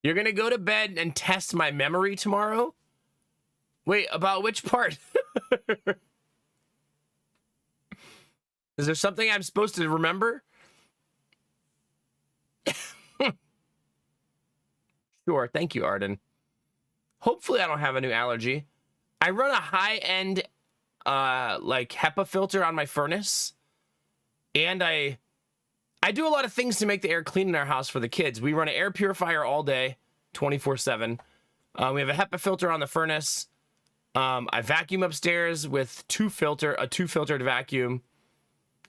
You're gonna go to bed and test my memory tomorrow? Wait, about which part? Is there something I'm supposed to remember? Sure, thank you, Arden. Hopefully I don't have a new allergy. I run a high-end, like, HEPA filter on my furnace. And I do a lot of things to make the air clean in our house for the kids. We run an air purifier all day, 24/7. We have a HEPA filter on the furnace. I vacuum upstairs with a two-filtered vacuum.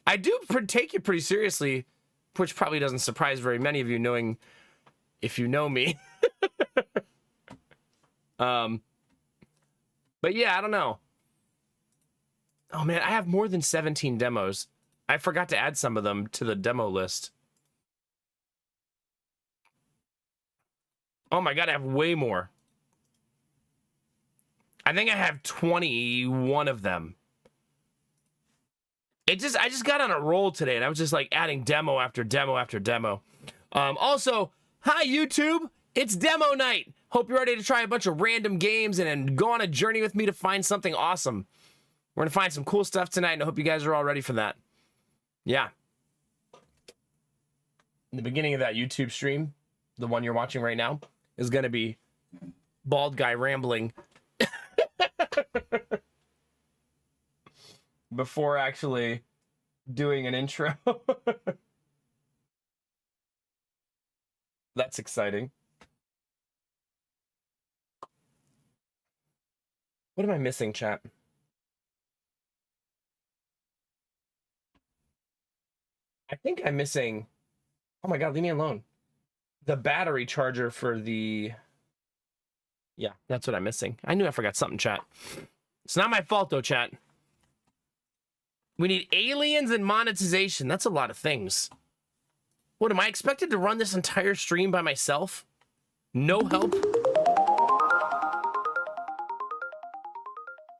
I do take it pretty seriously, which probably doesn't surprise very many of you, knowing if you know me. But yeah, I don't know. Oh man, I have more than 17 demos. I forgot to add some of them to the demo list. Oh my god, I have way more. I think I have 21 of them. I just got on a roll today, and I was just like adding demo after demo after demo. Also, hi YouTube, it's demo night. Hope you're ready to try a bunch of random games and go on a journey with me to find something awesome. We're gonna find some cool stuff tonight, and I hope you guys are all ready for that. Yeah. In the beginning of that YouTube stream, the one you're watching right now, is gonna be bald guy rambling before actually doing an intro. That's exciting. What am I missing, chat? I think I'm missing... Oh my god, leave me alone. The battery charger for the... Yeah, that's what I'm missing. I knew I forgot something, chat. It's not my fault, though, chat. We need aliens and monetization. That's a lot of things. What, am I expected to run this entire stream by myself? No help?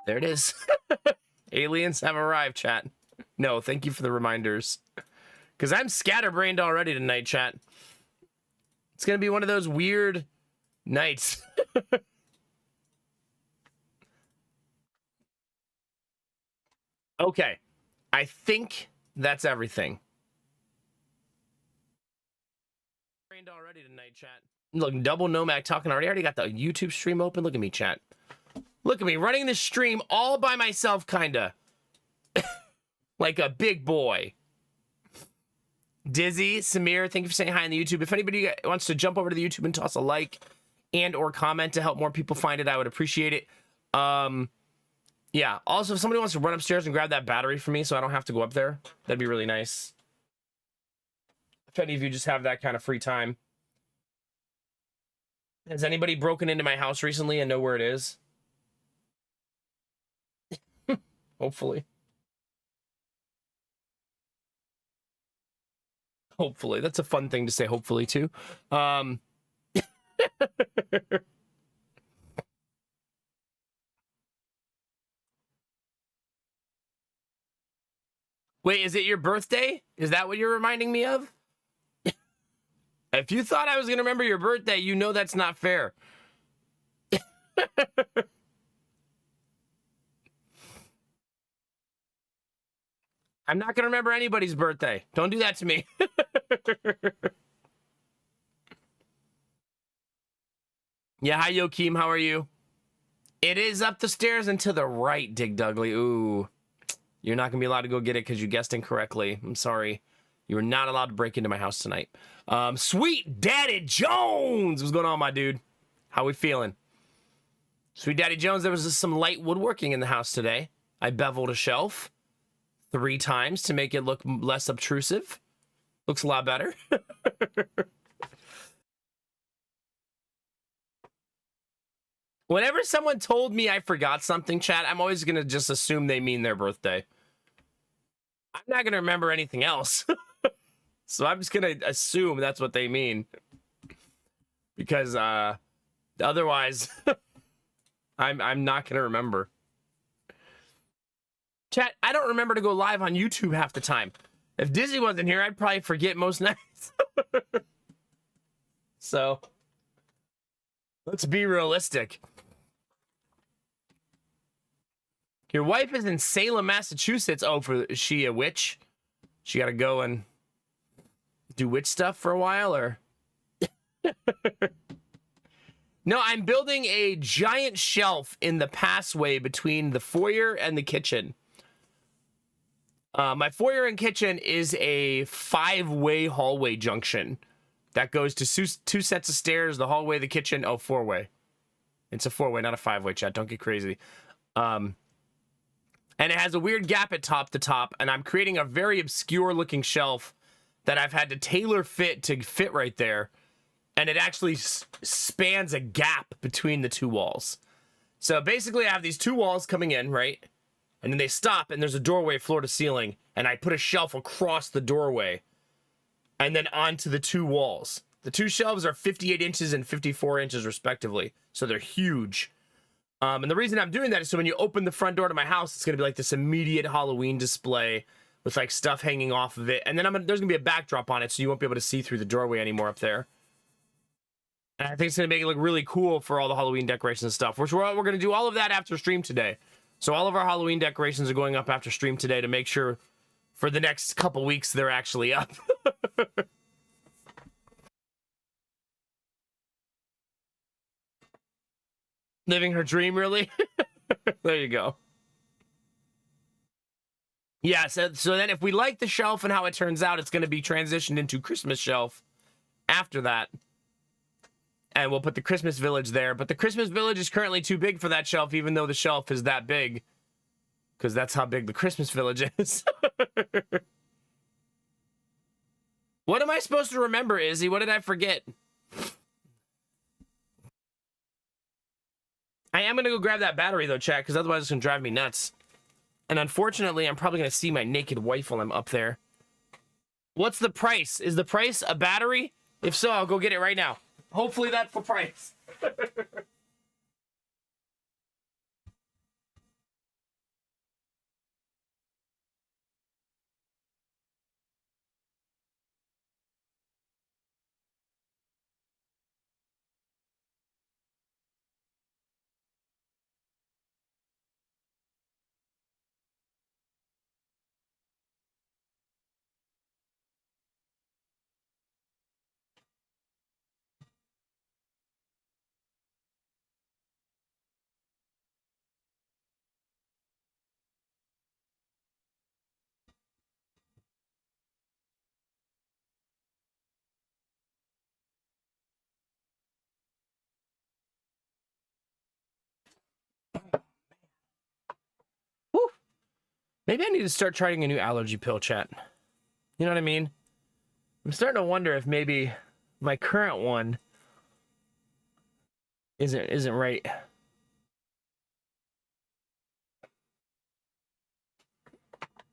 There it is. Aliens have arrived, chat. No, thank you for the reminders. Because I'm scatterbrained already tonight, chat. It's going to be one of those weird nights. Okay. I think that's everything. Brained already tonight, chat. Look, double Nomad talking already. I already got the YouTube stream open. Look at me, chat. Look at me running this stream all by myself, kinda. Like a big boy. Dizzy, Samir, thank you for saying hi on the YouTube. If anybody wants to jump over to the YouTube and toss a like and or comment to help more people find it, I would appreciate it. Yeah, also, if somebody wants to run upstairs and grab that battery for me so I don't have to go up there, that'd be really nice. If any of you just have that kind of free time. Has anybody broken into my house recently and know where it is? Hopefully. Hopefully. That's a fun thing to say, hopefully, too. Wait, is it your birthday? Is that what you're reminding me of? If you thought I was going to remember your birthday, you know that's not fair. I'm not going to remember anybody's birthday. Don't do that to me. Yeah, hi, Joachim. How are you? It is up the stairs and to the right, Dig Dugley. Ooh. You're not going to be allowed to go get it because you guessed incorrectly. I'm sorry. You are not allowed to break into my house tonight. Sweet Daddy Jones! What's going on, my dude? How we feeling? Sweet Daddy Jones, there was just some light woodworking in the house today. I beveled a shelf 3 times to make it look less obtrusive. Looks a lot better. Whenever someone told me I forgot something, chat, I'm always going to just assume they mean their birthday. I'm not going to remember anything else. So I'm just going to assume that's what they mean. Because otherwise, I'm not going to remember. Chat, I don't remember to go live on YouTube half the time. If Dizzy wasn't here, I'd probably forget most nights. So, Let's be realistic. Your wife is in Salem, Massachusetts. Oh, is she a witch? She got to go and do witch stuff for a while, or? No, I'm building a giant shelf in the passway between the foyer and the kitchen. My foyer and kitchen is a 5-way hallway junction that goes to 2 sets of stairs, the hallway, the kitchen. Oh, 4-way. It's a 4-way, not a 5-way, chat. Don't get crazy. And it has a weird gap at top to top, and I'm creating a very obscure looking shelf that I've had to tailor fit to fit right there. And it actually spans a gap between the 2 walls. So basically I have these 2 walls coming in, right? And then they stop, and there's a doorway floor to ceiling, and I put a shelf across the doorway and then onto the 2 walls. The 2 shelves are 58 inches and 54 inches respectively, so they're huge. And the reason I'm doing that is so when you open the front door to my house, it's going to be like this immediate Halloween display with like stuff hanging off of it. And then there's going to be a backdrop on it, so you won't be able to see through the doorway anymore up there. And I think it's going to make it look really cool for all the Halloween decorations and stuff, which we're going to do all of that after stream today. So all of our Halloween decorations are going up after stream today to make sure for the next couple weeks they're actually up. Living her dream, really? There you go. Yeah, so then if we like the shelf and how it turns out, it's going to be transitioned into Christmas shelf after that. And we'll put the Christmas village there. But the Christmas village is currently too big for that shelf, even though the shelf is that big. Because that's how big the Christmas village is. What am I supposed to remember, Izzy? What did I forget? I am going to go grab that battery, though, chat, because otherwise it's going to drive me nuts. And unfortunately, I'm probably going to see my naked wife while I'm up there. What's the price? Is the price a battery? If so, I'll go get it right now. Hopefully that's the price. Whew. Maybe I need to start trying a new allergy pill, chat. You know what I mean? I'm starting to wonder if maybe my current one isn't right.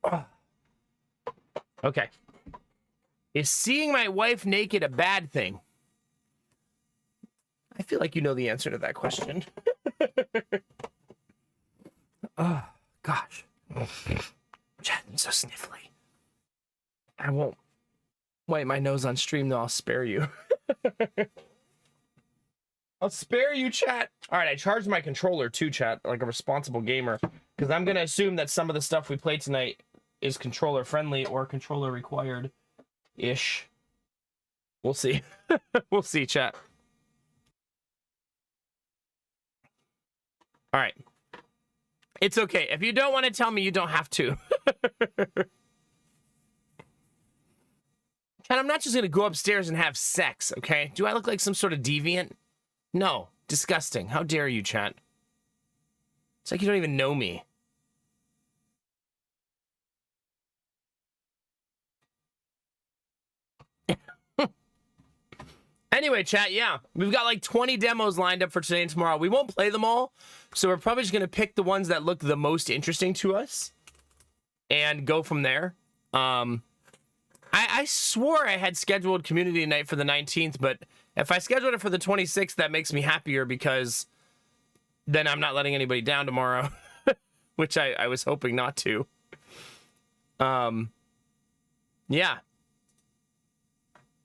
Oh. Okay. Is seeing my wife naked a bad thing? I feel like you know the answer to that question. Oh, gosh. Chat, I'm so sniffly. I won't wipe my nose on stream, though. I'll spare you. I'll spare you, chat. All right, I charged my controller too, chat, like a responsible gamer, because I'm going to assume that some of the stuff we play tonight is controller friendly or controller required-ish. We'll see. We'll see, chat. All right. It's okay. If you don't want to tell me, you don't have to. And I'm not just going to go upstairs and have sex, okay? Do I look like some sort of deviant? No. Disgusting. How dare you, chat? It's like you don't even know me. Anyway, chat, yeah. We've got like 20 demos lined up for today and tomorrow. We won't play them all, so we're probably just going to pick the ones that look the most interesting to us and go from there. I swore I had scheduled community night for the 19th, but if I scheduled it for the 26th, that makes me happier because then I'm not letting anybody down tomorrow, which I was hoping not to. Yeah.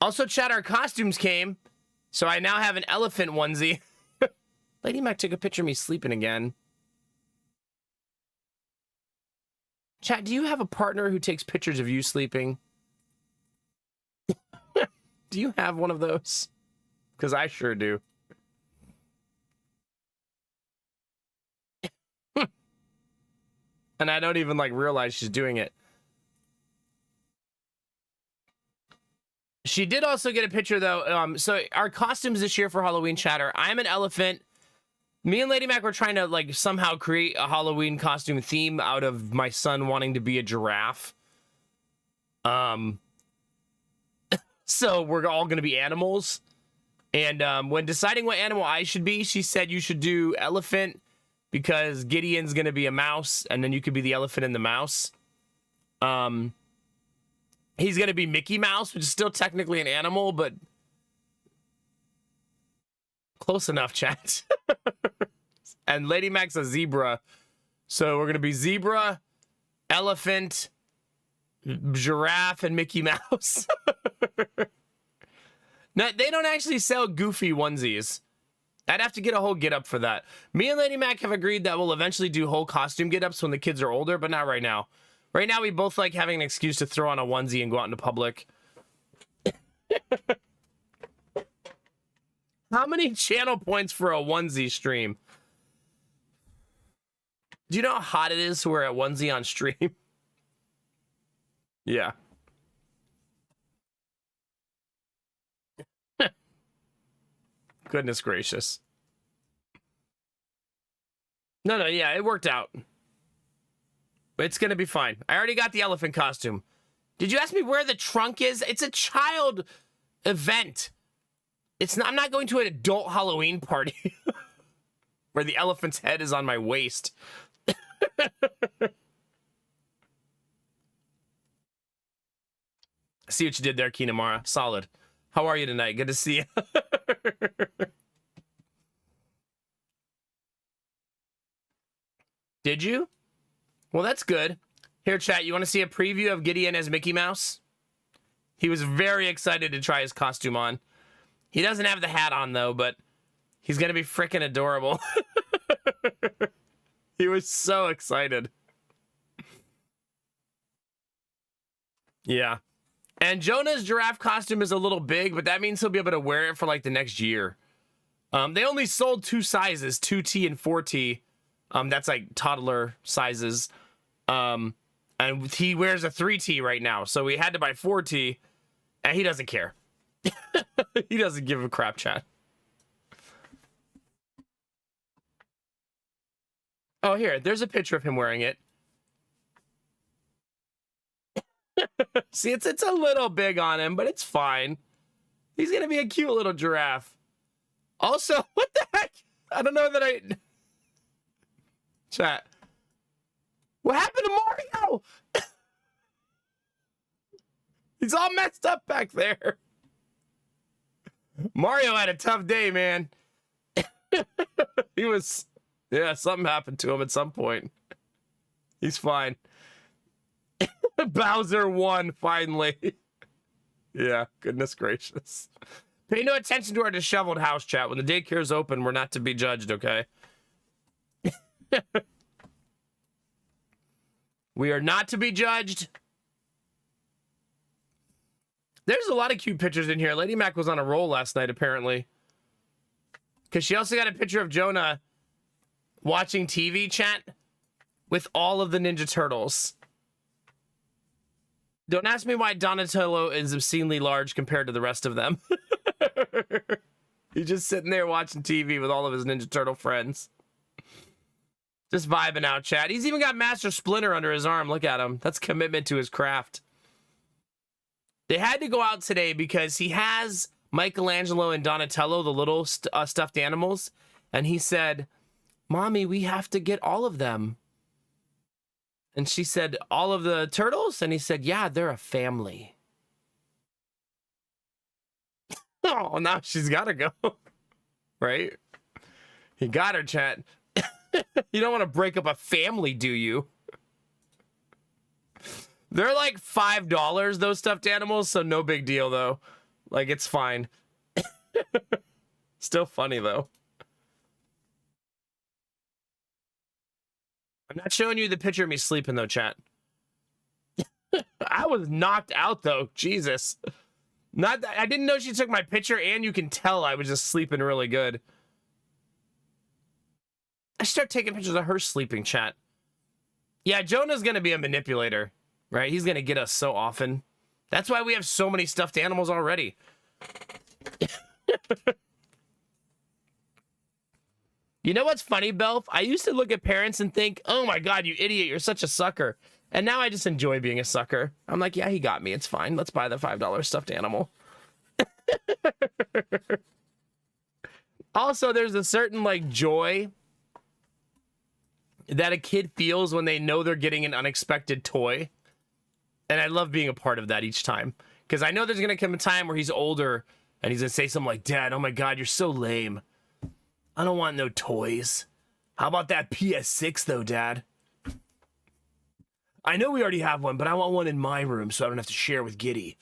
Also, chat, our costumes came, so I now have an elephant onesie. Lady Mac took a picture of me sleeping again. Chat, do you have a partner who takes pictures of you sleeping? Do you have one of those? Because I sure do. And I don't even like realize she's doing it. She did also get a picture though. So our costumes this year for Halloween, chatter. I'm an elephant. Me and Lady Mac were trying to like somehow create a Halloween costume theme out of my son wanting to be a giraffe. So we're all going to be animals. And when deciding what animal I should be, she said you should do elephant because Gideon's going to be a mouse, and then you could be the elephant and the mouse. He's going to be Mickey Mouse, which is still technically an animal, but close enough, chat. And Lady Mac's a zebra. So we're going to be zebra, elephant, giraffe, and Mickey Mouse. Now, they don't actually sell Goofy onesies. I'd have to get a whole get-up for that. Me and Lady Mac have agreed that we'll eventually do whole costume get-ups when the kids are older, but not right now. Right now, we both like having an excuse to throw on a onesie and go out into public. How many channel points for a onesie stream? Do you know how hot it is to wear a onesie on stream? Yeah. Goodness gracious. No, yeah, it worked out. It's gonna be fine. I already got the elephant costume. Did you ask me where the trunk is? It's a child event. It's not, I'm not going to an adult Halloween party where the elephant's head is on my waist. See what you did there, Kinamara. Solid. How are you tonight? Good to see you. Did you? Well, that's good. Here, chat, you want to see a preview of Gideon as Mickey Mouse? He was very excited to try his costume on. He doesn't have the hat on, though, but he's going to be freaking adorable. He was so excited. Yeah. And Jonah's giraffe costume is a little big, but that means he'll be able to wear it for, like, the next year. They only sold 2 sizes, 2T and 4T. That's, like, toddler sizes. And he wears a 3T right now, so we had to buy 4T, and he doesn't care. He doesn't give a crap, chat. Oh, here, there's a picture of him wearing it. See, it's a little big on him, but it's fine. He's gonna be a cute little giraffe. Also, what the heck? I don't know that I... Chat. What happened to Mario? He's all messed up back there. Mario had a tough day, man. He was... Yeah, something happened to him at some point. He's fine. Bowser won, finally. Yeah, goodness gracious. Pay no attention to our disheveled house, chat. When the daycare's open, we're not to be judged, okay? We are not to be judged. There's a lot of cute pictures in here. Lady Mac was on a roll last night, apparently. Because she also got a picture of Jonah watching TV, chat, with all of the Ninja Turtles. Don't ask me why Donatello is obscenely large compared to the rest of them. He's just sitting there watching TV with all of his Ninja Turtle friends. Just vibing out, chat. He's even got Master Splinter under his arm. Look at him. That's commitment to his craft. They had to go out today because he has Michelangelo and Donatello, the little stuffed animals. And he said, Mommy, we have to get all of them. And she said, all of the turtles? And he said, yeah, they're a family. Oh, now she's got to go. Right? He got her, chat. You don't want to break up a family, do you? They're like $5, those stuffed animals, so no big deal, though. Like, it's fine. Still funny, though. I'm not showing you the picture of me sleeping though, chat. I was knocked out though. Jesus. Not that, I didn't know she took my picture, and you can tell I was just sleeping really good. I start taking pictures of her sleeping, chat. Yeah, Jonah's gonna be a manipulator, right? He's gonna get us so often. That's why we have so many stuffed animals already. You know what's funny, Belf? I used to look at parents and think, oh my God, you idiot, you're such a sucker. And now I just enjoy being a sucker. I'm like, yeah, he got me. It's fine. Let's buy the $5 stuffed animal. Also, there's a certain like joy that a kid feels when they know they're getting an unexpected toy. And I love being a part of that each time. Because I know there's going to come a time where he's older and he's going to say something like, Dad, oh my God, you're so lame. I don't want no toys. How about that PS6 though, Dad? I know we already have one, but I want one in my room so I don't have to share with Giddy.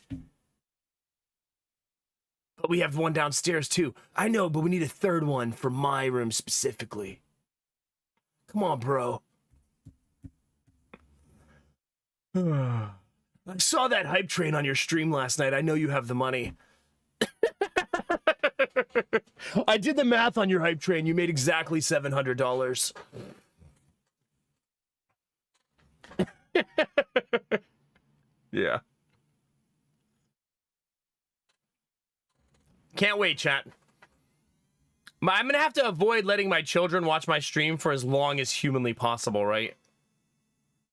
But we have one downstairs too. I know, but we need a third one for my room specifically. Come on, bro. I saw that hype train on your stream last night. I know you have the money. I did the math on your hype train. You made exactly $700. Yeah. Can't wait, chat. I'm gonna have to avoid letting my children watch my stream for as long as humanly possible, right?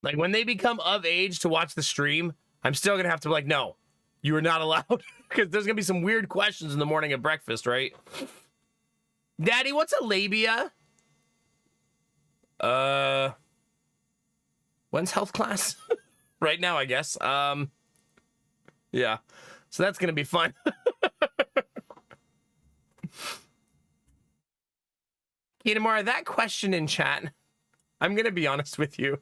Like, when they become of age to watch the stream, I'm still gonna have to be like, no, you are not allowed. Because there's gonna be some weird questions in the morning at breakfast, right? Daddy, what's a labia? When's health class? Right now, I guess. Yeah. So that's gonna be fun. Kitamara, that question in chat, I'm gonna be honest with you,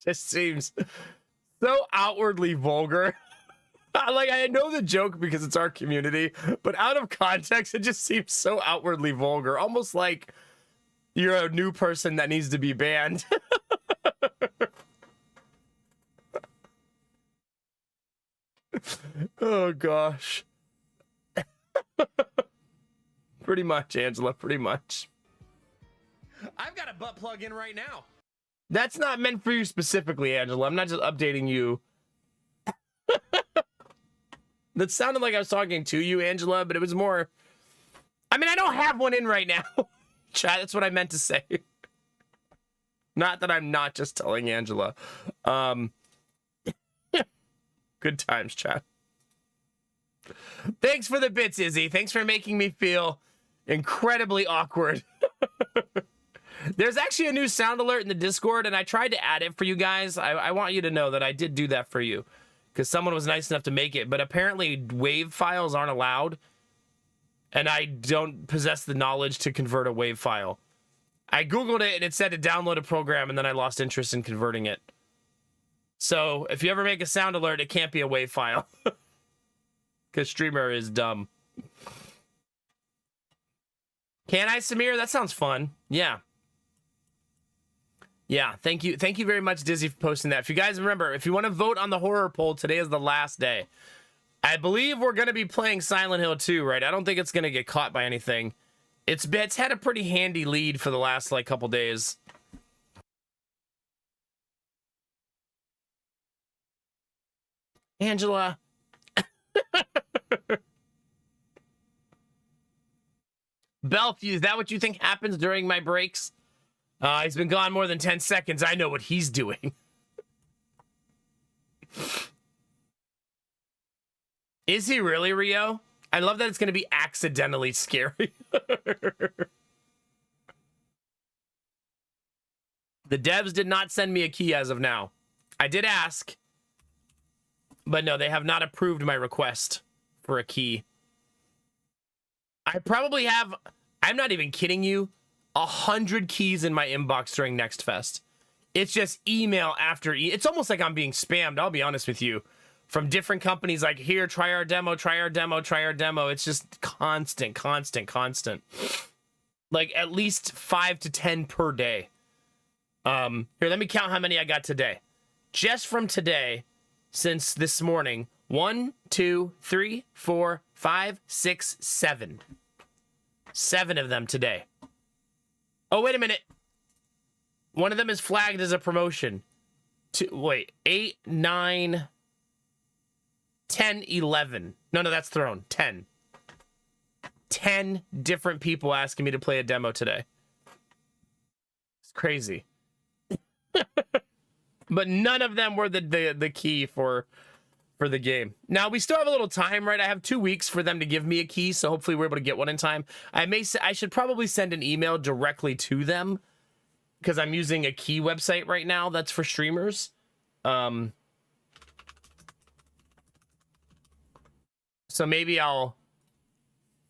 just seems so outwardly vulgar. Like, I know the joke because it's our community, but out of context, it just seems so outwardly vulgar. Almost like you're a new person that needs to be banned. Oh, gosh. Pretty much, Angela, pretty much. I've got a butt plug in right now. That's not meant for you specifically, Angela. I'm not just updating you. That sounded like I was talking to you, Angela, but it was more... I mean, I don't have one in right now. Chat, that's what I meant to say. Not that I'm not just telling Angela. Good times, chat. Thanks for the bits, Izzy. Thanks for making me feel incredibly awkward. There's actually a new sound alert in the Discord, and I tried to add it for you guys. I want you to know that I did do that for you, because someone was nice enough to make it, but apparently WAV files aren't allowed, and I don't possess the knowledge to convert a WAV file. I Googled it, and it said to download a program, and then I lost interest in converting it. So, if you ever make a sound alert, it can't be a WAV file. Because Streamer is dumb. Can I, Samir? That sounds fun. Yeah. Yeah, thank you. Thank you very much, Dizzy, for posting that. If you guys remember, if you want to vote on the horror poll, today is the last day. I believe we're going to be playing Silent Hill 2, right? I don't think it's going to get caught by anything. It's had a pretty handy lead for the last, like, couple days. Angela. Belf, is that what you think happens during my breaks? He's been gone more than 10 seconds. I know what he's doing. Is he really, Rio? I love that it's going to be accidentally scary. The devs did not send me a key as of now. I did ask, but no, they have not approved my request for a key. I probably have, I'm not even kidding you, 100 keys in my inbox during NextFest. It's just email after it's almost like I'm being spammed, I'll be honest with you, from different companies like, here, try our demo, try our demo, try our demo. It's just constant. Like at least 5 to 10 per day. Here, let me count how many I got today. Just from today, since this morning, 1, 2, 3, 4, 5, 6, 7. 7 of them today. Oh, wait a minute. One of them is flagged as a promotion. 8, 9, 10, 11. No, that's thrown. 10. 10 different people asking me to play a demo today. It's crazy. But none of them were the key for the game. Now, we still have a little time, right? I have 2 weeks for them to give me a key, so hopefully we're able to get one in time. I should probably send an email directly to them, because I'm using a key website right now that's for streamers. So maybe I'll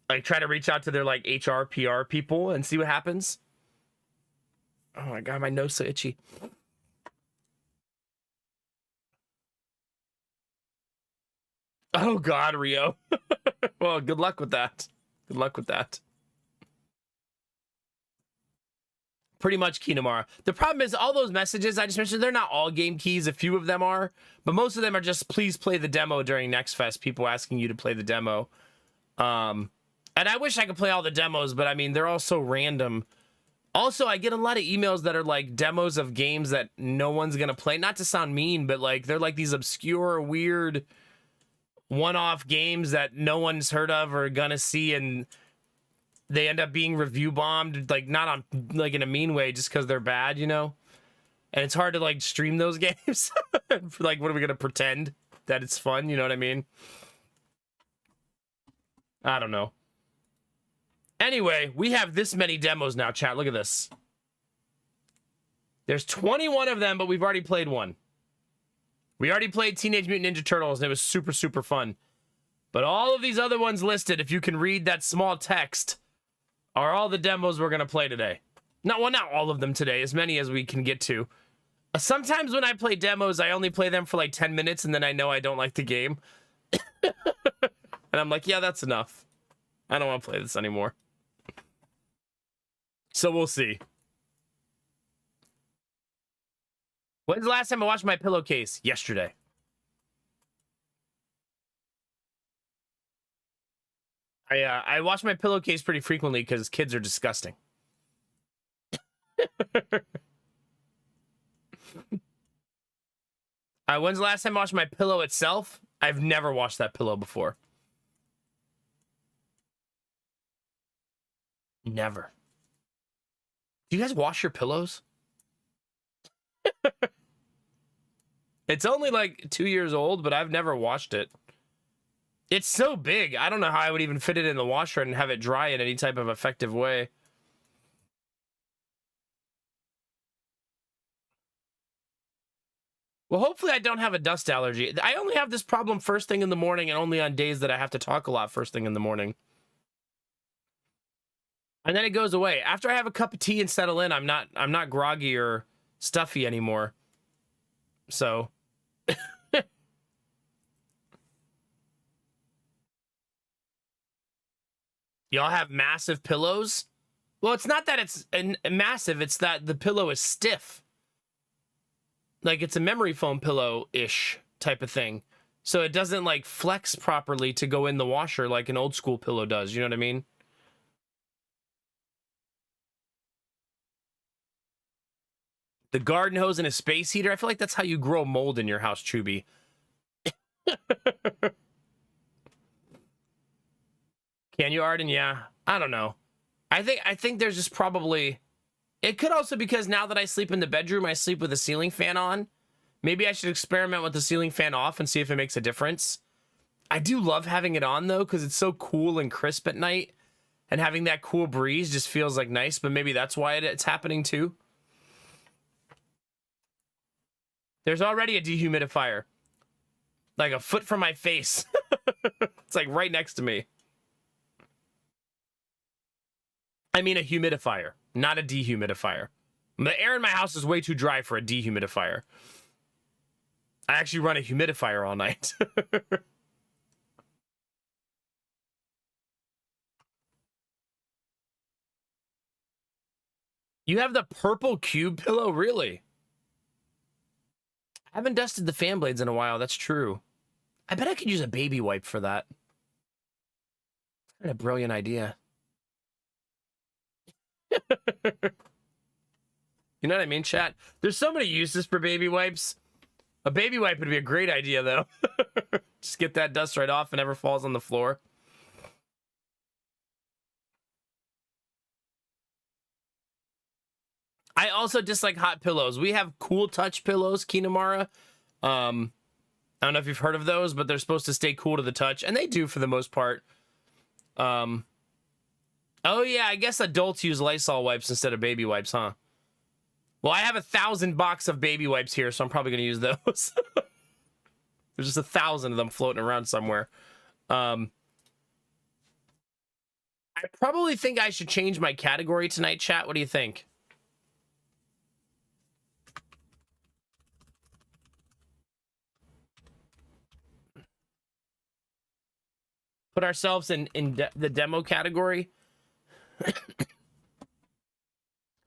like try to reach out to their like HR, PR people and see what happens. Oh my god, my nose so itchy. Oh god, Rio. Well, good luck with that. Good luck with that. Pretty much key tomorrow. The problem is all those messages I just mentioned, they're not all game keys. A few of them are, but most of them are just please play the demo during NextFest. People asking you to play the demo. And I wish I could play all the demos, but I mean, they're all so random. Also, I get a lot of emails that are like demos of games that no one's going to play. Not to sound mean, but like they're like these obscure, weird one-off games that no one's heard of or gonna see, and they end up being review bombed, like not on like in a mean way, just because they're bad, you know. And it's hard to like stream those games. Like, what are we gonna pretend that it's fun? You know what I mean? I don't know. Anyway, we have this many demos now, chat. Look at this. There's 21 of them, but we've already played one. We already played Teenage Mutant Ninja Turtles, and it was super, super fun. But all of these other ones listed, if you can read that small text, are all the demos we're going to play today. Not all of them today, as many as we can get to. Sometimes when I play demos, I only play them for like 10 minutes, and then I know I don't like the game. And I'm like, yeah, that's enough. I don't want to play this anymore. So we'll see. When's the last time I watched my pillowcase? Yesterday. I wash my pillowcase pretty frequently because kids are disgusting. When's the last time I washed my pillow itself? I've never washed that pillow before. Never. Do you guys wash your pillows? It's only like 2 years old, but I've never washed it. It's so big. I don't know how I would even fit it in the washer and have it dry in any type of effective way. Well, hopefully I don't have a dust allergy. I only have this problem first thing in the morning and only on days that I have to talk a lot first thing in the morning. And then it goes away. After I have a cup of tea and settle in, I'm not groggy or stuffy anymore. So y'all have massive pillows? Well, it's not that it's massive, it's that the pillow is stiff. Like it's a memory foam pillow-ish type of thing. So it doesn't like flex properly to go in the washer like an old school pillow does, you know what I mean? The garden hose and a space heater. I feel like that's how you grow mold in your house, Chubby. Can you, Arden? Yeah. I don't know. I think there's just probably... It could also because now that I sleep in the bedroom, I sleep with a ceiling fan on. Maybe I should experiment with the ceiling fan off and see if it makes a difference. I do love having it on, though, because it's so cool and crisp at night. And having that cool breeze just feels like nice, but maybe that's why it's happening, too. There's already a dehumidifier. Like a foot from my face. It's like right next to me. I mean a humidifier, not a dehumidifier. The air in my house is way too dry for a dehumidifier. I actually run a humidifier all night. You have the purple cube pillow? Really? I haven't dusted the fan blades in a while. That's true. I bet I could use a baby wipe for that. What a brilliant idea. You know what I mean, chat? There's so many uses for baby wipes. A baby wipe would be a great idea, though. Just get that dust right off and never falls on the floor. I also dislike hot pillows. We have cool touch pillows, Kinamara. I don't know if you've heard of those, but they're supposed to stay cool to the touch, and they do for the most part. Oh yeah, I guess adults use Lysol wipes instead of baby wipes, huh? Well, I have 1,000 boxes of baby wipes here, so I'm probably gonna use those. There's just 1,000 of them floating around somewhere. I probably think I should change my category tonight, chat. What do you think? Put ourselves in the demo category.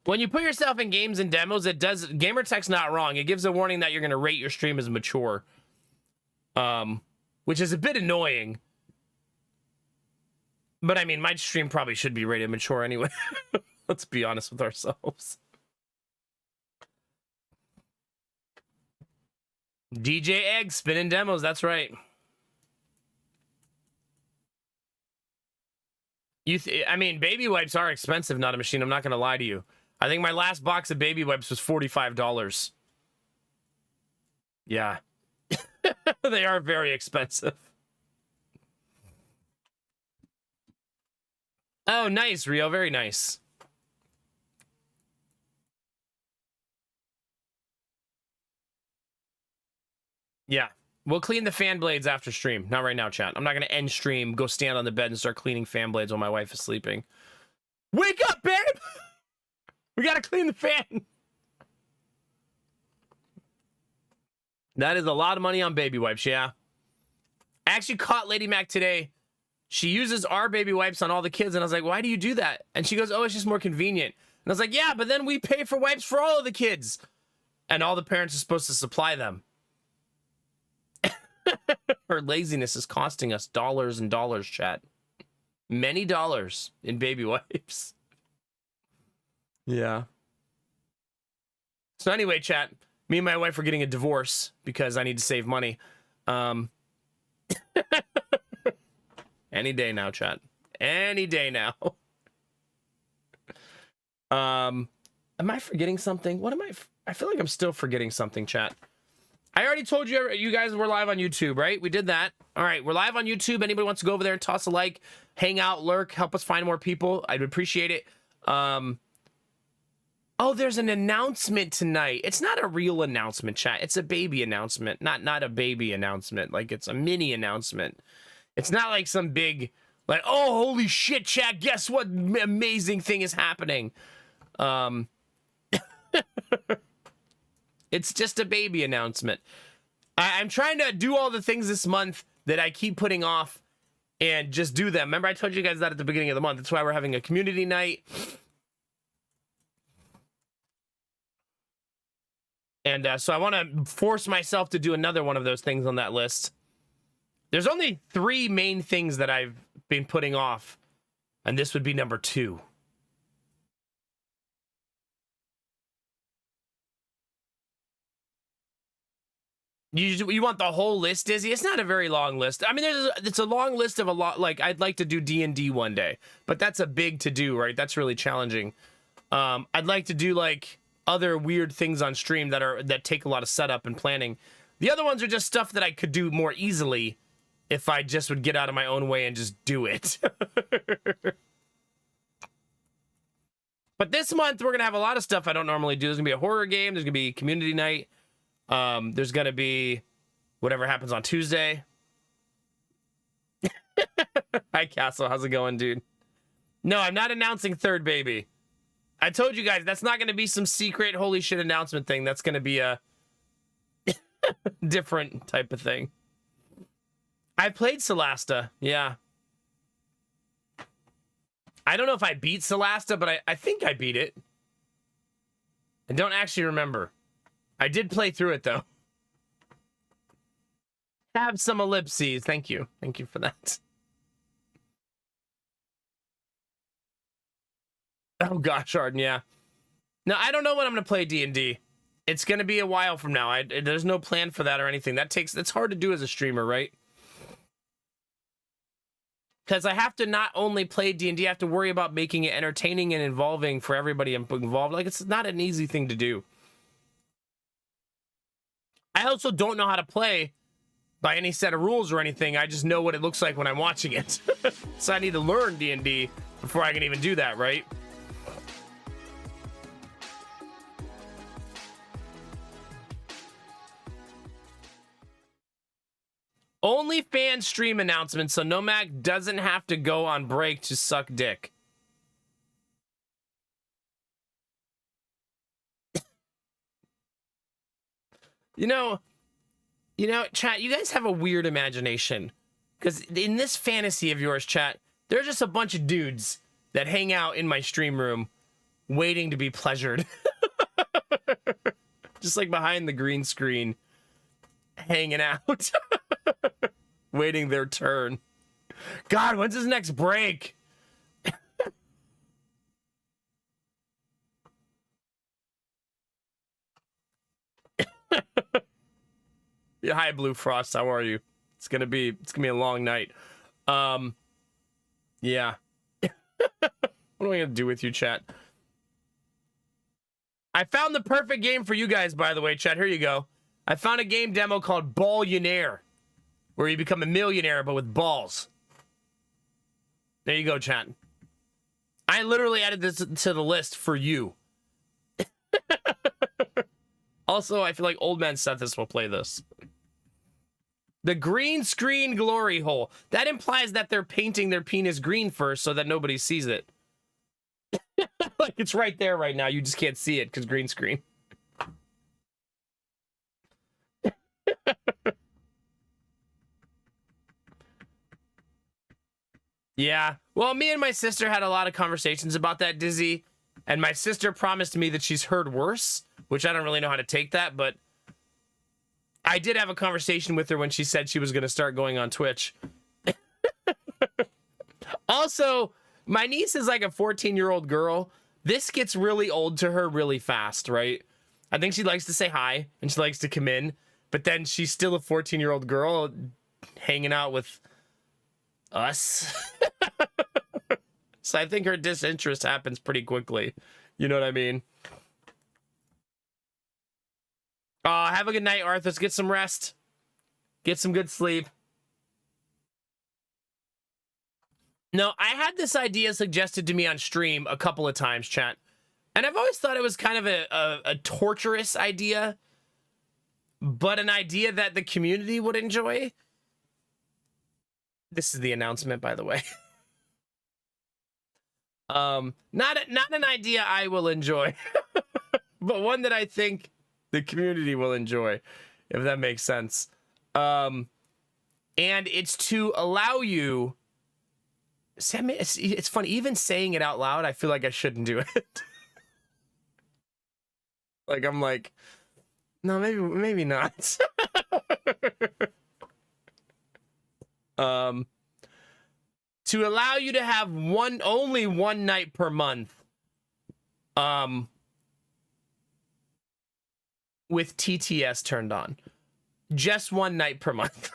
When you put yourself in games and demos, it does, Gamertech's not wrong. It gives a warning that you're going to rate your stream as mature. Which is a bit annoying. But I mean, my stream probably should be rated mature anyway. Let's be honest with ourselves. DJ Egg spinning demos, that's right. I mean, baby wipes are expensive, not a machine. I'm not going to lie to you. I think my last box of baby wipes was $45. Yeah. They are very expensive. Oh, nice, Rio. Very nice. Yeah. We'll clean the fan blades after stream. Not right now, chat. I'm not going to end stream, go stand on the bed and start cleaning fan blades while my wife is sleeping. Wake up, babe! We got to clean the fan. That is a lot of money on baby wipes, yeah. I actually caught Lady Mac today. She uses our baby wipes on all the kids, and I was like, why do you do that? And she goes, oh, it's just more convenient. And I was like, yeah, but then we pay for wipes for all of the kids. And all the parents are supposed to supply them. Her laziness is costing us dollars and dollars, chat. Many dollars in baby wipes. Yeah. So anyway, chat, me and my wife are getting a divorce because I need to save money. Any day now, chat. Any day now. Am I forgetting something? What am I feel like I'm still forgetting something, chat. I already told you, you guys were live on YouTube, right? We did that. All right, we're live on YouTube. Anybody wants to go over there and toss a like, hang out, lurk, help us find more people, I'd appreciate it. Oh, there's an announcement tonight. It's not a real announcement, chat. It's a baby announcement. Not a baby announcement. Like, it's a mini announcement. It's not like some big, like, oh, holy shit, chat, guess what amazing thing is happening? It's just a baby announcement. I'm trying to do all the things this month that I keep putting off and just do them. Remember, I told you guys that at the beginning of the month. That's why we're having a community night. And so I want to force myself to do another one of those things on that list. There's only 3 main things that I've been putting off, and this would be number 2. You want the whole list, Izzy? It's not a very long list. I mean, it's a long list of a lot. Like, I'd like to do D&D one day, but that's a big to do, right? That's really challenging. I'd like to do like other weird things on stream that take a lot of setup and planning. The other ones are just stuff that I could do more easily if I just would get out of my own way and just do it. But this month we're gonna have a lot of stuff I don't normally do. There's gonna be a horror game. There's gonna be community night. There's gonna be whatever happens on Tuesday. Hi, Castle. How's it going, dude? No, I'm not announcing third baby. I told you guys that's not gonna be some secret holy shit announcement thing. That's gonna be a different type of thing. I played Solasta, yeah. I don't know if I beat Solasta, but I think I beat it. I don't actually remember. I did play through it, though. Have some ellipses. Thank you. Thank you for that. Oh, gosh, Arden, yeah. Now, I don't know when I'm going to play D&D. It's going to be a while from now. There's no plan for that or anything. That's hard to do as a streamer, right? Because I have to not only play D&D, I have to worry about making it entertaining and involving for everybody involved. Like, it's not an easy thing to do. I also don't know how to play by any set of rules or anything. I just know what it looks like when I'm watching it. So I need to learn D&D before I can even do that, right? Only fan stream announcement, so Nomac doesn't have to go on break to suck dick. You know, chat, you guys have a weird imagination. Because in this fantasy of yours, chat, there's just a bunch of dudes that hang out in my stream room waiting to be pleasured. Just like behind the green screen, hanging out. Waiting their turn. God, when's his next break? Yeah, hi, Blue Frost. How are you? It's gonna be a long night. Yeah. What am I gonna do with you, chat? I found the perfect game for you guys, by the way, chat. Here you go. I found a game demo called Ballionaire, where you become a millionaire, but with balls. There you go, chat. I literally added this to the list for you. Also, I feel like Old Man Sethis will play this. The green screen glory hole. That implies that they're painting their penis green first so that nobody sees it. Like, it's right there right now. You just can't see it because green screen. Yeah. Well, me and my sister had a lot of conversations about that, Dizzy. And my sister promised me that she's heard worse, which I don't really know how to take that, but I did have a conversation with her when she said she was going to start going on Twitch. Also, my niece is like a 14-year-old girl. This gets really old to her really fast, right? I think she likes to say hi and she likes to come in, but then she's still a 14-year-old girl hanging out with us. So I think her disinterest happens pretty quickly. You know what I mean? Have a good night, Arthur. Get some rest. Get some good sleep. No, I had this idea suggested to me on stream a couple of times, chat. And I've always thought it was kind of a torturous idea, but an idea that the community would enjoy. This is the announcement, by the way. Not an idea I will enjoy, but one that I think the community will enjoy, if that makes sense. And it's to allow you. It's funny, even saying it out loud, I feel like I shouldn't do it. Like, I'm like, no, maybe not. To allow you to have only one night per month, with TTS turned on, just one night per month.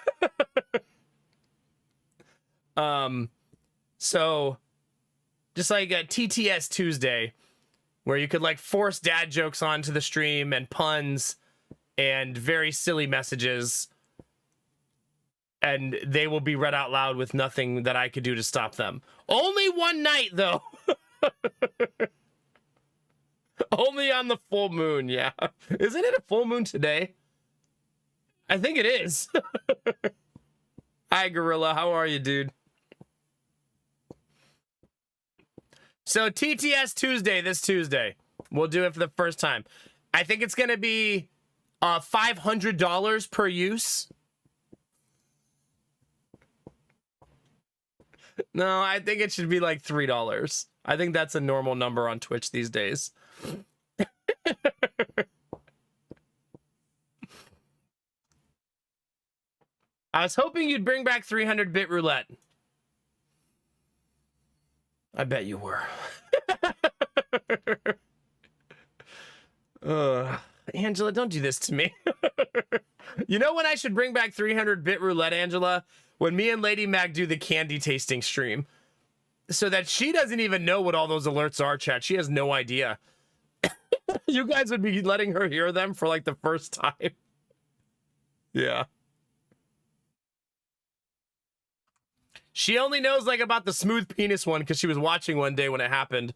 So just like a TTS Tuesday, where you could like force dad jokes onto the stream and puns and very silly messages, and they will be read out loud with nothing that I could do to stop them. Only one night, though. Only on the full moon, yeah. Isn't it a full moon today? I think it is. Hi, Gorilla. How are you, dude? So TTS Tuesday, this Tuesday. We'll do it for the first time. I think it's going to be $500 per use. No, I think it should be like $3. I think that's a normal number on Twitch these days. I was hoping you'd bring back 300-bit roulette. I bet you were. Angela, don't do this to me. You know when I should bring back 300-bit roulette, Angela? When me and Lady Mac do the candy tasting stream. So that she doesn't even know what all those alerts are, chat. She has no idea. You guys would be letting her hear them for like the first time. Yeah. She only knows like about the smooth penis one because she was watching one day when it happened.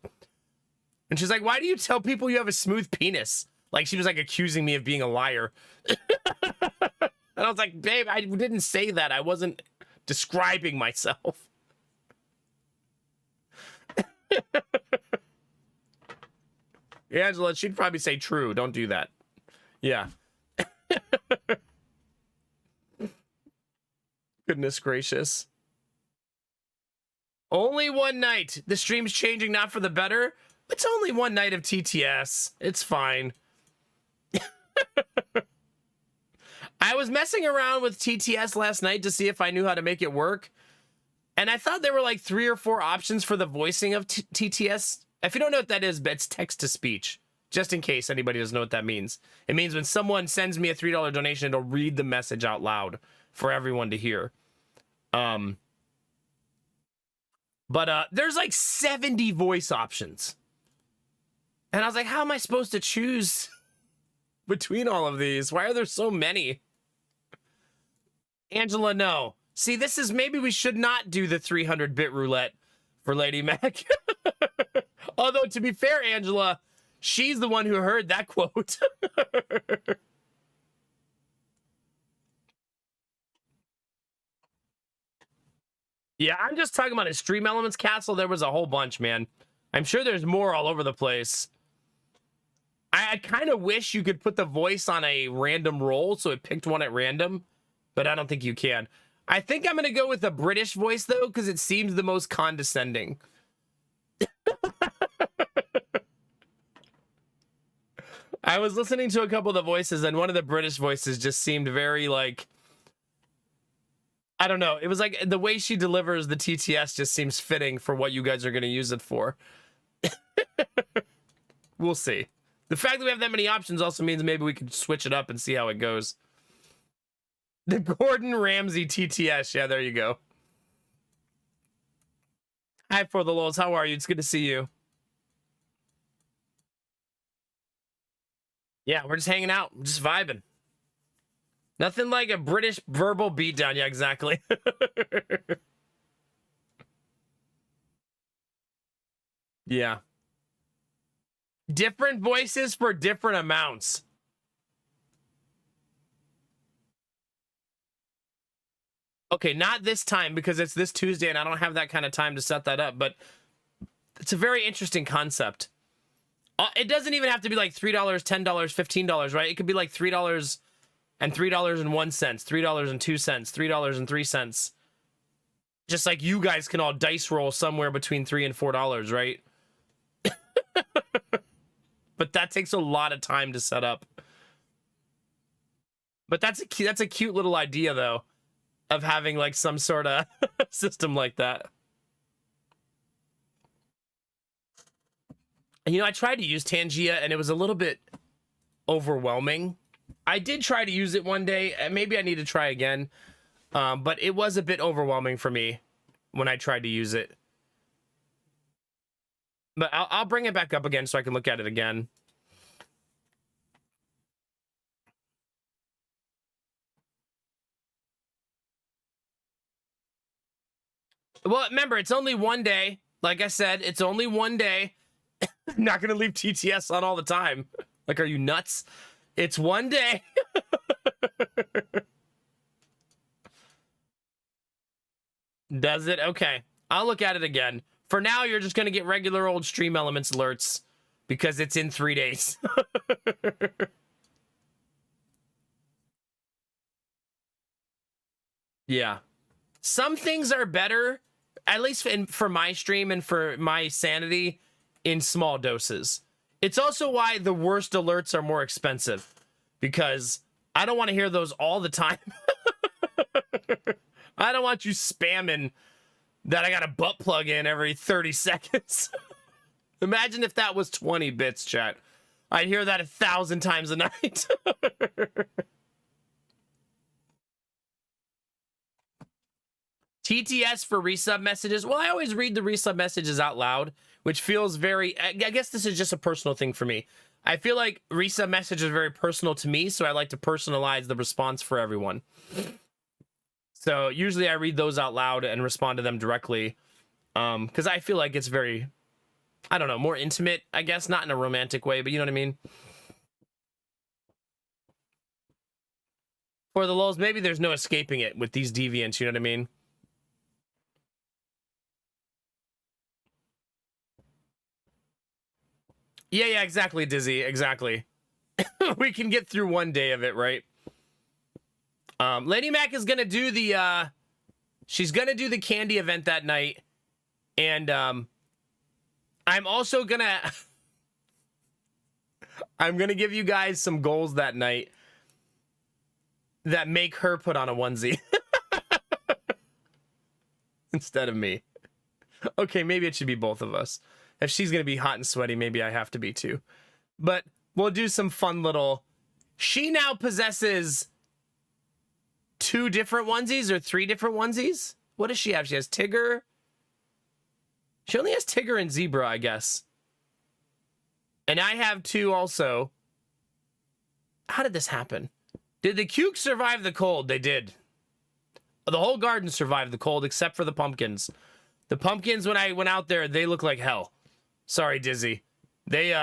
And she's like, why do you tell people you have a smooth penis? Like she was like accusing me of being a liar. And I was like, babe, I didn't say that. I wasn't describing myself. Angela, she'd probably say true. Don't do that. Yeah. Goodness gracious. Only one night. The stream's changing, not for the better. It's only one night of TTS. It's fine. I was messing around with TTS last night to see if I knew how to make it work. And I thought there were like 3 or 4 options for the voicing of TTS. If you don't know what that is, it's text to speech. Just in case anybody doesn't know what that means. It means when someone sends me a $3 donation, it'll read the message out loud for everyone to hear. But there's like 70 voice options. And I was like, how am I supposed to choose between all of these? Why are there so many? Angela, no. See, this is maybe we should not do the 300-bit roulette for Lady Mac. Although, to be fair, Angela, she's the one who heard that quote. Yeah, I'm just talking about a Stream Elements Castle. There was a whole bunch, man. I'm sure there's more all over the place. I kind of wish you could put the voice on a random roll so it picked one at random, but I don't think you can. I think I'm going to go with a British voice, though, because it seems the most condescending. I was listening to a couple of the voices, and one of the British voices just seemed very, like... I don't know. It was like the way she delivers the TTS just seems fitting for what you guys are going to use it for. We'll see. The fact that we have that many options also means maybe we could switch it up and see how it goes. The Gordon Ramsay TTS. Yeah, there you go. Hi, For the Lulz. How are you? It's good to see you. Yeah, we're just hanging out. Just vibing. Nothing like a British verbal beatdown. Yeah, exactly. Yeah. Different voices for different amounts. Okay, not this time because it's this Tuesday and I don't have that kind of time to set that up, but it's a very interesting concept. It doesn't even have to be like $3, $10, $15, right? It could be like $3 and $3.01, $3.02, $3.03. Just like you guys can all dice roll somewhere between $3 and $4, right? But that takes a lot of time to set up. But that's a cute little idea, though, of having like some sort of system like that. And, you know, I tried to use Tangia, and it was a little bit overwhelming. I did try to use it one day, and maybe I need to try again. But it was a bit overwhelming for me when I tried to use it. But I'll bring it back up again so I can look at it again. Well, remember, it's only one day. Like I said, it's only one day. I'm not going to leave TTS on all the time. Like, are you nuts? It's one day. Does it? Okay. I'll look at it again. For now, you're just going to get regular old Stream Elements alerts because it's in 3 days. Yeah. Some things are better, at least for my stream and for my sanity, in small doses. It's also why the worst alerts are more expensive, because I don't want to hear those all the time. I don't want you spamming that I got a butt plug in every 30 seconds. Imagine if that was 20 bits, chat. I'd hear that 1,000 times a night. TTS for resub messages. Well, I always read the resub messages out loud, which feels very... I guess this is just a personal thing for me. I feel like resub messages are very personal to me, so I like to personalize the response for everyone. So usually I read those out loud and respond to them directly, because I feel like it's very, I don't know, more intimate, I guess, not in a romantic way, but you know what I mean? For the lulz, maybe there's no escaping it with these deviants, you know what I mean? Yeah, exactly, Dizzy, exactly. We can get through one day of it, right? Lady Mac is gonna do the, she's gonna do the candy event that night, and, I'm also gonna, I'm gonna give you guys some goals that night that make her put on a onesie. Instead of me. Okay, maybe it should be both of us. If she's gonna be hot and sweaty, maybe I have to be too. But we'll do some fun little... She now possesses 2 different onesies or 3 different onesies? What does she have? She has Tigger. She only has Tigger and Zebra, I guess. And I have 2 also. How did this happen? Did the Cukes survive the cold? They did. The whole garden survived the cold except for the pumpkins. The pumpkins, when I went out there, they look like hell. Sorry, Dizzy. They,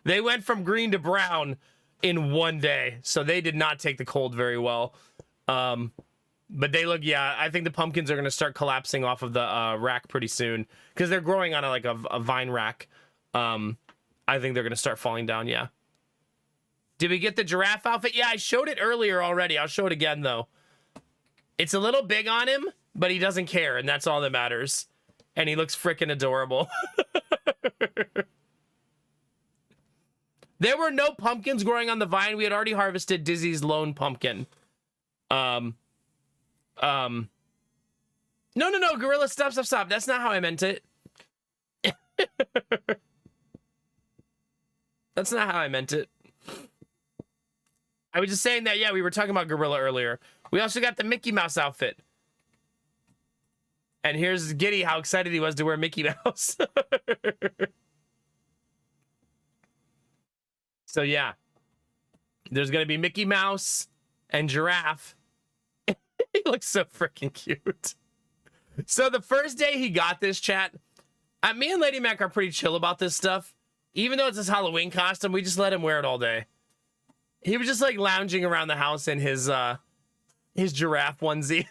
they went from green to brown in one day, so they did not take the cold very well. But they look, yeah, I think the pumpkins are going to start collapsing off of the rack pretty soon, because they're growing on a vine rack. I think they're going to start falling down, yeah. Did we get the giraffe outfit? Yeah, I showed it earlier already. I'll show it again, though. It's a little big on him, but he doesn't care, and that's all that matters. And he looks freaking adorable. There were no pumpkins growing on the vine. We had already harvested Dizzy's lone pumpkin. No, Gorilla, stop. That's not how I meant it. That's not how I meant it. I was just saying that, yeah, we were talking about Gorilla earlier. We also got the Mickey Mouse outfit. And here's Giddy, how excited he was to wear Mickey Mouse. So, yeah. There's going to be Mickey Mouse and Giraffe. He looks so freaking cute. So, the first day he got this, chat, me and Lady Mac are pretty chill about this stuff. Even though it's his Halloween costume, we just let him wear it all day. He was just, like, lounging around the house in his giraffe onesie.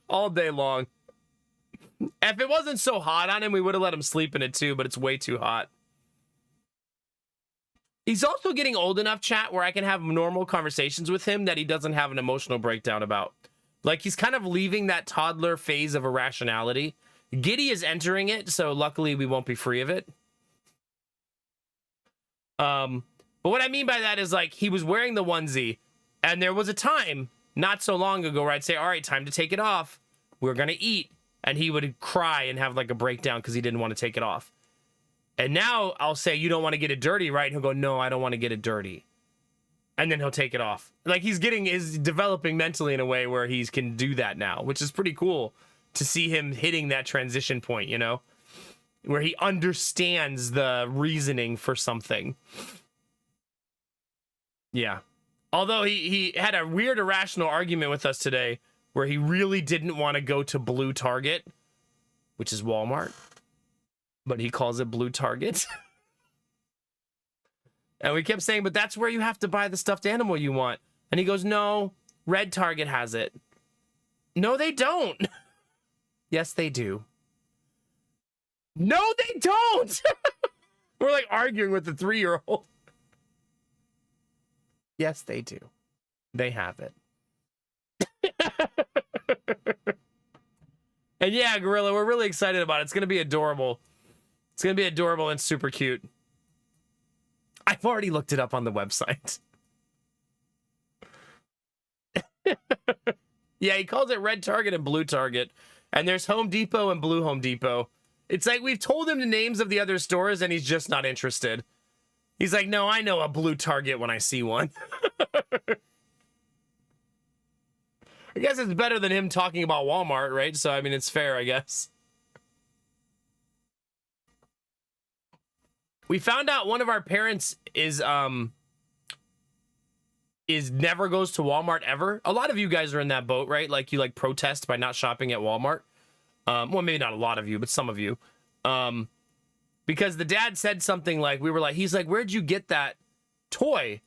All day long. If it wasn't so hot on him, we would have let him sleep in it too, but it's way too hot. He's also getting old enough, chat, where I can have normal conversations with him that he doesn't have an emotional breakdown about. Like, he's kind of leaving that toddler phase of irrationality. Giddy is entering it, so luckily we won't be free of it. But what I mean by that is, like, he was wearing the onesie, and there was a time, not so long ago, where I'd say, all right, time to take it off. We're gonna eat. And he would cry and have, like, a breakdown because he didn't want to take it off. And now I'll say, you don't want to get it dirty, right? And he'll go, no, I don't want to get it dirty. And then he'll take it off. Like, he's developing mentally in a way where he can do that now, which is pretty cool to see him hitting that transition point, you know? Where he understands the reasoning for something. Yeah. Although he had a weird irrational argument with us today where he really didn't want to go to Blue Target, which is Walmart, but he calls it Blue Target. And we kept saying, but that's where you have to buy the stuffed animal you want. And he goes, no, Red Target has it. No, they don't. Yes, they do. No, they don't. We're like arguing with the 3-year-old. Yes, they do. They have it. And yeah, Gorilla, we're really excited about it. It's gonna be adorable. It's gonna be adorable and super cute. I've already looked it up on the website. Yeah, he calls it Red Target and Blue Target. And there's Home Depot and Blue Home Depot. It's like we've told him the names of the other stores and he's just not interested. He's like, no, I know a Blue Target when I see one. I guess it's better than him talking about Walmart, right? So, I mean, it's fair, I guess. We found out one of our parents is never goes to Walmart ever. A lot of you guys are in that boat, right? Like you like protest by not shopping at Walmart. Well, maybe not a lot of you, but some of you. Because the dad said something like, he's like, where'd you get that toy?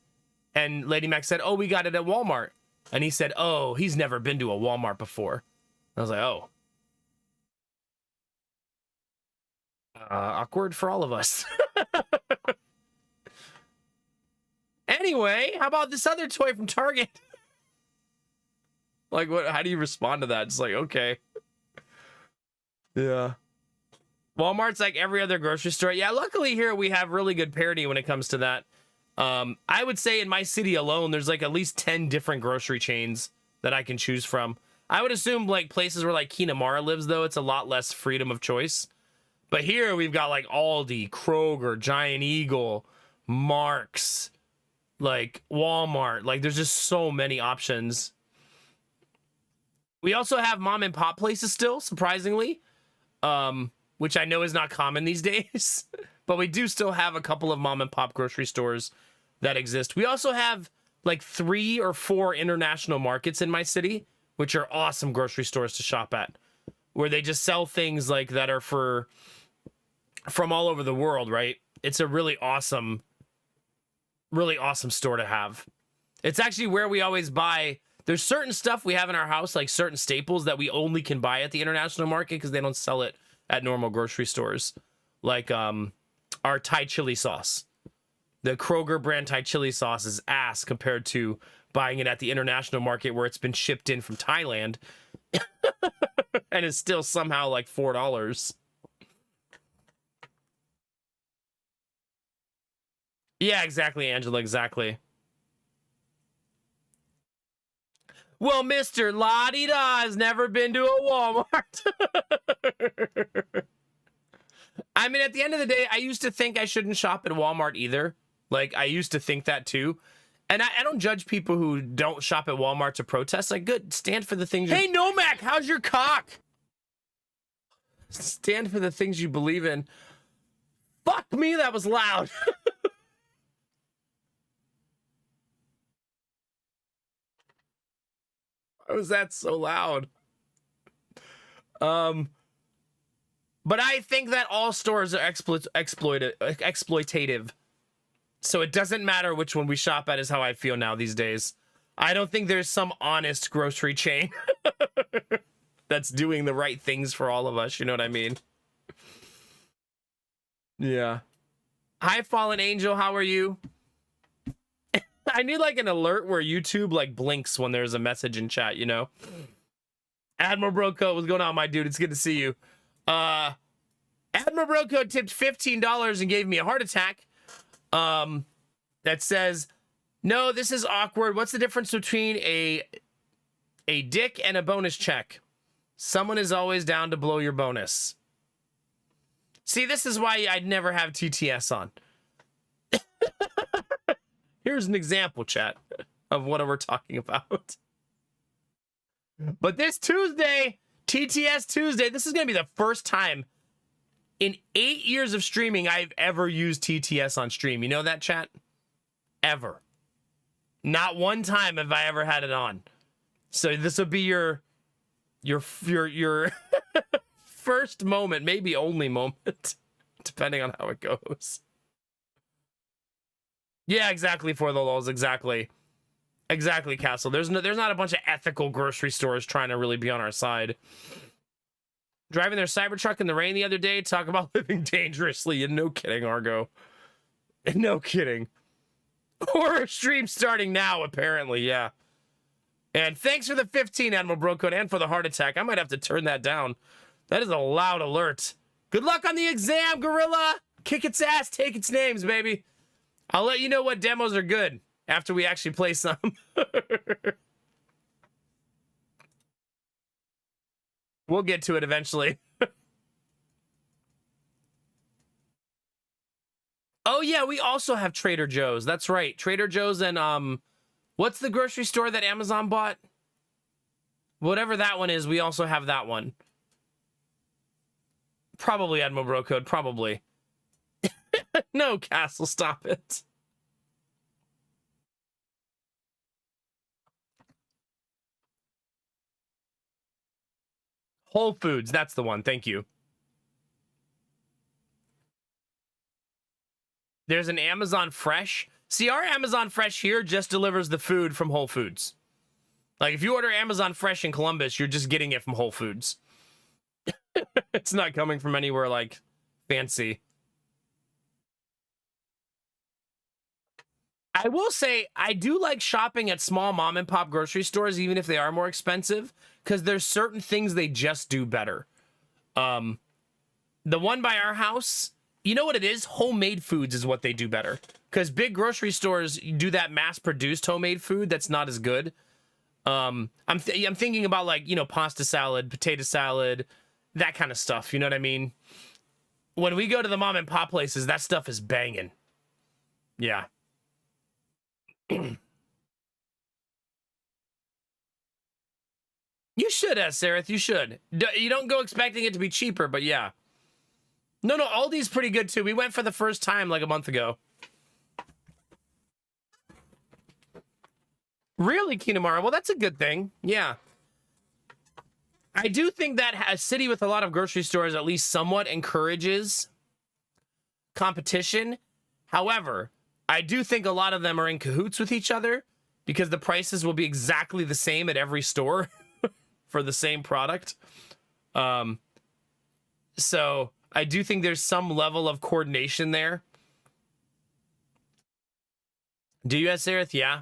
And Lady Mac said, oh, we got it at Walmart. And he said, oh, he's never been to a Walmart before. I was like, oh. Awkward for all of us. Anyway, how about this other toy from Target? Like, what? How do you respond to that? It's like, okay. Yeah. Walmart's like every other grocery store. Yeah, luckily here we have really good parity when it comes to that. I would say in my city alone, there's like at least 10 different grocery chains that I can choose from. I would assume like places where like Kinamara lives, though, it's a lot less freedom of choice. But here we've got like Aldi, Kroger, Giant Eagle, Mark's, like Walmart. Like there's just so many options. We also have mom and pop places still, surprisingly, which I know is not common these days. But we do still have a couple of mom and pop grocery stores that exist. We also have like 3 or 4 international markets in my city, which are awesome grocery stores to shop at, where they just sell things like that are from all over the world, right? It's a really awesome store to have. It's actually where we always buy. There's certain stuff we have in our house, like certain staples that we only can buy at the international market because they don't sell it at normal grocery stores. Like our Thai chili sauce. The Kroger brand Thai chili sauce is ass compared to buying it at the international market where it's been shipped in from Thailand and is still somehow like $4. Yeah, exactly, Angela, exactly. Well, Mr. La-di-da has never been to a Walmart. I mean, at the end of the day, I used to think I shouldn't shop at Walmart either. Like, I used to think that too. And I don't judge people who don't shop at Walmart to protest. Like, good, stand for the things. Hey, Nomac, how's your cock? Stand for the things you believe in. Fuck me, that was loud. Why was that so loud? But I think that all stores are exploitative. So it doesn't matter which one we shop at is how I feel now these days. I don't think there's some honest grocery chain that's doing the right things for all of us. You know what I mean? Yeah. Hi, Fallen Angel. How are you? I need like an alert where YouTube like blinks when there's a message in chat, you know? Admiral Broco, what's going on, my dude? It's good to see you. Admiral Broco tipped $15 and gave me a heart attack. That says, no, this is awkward. What's the difference between a dick and a bonus check? Someone is always down to blow your bonus. See, this is why I'd never have TTS on. Here's an example, chat, of what we're talking about. But this Tuesday, TTS Tuesday, this is going to be the first time in 8 years of streaming I've ever used TTS on stream. You know that, chat? Ever. Not one time have I ever had it on. So this will be your first moment, maybe only moment, depending on how it goes. Yeah, exactly, for the lulz, exactly. Exactly, Castle. There's not a bunch of ethical grocery stores trying to really be on our side. Driving their Cybertruck in the rain the other day, talk about living dangerously. And no kidding, Argo. No kidding. Horror stream starting now, apparently, yeah. And thanks for the 15, Admiral Brocode, and for the heart attack. I might have to turn that down. That is a loud alert. Good luck on the exam, Gorilla. Kick its ass, take its names, baby. I'll let you know what demos are good after we actually play some. We'll get to it eventually. Oh yeah, we also have Trader Joe's. That's right. Trader Joe's and what's the grocery store that Amazon bought? Whatever that one is, we also have that one. Probably Admiral Bro Code, probably. No, Castle, stop it. Whole Foods, that's the one. Thank you. There's an Amazon Fresh. See, our Amazon Fresh here just delivers the food from Whole Foods. Like, if you order Amazon Fresh in Columbus, you're just getting it from Whole Foods. It's not coming from anywhere, like, fancy. I will say, I do like shopping at small mom-and-pop grocery stores, even if they are more expensive, because there's certain things they just do better. The one by our house, you know what it is? Homemade foods is what they do better. Because big grocery stores do that mass-produced homemade food that's not as good. I'm thinking about, like, you know, pasta salad, potato salad, that kind of stuff. You know what I mean? When we go to the mom-and-pop places, that stuff is banging. Yeah. You should, Sareth. You should. You don't go expecting it to be cheaper, but yeah. No, Aldi's pretty good too. We went for the first time like a month ago. Really, Kinamara? Well, that's a good thing. Yeah. I do think that a city with a lot of grocery stores at least somewhat encourages competition. However, I do think a lot of them are in cahoots with each other because the prices will be exactly the same at every store for the same product. So I do think there's some level of coordination there. Do you, Sareth? Yeah.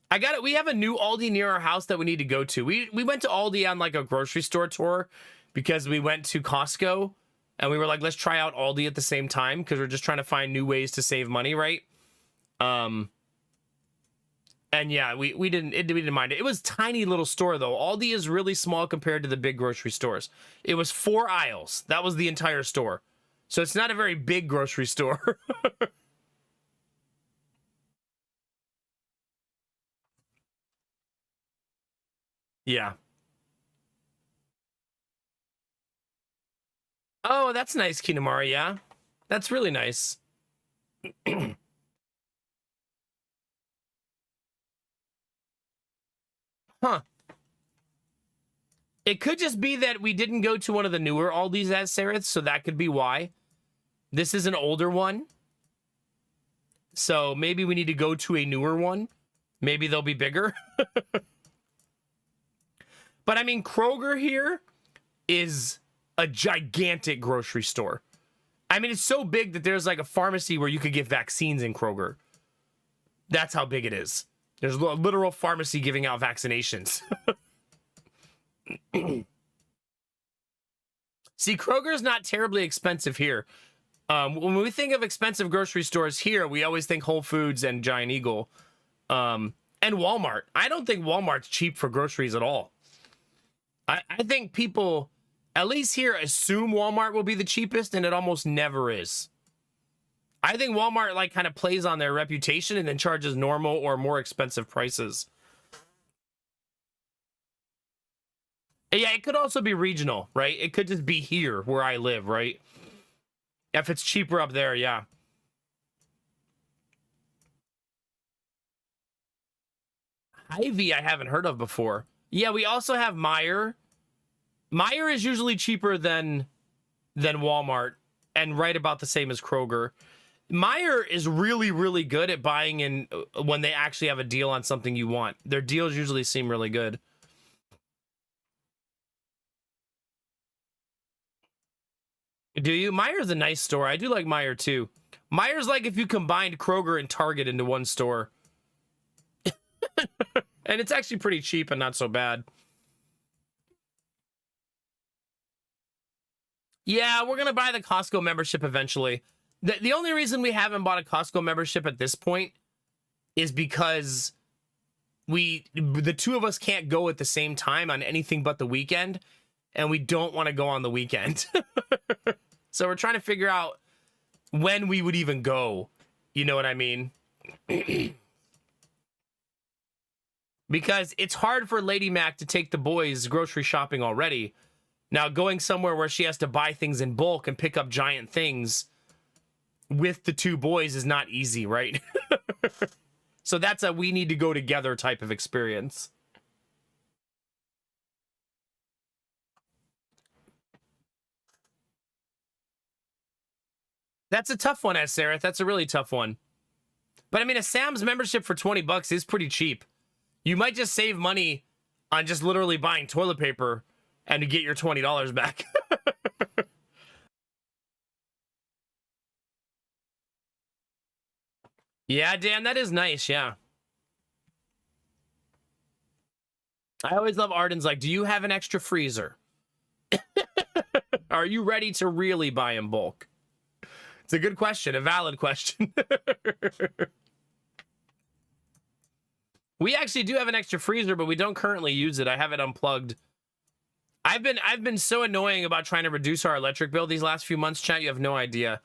I got it. We have a new Aldi near our house that we need to go to. We went to Aldi on like a grocery store tour because we went to Costco and we were like, let's try out Aldi at the same time because we're just trying to find new ways to save money, right? And yeah, we didn't mind it. It was a tiny little store though. Aldi is really small compared to the big grocery stores. It was 4 aisles. That was the entire store. So it's not a very big grocery store. Yeah. Oh, that's nice, Kinamari. Yeah, that's really nice. Huh. It could just be that we didn't go to one of the newer Aldi's as Sareth, so that could be why. This is an older one. So maybe we need to go to a newer one. Maybe they'll be bigger. But I mean, Kroger here is a gigantic grocery store. I mean, it's so big that there's like a pharmacy where you could get vaccines in Kroger. That's how big it is. There's a literal pharmacy giving out vaccinations. See, Kroger's not terribly expensive here. When we think of expensive grocery stores here, we always think Whole Foods and Giant Eagle. And Walmart. I don't think Walmart's cheap for groceries at all. I think people, at least here, assume Walmart will be the cheapest, and it almost never is. I think Walmart like kind of plays on their reputation and then charges normal or more expensive prices. Yeah, it could also be regional, right? It could just be here where I live, right? If it's cheaper up there, yeah. Hy-Vee I haven't heard of before. Yeah, we also have Meijer. Meijer is usually cheaper than Walmart and right about the same as Kroger. Meijer is really, really good at buying in when they actually have a deal on something you want. Their deals usually seem really good. Do you? Meijer's a nice store. I do like Meijer too. Meijer's like if you combined Kroger and Target into one store. And it's actually pretty cheap and not so bad. Yeah, we're going to buy the Costco membership eventually. The only reason we haven't bought a Costco membership at this point is because the two of us can't go at the same time on anything but the weekend. and we don't want to go on the weekend. So we're trying to figure out when we would even go. You know what I mean? Because it's hard for Lady Mac to take the boys grocery shopping already. Now, going somewhere where she has to buy things in bulk and pick up giant things with the two boys is not easy, right? So that's a we need to go together type of experience. That's a tough one, Sarah. That's a really tough one. But I mean, a Sam's membership for $20 is pretty cheap. You might just save money on just literally buying toilet paper and to get your $20 back. Yeah, Dan, that is nice, yeah. I always love Arden's like, do you have an extra freezer? Are you ready to really buy in bulk? It's a good question, a valid question. We actually do have an extra freezer, but we don't currently use it. I have it unplugged. I've been so annoying about trying to reduce our electric bill these last few months, chat. You have no idea.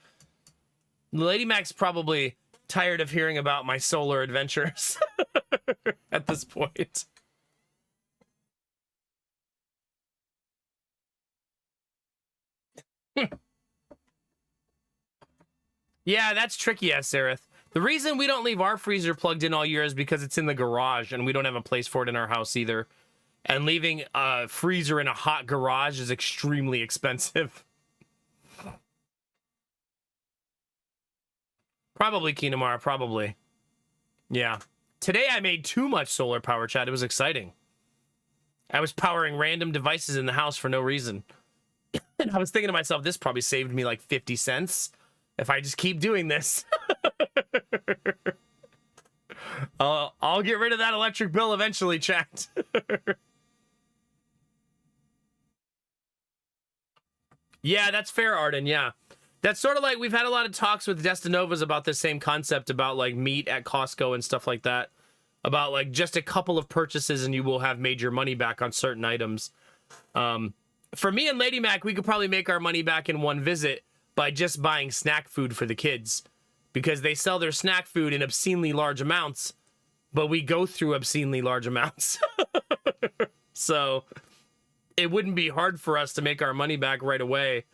Lady Mac's probably tired of hearing about my solar adventures at this point. Yeah, that's tricky, Sarith. The reason we don't leave our freezer plugged in all year is because it's in the garage and we don't have a place for it in our house either. And leaving a freezer in a hot garage is extremely expensive. Probably, Kinamara, probably. Yeah. Today I made too much solar power, chat. It was exciting. I was powering random devices in the house for no reason. And I was thinking to myself, this probably saved me like 50 cents if I just keep doing this. I'll get rid of that electric bill eventually, chat. Yeah, that's fair, Arden, yeah. That's sort of like, we've had a lot of talks with Destinovas about this same concept about like meat at Costco and stuff like that. About like just a couple of purchases and you will have made your money back on certain items. For me and Lady Mac, we could probably make our money back in one visit by just buying snack food for the kids. Because they sell their snack food in obscenely large amounts, but we go through obscenely large amounts. So it wouldn't be hard for us to make our money back right away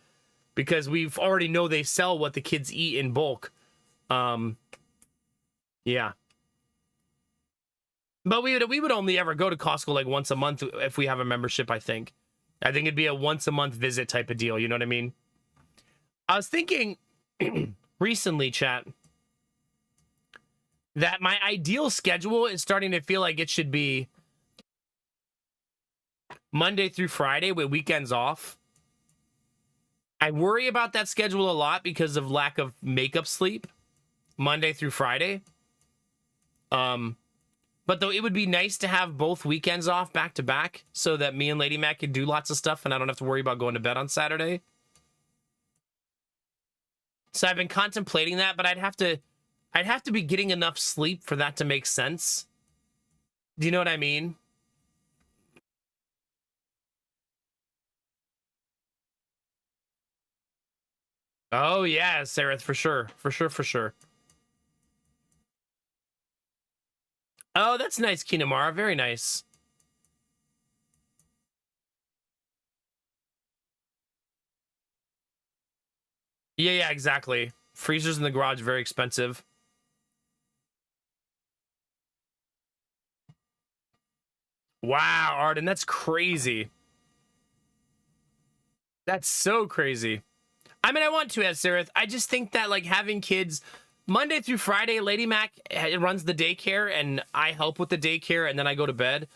because we've already know they sell what the kids eat in bulk. Yeah. But we would only ever go to Costco like once a month if we have a membership, I think. I think it'd be a once a month visit type of deal, you know what I mean? I was thinking recently, chat, that my ideal schedule is starting to feel like it should be Monday through Friday with weekends off. I worry about that schedule a lot because of lack of makeup sleep, Monday through Friday. But though it would be nice to have both weekends off back to back so that me and Lady Mac could do lots of stuff and I don't have to worry about going to bed on Saturday. So I've been contemplating that, but I'd have to be getting enough sleep for that to make sense. Do you know what I mean? Oh yeah, Sarah, for sure. For sure, for sure. Oh, that's nice, Kinamara. Very nice. Yeah, exactly. Freezers in the garage, very expensive. Wow, Arden, that's crazy. That's so crazy. I mean, I want to, as Sarah. I just think that, like, having kids Monday through Friday, Lady Mac runs the daycare, and I help with the daycare, and then I go to bed.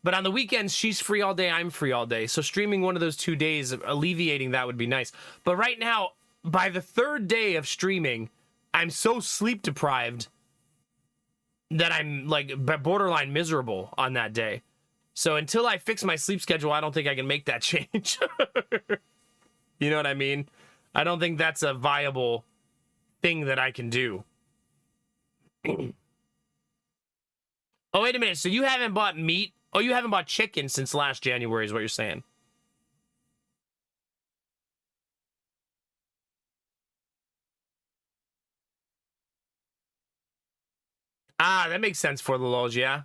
But on the weekends, she's free all day, I'm free all day. So streaming one of those 2 days, alleviating that would be nice. But right now, by the third day of streaming, I'm so sleep deprived that I'm, like, borderline miserable on that day. So until I fix my sleep schedule, I don't think I can make that change. You know what I mean? I don't think that's a viable thing that I can do. Oh, wait a minute. So you haven't bought meat? Oh, you haven't bought chicken since last January is what you're saying. Ah, that makes sense for the lulz, yeah.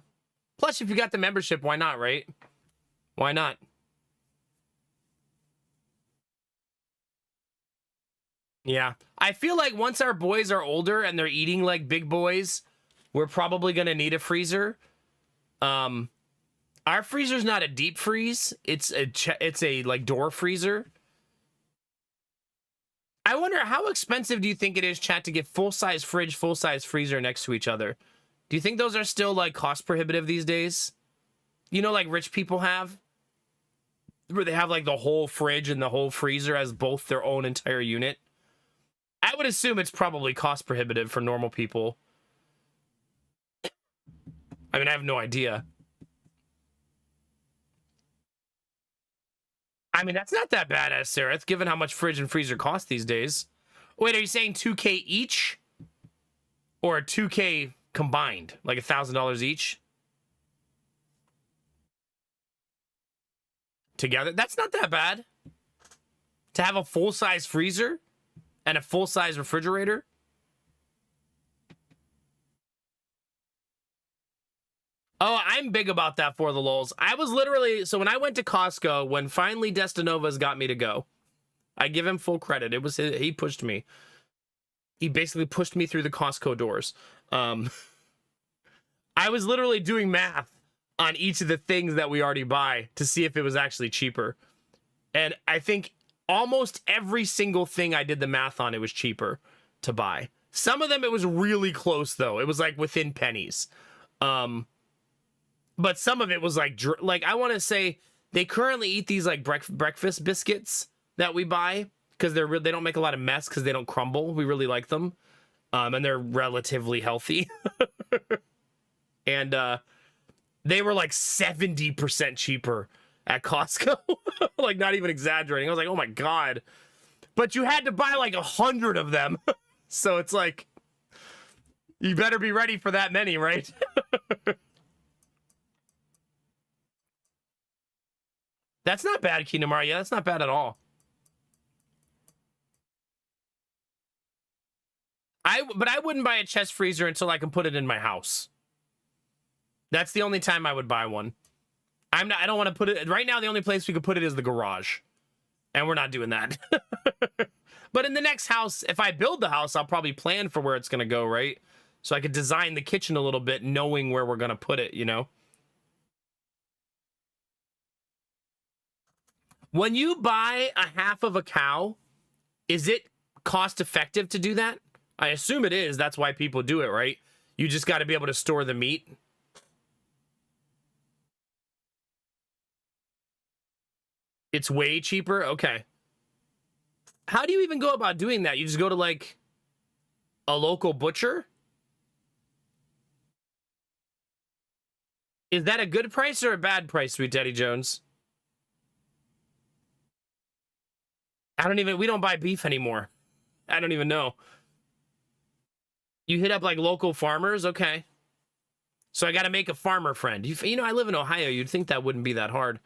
Plus, if you got the membership, why not, right? Why not? Yeah. I feel like once our boys are older and they're eating like big boys, we're probably going to need a freezer. Our freezer's not a deep freeze. It's a like door freezer. I wonder how expensive do you think it is, chat, to get full-size fridge, full-size freezer next to each other? Do you think those are still like cost prohibitive these days? You know, like rich people have? Where they have like the whole fridge and the whole freezer as both their own entire unit? I would assume it's probably cost prohibitive for normal people. I mean, I have no idea. I mean, that's not that bad, Sareth, given how much fridge and freezer cost these days. Wait, are you saying 2K each? Or 2K combined? Like $1,000 each? Together? That's not that bad. To have a full-size freezer and a full-size refrigerator? Oh, I'm big about that for the lulz. I was literally, so when I went to Costco, when finally Destinovas got me to go, I give him full credit. It was he pushed me. He basically pushed me through the Costco doors. I was literally doing math on each of the things that we already buy to see if it was actually cheaper. And I think almost every single thing I did the math on, it was cheaper to buy. Some of them, it was really close, though. It was like within pennies. But some of it was like I want to say they currently eat these like breakfast biscuits that we buy because they don't make a lot of mess because they don't crumble. We really like them, and they're relatively healthy. And they were like 70% cheaper at Costco. Like, not even exaggerating. I was like, oh my god! But you had to buy like 100 of them, so it's like you better be ready for that many, right? That's not bad, Kinamara. Yeah, that's not bad at all. But I wouldn't buy a chest freezer until I can put it in my house. That's the only time I would buy one. I don't want to put it right now. The only place we could put it is the garage, and we're not doing that. But in the next house, if I build the house, I'll probably plan for where it's going to go, right? So I could design the kitchen a little bit, knowing where we're going to put it, you know? When you buy a half of a cow, is it cost effective to do that? I assume it is. That's why people do it, right? You just got to be able to store the meat. It's way cheaper? Okay. How do you even go about doing that? You just go to, like, a local butcher? Is that a good price or a bad price, Sweet Daddy Jones? We don't buy beef anymore. I don't even know. You hit up like local farmers? Okay. So I got to make a farmer friend. You know, I live in Ohio. You'd think that wouldn't be that hard.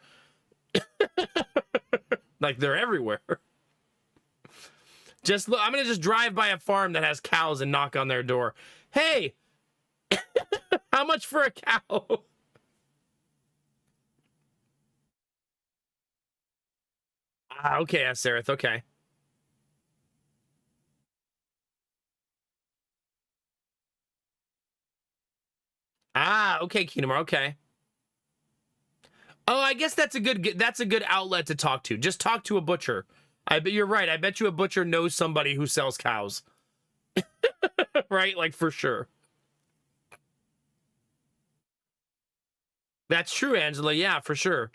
Like, they're everywhere. Just look, I'm going to just drive by a farm that has cows and knock on their door. Hey, how much for a cow? Ah, okay, Sareth, okay. Ah, okay, Keenamar, okay. Oh, I guess that's a good outlet to talk to. Just talk to a butcher. I bet you're right. I bet you a butcher knows somebody who sells cows. Right? Like, for sure. That's true, Angela. Yeah, for sure.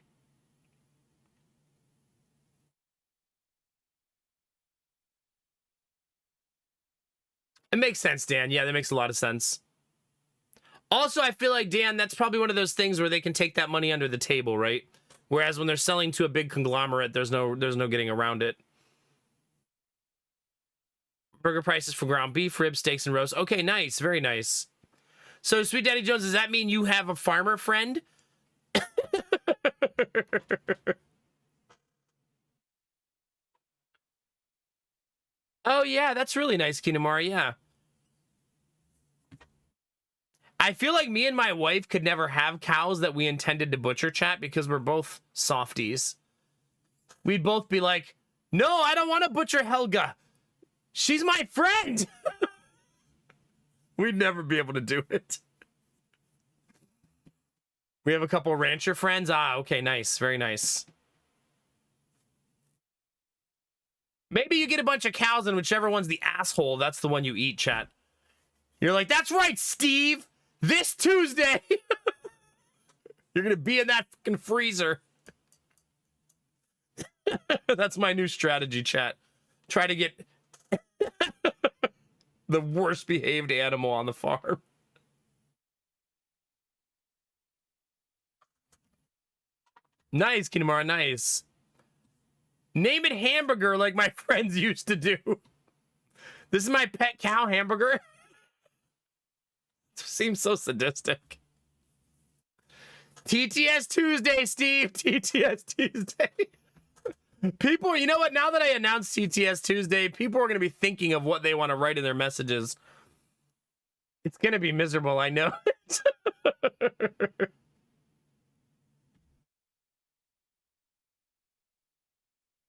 It makes sense, Dan. Yeah, that makes a lot of sense. Also, I feel like, Dan, that's probably one of those things where they can take that money under the table, right? Whereas when they're selling to a big conglomerate, there's no getting around it. Burger prices for ground beef, ribs, steaks, and roast. Okay, nice. Very nice. So, Sweet Daddy Jones, does that mean you have a farmer friend? Oh, yeah, that's really nice, Kinamari, yeah. I feel like me and my wife could never have cows that we intended to butcher, chat, because we're both softies. We'd both be like, no, I don't want to butcher Helga. She's my friend. We'd never be able to do it. We have a couple rancher friends. Ah, okay, nice. Very nice. Maybe you get a bunch of cows and whichever one's the asshole, that's the one you eat, chat. You're like, that's right, Steve. This Tuesday. You're going to be in that fucking freezer. That's my new strategy, chat. Try to get the worst behaved animal on the farm. Nice, Kinamara, nice. Name it Hamburger like my friends used to do. This is my pet cow, Hamburger. Seems so sadistic. TTS Tuesday, Steve. TTS Tuesday. People, you know what? Now that I announced TTS Tuesday, people are going to be thinking of what they want to write in their messages. It's going to be miserable, I know.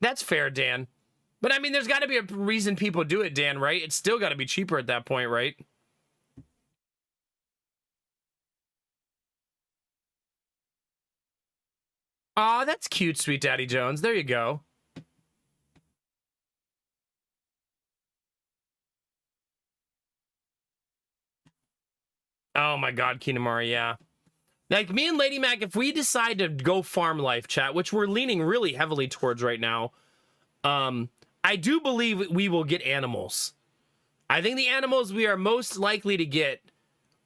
That's fair, Dan. But I mean, there's got to be a reason people do it, Dan, right? It's still got to be cheaper at that point, right? Aw, that's cute, Sweet Daddy Jones. There you go. Oh my God, Kinamari, yeah. Like, me and Lady Mac, if we decide to go farm life, chat, which we're leaning really heavily towards right now, I do believe we will get animals. I think the animals we are most likely to get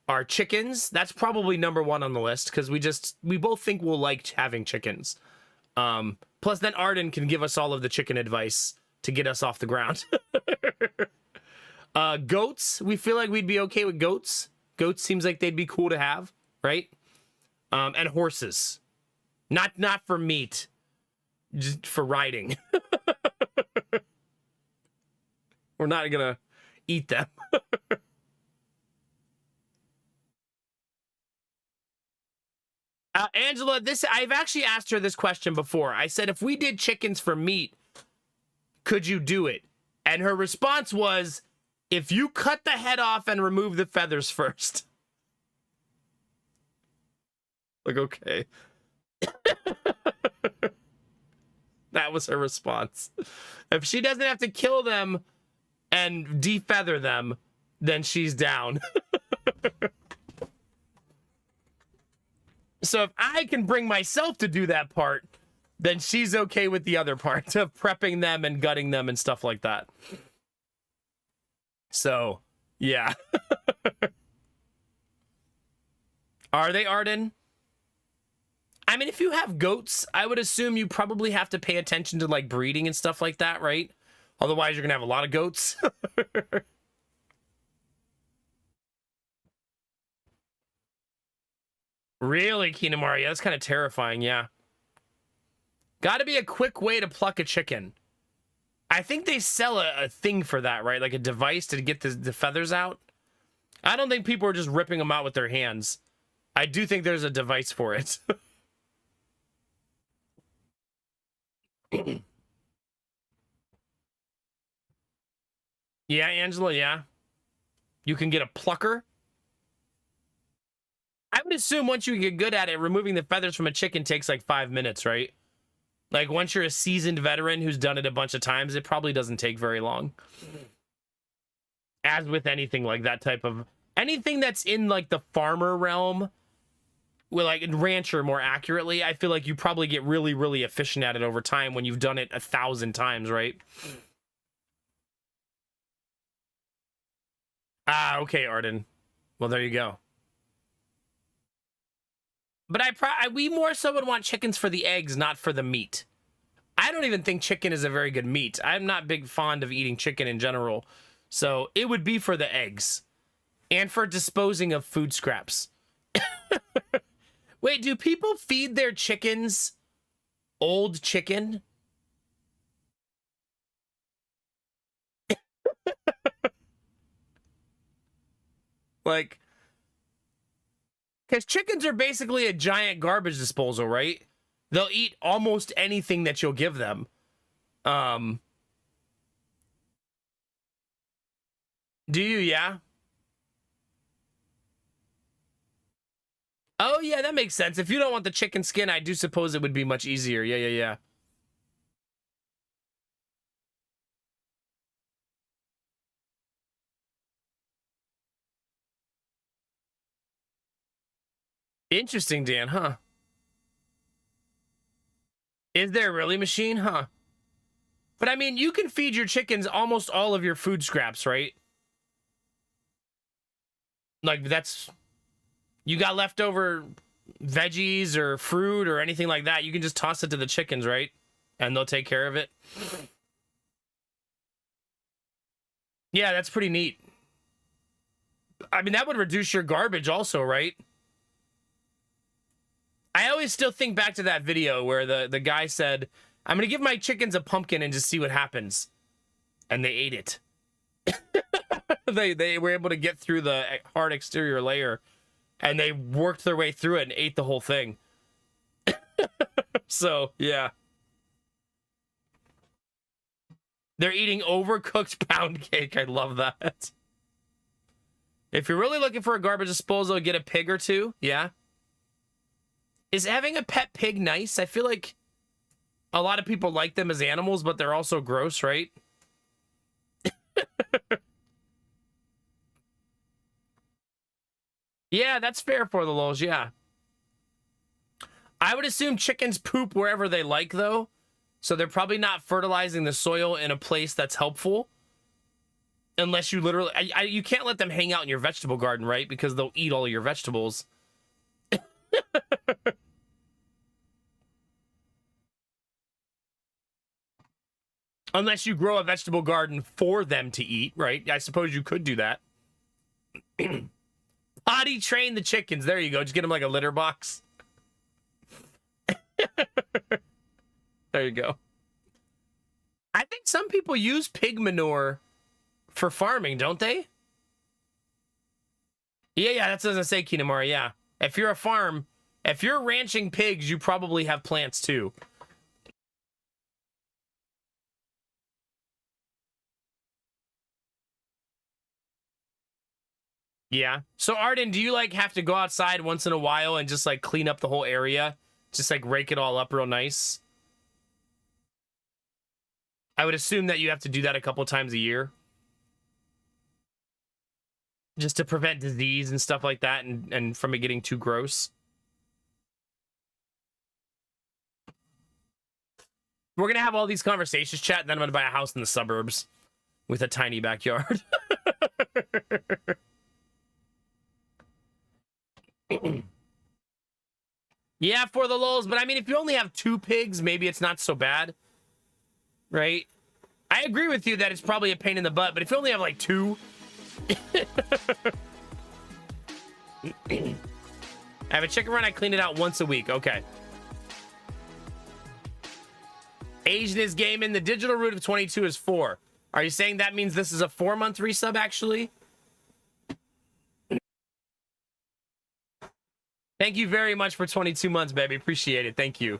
are chickens. That's probably number one on the list, because we both think we'll like having chickens. Plus, then Arden can give us all of the chicken advice to get us off the ground. Goats, we feel like we'd be okay with goats. Goats seems like they'd be cool to have, right? And horses. Not for meat, just for riding. We're not gonna eat them. Angela, I've actually asked her this question before. I said, if we did chickens for meat, could you do it? And her response was, if you cut the head off and remove the feathers first. Like, okay. That was her response. If she doesn't have to kill them and defeather them, then she's down. So if I can bring myself to do that part, then she's okay with the other part of prepping them and gutting them and stuff like that. So, yeah. Are they, Arden? I mean, if you have goats, I would assume you probably have to pay attention to, like, breeding and stuff like that, right? Otherwise, you're going to have a lot of goats. Really, Kinamari? That's kind of terrifying, yeah. Got to be a quick way to pluck a chicken. I think they sell a thing for that, right? Like a device to get the feathers out. I don't think people are just ripping them out with their hands. I do think there's a device for it. Yeah, Angela, yeah. You can get a plucker. I would assume once you get good at it, removing the feathers from a chicken takes like 5 minutes, right? Like, once you're a seasoned veteran who's done it a bunch of times, it probably doesn't take very long. As with anything like that type of... Anything that's in, like, the farmer realm, well, like, rancher more accurately, I feel like you probably get really, really efficient at it over time when you've done it 1,000 times, right? Ah, okay, Arden. Well, there you go. But we more so would want chickens for the eggs, not for the meat. I don't even think chicken is a very good meat. I'm not big fond of eating chicken in general. So it would be for the eggs. And for disposing of food scraps. Wait, do people feed their chickens old chicken? Like, Because chickens are basically a giant garbage disposal, right? They'll eat almost anything that you'll give them. Do you? Yeah. Oh, yeah, that makes sense. If you don't want the chicken skin, I do suppose it would be much easier. Yeah, yeah, yeah. Interesting, Dan, huh? Is there really a machine? Huh? But I mean, you can feed your chickens almost all of your food scraps, right? Like, that's... You got leftover veggies or fruit or anything like that, you can just toss it to the chickens, right? And they'll take care of it. Yeah, that's pretty neat. I mean, that would reduce your garbage also, right? I always still think back to that video where the guy said, I'm going to give my chickens a pumpkin and just see what happens. And they ate it. They were able to get through the hard exterior layer, and they worked their way through it and ate the whole thing. So, yeah. They're eating overcooked pound cake. I love that. If you're really looking for a garbage disposal, get a pig or two. Yeah. Is having a pet pig nice? I feel like a lot of people like them as animals, but they're also gross, right? Yeah, that's fair for the lulz, yeah. I would assume chickens poop wherever they like, though. So they're probably not fertilizing the soil in a place that's helpful. Unless you literally... you can't let them hang out in your vegetable garden, right? Because they'll eat all of your vegetables. Unless you grow a vegetable garden for them to eat, right? I suppose you could do that. Potty train the chickens. There you go. Just get them like a litter box. There you go. I think some people use pig manure for farming, don't they? Yeah, that's what I was gonna say, Kinamara, yeah. If you're a farm, if you're ranching pigs, you probably have plants too. Yeah. So Arden, do you like have to go outside once in a while and just like clean up the whole area? Just like rake it all up real nice? I would assume that you have to do that a couple times a year. Just to prevent disease and stuff like that and from it getting too gross. We're going to have all these conversations, chat, and then I'm going to buy a house in the suburbs with a tiny backyard. Yeah, for the lulz, but I mean, if you only have 2 pigs, maybe it's not so bad. Right? I agree with you that it's probably a pain in the butt, but if you only have like 2... I have a chicken run, I clean it out once a week. Okay. Asian is gaming. The digital root of 22 is 4. Are you saying that means this is a 4-month resub, actually? Thank you very much for 22 months, baby. Appreciate it. Thank you.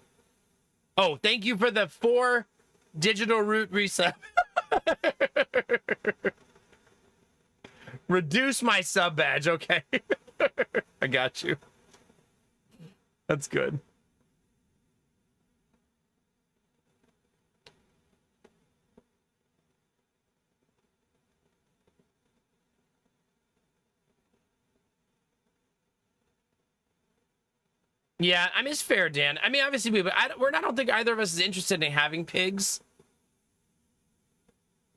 Oh, thank you for the 4 digital root resub. Reduce my sub badge. Okay. I got you. That's good. Yeah, I mean, it's fair, Dan. I mean, obviously, I don't think either of us is interested in having pigs.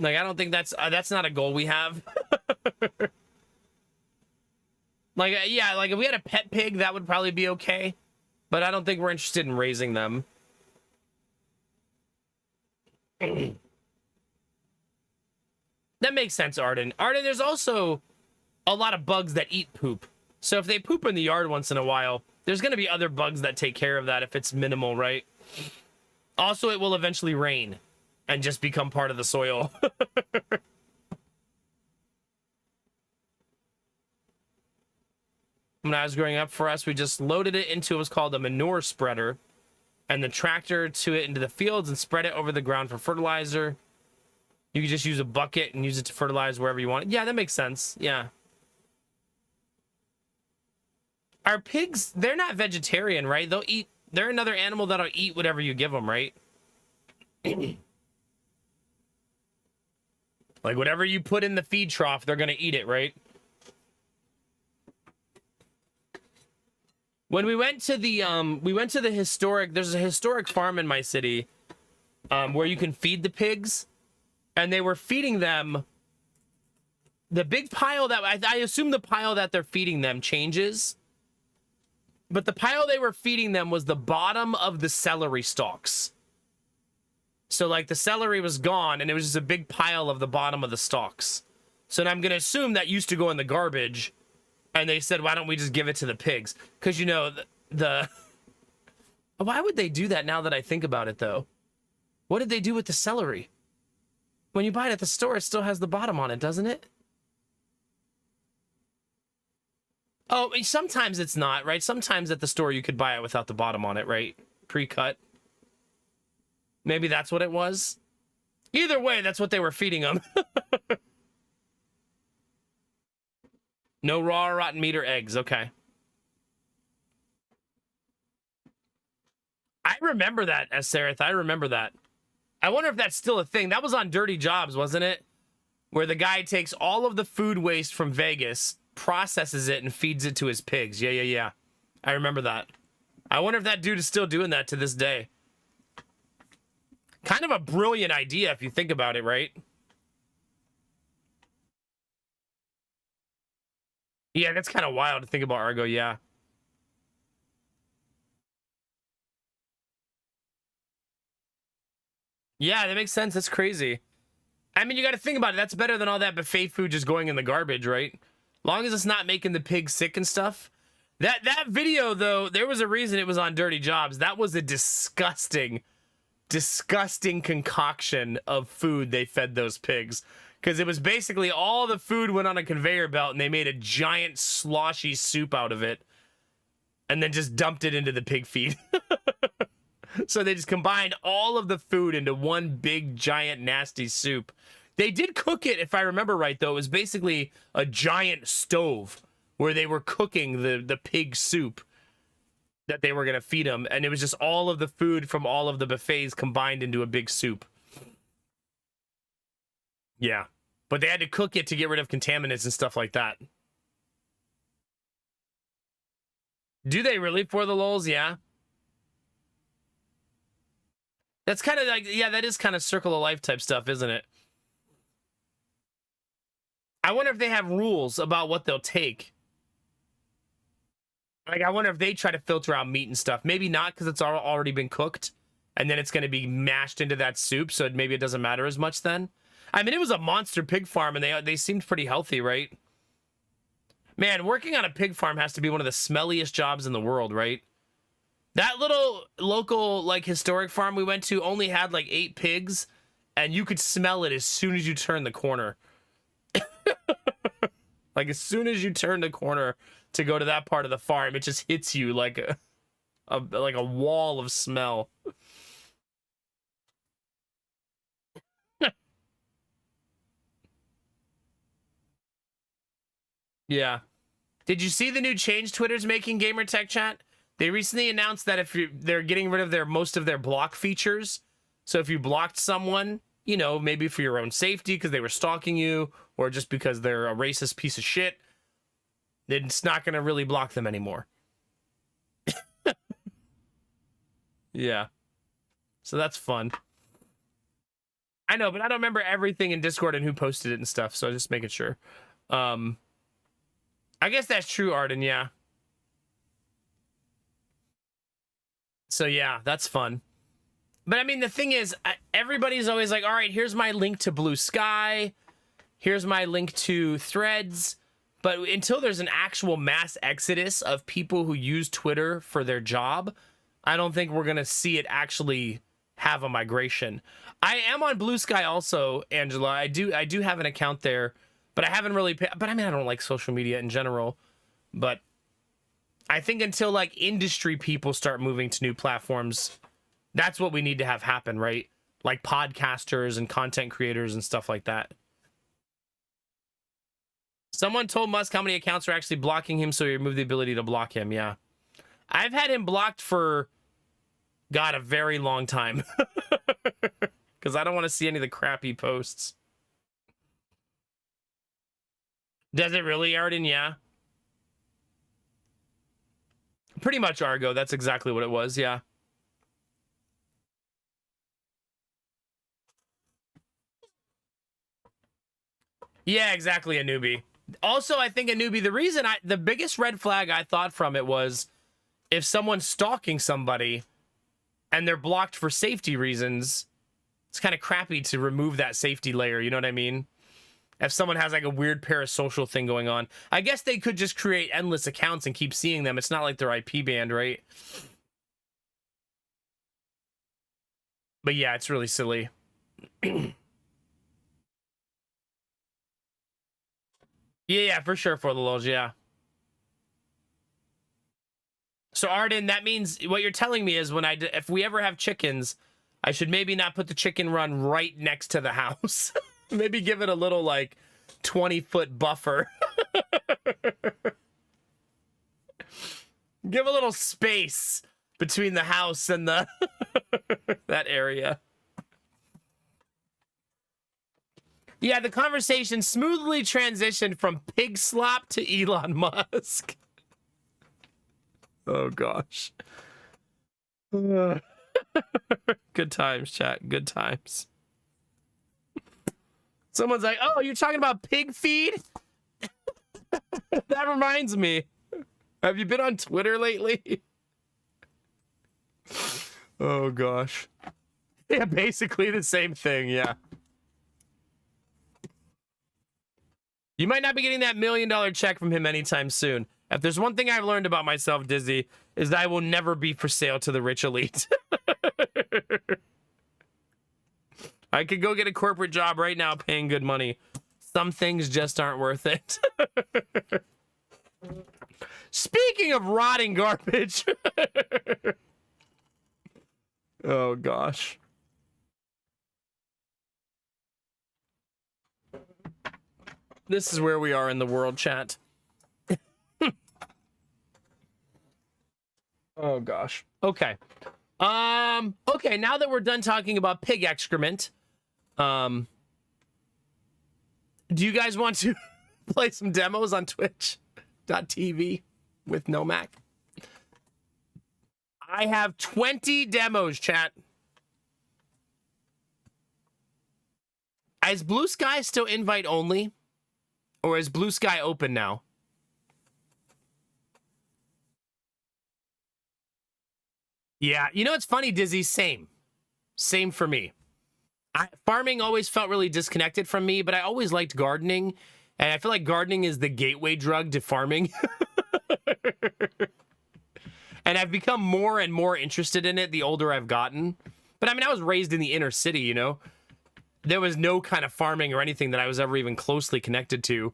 Like, I don't think that's not a goal we have. Like, yeah, like if we had a pet pig, that would probably be okay. But I don't think we're interested in raising them. That makes sense, Arden. Arden, there's also a lot of bugs that eat poop. So if they poop in the yard once in a while, there's going to be other bugs that take care of that if it's minimal, right? Also, it will eventually rain and just become part of the soil. when I was growing up. For us, we just loaded it into what was called a manure spreader, and the tractor to it into the fields and spread it over the ground for fertilizer. You could just use a bucket and use it to fertilize wherever you want. Yeah, that makes sense. Yeah. Our pigs, they're not vegetarian, right? They'll eat, they're another animal that'll eat whatever you give them, right? Like whatever you put in the feed trough, they're gonna eat it, right? When we went to the historic, there's a historic farm in my city, where you can feed the pigs, and they were feeding them the big pile that, I assume the pile that they're feeding them changes, but the pile they were feeding them was the bottom of the celery stalks. So like the celery was gone and it was just a big pile of the bottom of the stalks. So I'm going to assume that used to go in the garbage, and they said, why don't we just give it to the pigs? Because, you know, why would they do that now that I think about it, though? What did they do with the celery? When you buy it at the store, it still has the bottom on it, doesn't it? Oh, sometimes it's not, right? Sometimes at the store you could buy it without the bottom on it, right? Pre-cut. Maybe that's what it was. Either way, that's what they were feeding them. No raw or rotten meat or eggs. Okay. I remember that, Sarith. I remember that. I wonder if that's still a thing. That was on Dirty Jobs, wasn't it? Where the guy takes all of the food waste from Vegas, processes it, and feeds it to his pigs. Yeah. I remember that. I wonder if that dude is still doing that to this day. Kind of a brilliant idea if you think about it, right? Yeah, that's kind of wild to think about, Argo, yeah. Yeah, that makes sense. That's crazy. I mean, you got to think about it. That's better than all that buffet food just going in the garbage, right? Long as it's not making the pigs sick and stuff. That video, though, there was a reason it was on Dirty Jobs. That was a disgusting concoction of food they fed those pigs. Because it was basically all the food went on a conveyor belt and they made a giant sloshy soup out of it. And then just dumped it into the pig feed. So they just combined all of the food into one big, giant, nasty soup. They did cook it, if I remember right, though. It was basically a giant stove where they were cooking the pig soup that they were going to feed them. And it was just all of the food from all of the buffets combined into a big soup. Yeah. But they had to cook it to get rid of contaminants and stuff like that. Do they really, for the lulz? Yeah. That's kind of like, yeah, that is kind of circle of life type stuff, isn't it? I wonder if they have rules about what they'll take. Like, I wonder if they try to filter out meat and stuff. Maybe not, because it's already been cooked, and then it's going to be mashed into that soup, so maybe it doesn't matter as much then. I mean, it was a monster pig farm, and they seemed pretty healthy, right? Man, working on a pig farm has to be one of the smelliest jobs in the world, right? That little local, like, historic farm we went to only had, like, 8 pigs, and you could smell it as soon as you turn the corner. Like, as soon as you turn the corner to go to that part of the farm, it just hits you like a wall of smell. Yeah. Did you see the new change Twitter's making, Gamer Tech Chat? They recently announced that they're getting rid of most of their block features. So if you blocked someone, you know, maybe for your own safety because they were stalking you, or just because they're a racist piece of shit, it's not going to really block them anymore. Yeah. So that's fun. I know, but I don't remember everything in Discord and who posted it and stuff, so just making sure. I guess that's true, Arden, yeah. So yeah, that's fun. But I mean, the thing is, everybody's always like, all right, here's my link to Blue Sky. Here's my link to Threads. But until there's an actual mass exodus of people who use Twitter for their job, I don't think we're going to see it actually have a migration. I am on Blue Sky also, Angela. I do have an account there, but I haven't really but I mean, I don't like social media in general. But I think until like industry people start moving to new platforms, that's what we need to have happen, right? Like podcasters and content creators and stuff like that. Someone told Musk how many accounts are actually blocking him, so he removed the ability to block him. Yeah. I've had him blocked for, God, a very long time. Because I don't want to see any of the crappy posts. Does it really, Arden? Yeah. Pretty much Argo. That's exactly what it was. Yeah. Yeah, exactly, a newbie. Also, I think a newbie, the biggest red flag I thought from it was if someone's stalking somebody and they're blocked for safety reasons, it's kind of crappy to remove that safety layer. You know what I mean? If someone has like a weird parasocial thing going on, I guess they could just create endless accounts and keep seeing them. It's not like they're IP banned, right? But yeah, it's really silly. Yeah, for sure, for the lulz, yeah. So Arden, that means what you're telling me is if we ever have chickens, I should maybe not put the chicken run right next to the house. Maybe give it a little like 20-foot buffer. Give a little space between the house and the that area. Yeah, the conversation smoothly transitioned from pig slop to Elon Musk. Oh, gosh. Good times, chat. Good times. Someone's like, oh, you're talking about pig feed? That reminds me. Have you been on Twitter lately? Oh, gosh. Yeah, basically the same thing, yeah. You might not be getting that $1 million check from him anytime soon. If there's one thing I've learned about myself, Dizzy, is that I will never be for sale to the rich elite. I could go get a corporate job right now paying good money. Some things just aren't worth it. Speaking of rotting garbage. Oh, gosh. This is where we are in the world, chat. Oh, gosh. Okay. Okay, now that we're done talking about pig excrement, do you guys want to play some demos on Twitch.tv with no Mac? I have 20 demos, chat. Is Blue Sky still invite only? Or is Blue Sky open now? Yeah, you know, it's funny, Dizzy, same for me. Farming always felt really disconnected from me, but I always liked gardening, and I feel like gardening is the gateway drug to farming. And I've become more and more interested in it the older I've gotten. But I mean, I was raised in the inner city, you know? There was no kind of farming or anything that I was ever even closely connected to.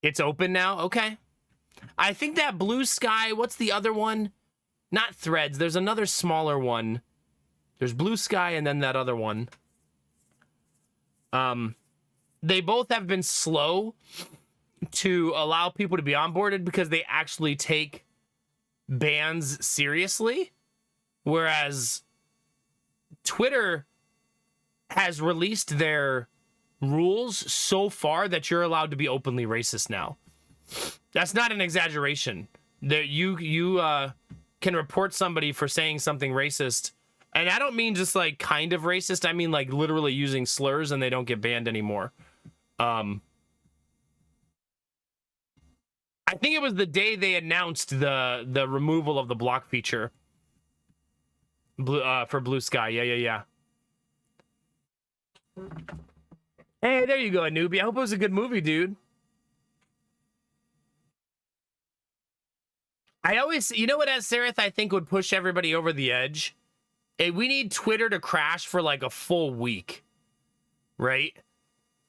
It's open now? Okay. I think that Blue Sky, what's the other one? Not Threads. There's another smaller one. There's Blue Sky and then that other one. They both have been slow to allow people to be onboarded because they actually take bans seriously. Whereas Twitter has released their rules so far that you're allowed to be openly racist now. That's not an exaggeration. That you can report somebody for saying something racist, and I don't mean just like kind of racist. I mean like literally using slurs, and they don't get banned anymore. I think it was the day they announced the removal of the block feature. For Blue Sky, yeah. Hey, there you go, a newbie. I hope it was a good movie, dude. I always, you know what, as Sereth, I think would push everybody over the edge? We need Twitter to crash for like a full week, right?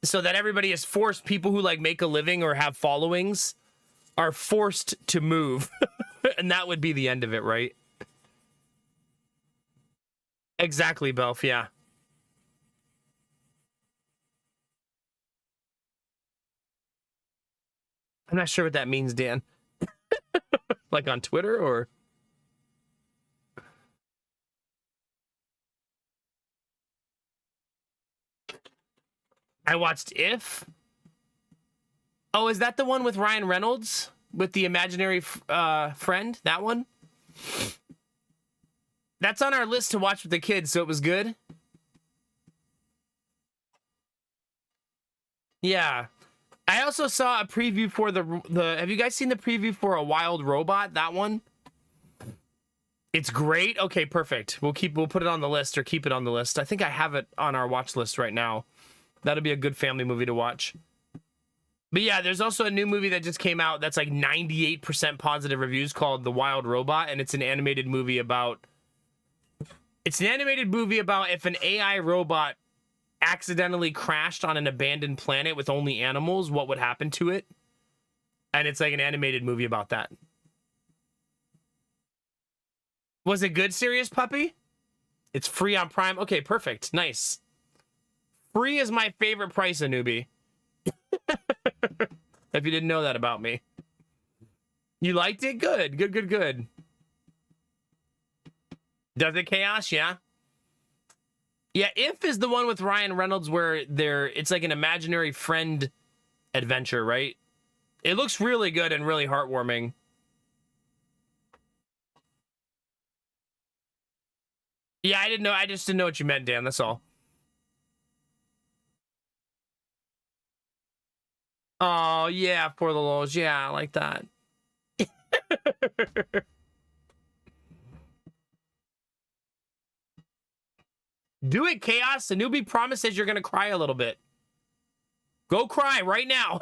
so that everybody is forced, people who like make a living or have followings are forced to move. And that would be the end of it, right? Exactly, Belf, yeah. I'm not sure what that means, Dan. Like on Twitter or? I watched If. Oh, is that the one with Ryan Reynolds? With the imaginary friend? That one? That's on our list to watch with the kids, so it was good. Yeah. I also saw a preview for the have you guys seen the preview for A Wild Robot? That one? It's great. Okay, perfect. We'll put it on the list or keep it on the list. I think I have it on our watch list right now. That'll be a good family movie to watch. But yeah, there's also a new movie that just came out that's like 98% positive reviews called The Wild Robot, and it's an animated movie about if an AI robot accidentally crashed on an abandoned planet with only animals, what would happen to it? And it's like an animated movie about that. Was it good, Serious Puppy? It's free on Prime. Okay, perfect. Nice. Free is my favorite price, a newbie. If you didn't know that about me. You liked it? Good. Good. Does it, Chaos? Yeah. Yeah, If is the one with Ryan Reynolds where it's like an imaginary friend adventure, right? It looks really good and really heartwarming. Yeah, I didn't know. I just didn't know what you meant, Dan. That's all. Oh, yeah, for the lows. Yeah, I like that. Do it, Chaos. The newbie promises you're going to cry a little bit. Go cry right now.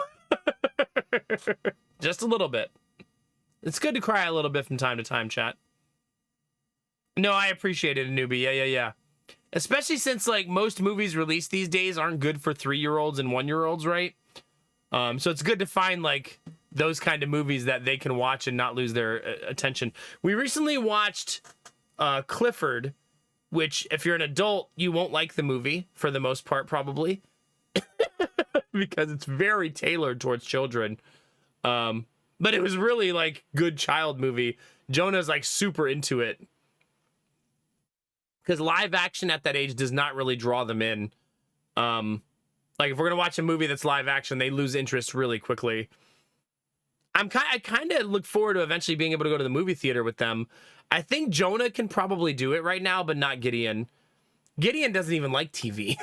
Just a little bit. It's good to cry a little bit from time to time, chat. No, I appreciate it, a newbie. Yeah. Especially since, like, most movies released these days aren't good for 3-year-olds and 1-year-olds, right? So it's good to find, like, those kind of movies that they can watch and not lose their attention. We recently watched Clifford, which, if you're an adult, you won't like the movie, for the most part, probably. Because it's very tailored towards children. But it was really, like, good child movie. Jonah's, like, super into it. Because live action at that age does not really draw them in. Like, if we're going to watch a movie that's live action, they lose interest really quickly. I kind of look forward to eventually being able to go to the movie theater with them. I think Jonah can probably do it right now, but not Gideon. Gideon doesn't even like TV.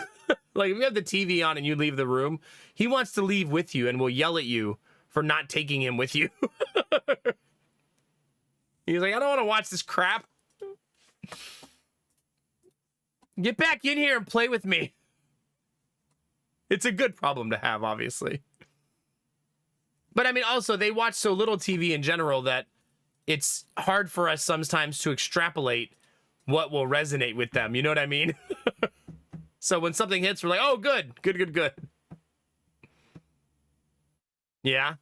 Like, if you have the TV on and you leave the room, he wants to leave with you and will yell at you for not taking him with you. He's like, I don't want to watch this crap. Get back in here and play with me. It's a good problem to have, obviously. But I mean, also, they watch so little TV in general that it's hard for us sometimes to extrapolate what will resonate with them. You know what I mean? So when something hits, we're like, oh, good. Yeah.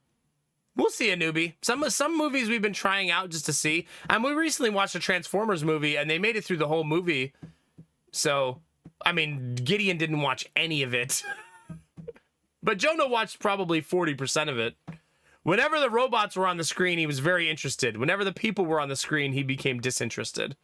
We'll see, a newbie. Some movies we've been trying out just to see. And we recently watched a Transformers movie, and they made it through the whole movie. So, I mean, Gideon didn't watch any of it. But Jonah watched probably 40% of it. Whenever the robots were on the screen, he was very interested. Whenever the people were on the screen, he became disinterested.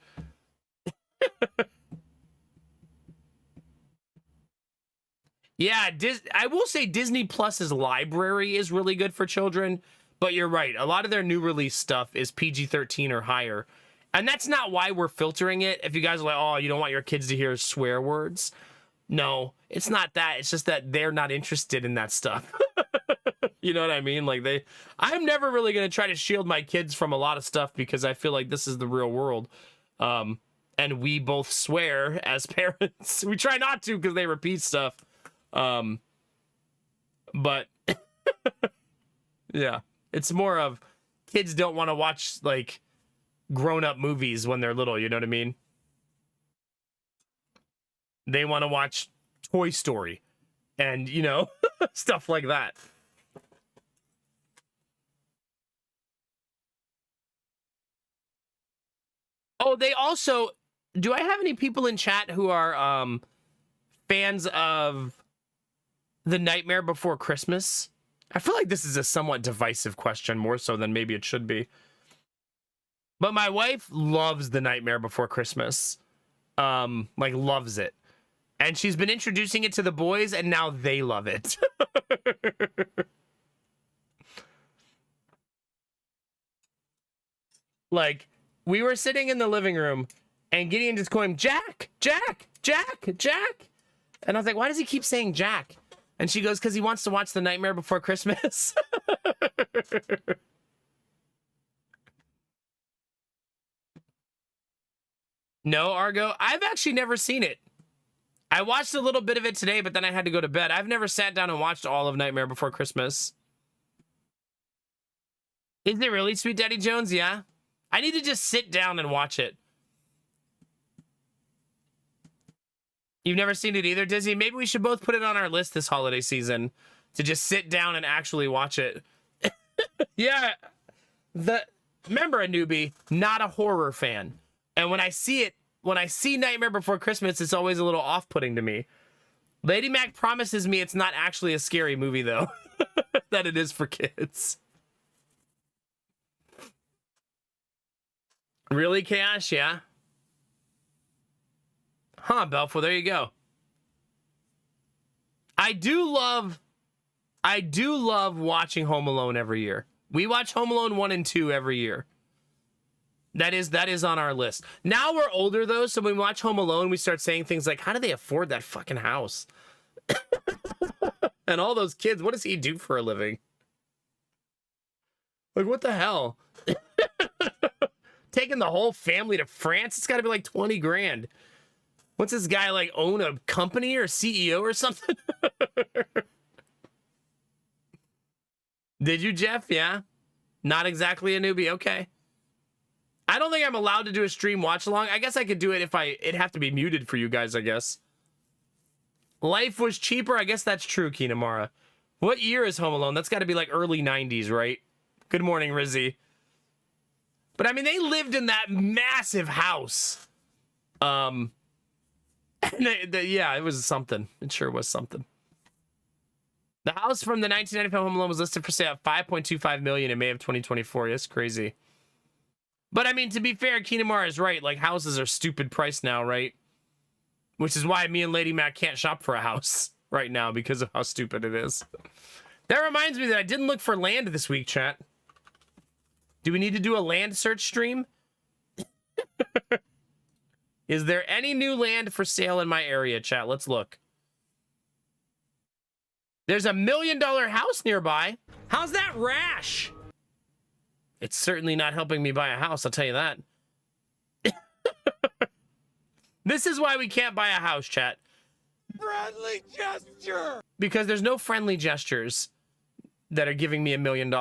Yeah, I will say Disney Plus's library is really good for children. But you're right. A lot of their new release stuff is PG-13 or higher. And that's not why we're filtering it. If you guys are like, oh, you don't want your kids to hear swear words. No, it's not that. It's just that they're not interested in that stuff. You know what I mean? Like, I'm never really going to try to shield my kids from a lot of stuff because I feel like this is the real world. And we both swear as parents. We try not to because they repeat stuff. But yeah, it's more of kids don't want to watch, like, grown-up movies when they're little, you know what I mean? They want to watch Toy Story and, you know, stuff like that. Oh, they also, do I have any people in chat who are fans of The Nightmare Before Christmas? I feel like this is a somewhat divisive question, more so than maybe it should be. But my wife loves The Nightmare Before Christmas. Like, loves it. And she's been introducing it to the boys, and now they love it. Like, we were sitting in the living room, and Gideon just going, Jack, Jack, Jack, Jack. And I was like, why does he keep saying Jack? And she goes, because he wants to watch The Nightmare Before Christmas. No, Argo, I've actually never seen it. I watched a little bit of it today, but then I had to go to bed. I've never sat down and watched all of Nightmare Before Christmas. Is it really, Sweet Daddy Jones? Yeah. I need to just sit down and watch it. You've never seen it either, Dizzy? Maybe we should both put it on our list this holiday season to just sit down and actually watch it. Yeah. Remember, a newbie, not a horror fan. And when I see it, when I see Nightmare Before Christmas, it's always a little off-putting to me. Lady Mac promises me it's not actually a scary movie, though. That it is for kids. Really, Chaos? Yeah. Huh, Belfort, there you go. I do love watching Home Alone every year. We watch Home Alone 1 and 2 every year. That is on our list. Now we're older, though, so when we watch Home Alone, we start saying things like, how do they afford that fucking house? And all those kids, what does he do for a living? Like, what the hell? Taking the whole family to France, it's got to be like 20 grand. What's this guy, like, own a company or CEO or something? Did you, Jeff? Yeah. Not exactly a newbie. Okay. I don't think I'm allowed to do a stream watch along. I guess I could do it if it'd have to be muted for you guys, I guess. Life was cheaper. I guess that's true, Kinamara. What year is Home Alone? That's got to be like early 90s, right? Good morning, Rizzy. But I mean, they lived in that massive house. Yeah, it was something. It sure was something. The house from the 1995 Home Alone was listed for sale at $5.25 million in May of 2024. That's crazy. But I mean, to be fair, Kinamara is right. Like, houses are stupid price now, right? Which is why me and Lady Mac can't shop for a house right now because of how stupid it is. That reminds me that I didn't look for land this week, chat. Do we need to do a land search stream? Is there any new land for sale in my area, chat? Let's look. There's a $1 million house nearby. How's that rash? It's certainly not helping me buy a house, I'll tell you that. This is why we can't buy a house, chat. Friendly gesture! Because there's no friendly gestures that are giving me $1 million.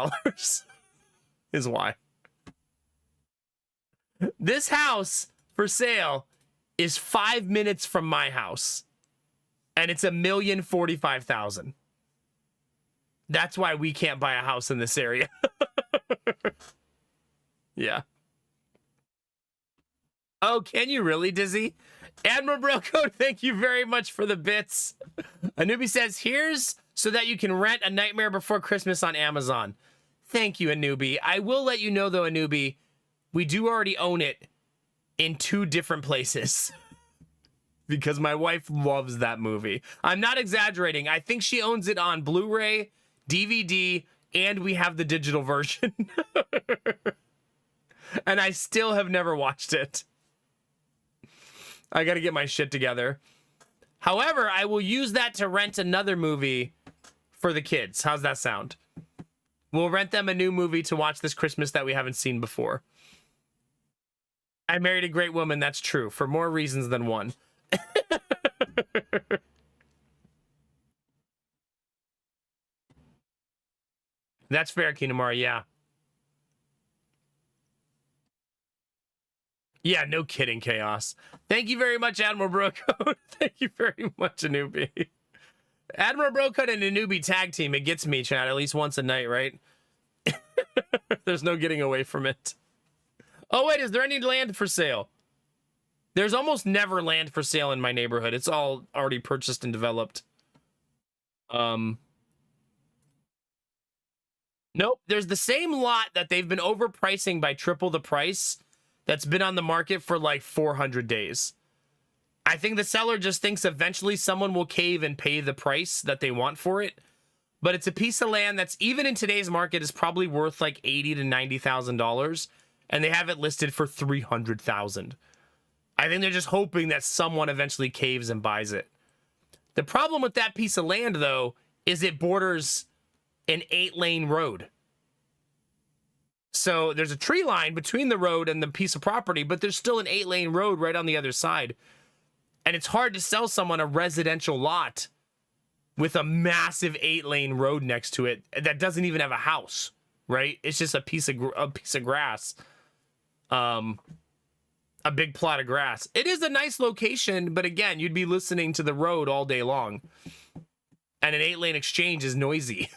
Is why. This house for sale is 5 minutes from my house. And it's $1,045,000. That's why we can't buy a house in this area. Yeah. Oh, can you really, Dizzy? Admiral Brocode, thank you very much for the bits. Anubi says, here's so that you can rent A Nightmare Before Christmas on Amazon. Thank you, Anubi. I will let you know, though, Anubi, we do already own it in 2 different places. Because my wife loves that movie. I'm not exaggerating. I think she owns it on Blu-ray, DVD, and we have the digital version. And I still have never watched it. I gotta get my shit together. However, I will use that to rent another movie for the kids. How's that sound? We'll rent them a new movie to watch this Christmas that we haven't seen before. I married a great woman, that's true, for more reasons than one. That's fair, Kinamara, yeah. Yeah, no kidding, Chaos. Thank you very much, Admiral Brooke. Thank you very much, Anubi. Admiral Brocut and a newbie tag team. It gets me, chat, at least once a night, right? There's no getting away from it. Oh, wait, is there any land for sale? There's almost never land for sale in my neighborhood. It's all already purchased and developed. Nope, there's the same lot that they've been overpricing by triple the price that's been on the market for like 400 days. I think the seller just thinks eventually someone will cave and pay the price that they want for it. But it's a piece of land that's, even in today's market, is probably worth like $80,000 to $90,000, and they have it listed for $300,000. I think they're just hoping that someone eventually caves and buys it. The problem with that piece of land, though, is it borders an 8-lane road. So there's a tree line between the road and the piece of property, but there's still an 8-lane road right on the other side. And it's hard to sell someone a residential lot with a massive 8-lane road next to it that doesn't even have a house, right? It's just a piece of grass, a big plot of grass. It is a nice location, but again, you'd be listening to the road all day long, and an 8-lane exchange is noisy.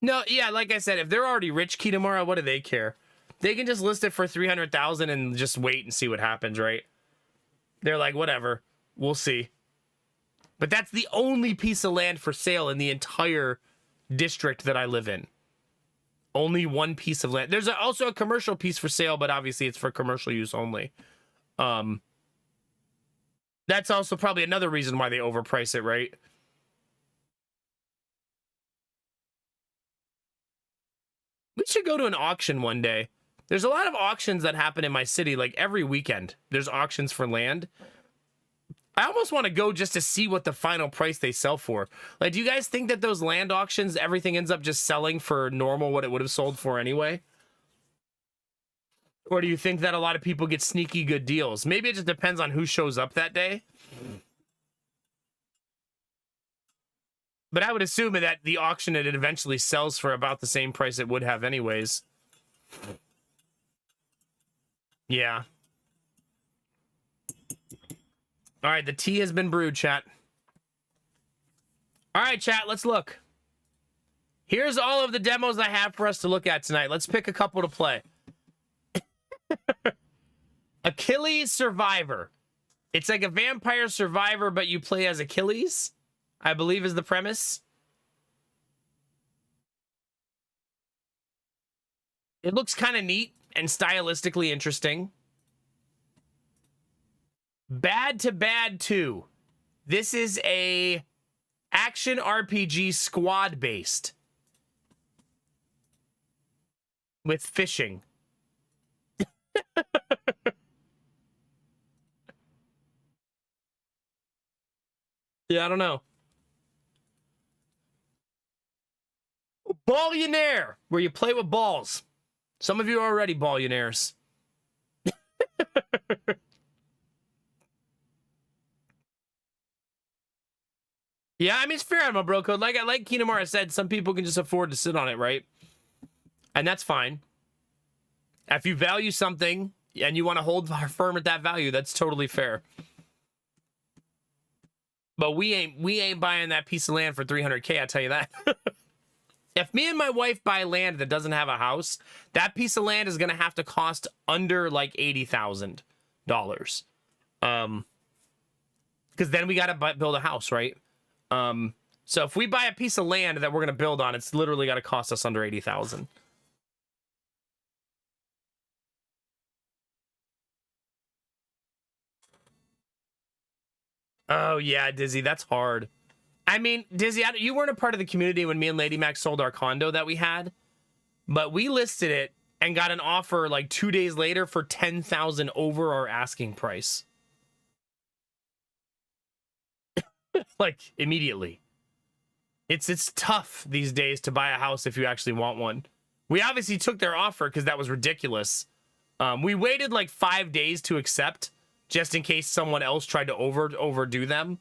No, yeah, like I said, if they're already rich, Kitamura, what do they care? They can just list it for $300,000 and just wait and see what happens, right? They're like, whatever, we'll see. But that's the only piece of land for sale in the entire district that I live in. Only one piece of land. There's also a commercial piece for sale, but obviously it's for commercial use only. That's also probably another reason why they overprice it, right? We should go to an auction one day. There's a lot of auctions that happen in my city, like every weekend. There's auctions for land. I almost want to go just to see what the final price they sell for. Like, do you guys think that those land auctions, everything ends up just selling for normal what it would have sold for anyway? Or do you think that a lot of people get sneaky good deals? Maybe it just depends on who shows up that day. But I would assume that the auction, it eventually sells for about the same price it would have anyways. Yeah. All right, the tea has been brewed, chat. All right, chat, let's look. Here's all of the demos I have for us to look at tonight. Let's pick a couple to play. Achilles Survivor. It's like a vampire survivor, but you play as Achilles, I believe is the premise. It looks kind of neat and stylistically interesting. Bad to Bad 2. This is a action RPG squad based with fishing. Yeah, I don't know. Ballionaire, where you play with balls. Some of you are already ballionaires. Yeah, I mean, it's fair, my bro code. Like Kinemara said, some people can just afford to sit on it, right? And that's fine. If you value something and you want to hold firm at that value, that's totally fair. But we ain't buying that piece of land for 300K, I'll tell you that. If me and my wife buy land that doesn't have a house, that piece of land is going to have to cost under like $80,000. Because then we got to build a house, right? So if we buy a piece of land that we're going to build on, it's literally got to cost us under 80,000. Oh yeah, Dizzy, that's hard. I mean, Dizzy, you weren't a part of the community when me and Lady Mac sold our condo that we had, but we listed it and got an offer like 2 days later for 10,000 over our asking price. Like immediately. It's tough these days to buy a house if you actually want one. We obviously took their offer because that was ridiculous. We waited like 5 days to accept just in case someone else tried to overdo them.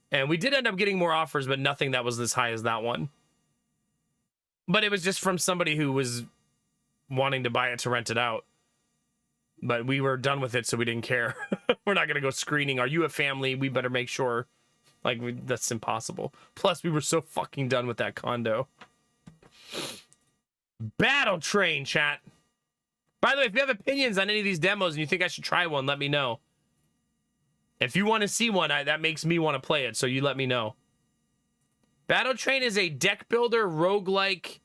And we did end up getting more offers, but nothing that was as high as that one. But it was just from somebody who was wanting to buy it to rent it out. But we were done with it, so we didn't care. We're not gonna go screening. Are you a family? We better make sure. Like, that's impossible. Plus, we were so fucking done with that condo. Battle Train, chat. By the way, if you have opinions on any of these demos and you think I should try one, let me know. If you want to see one, that makes me want to play it, so you let me know. Battle Train is a deck builder roguelike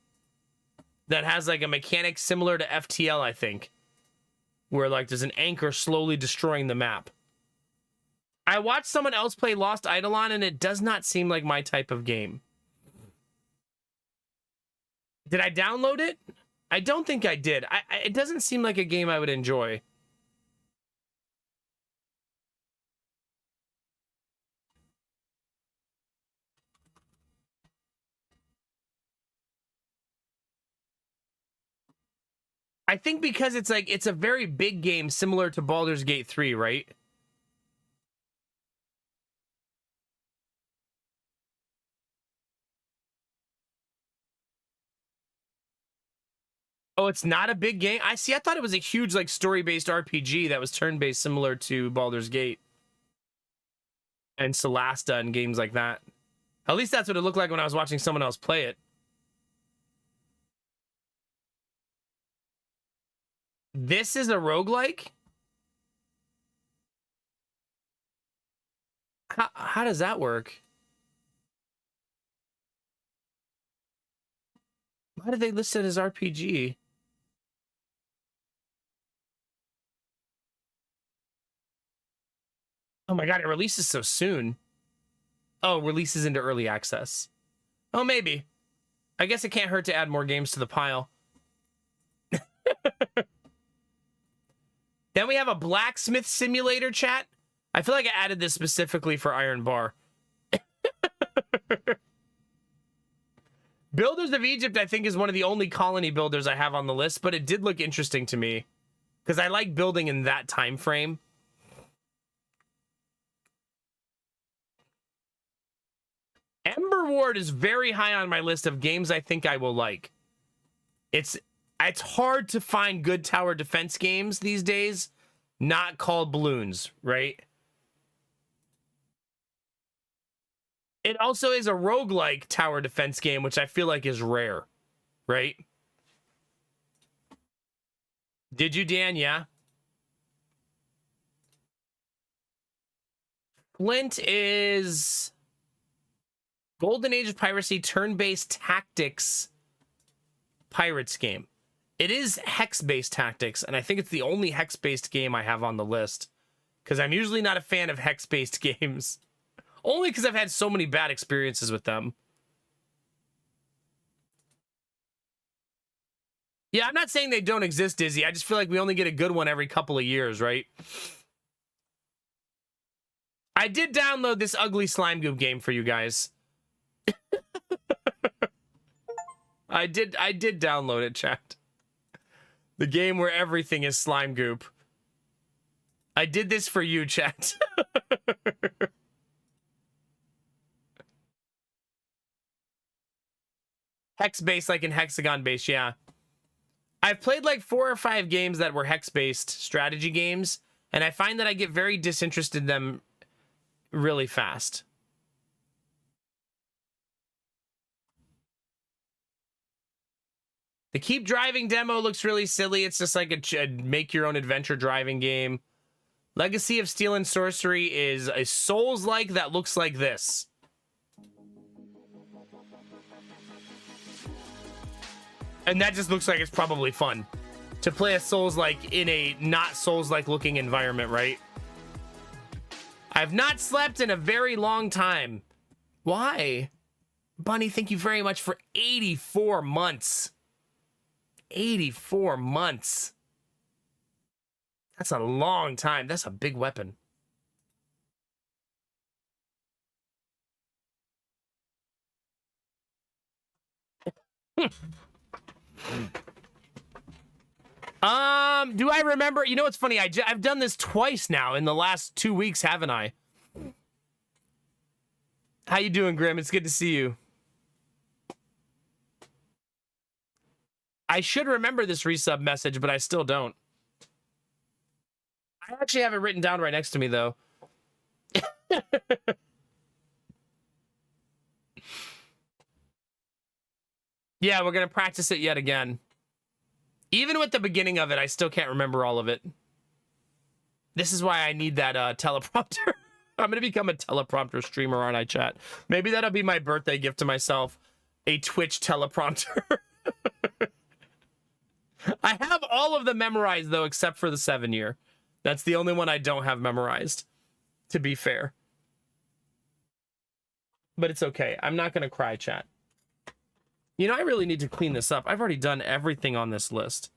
that has like a mechanic similar to FTL, I think. Where like there's an anchor slowly destroying the map. I watched someone else play Lost Eidolon and it does not seem like my type of game. Did I download it? I don't think I did. It doesn't seem like a game I would enjoy. I think because it's like, it's a very big game similar to Baldur's Gate 3, right? Oh, it's not a big game? I see, I thought it was a huge like story-based RPG that was turn-based similar to Baldur's Gate. And Solasta and games like that. At least that's what it looked like when I was watching someone else play it. This is a roguelike? How does that work? Why did they list it as RPG? Oh my god, it releases so soon. Oh, releases into early access. Oh, maybe. I guess it can't hurt to add more games to the pile. Then we have a blacksmith simulator, chat. I feel like I added this specifically for Iron Bar. Builders of Egypt, I think, is one of the only colony builders I have on the list, but it did look interesting to me because I like building in that time frame. Ember Ward is very high on my list of games I think I will like. It's hard to find good tower defense games these days, not called balloons, right? It also is a roguelike tower defense game, which I feel like is rare, right? Did you, Dan? Yeah. Flint is Golden Age of Piracy turn-based tactics pirates game. It is hex-based tactics, and I think it's the only hex-based game I have on the list, because I'm usually not a fan of hex-based games. Only because I've had so many bad experiences with them. Yeah, I'm not saying they don't exist, Dizzy. I just feel like we only get a good one every couple of years, right? I did download this ugly slime goop game for you guys. I did download it, chat. The game where everything is slime goop. I did this for you, chat. Hex-based, like in hexagon-based, yeah. I've played like 4 or 5 games that were hex-based strategy games, and I find that I get very disinterested in them really fast. The Keep Driving demo looks really silly. It's just like a make-your-own-adventure driving game. Legacy of Steel and Sorcery is a Souls-like that looks like this. And that just looks like it's probably fun to play a Souls-like in a not Souls-like looking environment, right? I've not slept in a very long time. Why? Bunny, thank you very much for 84 months. 84 months. That's a long time. That's a big weapon. Do I remember? You know what's funny? I've done this twice now in the last 2 weeks, haven't I? How you doing, Grim? It's good to see you. I should remember this resub message, but I still don't. I actually have it written down right next to me, though. Yeah, we're going to practice it yet again. Even with the beginning of it, I still can't remember all of it. This is why I need that teleprompter. I'm going to become a teleprompter streamer, aren't I, chat? Maybe that'll be my birthday gift to myself. A Twitch teleprompter. I have all of them memorized, though, except for the 7-year. That's the only one I don't have memorized, to be fair. But it's okay. I'm not going to cry, chat. You know, I really need to clean this up. I've already done everything on this list.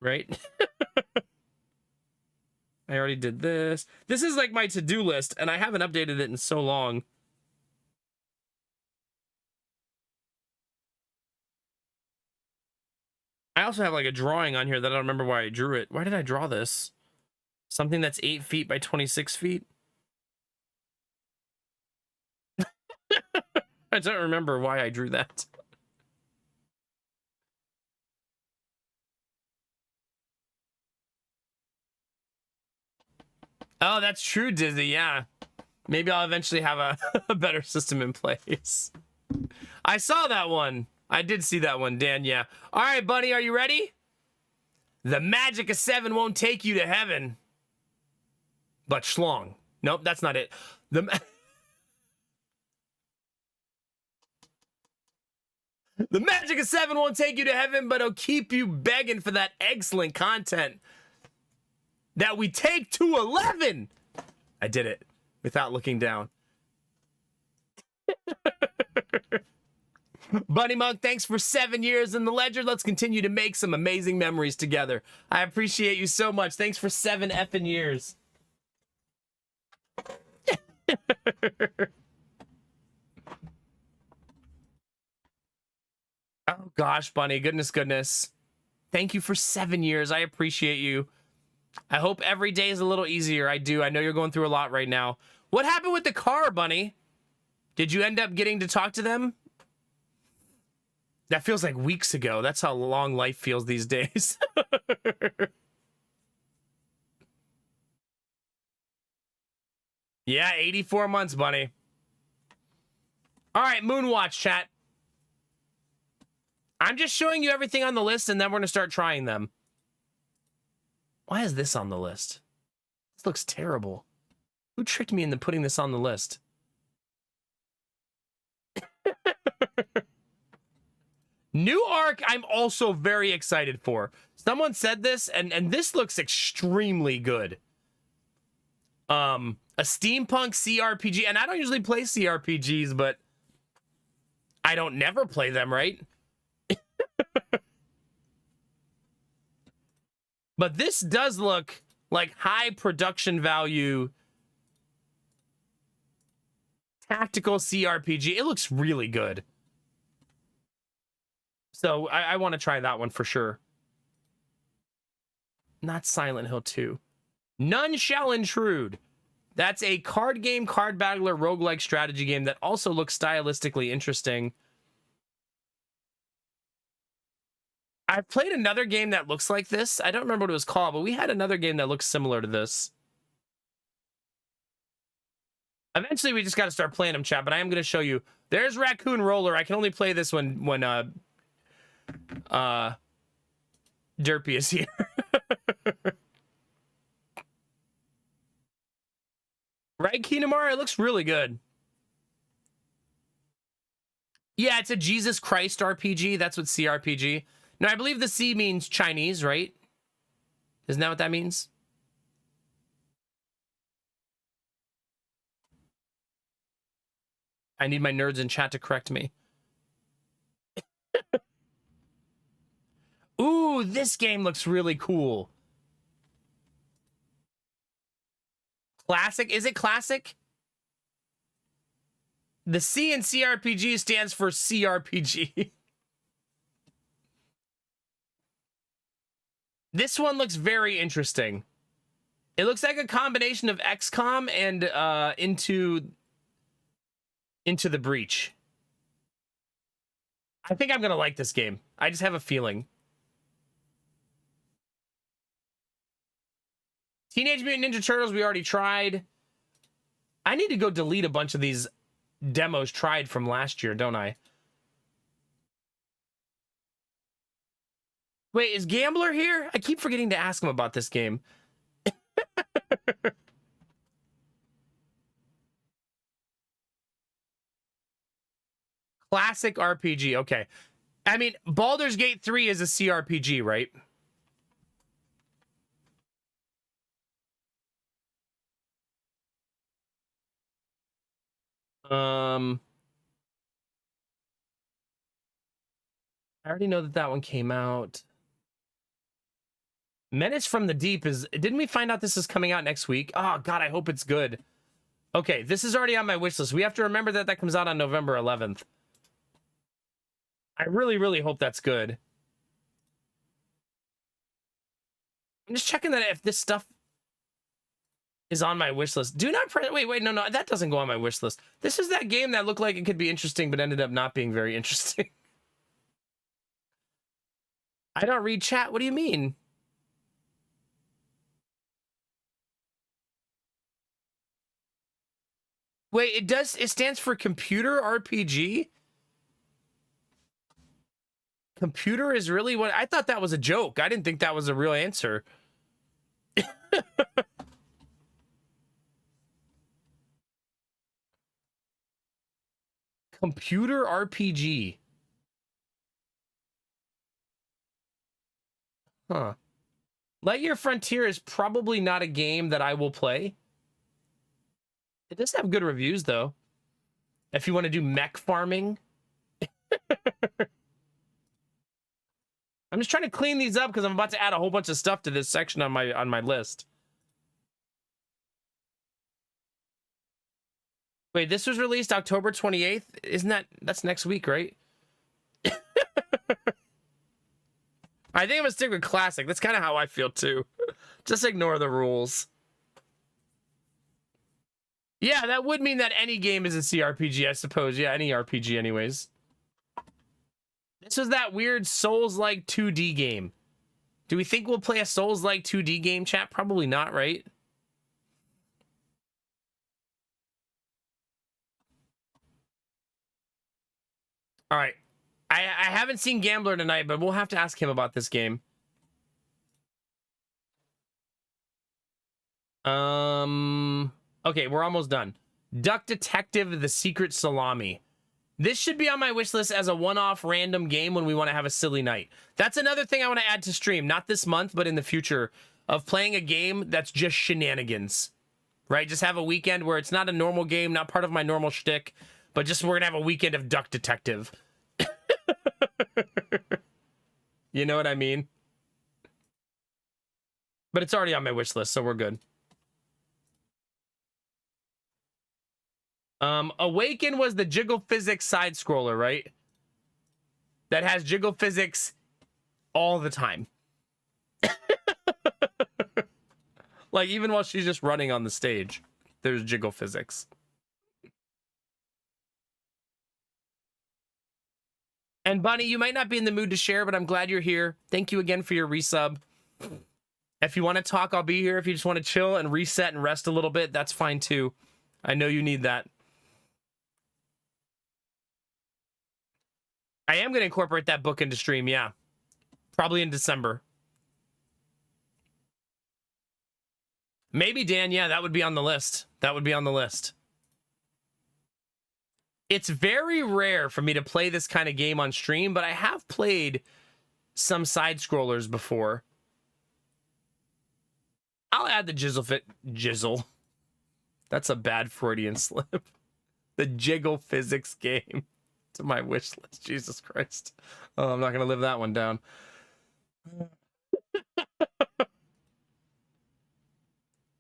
Right? I already did this. This is like my to-do list, and I haven't updated it in so long. I also have like a drawing on here that I don't remember why I drew it. Why did I draw this? Something that's 8 feet by 26 feet? I don't remember why I drew that. Oh, that's true, Dizzy. Yeah. Maybe I'll eventually have a better system in place. I saw that one. I did see that one, Dan. Yeah. All right, buddy. Are you ready? The magic of 7 won't take you to heaven. But schlong. Nope, that's not it. The magic of 7 won't take you to heaven, but it'll keep you begging for that excellent content that we take to 11. I did it without looking down. Bunny Monk, thanks for 7 years in the ledger. Let's continue to make some amazing memories together. I appreciate you so much. Thanks for 7 effing years. Oh gosh, Bunny, goodness. Thank you for 7 years. I appreciate you. I hope every day is a little easier. I do. I know you're going through a lot right now. What happened with the car, Bunny? Did you end up getting to talk to them? That feels like weeks ago. That's how long life feels these days. Yeah, 84 months, Bunny. All right, Moonwatch, chat. I'm just showing you everything on the list, and then we're going to start trying them. Why is this on the list? This looks terrible. Who tricked me into putting this on the list? New Ark, I'm also very excited for. Someone said this, and this looks extremely good. A steampunk CRPG, and I don't usually play CRPGs, but I don't never play them, right? But this does look like high production value tactical CRPG. It looks really good. So I want to try that one for sure. Not Silent Hill 2. None Shall Intrude. That's a card game, card battler, roguelike strategy game that also looks stylistically interesting. I've played another game that looks like this. I don't remember what it was called, but we had another game that looks similar to this. Eventually, we just got to start playing them, chat, but I am going to show you. There's Raccoon Roller. I can only play this when Derpy is here. Right, Kinamara? It looks really good. Yeah, it's a Jesus Christ RPG. That's what CRPG. Now, I believe the C means Chinese, right? Isn't that what that means? I need my nerds in chat to correct me. Ooh, this game looks really cool. Classic? Is it classic? The C in CRPG stands for CRPG. This one looks very interesting. It looks like a combination of XCOM and Into the Breach. I think I'm going to like this game. I just have a feeling. Teenage Mutant Ninja Turtles, we already tried. I need to go delete a bunch of these demos tried from last year, don't I? Wait, is Gambler here? I keep forgetting to ask him about this game. Classic RPG, okay. I mean, Baldur's Gate 3 is a CRPG, right? I already know that one came out. Menace from the Deep is... Didn't we find out this is coming out next week? Oh, God, I hope it's good. Okay, this is already on my wish list. We have to remember that comes out on November 11th. I really, really hope that's good. I'm just checking that if this stuff is on my wish list. Do not press... Wait, no, that doesn't go on my wish list. This is that game that looked like it could be interesting, but ended up not being very interesting. I don't read chat. What do you mean? Wait, it stands for computer RPG? Computer is really what... I thought that was a joke. I didn't think that was a real answer. Computer RPG. Huh. Lightyear Frontier is probably not a game that I will play. It does have good reviews, though. If you want to do mech farming. I'm just trying to clean these up because I'm about to add a whole bunch of stuff to this section on my list. Wait, this was released October 28th? That's next week, right? I think I'm gonna stick with classic. That's kind of how I feel too. Just ignore the rules. Yeah, that would mean that any game is a CRPG, I suppose. Yeah, any RPG anyways. This was that weird Souls-like 2D game. Do we think we'll play a Souls-like 2D game, chat? Probably not, right? All right. I haven't seen Gambler tonight, but we'll have to ask him about this game. Okay, we're almost done. Duck Detective: The Secret Salami. This should be on my wish list as a one-off random game when we want to have a silly night. That's another thing I want to add to stream, not this month, but in the future, of playing a game that's just shenanigans, right? Just have a weekend where it's not a normal game, not part of my normal shtick, but just we're going to have a weekend of Duck Detective. You know what I mean? But it's already on my wish list, so we're good. Awaken was the Jiggle Physics side scroller, right? That has Jiggle Physics all the time. Like, even while she's just running on the stage, there's Jiggle Physics. And Bunny, you might not be in the mood to share, but I'm glad you're here. Thank you again for your resub. If you want to talk, I'll be here. If you just want to chill and reset and rest a little bit, that's fine too. I know you need that. I am going to incorporate that book into stream, yeah. Probably in December. Maybe, Dan, yeah, that would be on the list. That would be on the list. It's very rare for me to play this kind of game on stream, but I have played some side-scrollers before. I'll add the Jizzle. That's a bad Freudian slip. The Jiggle Physics game to my wish list. Jesus Christ. Oh, I'm not going to live that one down.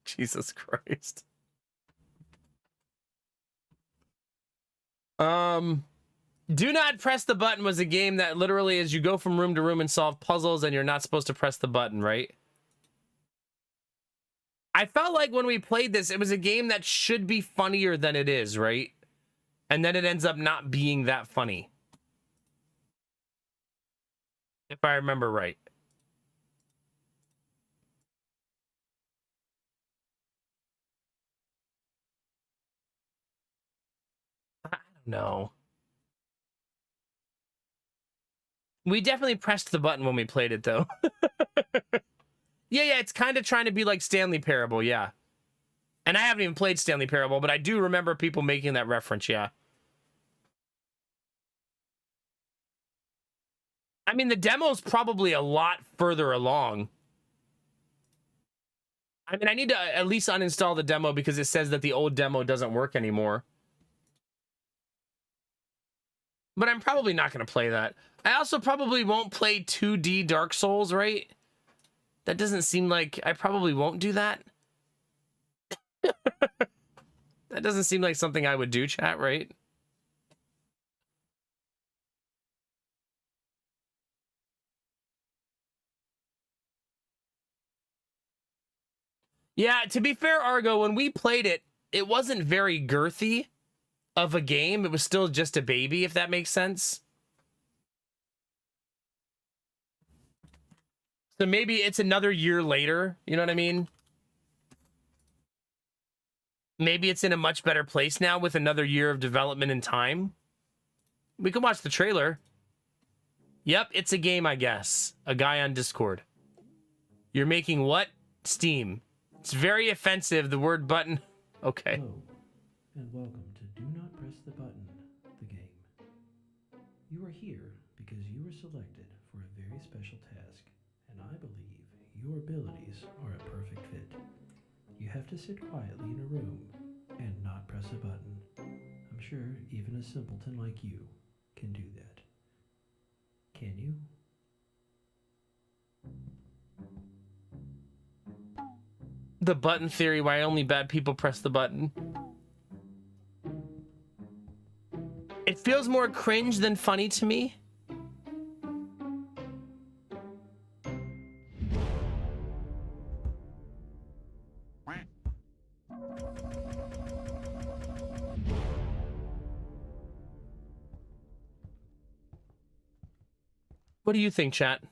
Jesus Christ. Do Not Press the Button was a game that literally is you go from room to room and solve puzzles and you're not supposed to press the button, right? I felt like when we played this, it was a game that should be funnier than it is, right? And then it ends up not being that funny. If I remember right. No. We definitely pressed the button when we played it, though. Yeah, it's kind of trying to be like Stanley Parable, yeah. And I haven't even played Stanley Parable, but I do remember people making that reference, yeah. I mean, the demo's probably a lot further along. I mean, I need to at least uninstall the demo because it says that the old demo doesn't work anymore. But I'm probably not going to play that. I also probably won't play 2D Dark Souls, right? That doesn't seem like... I probably won't do that. That doesn't seem like something I would do, chat, right? Yeah, to be fair, Argo, when we played it, it wasn't very girthy of a game. It was still just a baby, if that makes sense. So maybe it's another year later, you know what I mean? Maybe it's in a much better place now with another year of development and time. We can watch the trailer. Yep, it's a game, I guess. A guy on Discord. You're making what? Steam. It's very offensive, the word button. Okay. Hello, and welcome to Do Not Press the Button, the game. You are here because you were selected for a very special task, and I believe your abilities are a perfect fit. You have to sit quietly in a room and not press a button. I'm sure even a simpleton like you can do that. Can you? The button theory, why only bad people press the button. It feels more cringe than funny to me. What do you think, chat?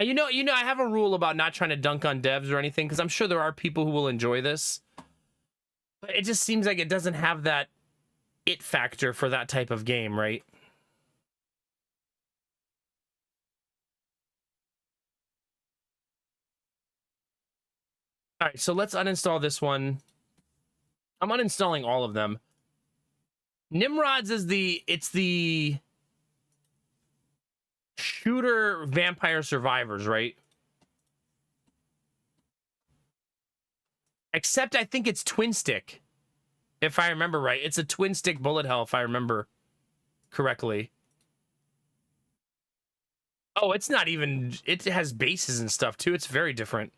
You know, I have a rule about not trying to dunk on devs or anything, because I'm sure there are people who will enjoy this. But it just seems like it doesn't have that it factor for that type of game, right? All right, so let's uninstall this one. I'm uninstalling all of them. Nimrod's is the shooter vampire survivors, right? Except I think it's twin stick, if I remember right. It's a twin stick bullet hell, if I remember correctly. Oh, it's not even... It has bases and stuff, too. It's very different.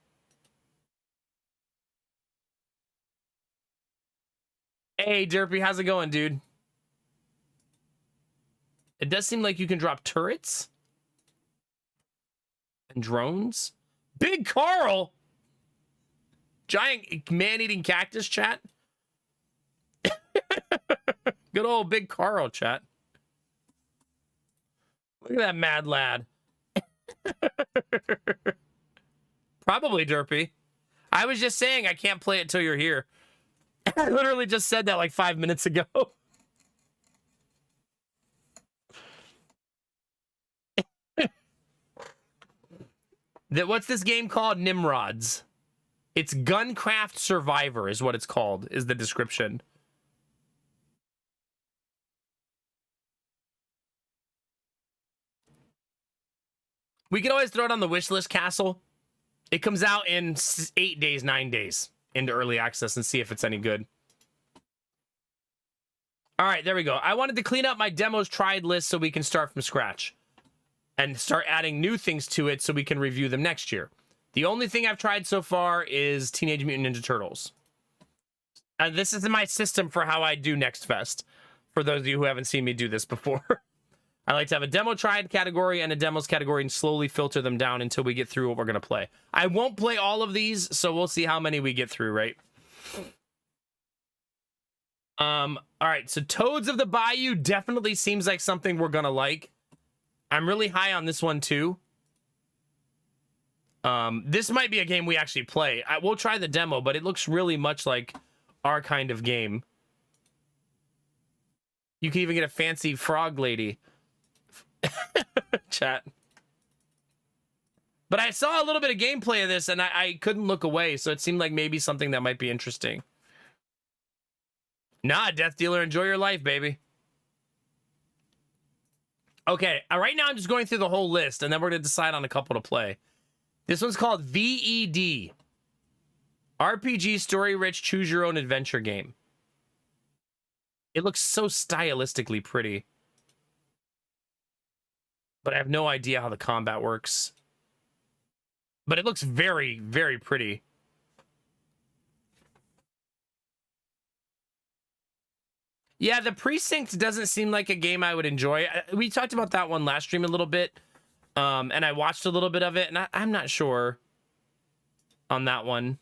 Hey, Derpy, how's it going, dude? It does seem like you can drop turrets and drones. Big Carl! Giant man-eating cactus, chat. Good old Big Carl, chat. Look at that mad lad. Probably, Derpy. I was just saying I can't play it till you're here. I literally just said that like 5 minutes ago. What's this game called? Nimrods. It's Guncraft Survivor is what it's called, is the description. We could always throw it on the wish list, Castle. It comes out in 8 days, 9 days into early access and see if it's any good. All right, there we go. I wanted to clean up my demos tried list so we can start from scratch and start adding new things to it so we can review them next year. The only thing I've tried so far is Teenage Mutant Ninja Turtles. This is my system for how I do NextFest, for those of you who haven't seen me do this before. I like to have a demo tried category and a demos category and slowly filter them down until we get through what we're going to play. I won't play all of these, so we'll see how many we get through, right? All right, so Toads of the Bayou definitely seems like something we're gonna like. I'm really high on this one too. This might be a game we actually play. We'll try the demo, but it looks really much like our kind of game. You can even get a fancy frog lady. Chat. But I saw a little bit of gameplay of this, and I couldn't look away, so it seemed like maybe something that might be interesting. Nah, Death Dealer, enjoy your life, baby. Okay, right now I'm just going through the whole list, and then we're going to decide on a couple to play. This one's called VED. RPG story-rich, choose-your-own-adventure game. It looks so stylistically pretty. But I have no idea how the combat works. But it looks very, very pretty. Yeah, the Precinct doesn't seem like a game I would enjoy. We talked about that one last stream a little bit. And I watched a little bit of it, and I'm not sure on that one.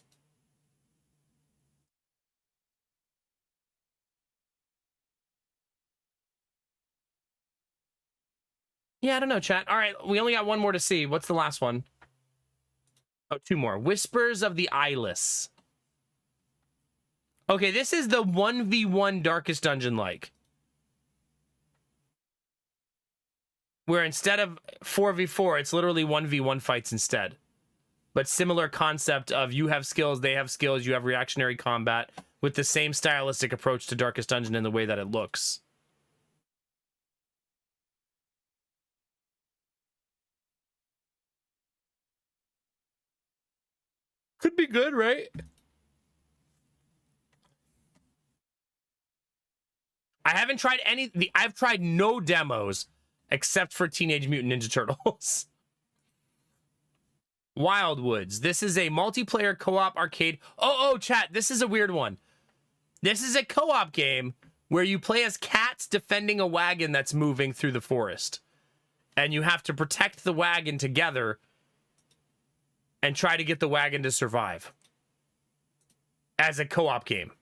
Yeah, I don't know, chat. All right, we only got one more to see. What's the last one? Oh, two more. Whispers of the Eyeless. Okay, this is the 1v1 Darkest Dungeon like. Where instead of 4v4, it's literally 1v1 fights instead. But similar concept of you have skills, they have skills, you have reactionary combat with the same stylistic approach to Darkest Dungeon in the way that it looks. Could be good, right? I haven't tried I've tried no demos except for Teenage Mutant Ninja Turtles. Wildwoods. This is a multiplayer co-op arcade. Oh, chat, this is a weird one. This is a co-op game where you play as cats defending a wagon that's moving through the forest. And you have to protect the wagon together and try to get the wagon to survive. As a co-op game.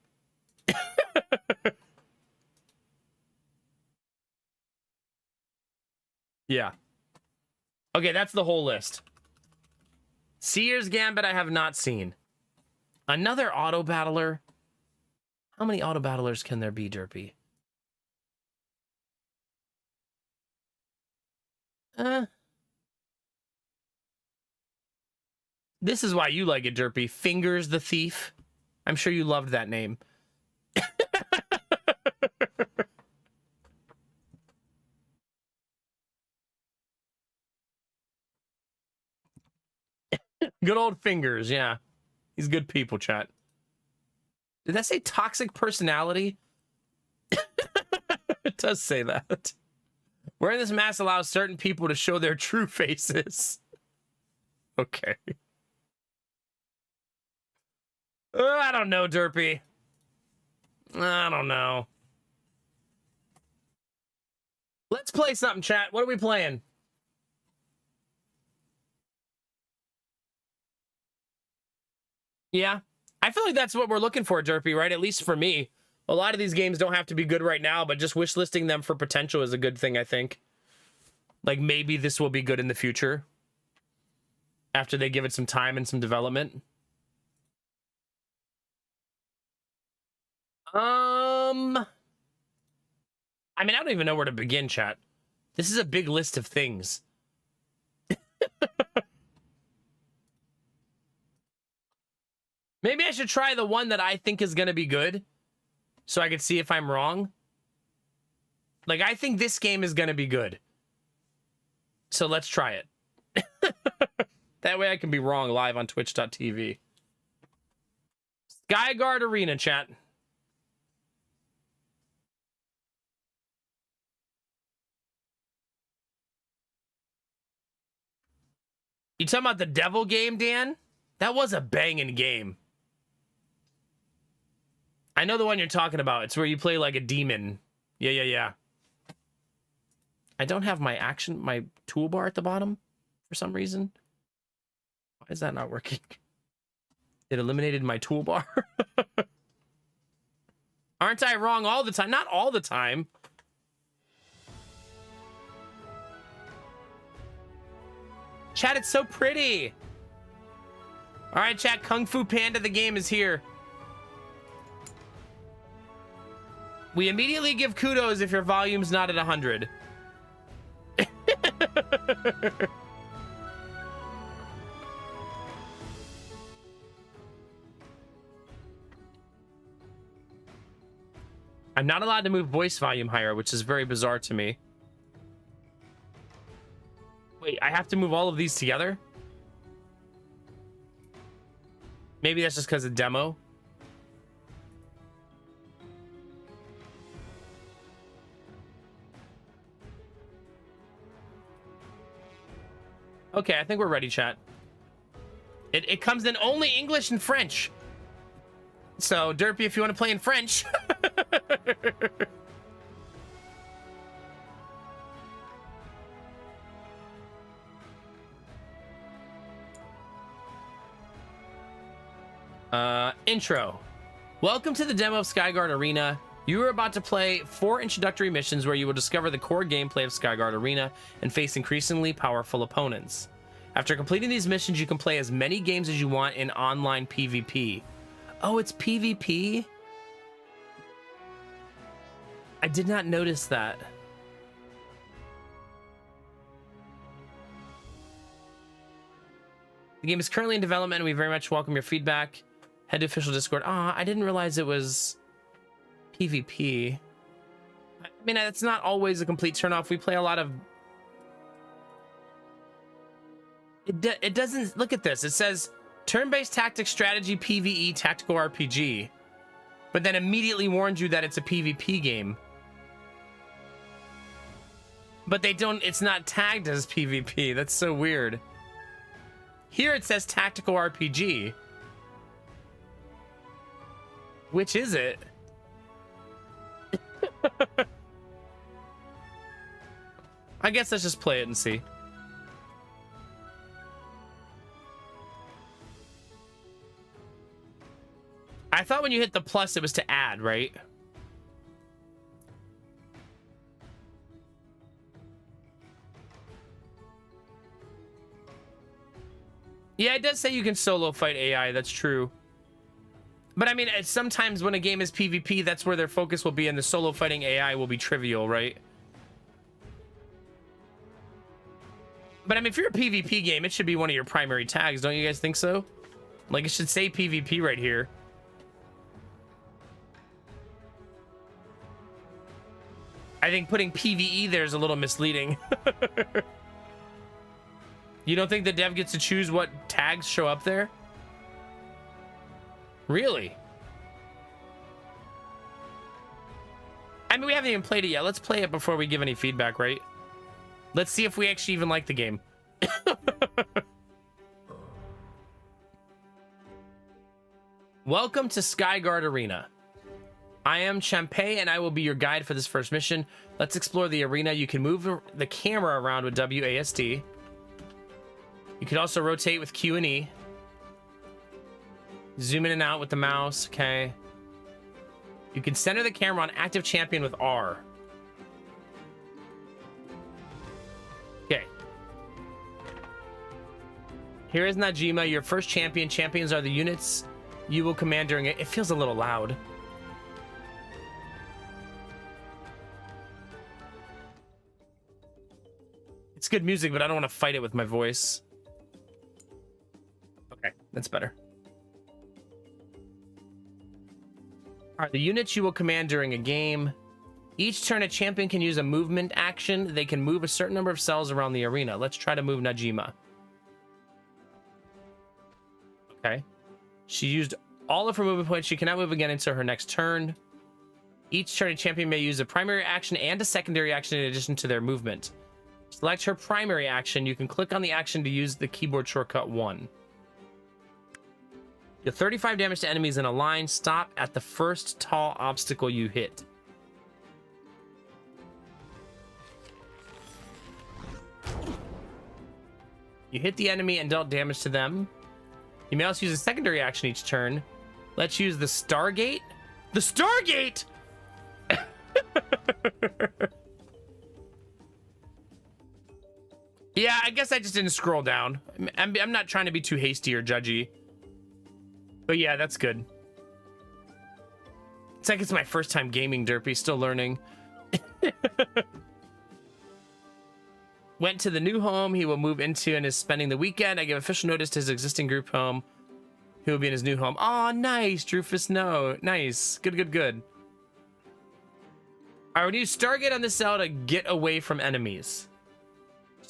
Yeah. Okay, that's the whole list. Seer's Gambit I have not seen. Another auto battler. How many auto battlers can there be, Derpy? This is why you like it, Derpy. Fingers the Thief. I'm sure you loved that name. Good old Fingers, yeah. He's good people, chat. Did that say toxic personality? It does say that. Wearing this mask allows certain people to show their true faces. Okay. I don't know, Derpy. I don't know. Let's play something, chat. What are we playing? Yeah. I feel like that's what we're looking for, Derpy, right? At least for me. A lot of these games don't have to be good right now, but just wishlisting them for potential is a good thing, I think. Like, maybe this will be good in the future. After they give it some time and some development. I mean, I don't even know where to begin, chat. This is a big list of things. Maybe I should try the one that I think is going to be good. So I can see if I'm wrong. Like, I think this game is going to be good. So let's try it. That way I can be wrong live on twitch.tv. Skyguard Arena, chat. You talking about the devil game, Dan? That was a banging game. I know the one you're talking about. It's where you play like a demon. Yeah. I don't have my toolbar at the bottom for some reason. Why is that not working? It eliminated my toolbar. Aren't I wrong all the time? Not all the time. Chat, it's so pretty. All right, chat, Kung Fu Panda the game is here. We immediately give kudos if your volume's not at 100. I'm not allowed to move voice volume higher, which is very bizarre to me. Wait, I have to move all of these together? Maybe that's just because of demo. Okay, I think we're ready, chat. It comes in only English and French. So, Derpy, if you want to play in French. Intro. Welcome to the demo of Skyguard Arena. You are about to play 4 introductory missions where you will discover the core gameplay of Skyguard Arena and face increasingly powerful opponents. After completing these missions, you can play as many games as you want in online PvP. Oh, it's PvP? I did not notice that. The game is currently in development and we very much welcome your feedback. Head to official Discord. I didn't realize it was PvP. I mean, it's not always a complete turnoff. We play a lot of... It doesn't... Look at this. It says turn-based tactics strategy PvE tactical RPG. But then immediately warns you that it's a PvP game. But they don't... It's not tagged as PvP. That's so weird. Here it says tactical RPG. Which is it? I guess let's just play it and see. I thought when you hit the plus, it was to add, right? Yeah, it does say you can solo fight AI. That's true. But I mean, sometimes when a game is PvP, that's where their focus will be, and the solo fighting AI will be trivial, right? But I mean, if you're a PvP game, it should be one of your primary tags. Don't you guys think so? Like, it should say PvP right here. I think putting PvE there is a little misleading. You don't think the dev gets to choose what tags show up there? Really? I mean, we haven't even played it yet. Let's play it before we give any feedback, right? Let's see if we actually even like the game. Welcome to Skyguard Arena. I am Champay and I will be your guide for this first mission. Let's explore the arena. You can move the camera around with WASD. You can also rotate with Q and E. Zoom in and out with the mouse. Okay. You can center the camera on active champion with R. Okay. Here is Najima, your first champion. Champions are the units you will command during it. It feels a little loud. It's good music, but I don't want to fight it with my voice. Okay, that's better. Are the units you will command during a game. Each turn a champion can use a movement action. They can move a certain number of cells around the arena. Let's try to move Najima. Okay. She used all of her movement points. She cannot move again until her next turn. Each turn a champion may use a primary action and a secondary action in addition to their movement. Select her primary action. You can click on the action to use the keyboard shortcut 1. Deal 35 damage to enemies in a line. Stop at the first tall obstacle you hit. You hit the enemy and dealt damage to them. You may also use a secondary action each turn. Let's use the Stargate. The Stargate! Yeah, I guess I just didn't scroll down. I'm not trying to be too hasty or judgy. But yeah, that's good. It's like it's my first time gaming, Derpy. Still learning. Went to the new home he will move into and is spending the weekend. I give official notice to his existing group home. He will be in his new home. Oh, nice, Drufus. No, nice. Good, good, good. All right, we need to Stargate on this cell to get away from enemies.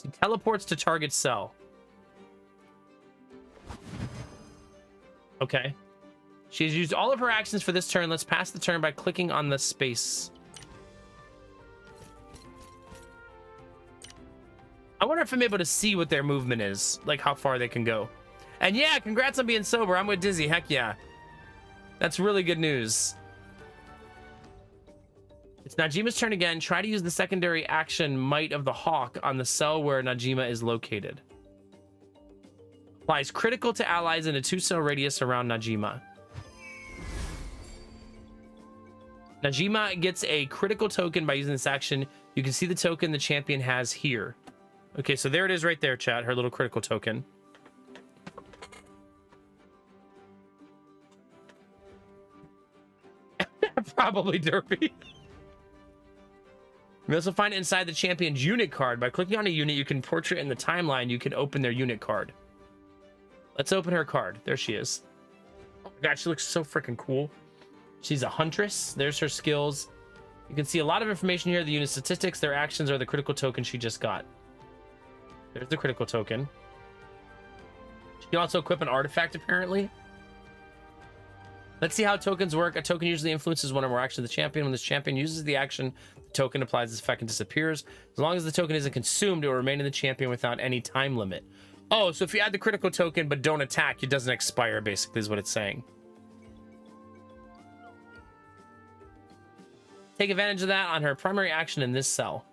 She teleports to target cell. Okay. She's used all of her actions for this turn. Let's pass the turn by clicking on the space. I wonder if I'm able to see what their movement is, like how far they can go. And yeah, congrats on being sober. I'm with Dizzy. Heck yeah. That's really good news. It's Najima's turn again. Try to use the secondary action Might of the Hawk on the cell where Najima is located. Applies critical to allies in a 2-cell radius around Najima. Najima gets a critical token by using this action. You can see the token the champion has here. Okay, so there it is right there, chat. Her little critical token. Probably Derpy. You also find it inside the champion's unit card. By clicking on a unit you can portrait in the timeline, you can open their unit card. Let's open her card. There she is. Oh my god, she looks so freaking cool. She's a huntress. There's her skills. You can see a lot of information here. The unit statistics, their actions are the critical token she just got. There's the critical token. She can also equip an artifact, apparently. Let's see how tokens work. A token usually influences one or more actions of the champion. When this champion uses the action, the token applies its effect and disappears. As long as the token isn't consumed, it will remain in the champion without any time limit. Oh, so if you add the critical token but don't attack, it doesn't expire, basically, is what it's saying. Take advantage of that on her primary action in this cell.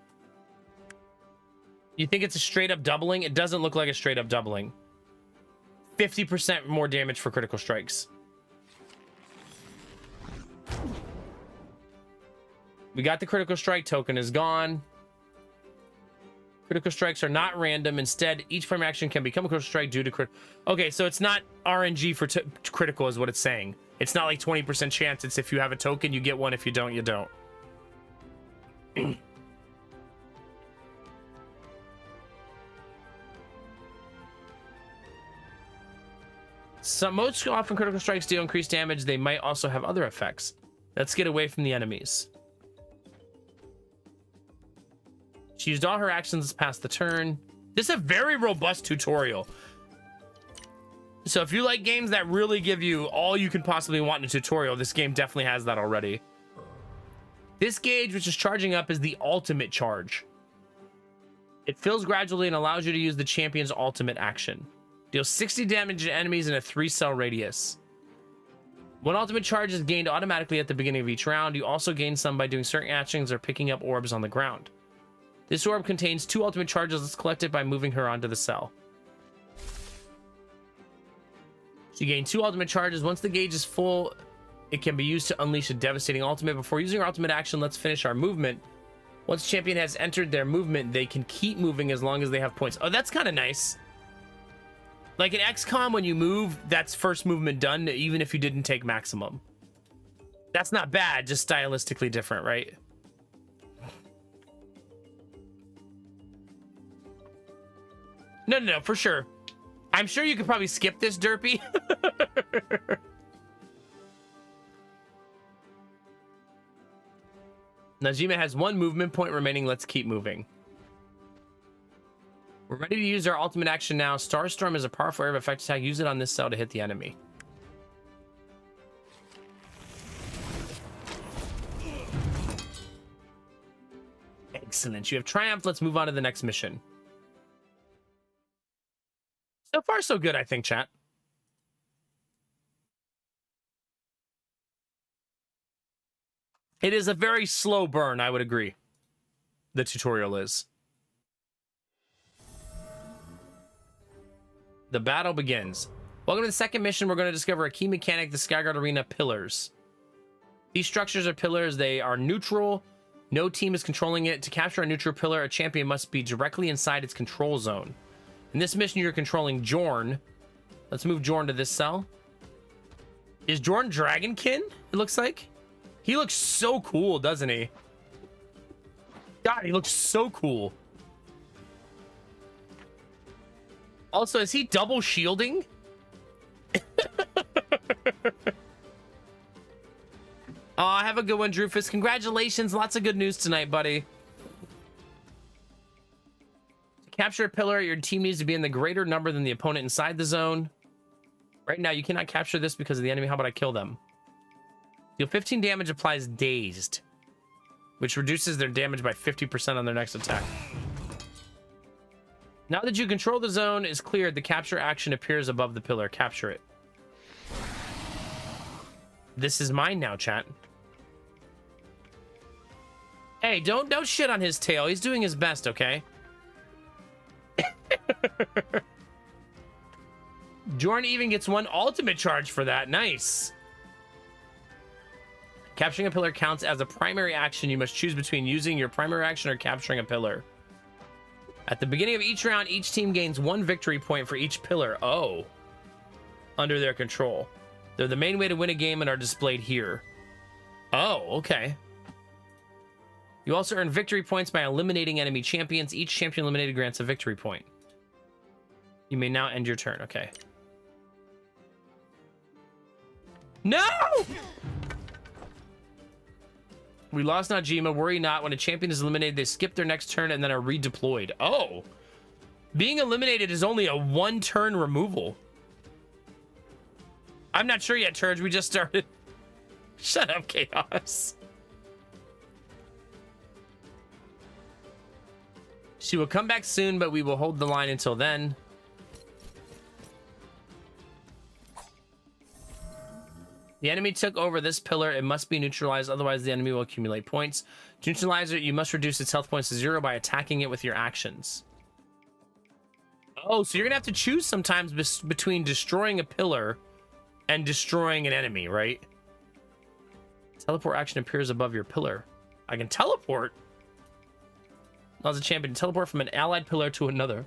You think it's a straight up doubling? It doesn't look like a straight up doubling. 50% more damage for critical strikes. We got the critical strike token is gone. Critical strikes are not random. Instead, each primary action can become a critical strike due to crit. Okay, so it's not RNG for critical is what it's saying. It's not like 20% chance. It's if you have a token, you get one. If you don't, you don't. Most often critical strikes deal increased damage. They might also have other effects. Let's get away from the enemies. She used all her actions past the turn. This is a very robust tutorial. So if you like games that really give you all you can possibly want in a tutorial, this game definitely has that already. This gauge, which is charging up, is the ultimate charge. It fills gradually and allows you to use the champion's ultimate action. Deals 60 damage to enemies in a 3-cell radius. One ultimate charge is gained automatically at the beginning of each round. You also gain some by doing certain actions or picking up orbs on the ground. This orb contains 2 ultimate charges. Let's collect it by moving her onto the cell. She gained 2 ultimate charges. Once the gauge is full, it can be used to unleash a devastating ultimate. Before using our ultimate action, let's finish our movement. Once champion has entered their movement, they can keep moving as long as they have points. Oh, that's kind of nice. Like in XCOM, when you move, that's first movement done, even if you didn't take maximum. That's not bad, just stylistically different, right? No, for sure. I'm sure you could probably skip this, Derpy. Najima has 1 movement point remaining. Let's keep moving. We're ready to use our ultimate action now. Starstorm is a powerful area of effect attack. Use it on this cell to hit the enemy. Excellent. You have triumphed. Let's move on to the next mission. So far, so good, I think, chat. It is a very slow burn, I would agree. The tutorial is. The battle begins. Welcome to the second mission. We're going to discover a key mechanic, the Skyguard Arena pillars. These structures are pillars. They are neutral. No team is controlling it. To capture a neutral pillar, a champion must be directly inside its control zone. In this mission, you're controlling Jorn. Let's move Jorn to this cell. Is Jorn Dragonkin? It looks like. He looks so cool, doesn't he? God, he looks so cool. Also, is he double shielding? Have a good one, Drufus. Congratulations. Lots of good news tonight, buddy. To capture a pillar, your team needs to be in the greater number than the opponent inside the zone. Right now, you cannot capture this because of the enemy. How about I kill them? Deal 15 damage, applies dazed, which reduces their damage by 50% on their next attack. Now that you control the zone is cleared, the capture action appears above the pillar. Capture it. This is mine now, chat. Hey, don't shit on his tail. He's doing his best, okay? Jorn even gets one ultimate charge for that. Nice. Capturing a pillar counts as a primary action. You must choose between using your primary action or capturing a pillar. At the beginning of each round, each team gains 1 victory point for each pillar. Oh. Under their control. They're the main way to win a game and are displayed here. Oh, okay. You also earn victory points by eliminating enemy champions. Each champion eliminated grants a victory point. You may now end your turn. Okay. No! We lost Najima. Worry not. When a champion is eliminated, they skip their next turn and then are redeployed. Oh. Being eliminated is only a 1-turn removal. I'm not sure yet, Turge. We just started. Shut up, Chaos. She will come back soon, but we will hold the line until then. The enemy took over this pillar. It must be neutralized, otherwise the enemy will accumulate points. To neutralize it, you must reduce its health points to 0 by attacking it with your actions. Oh, so you're gonna have to choose sometimes between destroying a pillar and destroying an enemy, right? Teleport action appears above your pillar. I can teleport. As a champion, teleport from an allied pillar to another.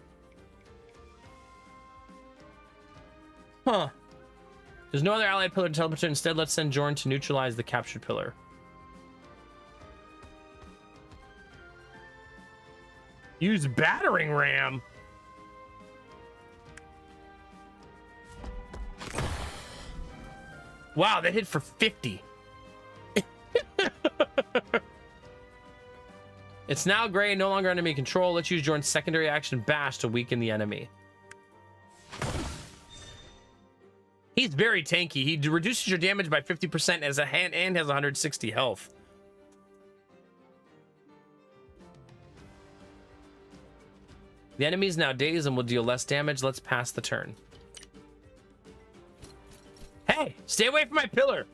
Huh. There's no other allied pillar to teleport to. Instead, let's send Jorn to neutralize the captured pillar. Use battering ram. Wow, that hit for 50. It's now gray and no longer enemy control. Let's use Jorn's secondary action bash to weaken the enemy. He's very tanky. He reduces your damage by 50% as a hand and has 160 health. The enemy is now dazed and will deal less damage. Let's pass the turn. Hey, stay away from my pillar.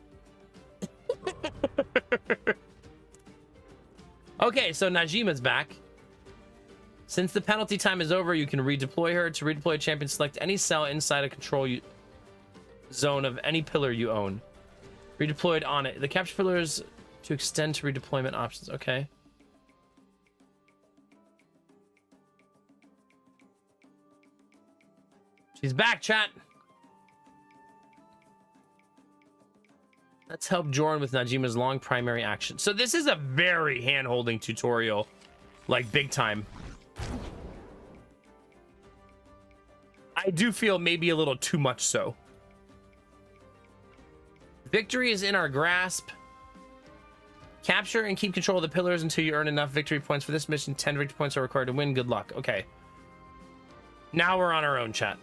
Okay, so Najima's back. Since the penalty time is over, you can redeploy her. To redeploy a champion, select any cell inside a control zone of any pillar you own. Redeployed on it. The capture pillars to extend to redeployment options. Okay. She's back, chat. Let's help Jorn with Najima's long primary action. So this is a very hand-holding tutorial, like big time. I do feel maybe a little too much so. Victory is in our grasp. Capture and keep control of the pillars until you earn enough victory points for this mission. 10 victory points are required to win. Good luck. Okay. Now we're on our own, chat.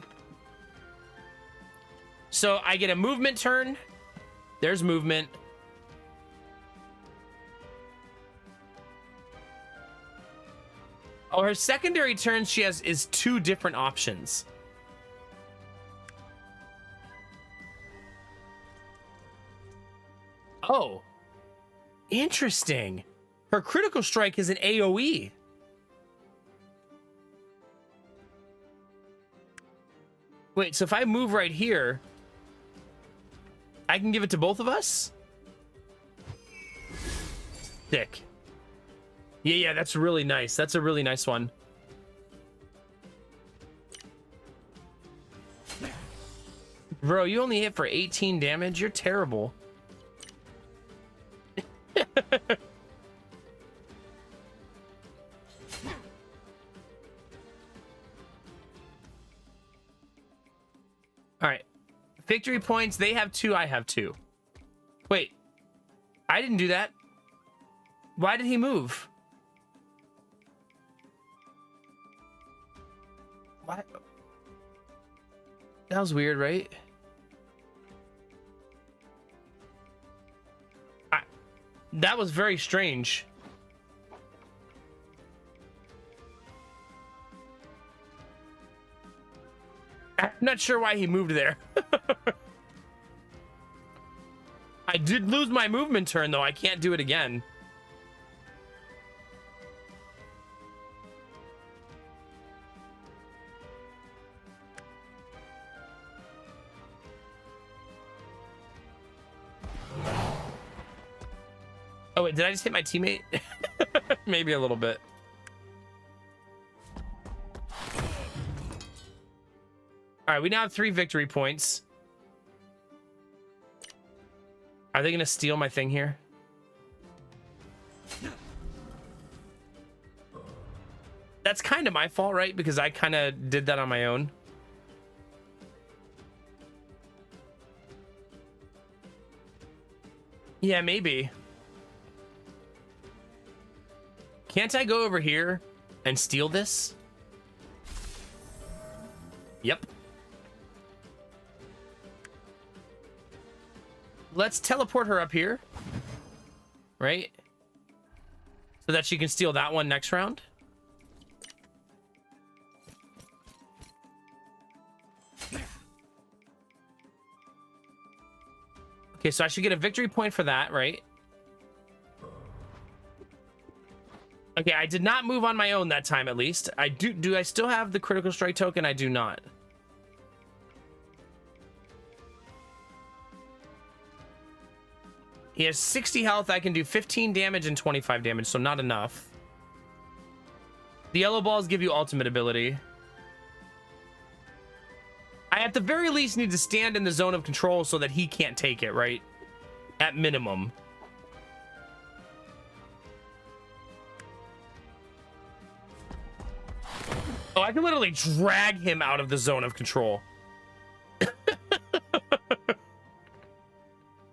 So I get a movement turn. There's movement. Oh, her secondary turn she has is 2 different options. Oh, interesting. Her critical strike is an AoE. Wait, so if I move right here, I can give it to both of us? Sick. Yeah, that's really nice. That's a really nice one. Bro, you only hit for 18 damage? You're terrible. All right. Victory points. They have 2. I have 2. Wait. I didn't do that. Why did he move? What? That was weird, right? That was very strange. I'm not sure why he moved there. I did lose my movement turn, though. I can't do it again. Oh, wait, did I just hit my teammate? Maybe a little bit. All right, we now have 3 victory points. Are they going to steal my thing here? That's kind of my fault, right? Because I kind of did that on my own. Yeah, maybe. Can't I go over here and steal this? Yep. Let's teleport her up here. Right? So that she can steal that one next round. Okay, so I should get a victory point for that, right? Okay, I did not move on my own that time, at least. Do I still have the critical strike token? I do not. He has 60 health. I can do 15 damage and 25 damage, so not enough. The yellow balls give you ultimate ability. I at the very least need to stand in the zone of control so that he can't take it, right? At minimum. Oh, I can literally drag him out of the zone of control.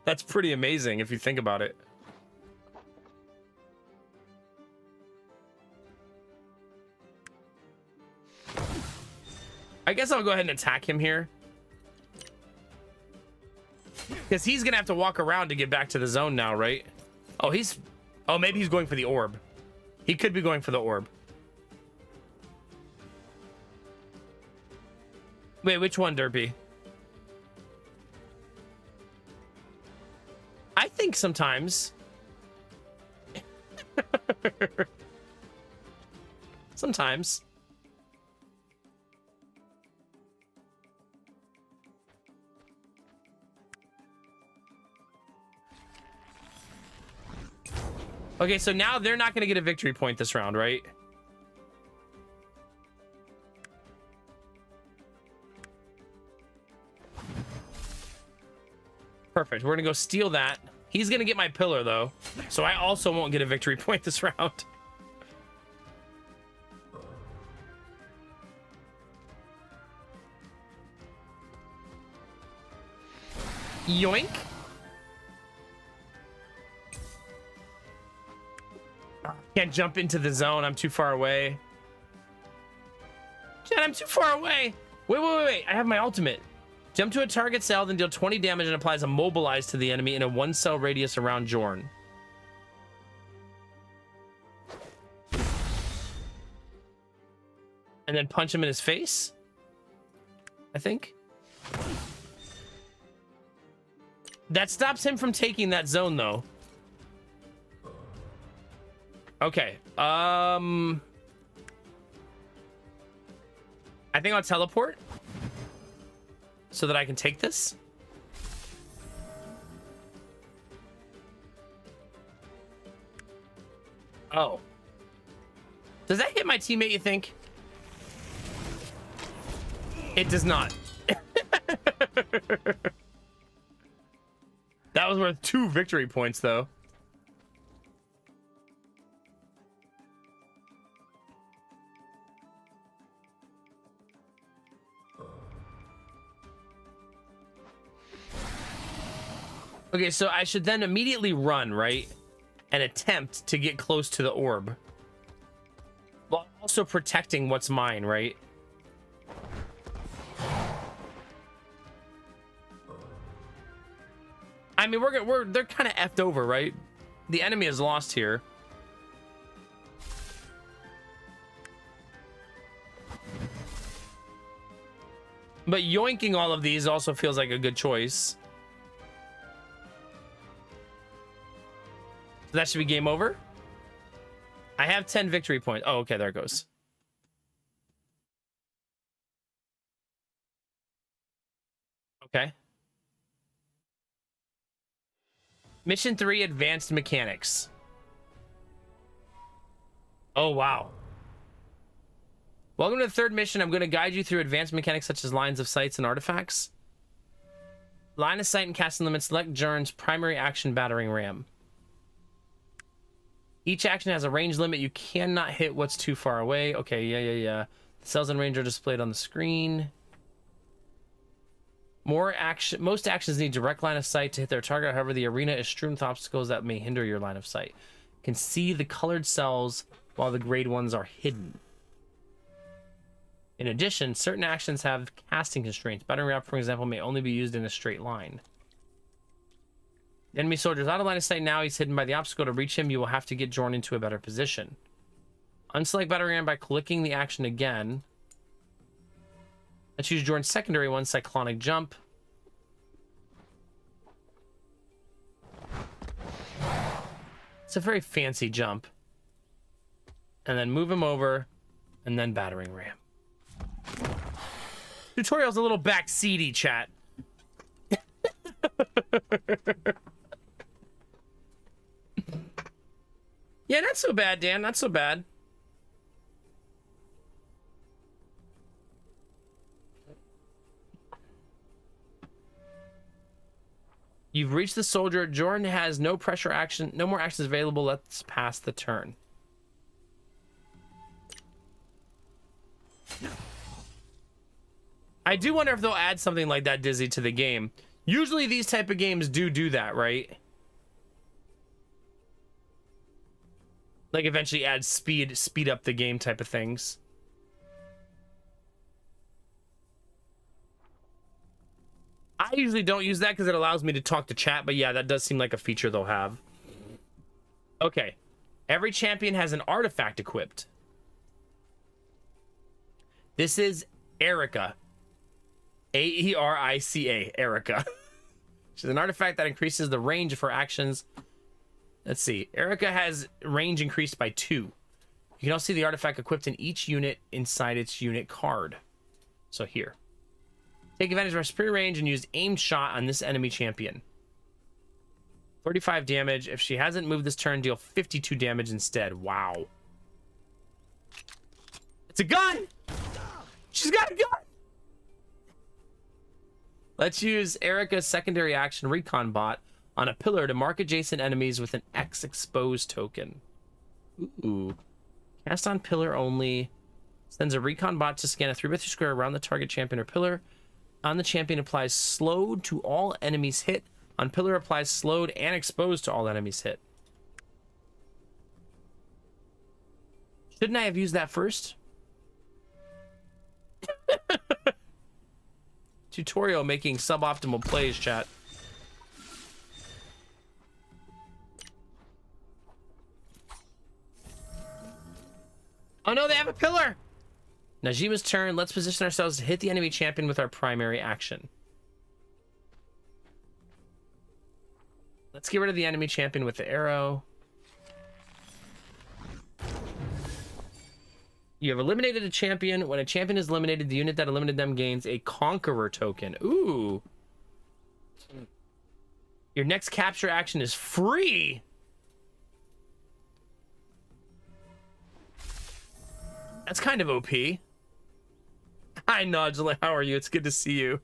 That's pretty amazing if you think about it. I guess I'll go ahead and attack him here. Because he's going to have to walk around to get back to the zone now, right? Oh, oh, maybe he's going for the orb. He could be going for the orb. Wait, which one, Derpy? I think sometimes. Sometimes. Okay, so now they're not going to get a victory point this round, right? Perfect. We're going to go steal that. He's going to get my pillar, though. So I also won't get a victory point this round. Yoink. Can't jump into the zone. I'm too far away. Chad, I'm too far away. Wait. I have my ultimate. Jump to a target cell, then deal 20 damage and applies a mobilize to the enemy in a 1-cell radius around Jorn. And then punch him in his face, I think. That stops him from taking that zone, though. Okay. I think I'll teleport so that I can take this. Oh. Does that hit my teammate, you think? It does not. That was worth 2 victory points, though. Okay, so I should then immediately run, right? And attempt to get close to the orb. While also protecting what's mine, right? I mean, they're kind of effed over, right? The enemy is lost here. But yoinking all of these also feels like a good choice. So that should be game over. I have 10 victory points. Oh, okay, there it goes. Okay. Mission 3, Advanced Mechanics. Oh, wow. Welcome to the third mission. I'm going to guide you through advanced mechanics such as lines of sights and artifacts. Line of sight and casting limits. Select Jern's primary action battering ram. Each action has a range limit. You cannot hit what's too far away. Okay, yeah. The cells in range are displayed on the screen. Most actions need direct line of sight to hit their target. However, the arena is strewn with obstacles that may hinder your line of sight. You can see the colored cells while the grayed ones are hidden. In addition, certain actions have casting constraints. Battering ram, for example, may only be used in a straight line. The enemy soldier is out of line of sight now. He's hidden by the obstacle. To reach him, you will have to get Jorn into a better position. Unselect battering ram by clicking the action again. Let's use Jorn's secondary one, Cyclonic Jump. It's a very fancy jump. And then move him over, and then battering ram. Tutorial's a little backseaty, chat. Yeah, not so bad, Dan. Not so bad. You've reached the soldier. Jorn has no pressure action. No more actions available. Let's pass the turn. I do wonder if they'll add something like that, Dizzy, to the game. Usually these type of games do that, right? Like eventually add speed up the game type of things. I usually don't use that because it allows me to talk to chat, but yeah, that does seem like a feature they'll have. Okay. Every champion has an artifact equipped. This is Erica. A-E-R-I-C-A, Erica. She's an artifact that increases the range of her actions. Let's see. Erica has range increased by 2. You can also see the artifact equipped in each unit inside its unit card. So here. Take advantage of our superior range and use aimed shot on this enemy champion. 35 damage. If she hasn't moved this turn, deal 52 damage instead. Wow. It's a gun! She's got a gun! Let's use Erica's secondary action recon bot on a pillar to mark adjacent enemies with an X exposed token. Ooh. Cast on pillar only. Sends a recon bot to scan a 3x3 square around the target champion or pillar. On the champion applies slowed to all enemies hit. On pillar applies slowed and exposed to all enemies hit. Shouldn't I have used that first? Tutorial making suboptimal plays, chat. Oh no, they have a pillar! Najima's turn. Let's position ourselves to hit the enemy champion with our primary action. Let's get rid of the enemy champion with the arrow. You have eliminated a champion. When a champion is eliminated, the unit that eliminated them gains a conqueror token. Ooh. Your next capture action is free. That's kind of OP. Hi, Nodula. How are you? It's good to see you.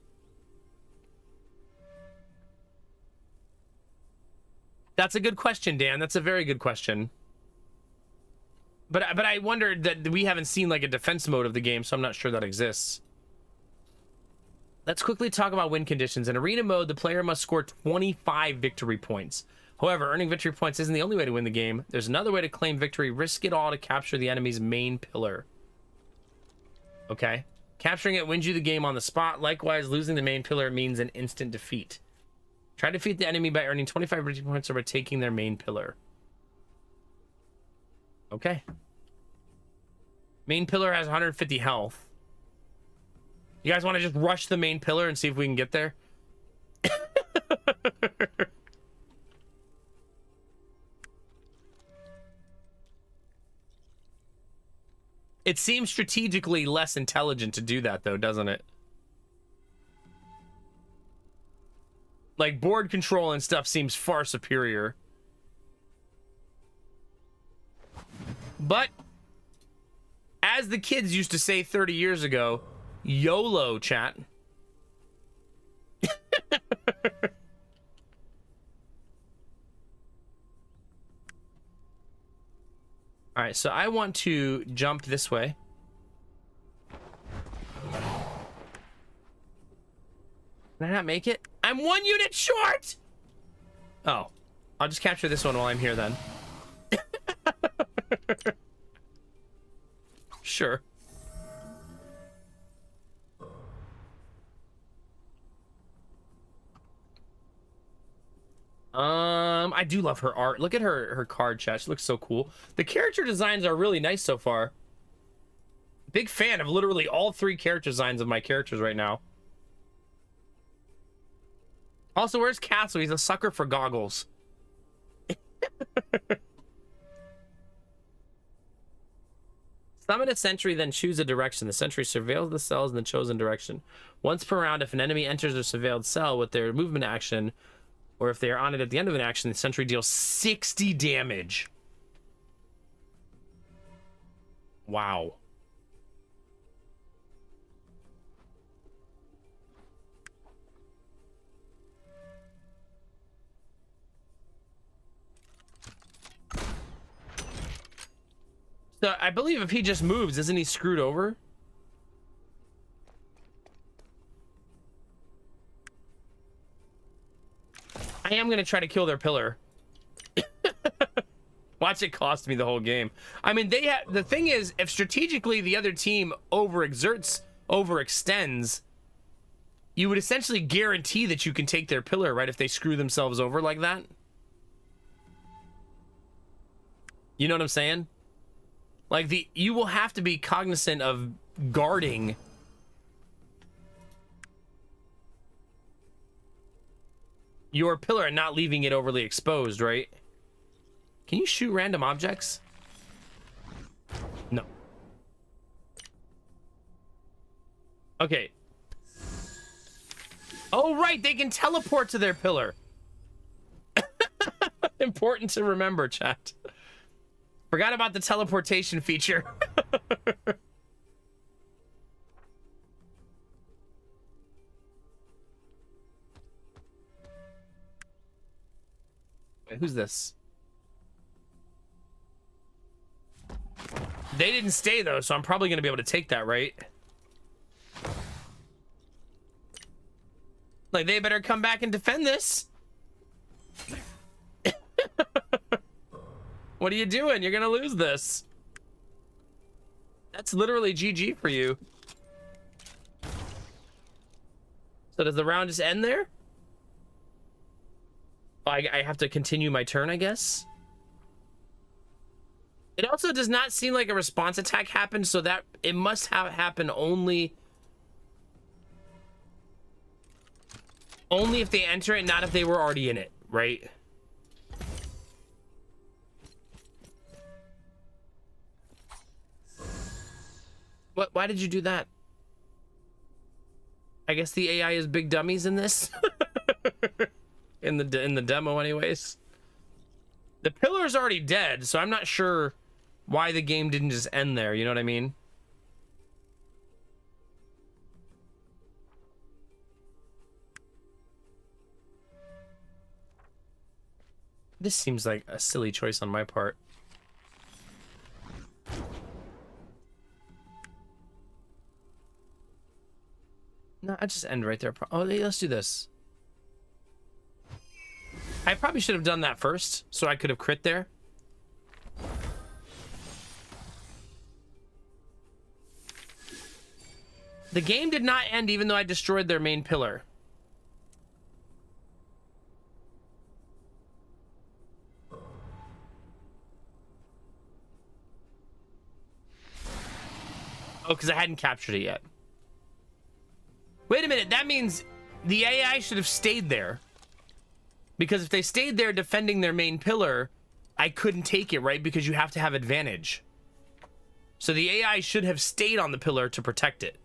That's a good question, Dan. That's a very good question. But I wondered that we haven't seen like a defense mode of the game, so I'm not sure that exists. Let's quickly talk about win conditions. In arena mode, the player must score 25 victory points. However, earning victory points isn't the only way to win the game. There's another way to claim victory. Risk it all to capture the enemy's main pillar. Okay. Capturing it wins you the game on the spot. Likewise, losing the main pillar means an instant defeat. Try to defeat the enemy by earning 25 victory points or by taking their main pillar. Okay. Main pillar has 150 health. You guys want to just rush the main pillar and see if we can get there? It seems strategically less intelligent to do that, though, doesn't it? Like, board control and stuff seems far superior. But, as the kids used to say 30 years ago, YOLO, chat. All right, so I want to jump this way. Can I not make it? I'm 1 unit short! Oh, I'll just capture this one while I'm here then. Sure. I do love her art. Look at her card chat. She looks so cool. The character designs are really nice so far. Big fan of literally all 3 character designs of my characters right now. Also, where's Castle? He's a sucker for goggles. Summon a sentry, then choose a direction. The sentry surveils the cells in the chosen direction. Once per round, if an enemy enters a surveilled cell with their movement action, or if they are on it at the end of an action, the sentry deals 60 damage. Wow. So I believe if he just moves, isn't he screwed over? I am going to try to kill their pillar. Watch it cost me the whole game. I mean, the thing is, if strategically the other team overextends, you would essentially guarantee that you can take their pillar, right? If they screw themselves over like that. You know what I'm saying? Like, you will have to be cognizant of guarding your pillar and not leaving it overly exposed, right? Can you shoot random objects? No. Okay. Oh, right, they can teleport to their pillar. Important to remember, chat. Forgot about the teleportation feature. Wait, who's this? They didn't stay, though, so I'm probably going to be able to take that, right? Like, they better come back and defend this. What are you doing? You're gonna lose this. That's literally GG for you. So does the round just end there? Oh, I have to continue my turn, I guess. It also does not seem like a response attack happened, so that it must have happened only if they enter it, not if they were already in it, right? What? Why did you do that? I guess the AI is big dummies in this. in the demo, anyways. The pillar's already dead, so I'm not sure why the game didn't just end there. You know what I mean? This seems like a silly choice on my part. No, I just end right there. Oh, let's do this. I probably should have done that first, so I could have crit there. The game did not end even though I destroyed their main pillar. Oh, because I hadn't captured it yet. Wait a minute, that means the AI should have stayed there. Because if they stayed there defending their main pillar, I couldn't take it, right? Because you have to have advantage. So the AI should have stayed on the pillar to protect it.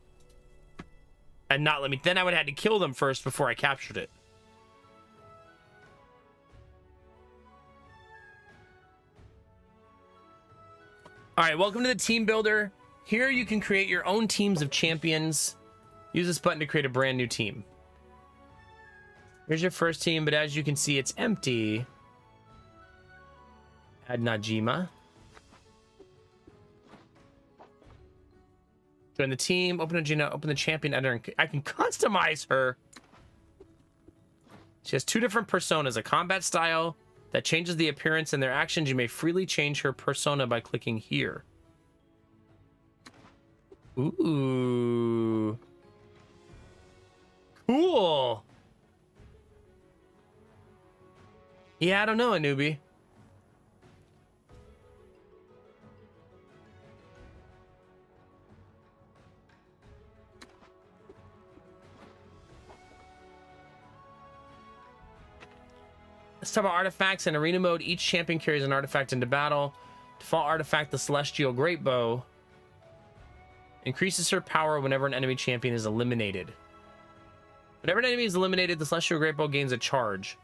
And not let me... Then I would have had to kill them first before I captured it. Alright, welcome to the team builder. Here you can create your own teams of champions. Use this button to create a brand new team. Here's your first team, but as you can see, it's empty. Add Najima. Join the team, open Najima, open the champion editor. I can customize her. She has two different personas, a combat style that changes the appearance and their actions. You may freely change her persona by clicking here. Ooh. Cool. Yeah, I don't know, a newbie. Let's talk about artifacts. In arena mode, each champion carries an artifact into battle. Default artifact, the Celestial Great Bow, increases her power whenever an enemy champion is eliminated. Whenever an enemy is eliminated, the Celestial Great Bow gains a charge.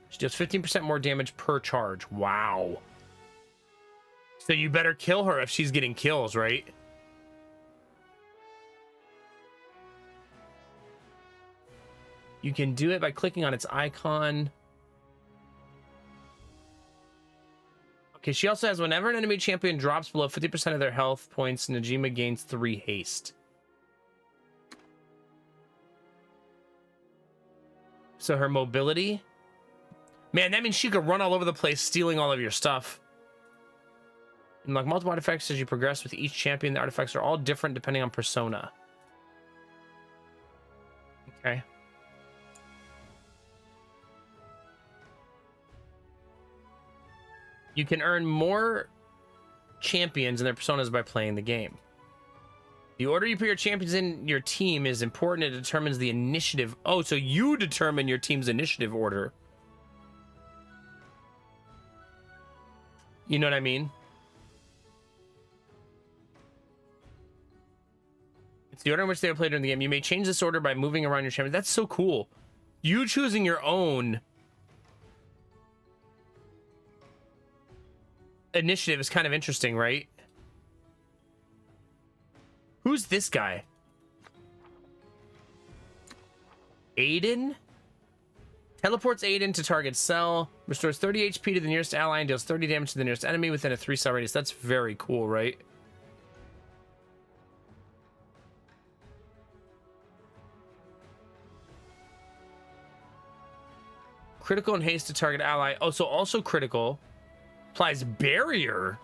She deals 15% more damage per charge. Wow. So you better kill her if she's getting kills, right? You can do it by clicking on its icon. Okay, she also has whenever an enemy champion drops below 50% of their health points, Najima gains 3 haste. So her mobility. Man, that means she could run all over the place, stealing all of your stuff. Unlock multiple artifacts as you progress with each champion. The artifacts are all different depending on persona. Okay. You can earn more champions and their personas by playing the game. The order you put your champions in your team is important. It determines the initiative. Oh, so you determine your team's initiative order. You know what I mean? It's the order in which they are played during the game. You may change this order by moving around your champions. That's so cool. You choosing your own initiative is kind of interesting, right? Who's this guy? Aiden? Teleports Aiden to target cell. Restores 30 HP to the nearest ally and deals 30 damage to the nearest enemy within a 3-cell radius. That's very cool, right? Critical and haste to target ally. Oh, so also critical. Applies barrier.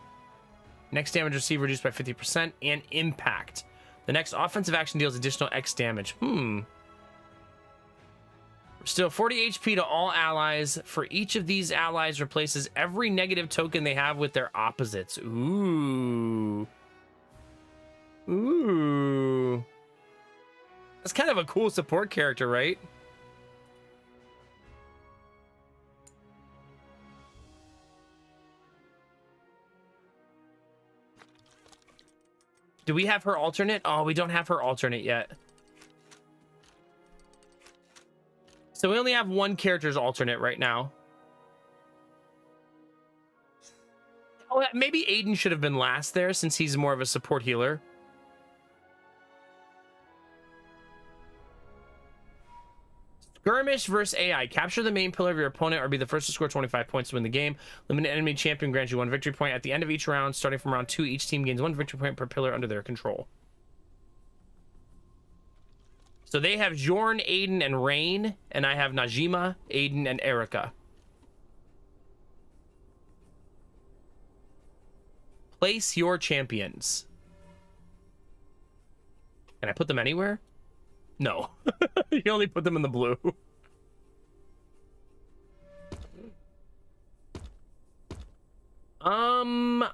Next damage received reduced by 50% and impact. The next offensive action deals additional X damage. Still 40 HP to all allies. For each of these allies replaces every negative token they have with their opposites. Ooh. Ooh. That's kind of a cool support character, right? Do we have her alternate? Oh, we don't have her alternate yet. So we only have one character's alternate right now. Oh, maybe Aiden should have been last there since he's more of a support healer. Skirmish versus AI. Capture the main pillar of your opponent or be the first to score 25 points to win the game. Limited enemy champion grants you 1 victory point. At the end of each round, starting from round 2, each team gains 1 victory point per pillar under their control. So they have Jorn, Aiden, and Rain, and I have Najima, Aiden, and Erica. Place your champions. Can I put them anywhere? No. You only put them in the blue.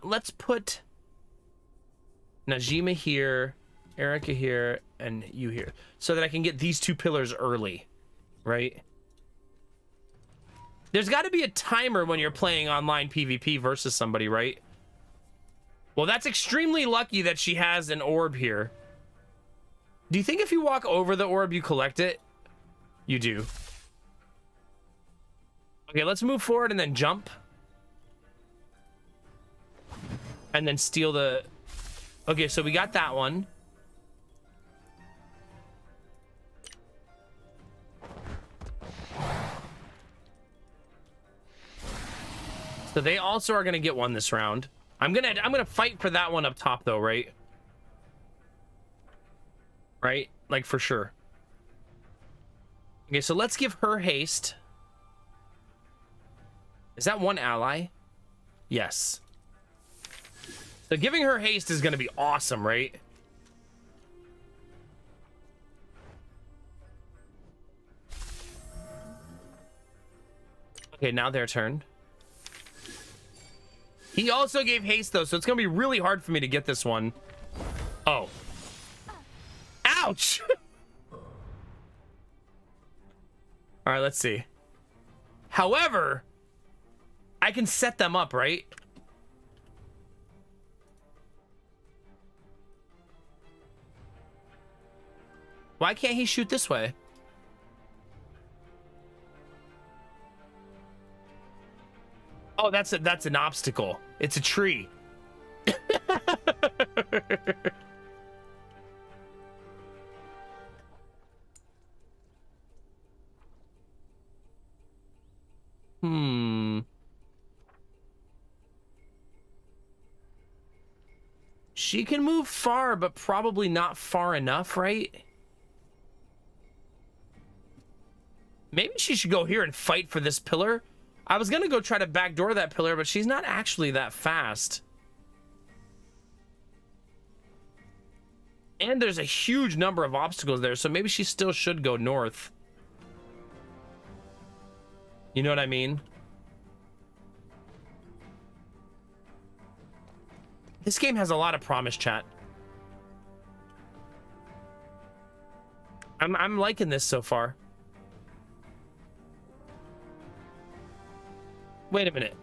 Let's put Najima here, Erica here, and you here, so that I can get these 2 pillars early, right? There's got to be a timer when you're playing online PvP versus somebody, right? Well, that's extremely lucky that she has an orb here. Do you think if you walk over the orb, you collect it? You do. Okay, let's move forward and then jump. And then steal the... Okay, so we got that one. So they also are gonna get one this round. I'm gonna fight for that one up top though, right? Right? Like for sure. Okay, so let's give her haste. Is that one ally? Yes. So giving her haste is gonna be awesome, right? Okay, now their turn. He also gave haste though, so it's gonna be really hard for me to get this one. Oh. Ouch! All right, let's see. However, I can set them up, right? Why can't he shoot this way? Oh, that's an obstacle. It's a tree. She can move far, but probably not far enough, right? Maybe she should go here and fight for this pillar. I was gonna go try to backdoor that pillar, but she's not actually that fast. And there's a huge number of obstacles there, so maybe she still should go north. You know what I mean? This game has a lot of promise, chat. I'm liking this so far. Wait a minute.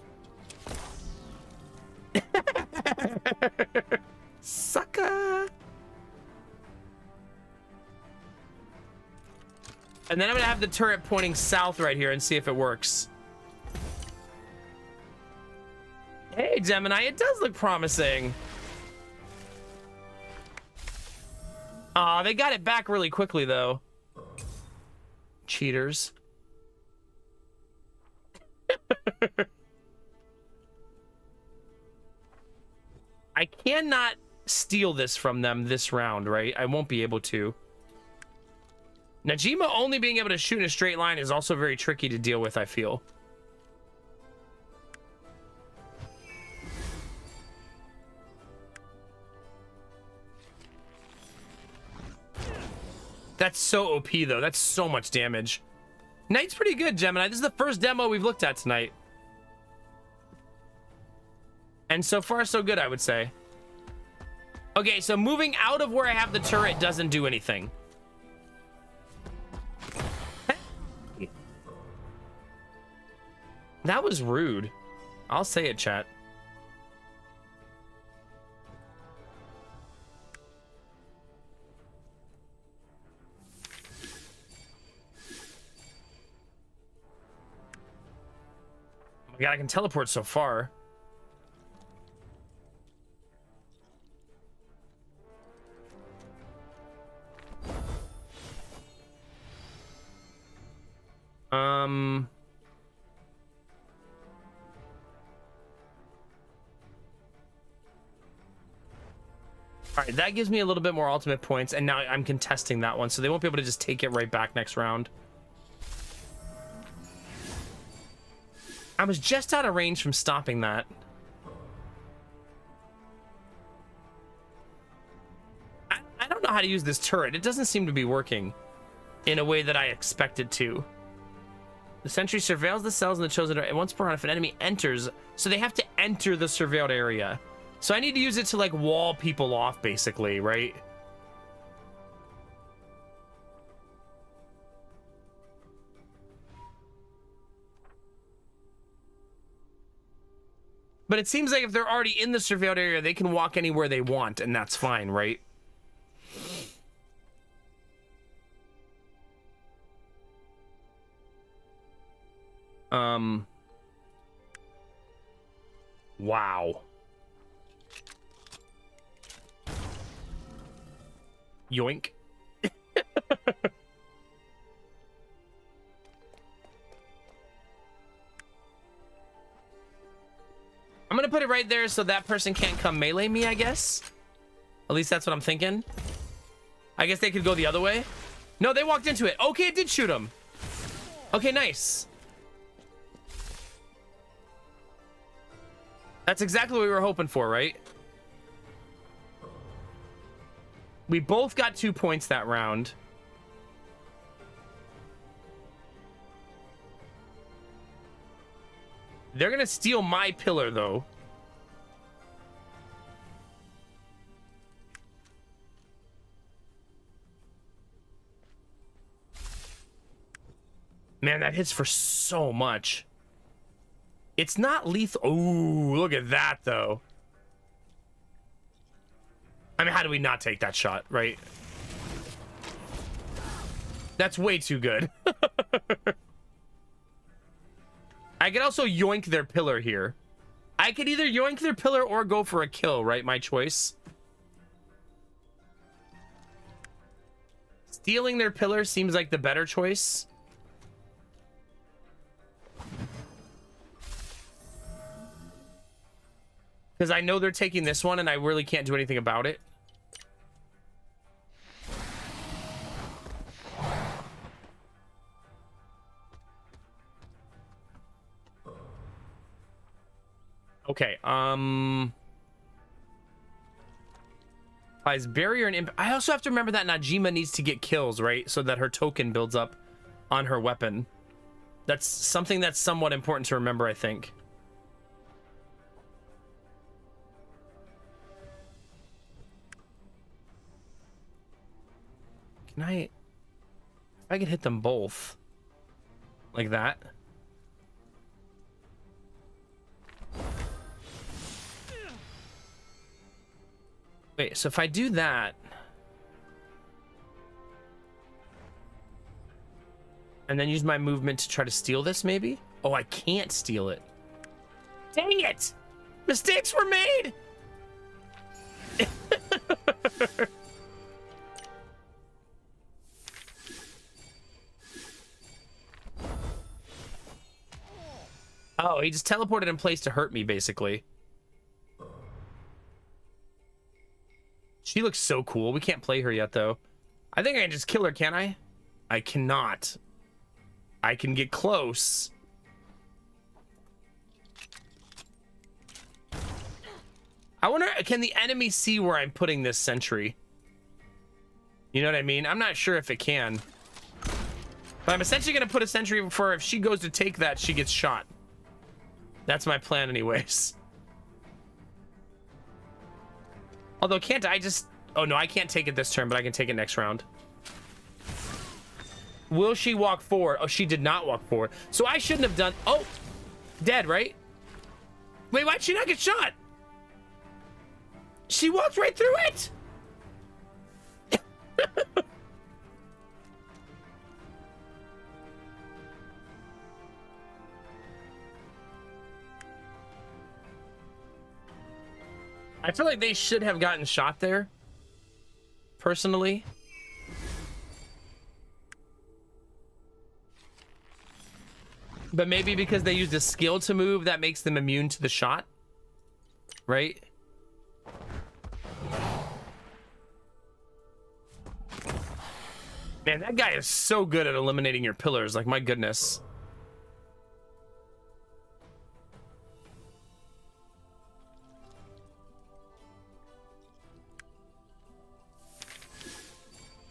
Sucker. And then I'm gonna have the turret pointing south right here and see if it works. Hey, Gemini, it does look promising. Aw, they got it back really quickly, though. Cheaters. I cannot steal this from them this round, right? I won't be able to. Najima only being able to shoot in a straight line is also very tricky to deal with, I feel. That's so OP, though. That's so much damage. Knight's pretty good, Gemini. This is the first demo we've looked at tonight. And so far, so good, I would say. Okay, so moving out of where I have the turret doesn't do anything. That was rude. I'll say it, chat. Oh my god, I can teleport so far. All right, that gives me a little bit more ultimate points, and now I'm contesting that one, so they won't be able to just take it right back next round. I was just out of range from stopping that. I don't know how to use this turret. It doesn't seem to be working in a way that I expected to. The sentry surveils the cells in the chosen area once per round if an enemy enters, so they have to enter the surveilled area. So I need to use it to like wall people off, basically, right? But it seems like if they're already in the surveilled area, they can walk anywhere they want, and that's fine, right? Wow. Yoink. I'm gonna put it right there so that person can't come melee me, I guess. At least that's what I'm thinking. I guess they could go the other way. No, they walked into it. Okay, it did shoot him. Okay, nice. That's exactly what we were hoping for, right? We both got 2 points that round. They're gonna steal my pillar, though. Man, that hits for so much. It's not lethal. Ooh, look at that, though. I mean, how do we not take that shot, right? That's way too good. I could also yoink their pillar here. I could either yoink their pillar or go for a kill, right? My choice. Stealing their pillar seems like the better choice. Because I know they're taking this one and I really can't do anything about it. Okay, applies barrier and I also have to remember that Najima needs to get kills, right? So that her token builds up on her weapon. That's something that's somewhat important to remember, I think. Can I... If I could hit them both. Like that. Wait, so if I do that... And then use my movement to try to steal this, maybe? Oh, I can't steal it. Dang it! Mistakes were made! Oh, he just teleported in place to hurt me, basically. She looks so cool. We can't play her yet, though. I think I can just kill her, can't I? I cannot. I can get close. I wonder, can the enemy see where I'm putting this sentry? You know what I mean? I'm not sure if it can. But I'm essentially going to put a sentry for if she goes to take that, she gets shot. That's my plan anyways. Although, can't I just... Oh, no, I can't take it this turn, but I can take it next round. Will she walk forward? Oh, she did not walk forward. So I shouldn't have done... Oh! Dead, right? Wait, why'd she not get shot? She walked right through it! I feel like they should have gotten shot there, personally. But maybe because they used a skill to move, that makes them immune to the shot, right? Man, that guy is so good at eliminating your pillars. Like, my goodness.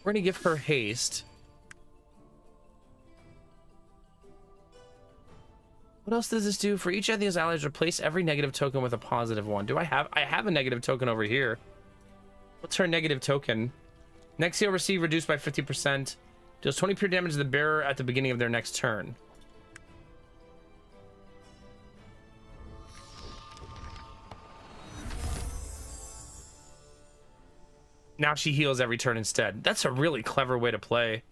We're gonna give her haste. What else does this do? For each of these allies, replace every negative token with a positive one. Do I have a negative token over here. What's her negative token? Next heal received reduced by 50%. Deals 20 pure damage to the bearer at the beginning of their next turn. Now she heals every turn instead. That's a really clever way to play.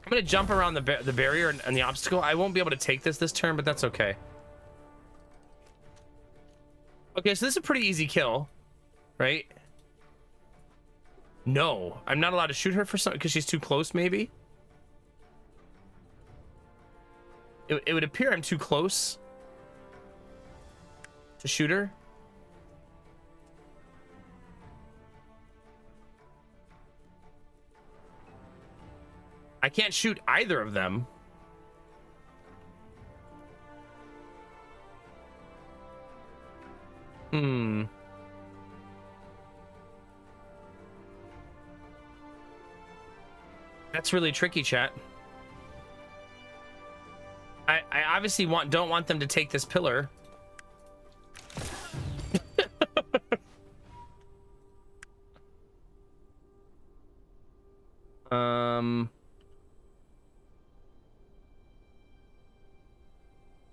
I'm gonna jump around the barrier and the obstacle. I won't be able to take this turn, but that's okay. Okay, so this is a pretty easy kill, right? No, I'm not allowed to shoot her for something because she's too close, maybe? It would appear I'm too close to shoot her. I can't shoot either of them. That's really tricky, chat. I obviously don't want them to take this pillar.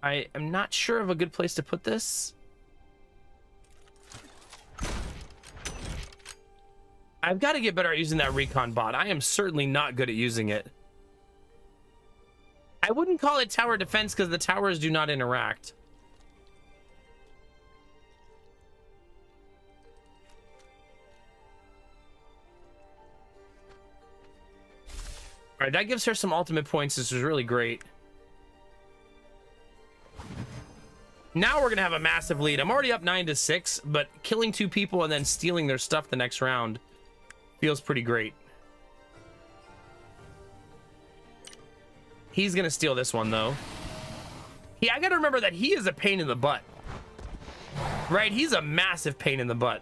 I am not sure of a good place to put this. I've got to get better at using that recon bot. I am certainly not good at using it. I wouldn't call it tower defense because the towers do not interact. All right, that gives her some ultimate points. This is really great. Now we're gonna have a massive lead. I'm already up 9-6, but killing 2 people and then stealing their stuff the next round feels pretty great. He's gonna steal this one though. I gotta remember that he is a pain in the butt. Right? He's a massive pain in the butt.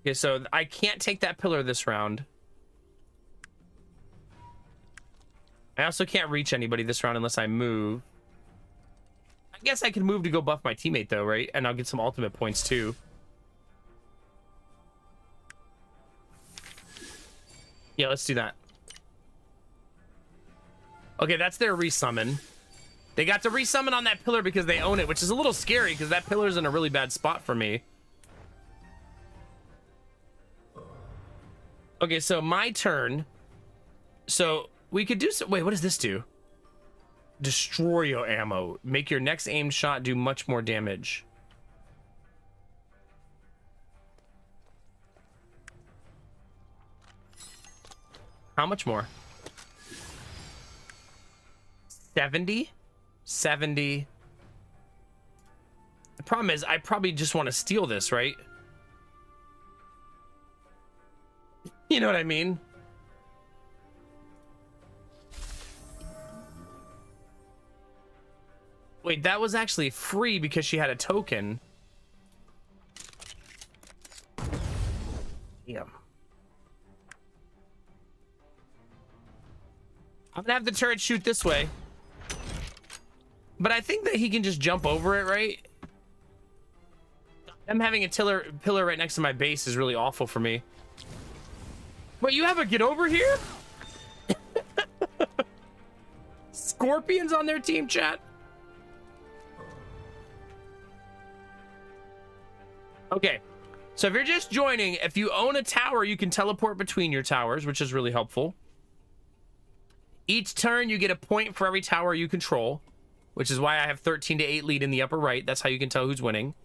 Okay, so I can't take that pillar this round. I also can't reach anybody this round unless I move. I guess I can move to go buff my teammate though, right? And I'll get some ultimate points too. Yeah, let's do that. Okay, that's their resummon. They got to resummon on that pillar because they own it, which is a little scary because that pillar's in a really bad spot for me. Okay, so my turn. So we could do some. Wait, what does this do? Destroy your ammo. Make your next aimed shot do much more damage. How much more? 70? 70. The problem is I probably just want to steal this, right? You know what I mean? Wait, that was actually free because she had a token. Damn. I'm gonna have the turret shoot this way. But I think that he can just jump over it, right? Them having a pillar right next to my base is really awful for me. Wait, you have a get over here? Scorpions on their team, chat? Okay, so if you're just joining, if you own a tower, you can teleport between your towers, which is really helpful. Each turn, you get a point for every tower you control, which is why I have 13-8 lead in the upper right. That's how you can tell who's winning.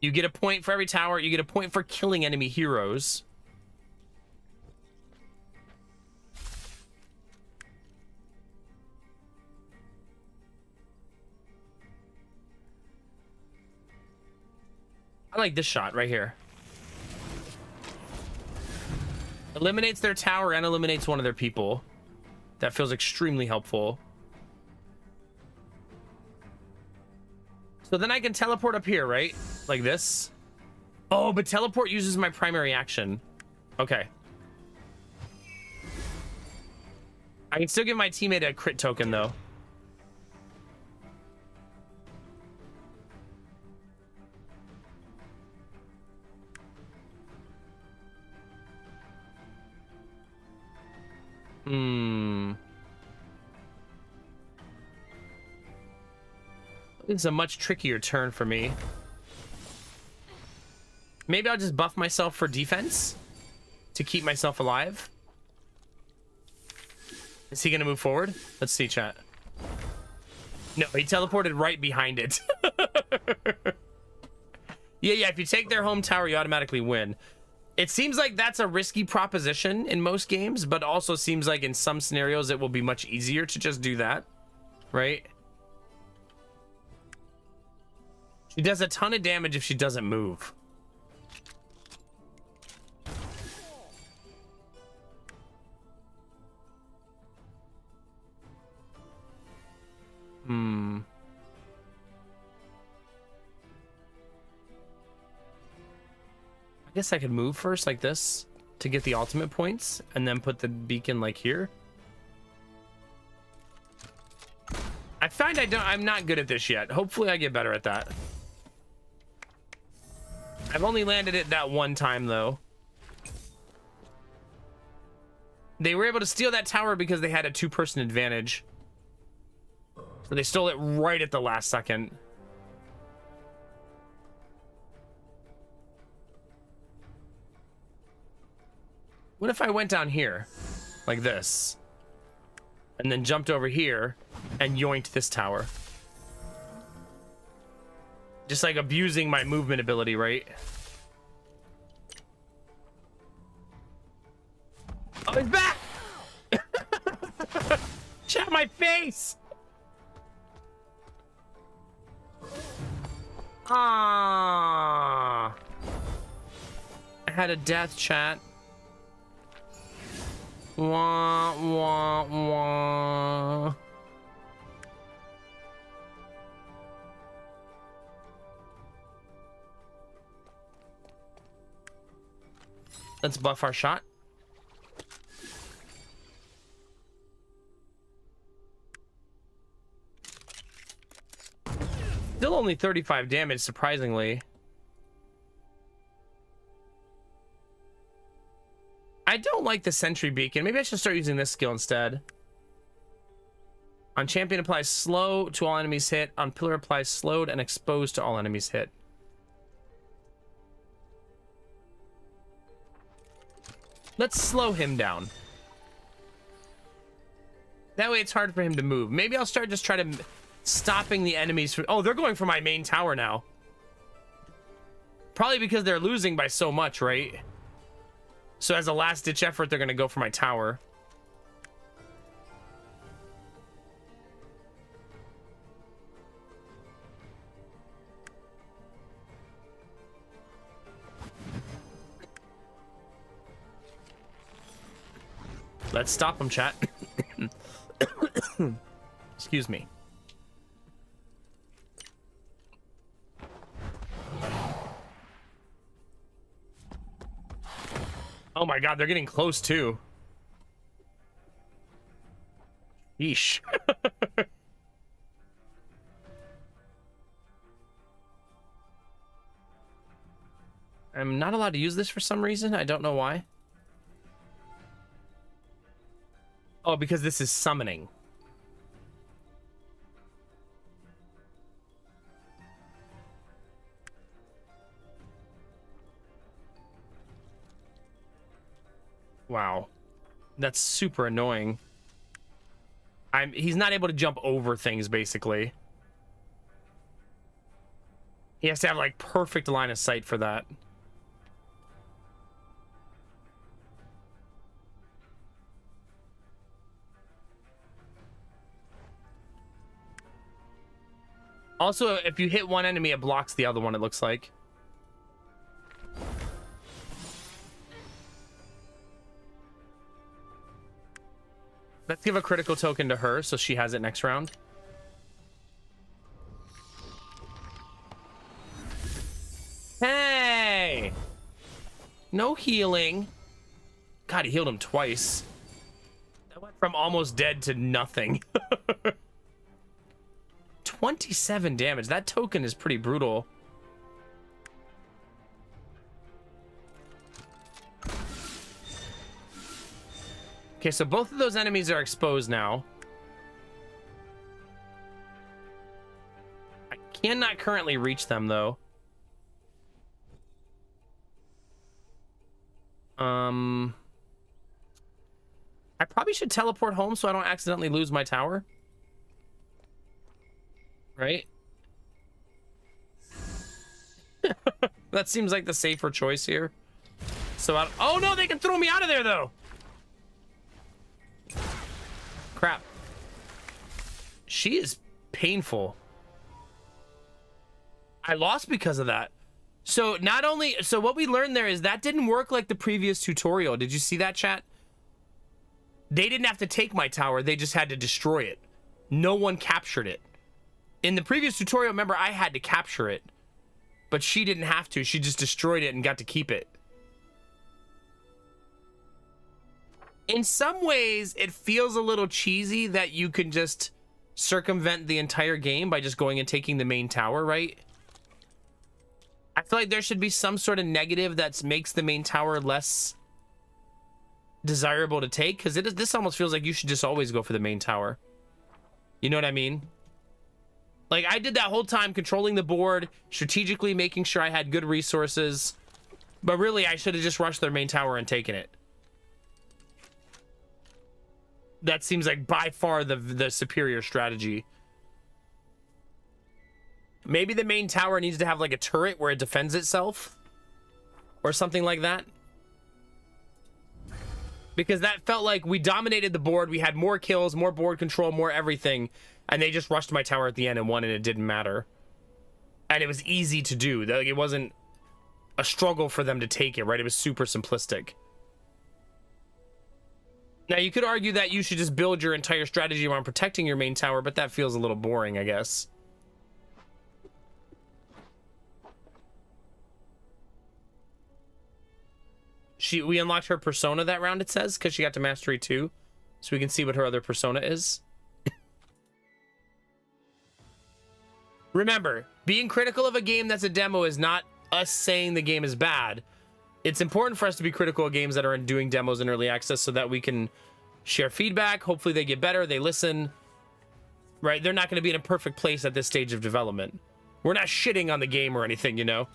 You get a point for every tower. You get a point for killing enemy heroes. I like this shot right here. Eliminates their tower and eliminates one of their people. That feels extremely helpful. So then I can teleport up here, right? Like this. Oh, but teleport uses my primary action. Okay. I can still give my teammate a crit token, though. It's a much trickier turn for me. Maybe I'll just buff myself for defense to keep myself alive. Is he gonna move forward? Let's see, chat. No, he teleported right behind it. Yeah, if you take their home tower, you automatically win. It seems like that's a risky proposition in most games, but also seems like in some scenarios it will be much easier to just do that, right? She does a ton of damage if she doesn't move. I guess I could move first like this to get the ultimate points and then put the beacon like here. I find I'm not good at this yet. Hopefully I get better at that. I've only landed it that one time though. They were able to steal that tower because they had a 2-person advantage. So they stole it right at the last second. What if I went down here like this and then jumped over here and yoinked this tower? Just like abusing my movement ability, right? Oh, he's back! Chat my face! Ah! I had a death, chat. Wah, wah, wah. Let's buff our shot. Still only 35 damage, surprisingly. I don't like the sentry beacon. Maybe I should start using this skill instead. On champion applies slow to all enemies hit. On pillar applies slowed and exposed to all enemies hit. Let's slow him down. That way it's hard for him to move. Maybe I'll start just try to stopping the enemies from... Oh, they're going for my main tower now. Probably because they're losing by so much, right? So as a last-ditch effort, they're going to go for my tower. Let's stop them, chat. Excuse me. Oh my god, they're getting close too. Yeesh. I'm not allowed to use this for some reason. I don't know why. Oh, because this is summoning. Wow. That's super annoying. He's not able to jump over things, basically. He has to have like perfect line of sight for that. Also, if you hit one enemy, it blocks the other one, it looks like. Let's give a critical token to her so she has it next round. Hey! No healing. God, he healed him twice. That went from almost dead to nothing. 27 damage. That token is pretty brutal. Okay, so both of those enemies are exposed now. I cannot currently reach them, though. I probably should teleport home so I don't accidentally lose my tower. Right? That seems like the safer choice here. So oh no, they can throw me out of there though. Crap. She is painful. I lost because of that. So not only, so what we learned there is that didn't work like the previous tutorial. Did you see that, chat? They didn't have to take my tower. They just had to destroy it. No one captured it. In the previous tutorial, remember, I had to capture it. But she didn't have to. She just destroyed it and got to keep it. In some ways, it feels a little cheesy that you can just circumvent the entire game by just going and taking the main tower, right? I feel like there should be some sort of negative that makes the main tower less desirable to take, because this almost feels like you should just always go for the main tower. You know what I mean? Like, I did that whole time controlling the board, strategically making sure I had good resources, but really I should have just rushed their main tower and taken it. That seems like by far the superior strategy. Maybe the main tower needs to have like a turret where it defends itself or something like that. Because that felt like we dominated the board. We had more kills, more board control, more everything. And they just rushed my tower at the end and won, and it didn't matter. And it was easy to do. Like, it wasn't a struggle for them to take it, right? It was super simplistic. Now, you could argue that you should just build your entire strategy around protecting your main tower, but that feels a little boring, I guess. We unlocked her persona that round, it says, because she got to Mastery 2. So we can see what her other persona is. Remember, being critical of a game that's a demo is not us saying the game is bad. It's important for us to be critical of games that are doing demos in early access so that we can share feedback. Hopefully they get better, they listen. Right? They're not going to be in a perfect place at this stage of development. We're not shitting on the game or anything, you know?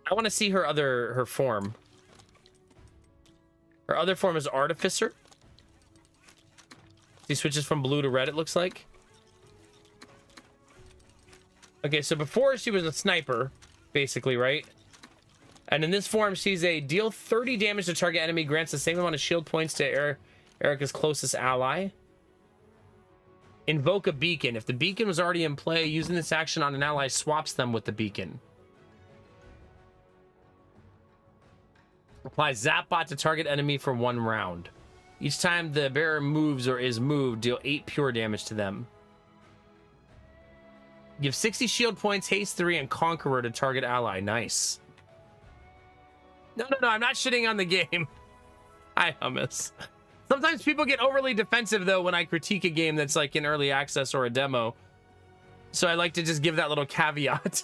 I want to see her form. Her other form is Artificer. She switches from blue to red, it looks like. Okay, so before she was a sniper, basically, right? And in this form, she's a deal 30 damage to target enemy, grants the same amount of shield points to Erica's closest ally. Invoke a beacon. If the beacon was already in play, using this action on an ally swaps them with the beacon. Apply Zap Bot to target enemy for 1 round. Each time the bearer moves or is moved, deal 8 pure damage to them. Give 60 shield points, haste 3, and Conqueror to target ally. Nice. No, I'm not shitting on the game. Hi, Hummus. Sometimes people get overly defensive, though, when I critique a game that's like in early access or a demo. So I like to just give that little caveat.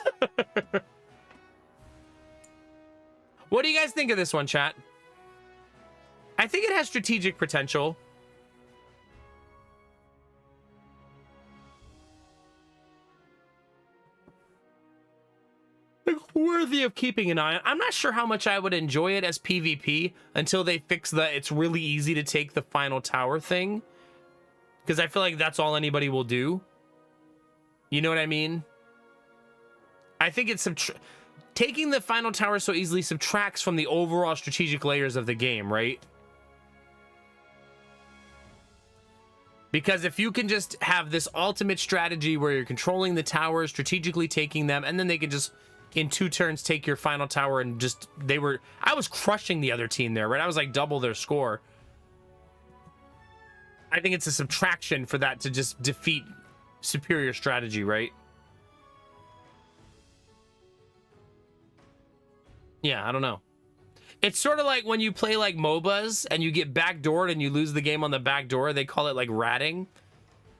What do you guys think of this one, chat? I think it has strategic potential. Like, worthy of keeping an eye on. I'm not sure how much I would enjoy it as PvP until they fix the it's really easy to take the final tower thing. because I feel like that's all anybody will do. You know what I mean? I think it's taking the final tower so easily subtracts from the overall strategic layers of the game, right? Because if you can just have this ultimate strategy where you're controlling the towers, strategically taking them, and then they can just, in 2 turns, take your final tower and just, I was crushing the other team there, right? I was like double their score. I think it's a subtraction for that to just defeat superior strategy, right? Yeah, I don't know. It's sort of like when you play like MOBAs and you get backdoored and you lose the game on the back door. They call it like ratting.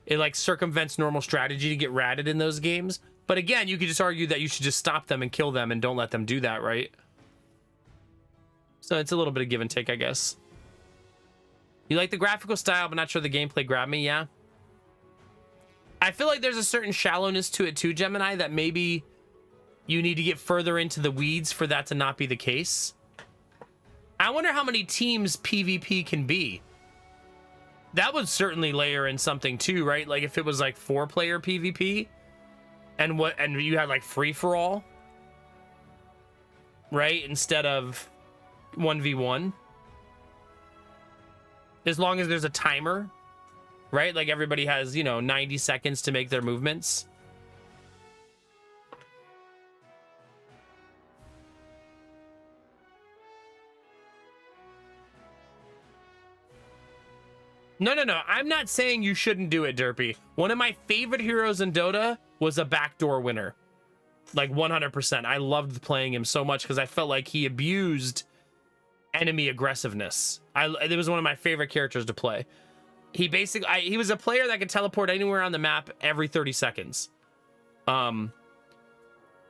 It like circumvents normal strategy to get ratted in those games. But again, you could just argue that you should just stop them and kill them and don't let them do that, right? So it's a little bit of give and take, I guess. You like the graphical style, but not sure the gameplay grabbed me, yeah? I feel like there's a certain shallowness to it too, Gemini, that maybe you need to get further into the weeds for that to not be the case. I wonder how many teams PvP can be. That would certainly layer in something too, right? Like if it was like 4-player PvP and you had like free for all, right? Instead of 1v1. As long as there's a timer, right? Like everybody has, 90 seconds to make their movements. No. I'm not saying you shouldn't do it, Derpy. One of my favorite heroes in Dota was a backdoor winner. Like 100%. I loved playing him so much because I felt like he abused enemy aggressiveness. It was one of my favorite characters to play. He was a player that could teleport anywhere on the map every 30 seconds. And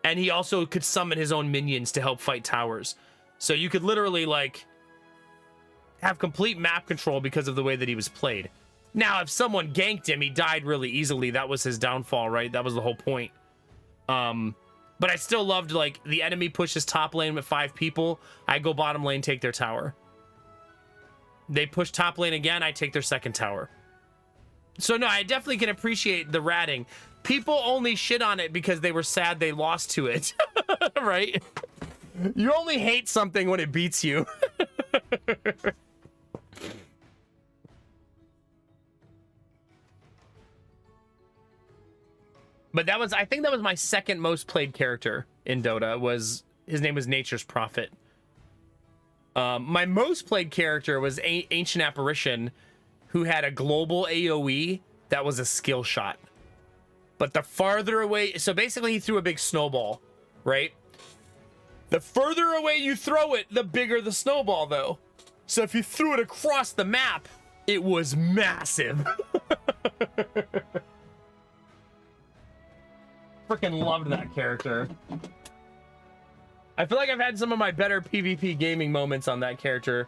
he also could summon his own minions to help fight towers. So you could literally like have complete map control because of the way that he was played. Now, if someone ganked him, he died really easily. That was his downfall, right? That was the whole point. But I still loved, like, the enemy pushes top lane with 5 people. I go bottom lane, take their tower. They push top lane again, I take their second tower. So, no, I definitely can appreciate the ratting. People only shit on it because they were sad they lost to it, right? You only hate something when it beats you. But I think that was my second most played character in Dota. His name was Nature's Prophet. My most played character was Ancient Apparition, who had a global AoE that was a skill shot. But the farther away, so basically he threw a big snowball, right? The further away you throw it, the bigger the snowball, though. So if you threw it across the map, it was massive. Freaking loved that character. I feel like I've had some of my better PvP gaming moments on that character.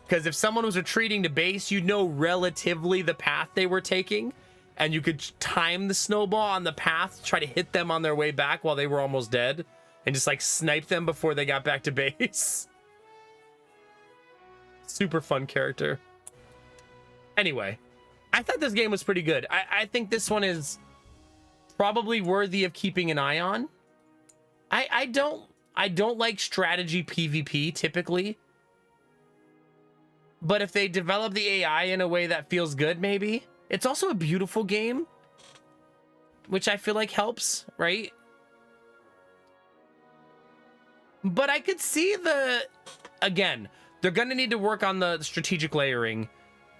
Because if someone was retreating to base, you know relatively the path they were taking. And you could time the snowball on the path, try to hit them on their way back while they were almost dead. And just like snipe them before they got back to base. Super fun character. Anyway, I thought this game was pretty good. I think this one is probably worthy of keeping an eye on. I don't like strategy PvP typically. But if they develop the AI in a way that feels good, maybe. It's also a beautiful game, which I feel like helps, right? But I could see again, they're going to need to work on the strategic layering.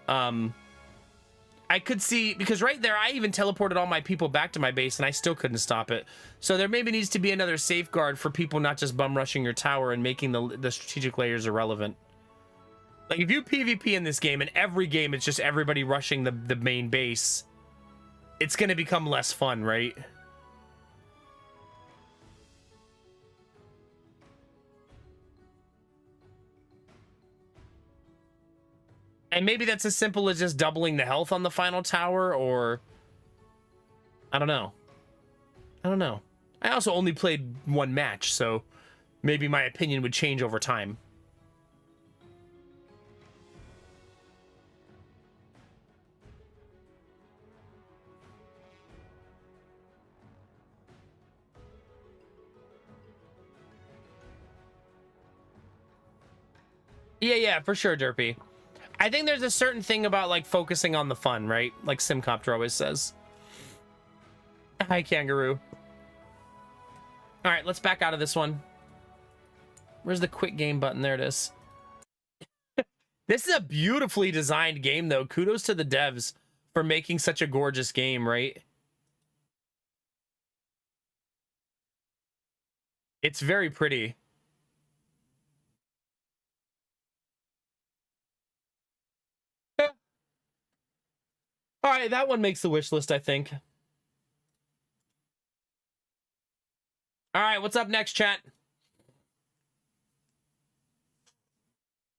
I could see, because right there, I even teleported all my people back to my base and I still couldn't stop it. So there maybe needs to be another safeguard for people not just bum rushing your tower and making the strategic layers irrelevant. Like if you PvP in this game, and every game it's just everybody rushing the main base, it's going to become less fun, right? And maybe that's as simple as just doubling the health on the final tower, or I don't know. I also only played one match, so maybe my opinion would change over time. Yeah, for sure, Derpy. I think there's a certain thing about like focusing on the fun, right? Like Simcopter always says. Hi, Kangaroo. All right, let's back out of this one. Where's the quick game button? There it is. This is a beautifully designed game, though. Kudos to the devs for making such a gorgeous game, right? It's very pretty. Yeah. All right, that one makes the wish list, I think. All right, what's up next, chat?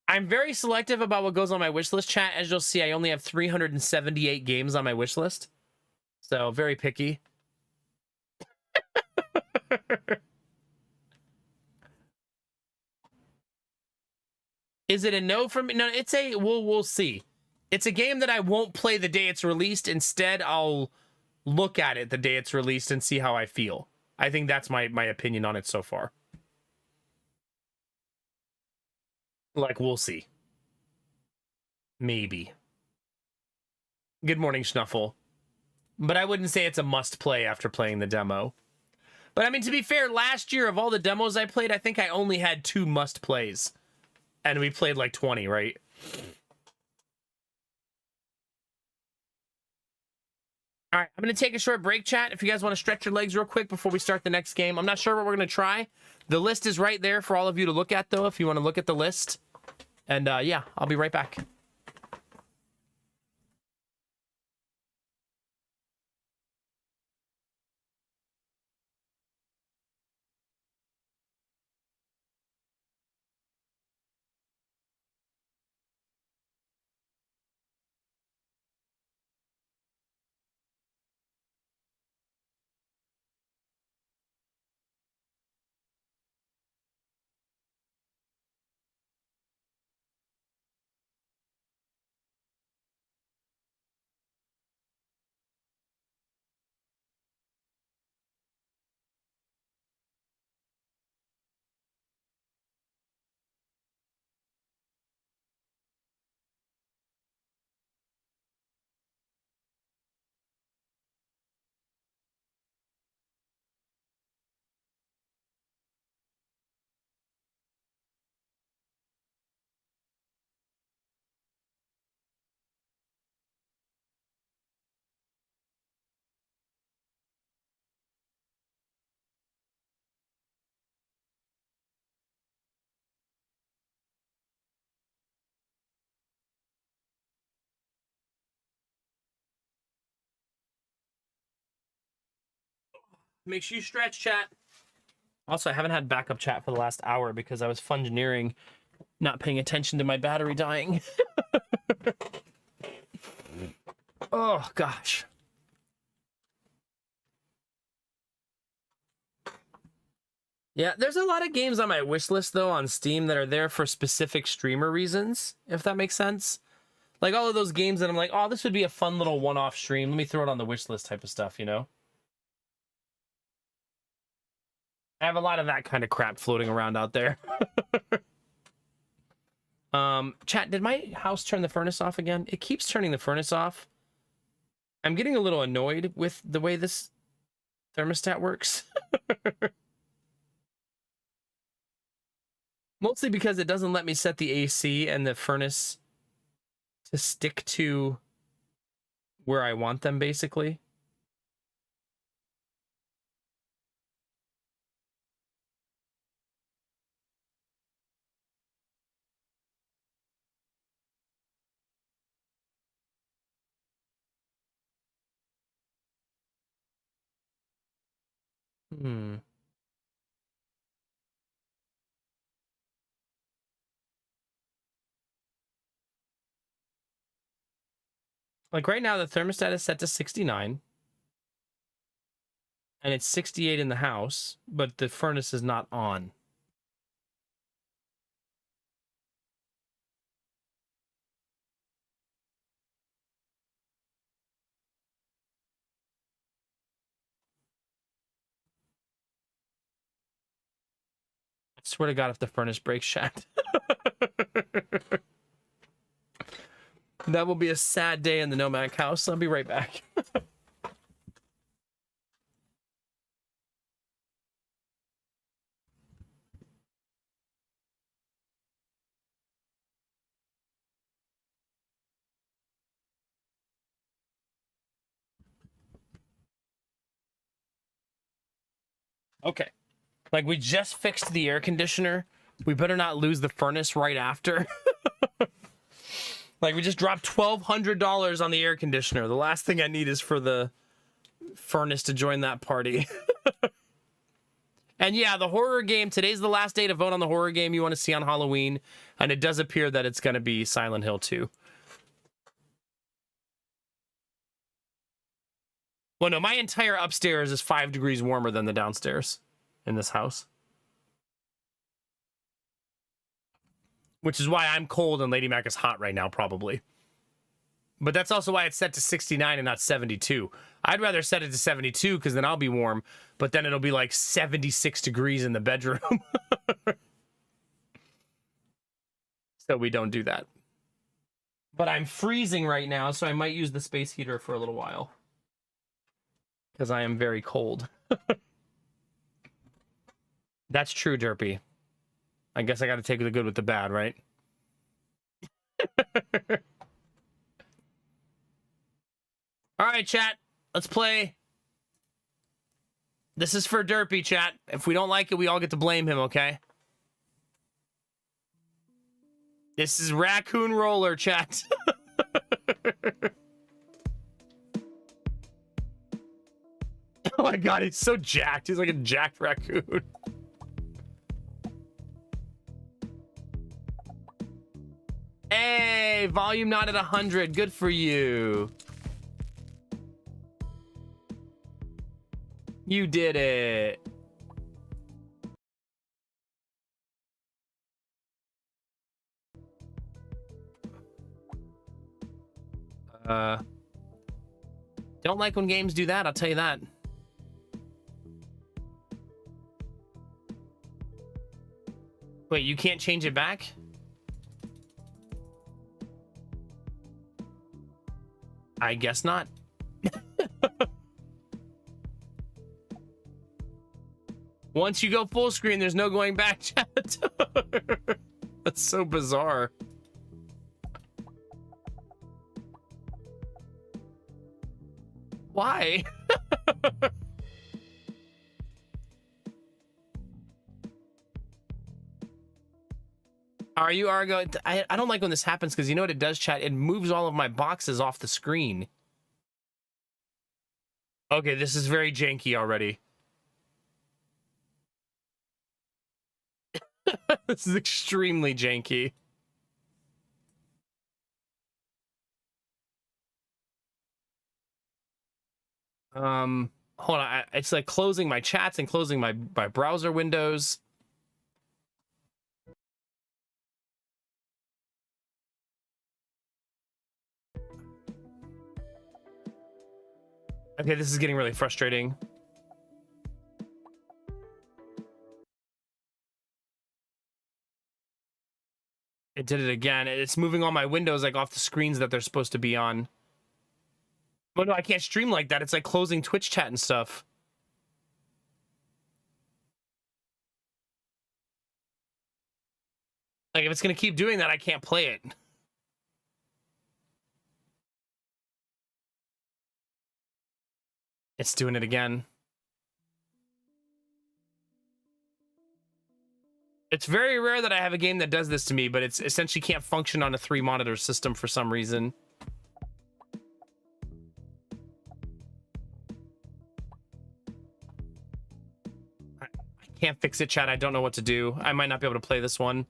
I'm very selective about what goes on my wish list, chat. As you'll see, I only have 378 games on my wish list. So, very picky. Is it a no from me? No, it's a we'll see. It's a game that I won't play the day it's released. Instead, I'll look at it the day it's released and see how I feel. I think that's my opinion on it so far. Like, we'll see. Maybe. Good morning, Schnuffle. But I wouldn't say it's a must play after playing the demo. But I mean, to be fair, last year of all the demos I played, I think I only had 2 must plays. And we played like 20, right? All right, I'm going to take a short break, chat. If you guys want to stretch your legs real quick before we start the next game. I'm not sure what we're going to try. The list is right there for all of you to look at, though, if you want to look at the list. And yeah, I'll be right back. Make sure you stretch, chat. Also, I haven't had backup chat for the last hour because I was fungineering, not paying attention to my battery dying. Oh, gosh. Yeah, there's a lot of games on my wish list, though, on Steam that are there for specific streamer reasons, if that makes sense. Like all of those games that I'm like, oh, this would be a fun little one-off stream. Let me throw it on the wish list type of stuff, you know? I have a lot of that kind of crap floating around out there. Chat, did my house turn the furnace off again? It keeps turning the furnace off. I'm getting a little annoyed with the way this thermostat works. Mostly because it doesn't let me set the AC and the furnace to stick to where I want them, basically. Hmm. Like right now, the thermostat is set to 69. And it's 68 in the house, but the furnace is not on. Swear to God, if the furnace breaks, chat. That will be a sad day in the Nomad house. I'll be right back. Okay. Like, we just fixed the air conditioner. We better not lose the furnace right after. Like, we just dropped $1,200 on the air conditioner. The last thing I need is for the furnace to join that party. And yeah, the horror game, today's the last day to vote on the horror game you want to see on Halloween. And it does appear that it's going to be Silent Hill 2. Well, no, my entire upstairs is 5 degrees warmer than the downstairs in this house. Which is why I'm cold and Lady Mac is hot right now, probably. But that's also why it's set to 69 and not 72. I'd rather set it to 72 because then I'll be warm, but then it'll be like 76 degrees in the bedroom. So we don't do that. But I'm freezing right now, so I might use the space heater for a little while. Because I am very cold. That's true, Derpy. I guess I got to take the good with the bad, right? All right, chat. Let's play. This is for Derpy, chat. If we don't like it, we all get to blame him, okay? This is Raccoon Roller, chat. Oh my god, he's so jacked. He's like a jacked raccoon. Hey, volume not at 100. Good for you. You did it. Don't like when games do that, I'll tell you that. Wait, you can't change it back? I guess not. Once you go full screen, there's no going back, chat. That's so bizarre. Why? Are you, Argo? I don't like when this happens because you know what it does, chat? It moves all of my boxes off the screen. Okay, this is very janky already. This is extremely janky. Hold on. It's like closing my chats and closing my browser windows. Okay, this is getting really frustrating. It did it again. It's moving all my windows like off the screens that they're supposed to be on. But no, I can't stream like that. It's like closing Twitch chat and stuff. Like if it's gonna keep doing that, I can't play it. It's doing it again. It's very rare that I have a game that does this to me, but it's essentially can't function on a 3-monitor system for some reason. I can't fix it, chat. I don't know what to do. I might not be able to play this one.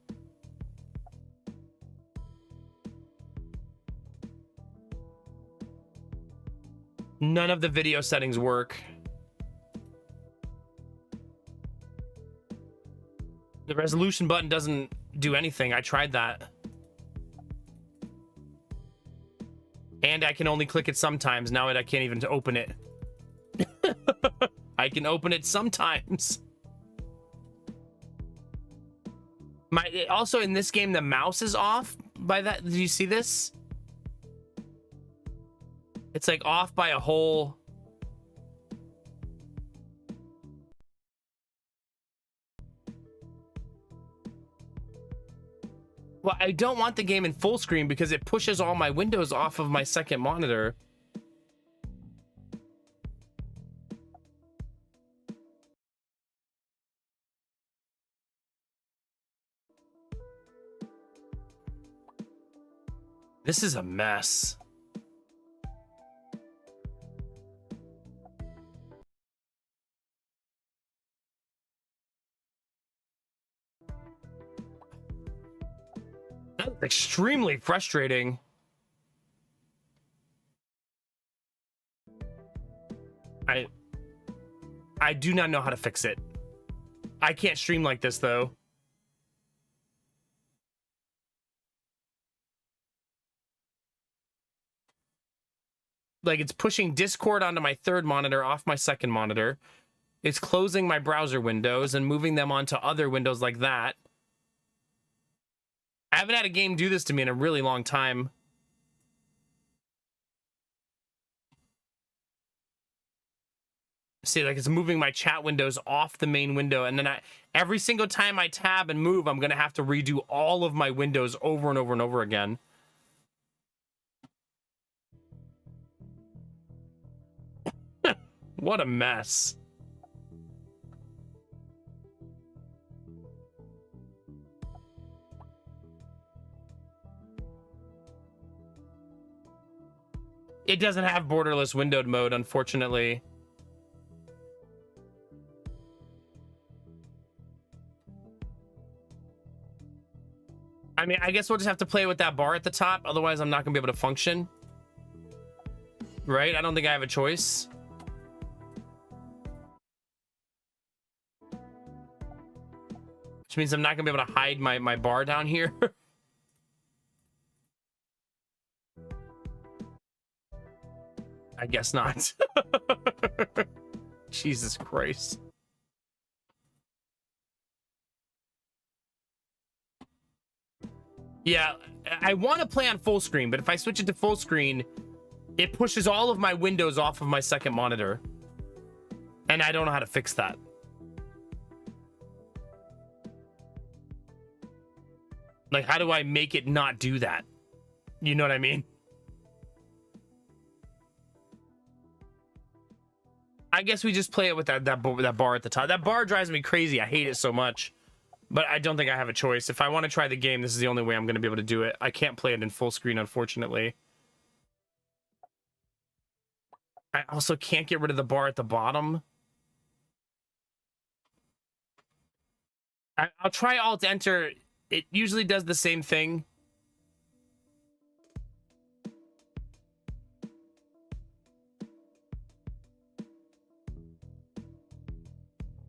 None of the video settings work. The resolution button doesn't do anything. I tried that. And I can only click it sometimes. Now I can't even open it. I can open it sometimes. Also in this game, the mouse is off by that. Did you see this? It's like off by a whole... Well, I don't want the game in full screen because it pushes all my windows off of my second monitor. This is a mess. That's extremely frustrating. I do not know how to fix it. I can't stream like this though. Like, it's pushing Discord onto my third monitor off my second monitor. It's closing my browser windows and moving them onto other windows like that. I haven't had a game do this to me in a really long time. See, like, it's moving my chat windows off the main window, and then every single time I tab and move, I'm gonna have to redo all of my windows over and over and over again. What a mess. It doesn't have borderless windowed mode, unfortunately. I mean, I guess we'll just have to play with that bar at the top. Otherwise, I'm not going to be able to function. Right? I don't think I have a choice. Which means I'm not going to be able to hide my bar down here. I guess not. Jesus Christ. Yeah, I want to play on full screen, but if I switch it to full screen, it pushes all of my windows off of my second monitor. And I don't know how to fix that. Like, how do I make it not do that? You know what I mean? I guess we just play it with that bar at the top. That bar drives me crazy. I hate it so much. But I don't think I have a choice. If I want to try the game, this is the only way I'm going to be able to do it. I can't play it in full screen, unfortunately. I also can't get rid of the bar at the bottom. I'll try Alt-Enter. It usually does the same thing.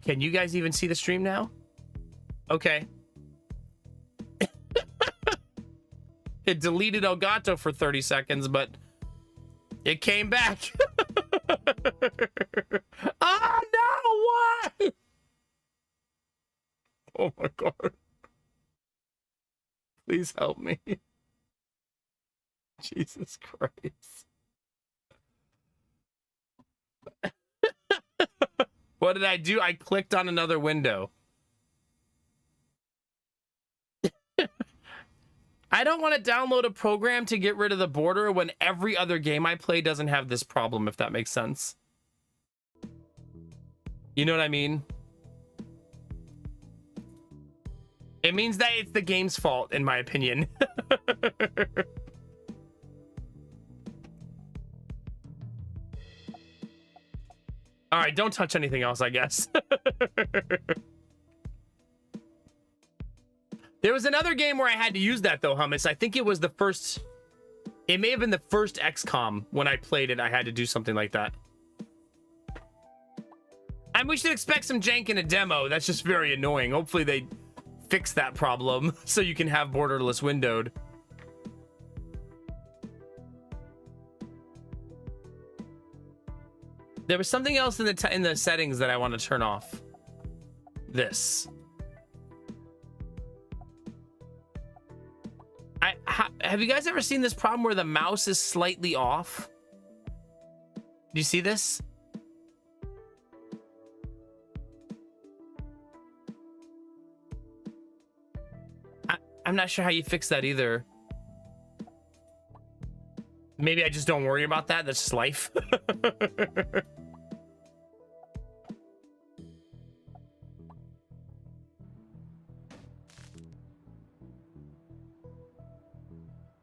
Can you guys even see the stream now? Okay. It deleted Elgato for 30 seconds, but it came back. Oh, no! Why? Oh, my God. Please help me. Jesus Christ. What did I do? I clicked on another window. I don't want to download a program to get rid of the border when every other game I play doesn't have this problem, if that makes sense. You know what I mean? It means that it's the game's fault, in my opinion. All right, don't touch anything else, I guess. There was another game where I had to use that, though, Hummus. I think it was the first... It may have been the first XCOM. When I played it, I had to do something like that. And we should expect some jank in a demo. That's just very annoying. Hopefully they fix that problem so you can have borderless windowed. There was something else in the settings that I want to turn off. This. Have you guys ever seen this problem where the mouse is slightly off? Do you see this? I'm not sure how you fix that either. Maybe I just don't worry about that. That's just life.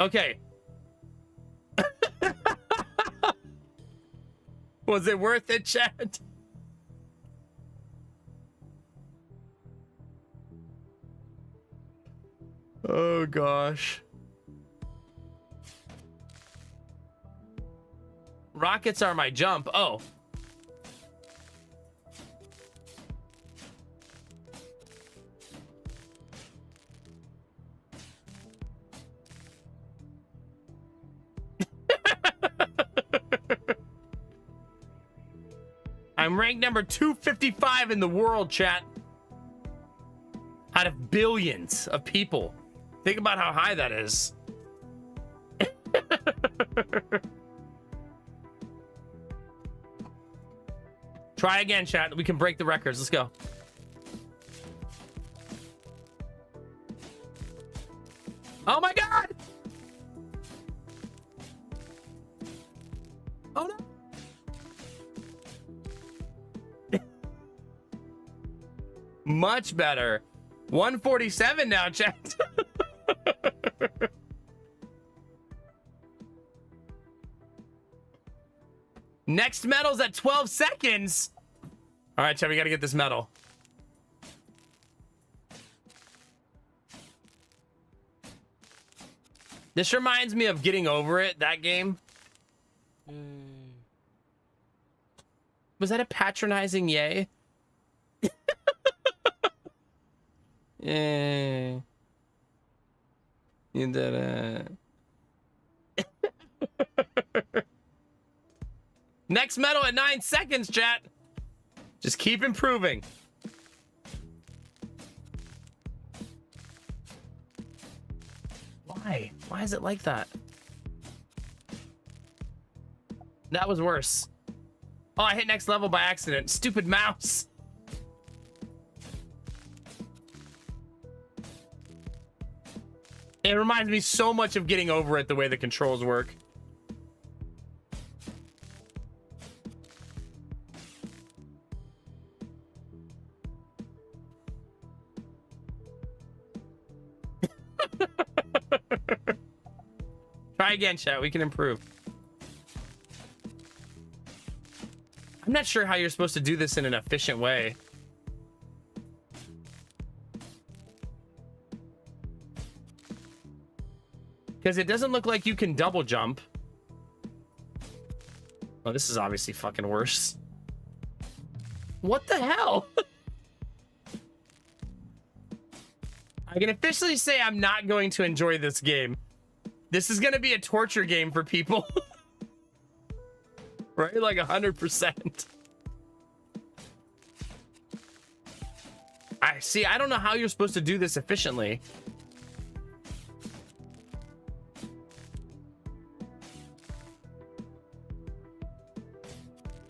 Okay. Was it worth it, chat? Oh gosh. Rockets are my jump. Oh. I'm ranked number 255 in the world, chat. Out of billions of people. Think about how high that is. Try again, chat. We can break the records. Let's go. Oh my god! Oh no! Much better. 147 now, chat. Next medal's at 12 seconds. All right, chat, we gotta get this medal. This reminds me of Getting Over It, that game. Was that a patronizing yay? Yeah. You did it. Next medal at 9 seconds, chat. Just keep improving. Why? Why is it like that? That was worse. Oh, I hit next level by accident. Stupid mouse. It reminds me so much of Getting Over It, the way the controls work. Try again, chat. We can improve. I'm not sure how you're supposed to do this in an efficient way. Because it doesn't look like you can double jump. Oh, this is obviously fucking worse. What the hell? I can officially say I'm not going to enjoy this game. This is going to be a torture game for people. Right? Like 100%. I don't know how you're supposed to do this efficiently.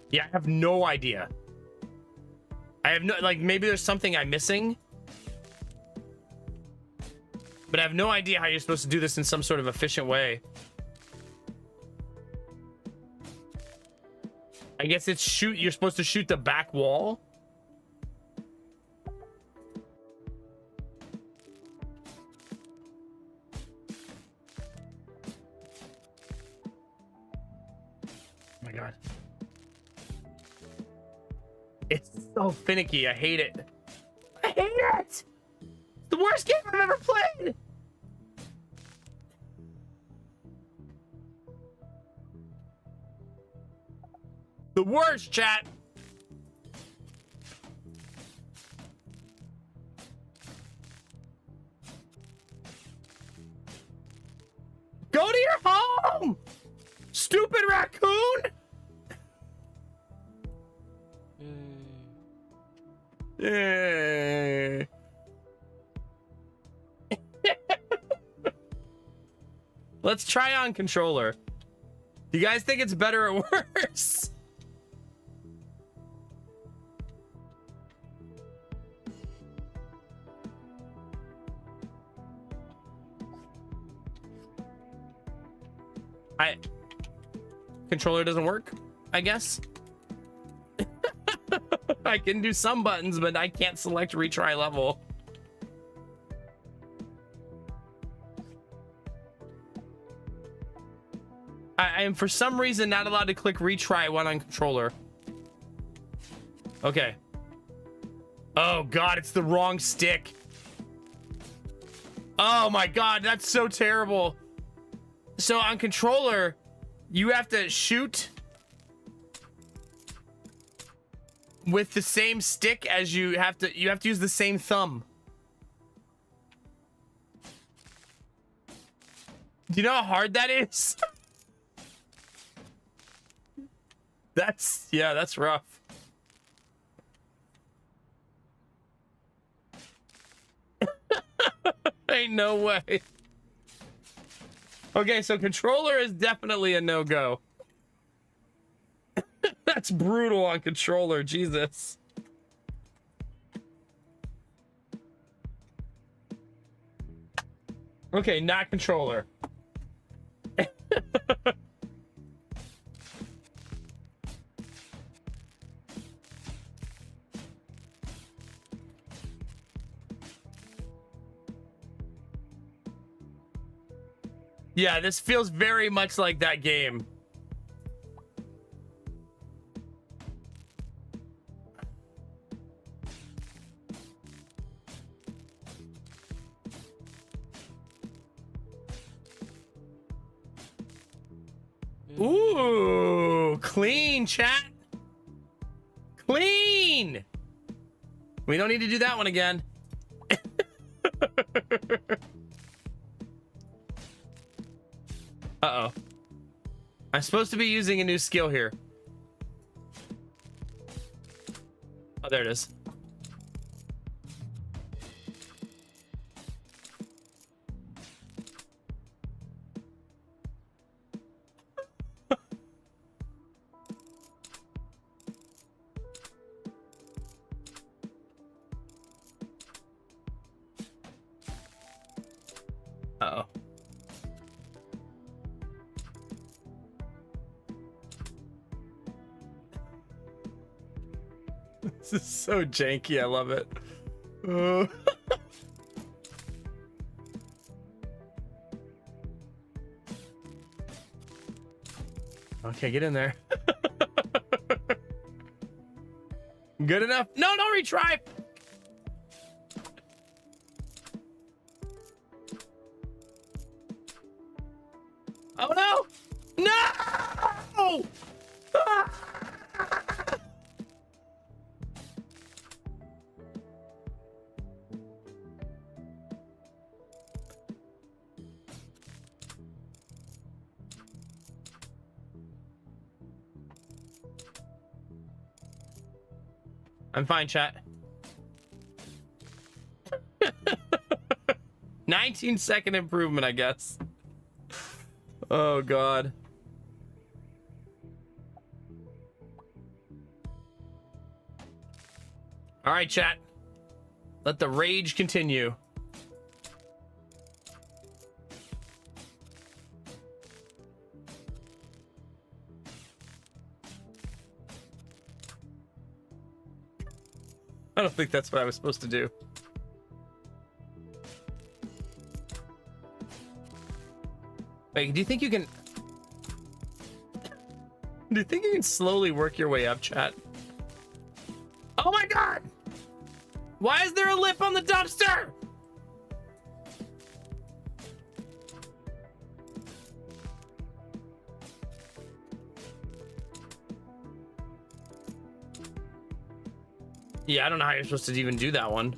Yeah, I have no idea. I have no, like, maybe there's something I'm missing. But I have no idea how you're supposed to do this in some sort of efficient way. I guess it's you're supposed to shoot the back wall. Oh my god. It's so finicky. I hate it. I hate it. It's the worst game I've ever played. The worst, chat. Go to your home, stupid raccoon. Let's try on controller. Do you guys think it's better or worse? Controller doesn't work, I guess. I can do some buttons, but I can't select retry level. I am for some reason not allowed to click retry one on controller. Okay. Oh god, it's the wrong stick. Oh my god, that's so terrible. So on controller, you have to shoot with the same stick as you have to use the same thumb. Do you know how hard that is? That's rough. Ain't no way. Okay, so controller is definitely a no-go. That's brutal on controller, Jesus. Okay, not controller. Yeah, this feels very much like that game. Ooh, clean, chat. Clean. We don't need to do that one again. Uh-oh. I'm supposed to be using a new skill here. Oh, there it is. Uh-oh. This is so janky. I love it. Okay, get in there. Good enough. No, don't retry. Oh no! No! Ah! I'm fine, chat. 19-second improvement, I guess. Oh, God. All right, chat. Let the rage continue. I don't think that's what I was supposed to do. Wait, do you think you can... Do you think you can slowly work your way up, chat? Oh my god! Why is there a lip on the dumpster? Yeah, I don't know how you're supposed to even do that one.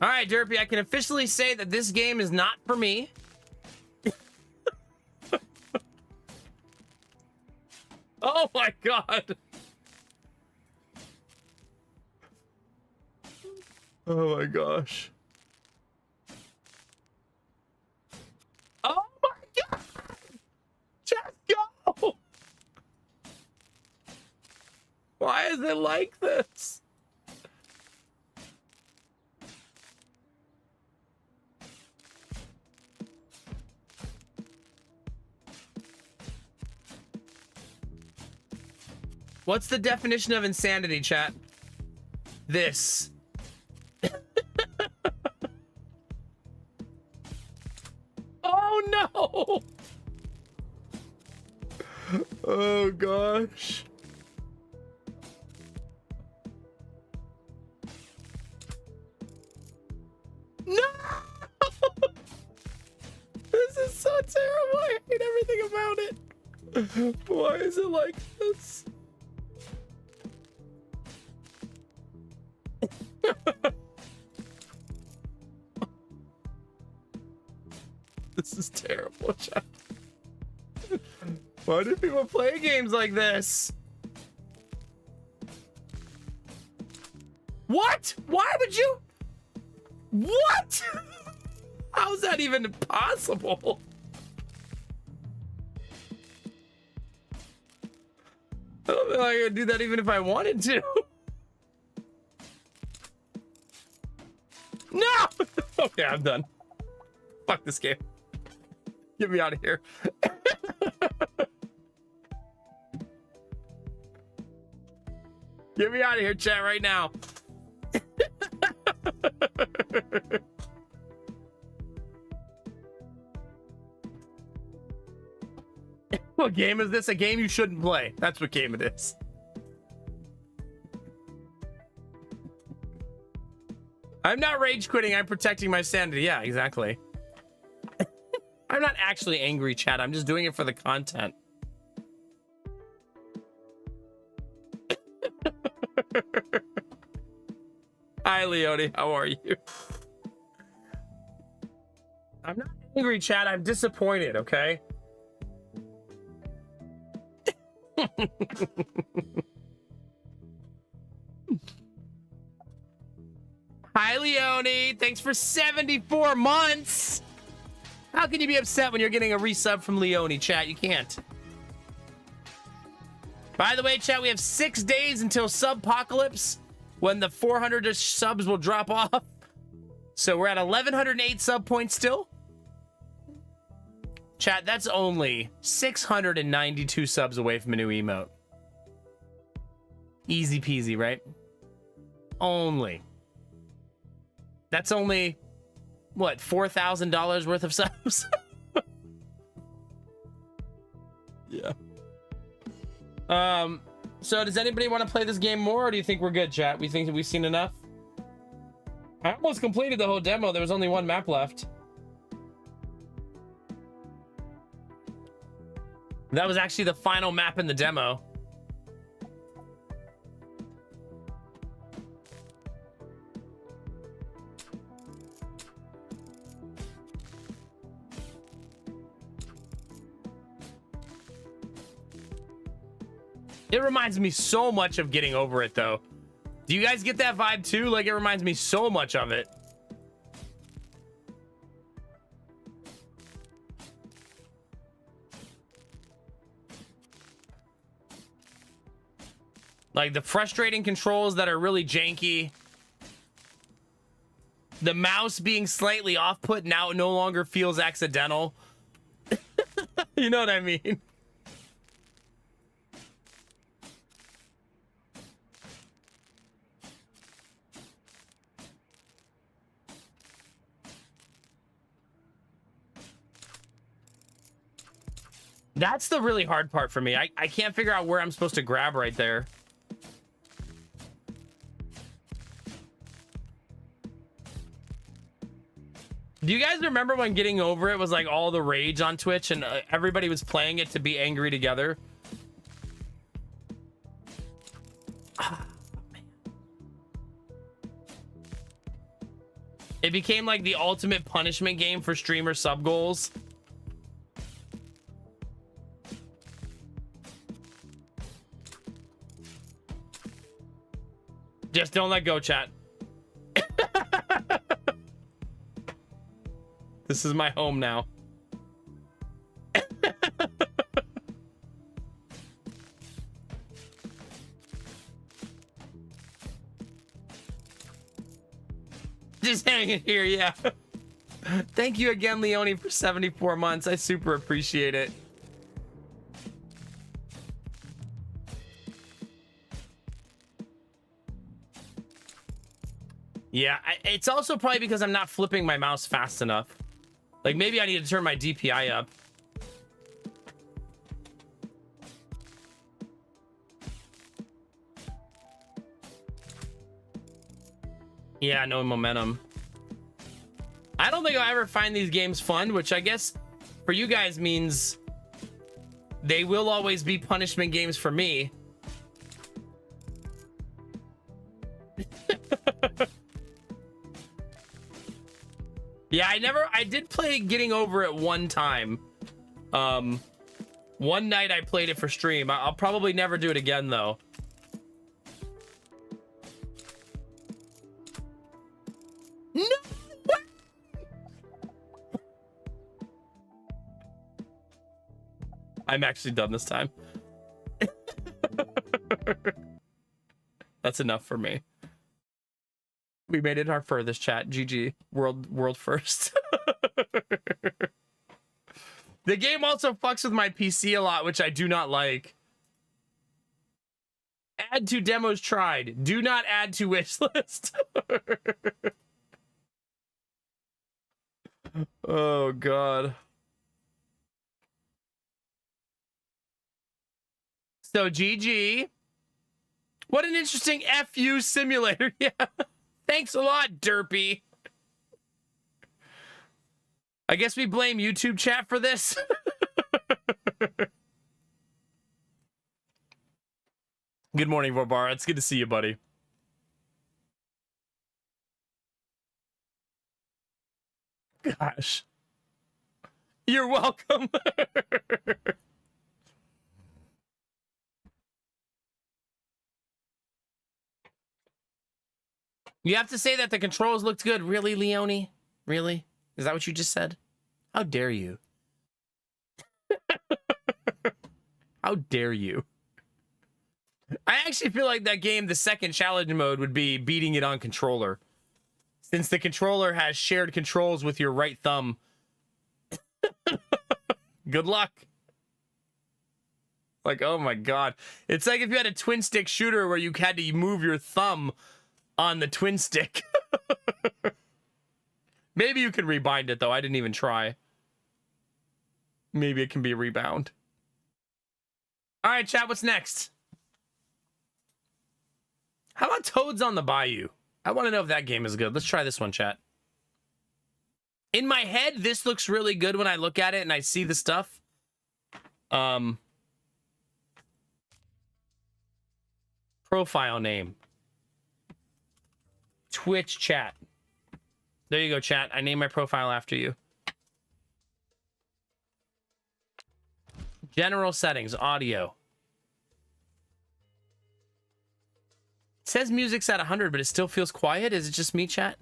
All right, Derpy, I can officially say that this game is not for me. Oh my god. Oh my gosh. Oh my god. Just go. Why is it like this? What's the definition of insanity, chat? This. Oh no! Oh gosh. No! This is so terrible. I hate everything about it. Why is it like this? This is terrible, chat. Why do people play games like this? What? Why would you? What? How's that even possible? I don't think I could do that even if I wanted to. No! Okay, I'm done. Fuck this game. Get me out of here. Get me out of here, chat, right now. What game is this? A game you shouldn't play. That's what game it is. I'm not rage quitting. I'm protecting my sanity. Yeah, exactly. I'm not actually angry, chat. I'm just doing it for the content. Hi, Leone. How are you? I'm not angry, chat. I'm disappointed, okay? Hi, Leone. Thanks for 74 months. How can you be upset when you're getting a resub from Leone, chat? You can't. By the way, chat, we have 6 days until Subpocalypse, when the 400 subs will drop off. So we're at 1,108 sub points still. Chat, that's only 692 subs away from a new emote. Easy peasy, right? Only. That's only, what, $4,000 worth of subs? Yeah. So does anybody want to play this game more, or do you think we're good, chat? We think that we've seen enough? I almost completed the whole demo. There was only one map left. That was actually the final map in the demo. It reminds me so much of Getting Over It, though. Do you guys get that vibe, too? Like, it reminds me so much of it. Like, the frustrating controls that are really janky. The mouse being slightly off-put now no longer feels accidental. You know what I mean? That's the really hard part for me. I can't figure out where I'm supposed to grab right there. Do you guys remember when Getting Over It was like all the rage on Twitch and everybody was playing it to be angry together? Oh, man. It became like the ultimate punishment game for streamer sub goals. Yes, don't let go, chat. This is my home now. Just hanging here, yeah. Thank you again, Leone, for 74 months. I super appreciate it. Yeah, it's also probably because I'm not flipping my mouse fast enough. Like, maybe I need to turn my DPI up. Yeah, no momentum. I don't think I'll ever find these games fun, which I guess for you guys means they will always be punishment games for me. Yeah, I did play Getting Over It one time. One night I played it for stream. I'll probably never do it again, though. No way! I'm actually done this time. That's enough for me. We made it our furthest, chat. GG. World first. The game also fucks with my PC a lot, which I do not like. Add to demos tried. Do not add to wish list. Oh, God. So, GG. What an interesting FU simulator. Yeah. Thanks a lot, Derpy. I guess we blame YouTube chat for this. Good morning, Vorbar. It's good to see you, buddy. Gosh. You're welcome. You have to say that the controls looked good. Really, Leone? Really? Is that what you just said? How dare you? How dare you? I actually feel like that game, the second challenge mode, would be beating it on controller. Since the controller has shared controls with your right thumb. Good luck. Like, oh my God. It's like if you had a twin stick shooter where you had to move your thumb on the twin stick. Maybe you can rebind it, though. I didn't even try. Maybe it can be a rebound. All right, chat, what's next? How about Toads on the Bayou? I want to know if that game is good. Let's try this one, chat. In my head, this looks really good when I look at it and I see the stuff. Profile name. Twitch chat. There you go, chat. I named my profile after you. General settings, audio. It says music's at 100, but it still feels quiet. Is it just me, chat?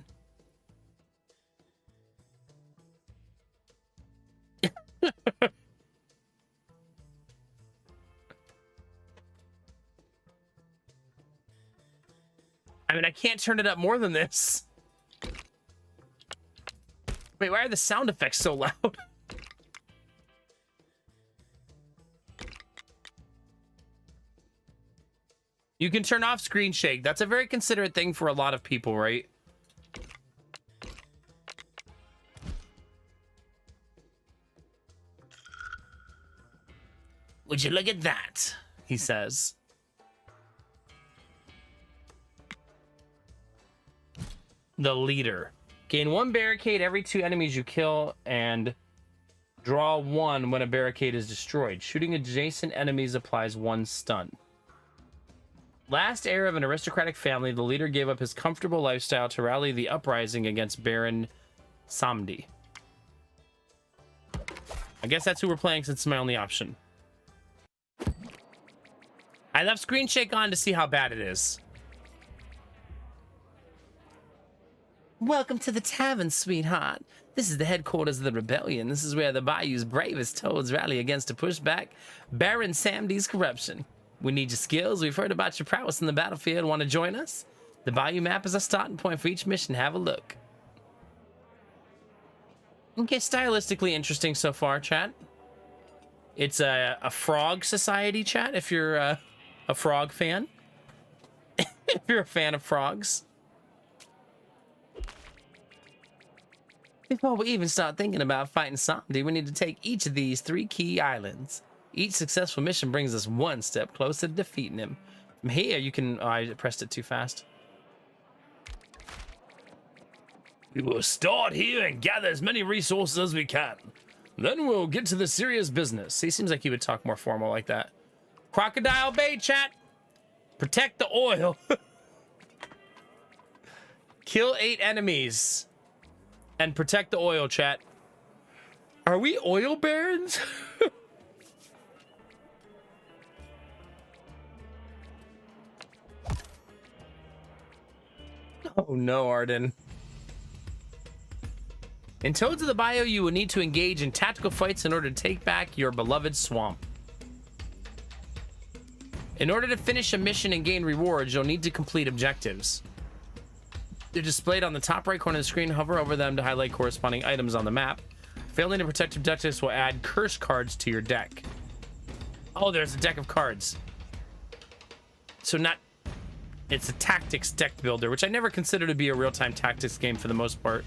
I mean, I can't turn it up more than this. Wait, why are the sound effects so loud? You can turn off screen shake. That's a very considerate thing for a lot of people, right? Would you look at that? He says. The leader. Gain 1 barricade every 2 enemies you kill and draw 1 when a barricade is destroyed. Shooting adjacent enemies applies 1 stun. Last heir of an aristocratic family, the leader gave up his comfortable lifestyle to rally the uprising against Baron Samdi. I guess that's who we're playing since it's my only option. I left screen shake on to see how bad it is. Welcome to the tavern, sweetheart. This is the headquarters of the rebellion. This is where the Bayou's bravest toads rally against to push back Baron Samdi's corruption. We need your skills. We've heard about your prowess in the battlefield. Want to join us? The Bayou map is a starting point for each mission. Have a look. Okay, stylistically interesting so far, chat. It's a frog society, chat, if you're a frog fan. If you're a fan of frogs. Before we even start thinking about fighting Samdi, we need to take each of these 3 key islands. Each successful mission brings us one step closer to defeating him. From here, you can... Oh, I pressed it too fast. We will start here and gather as many resources as we can. Then we'll get to the serious business. He seems like he would talk more formal like that. Crocodile Bay, chat. Protect the oil. Kill 8 enemies. And protect the oil, chat. Are we oil barons? Oh no, Arden. In Toads of the Bayou, you will need to engage in tactical fights in order to take back your beloved swamp. In order to finish a mission and gain rewards, you'll need to complete objectives. They're displayed on the top right corner of the screen. Hover over them to highlight corresponding items on the map. Failing to protect objectives will add curse cards to your deck. Oh, there's a deck of cards. So not... It's a tactics deck builder, which I never consider to be a real-time tactics game for the most part.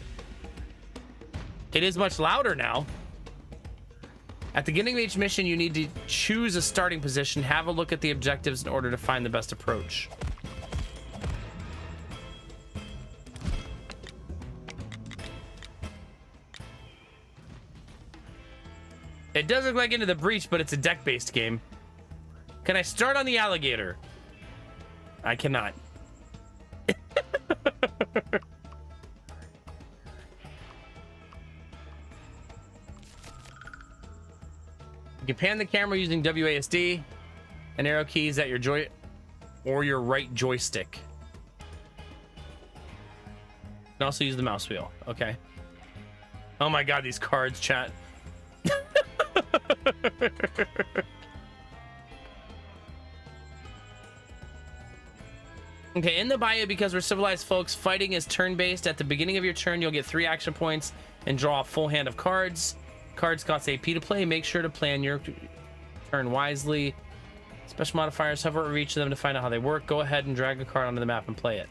It is much louder now. At the beginning of each mission, you need to choose a starting position, have a look at the objectives in order to find the best approach. It does look like Into the Breach, but it's a deck-based game. Can I start on the alligator? I cannot. You can pan the camera using WASD and arrow keys at your your right joystick. You can also use the mouse wheel. Okay. Oh my god, these cards, chat. Okay, in the Bayou, because we're civilized folks, fighting is turn-based. At the beginning of your turn, you'll get 3 action points and draw a full hand of cards. Cards cost AP to play. Make sure to plan your turn wisely. Special modifiers, hover over each of them to find out how they work. Go ahead and drag a card onto the map and play it.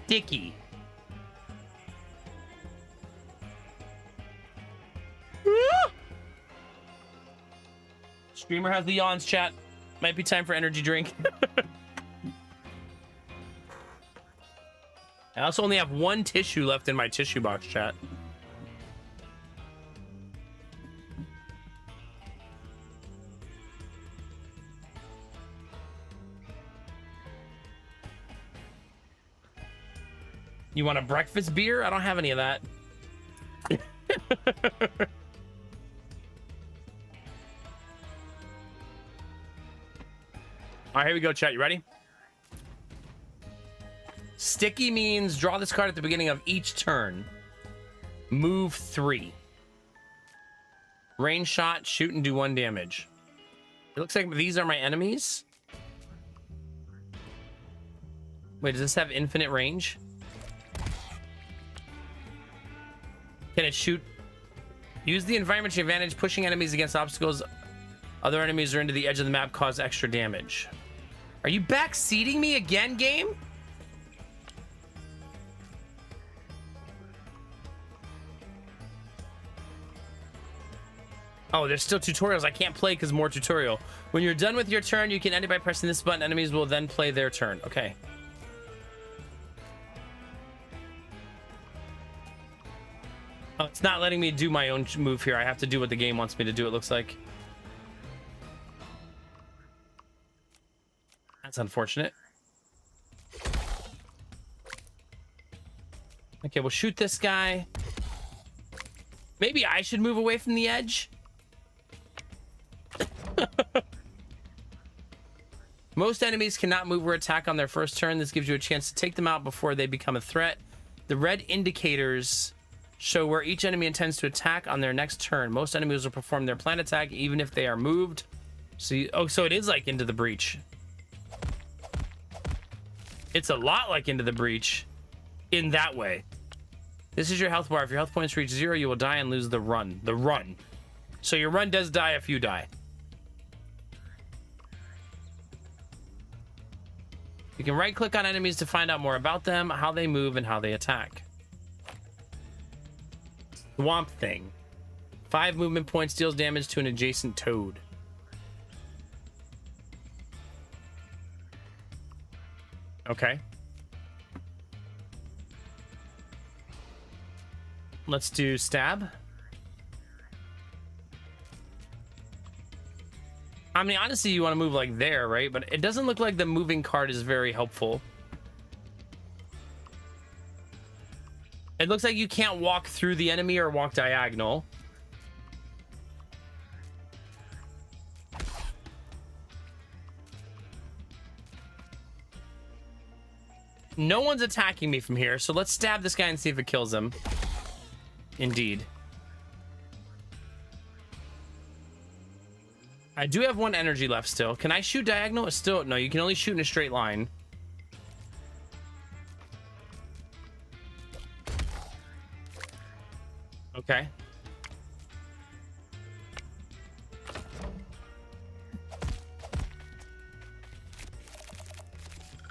Sticky. Streamer has the yawns, chat. Might be time for energy drink. I also only have 1 tissue left in my tissue box, chat. You want a breakfast beer? I don't have any of that. All right, here we go, chat. You ready? Sticky means draw this card at the beginning of each turn. Move 3. Range shot, shoot, and do 1 damage. It looks like these are my enemies. Wait, does this have infinite range? Can it shoot? Use the environment to your advantage, pushing enemies against obstacles. Other enemies are into the edge of the map, cause extra damage. Are you backseating me again, game? Oh, there's still tutorials. I can't play because more tutorial. When you're done with your turn, you can end it by pressing this button. Enemies will then play their turn. Okay. Oh, it's not letting me do my own move here. I have to do what the game wants me to do, it looks like. That's unfortunate. Okay, we'll shoot this guy. Maybe I should move away from the edge. Most enemies cannot move or attack on their first turn. This gives you a chance to take them out before they become a threat. The red indicators show where each enemy intends to attack on their next turn. Most enemies will perform their planned attack even if they are moved. So so it is like Into the Breach. It's a lot like Into the Breach in that way. This is your health bar. If your health points reach 0, you will die and lose the run. The run. So your run does die if you die. You can right click on enemies to find out more about them, how they move, and how they attack. Swamp Thing. 5 movement points, deals damage to an adjacent toad. Okay. Let's do stab. I mean, honestly, you want to move like there, right? But it doesn't look like the moving card is very helpful. It looks like you can't walk through the enemy or walk diagonal. No one's attacking me from here, so let's stab this guy and see if it kills him. Indeed. I do have 1 energy left still. Can I shoot diagonal? It's still... No, you can only shoot in a straight line. Okay.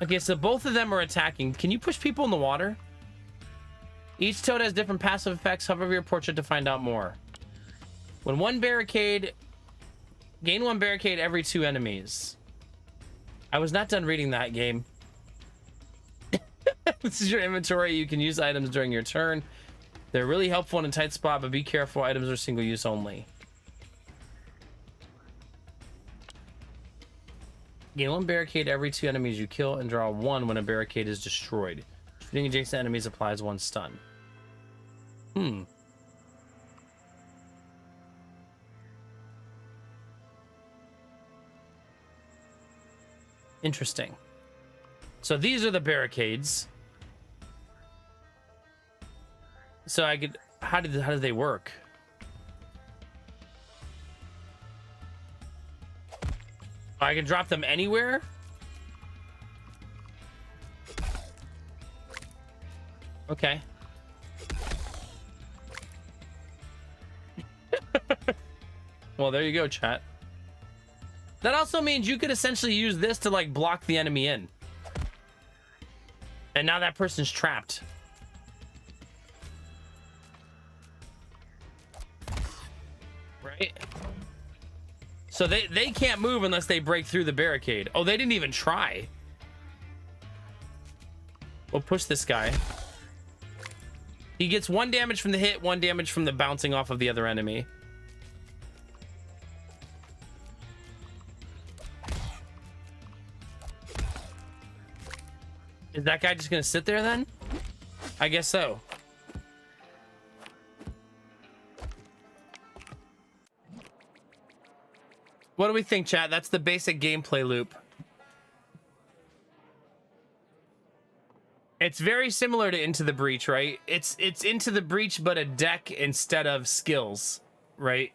Okay, so both of them are attacking. Can you push people in the water? Each toad has different passive effects. Hover over your portrait to find out more. When one barricade... Gain 1 barricade every 2 enemies. I was not done reading that game. This is your inventory. You can use items during your turn. They're really helpful in a tight spot, but be careful. Items are single use only. Gain 1 barricade every 2 enemies you kill and draw 1 when a barricade is destroyed. Shooting adjacent enemies applies 1 stun. Interesting. So these are the barricades. So I could... How did they work? I can drop them anywhere? Okay. Well, there you go, chat. That also means you could essentially use this to, like, block the enemy in. And now that person's trapped. Right? So they can't move unless they break through the barricade. Oh, they didn't even try. We'll push this guy. He gets 1 damage from the hit, 1 damage from the bouncing off of the other enemy. Is that guy just gonna sit there then? I guess so. What do we think, chat? That's the basic gameplay loop. It's very similar to Into the Breach, right? It's Into the Breach, but a deck instead of skills, right?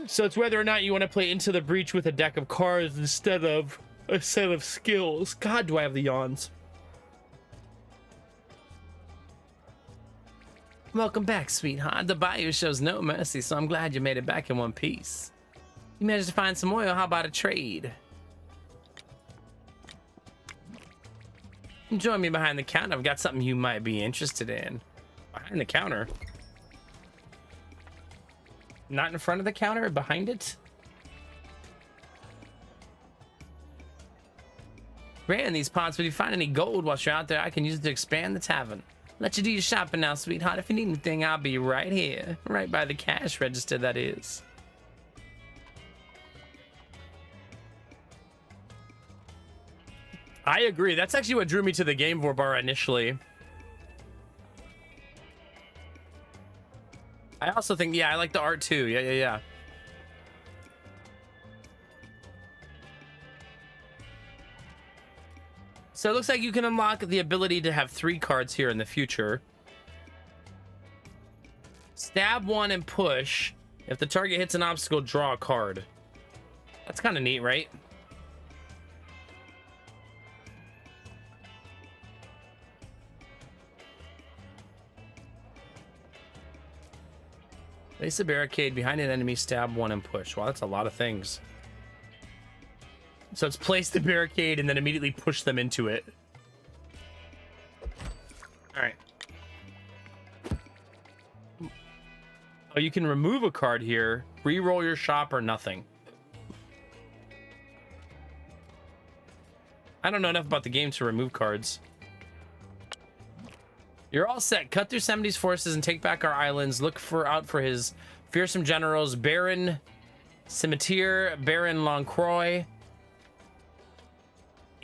So it's whether or not you want to play Into the Breach with a deck of cards instead of a set of skills. God, do I have the yawns. Welcome back, sweetheart. The bayou shows no mercy, so I'm glad you made it back in one piece. You managed to find some oil. How about a trade? Join me behind the counter. I've got something you might be interested in. Behind the counter? Not in front of the counter, behind it? Ran these pots, but if you find any gold while you're out there, I can use it to expand the tavern. Let you do your shopping now, sweetheart. If you need anything, I'll be right here. Right by the cash register, that is. I agree. That's actually what drew me to the Game Boy bar initially. I also think, yeah, I like the art too. Yeah. So it looks like you can unlock the ability to have 3 cards here in the future. Stab 1 and push. If the target hits an obstacle, draw a card. That's kind of neat, right? Place a barricade behind an enemy, stab 1 and push. Wow, that's a lot of things. So it's place the barricade and then immediately push them into it. All right. Oh, you can remove a card here, re-roll your shop or nothing. I don't know enough about the game to remove cards. You're all set. Cut through Semte's forces and take back our islands. Look out for his fearsome generals, Baron Cimetiere, Baron Loncroix,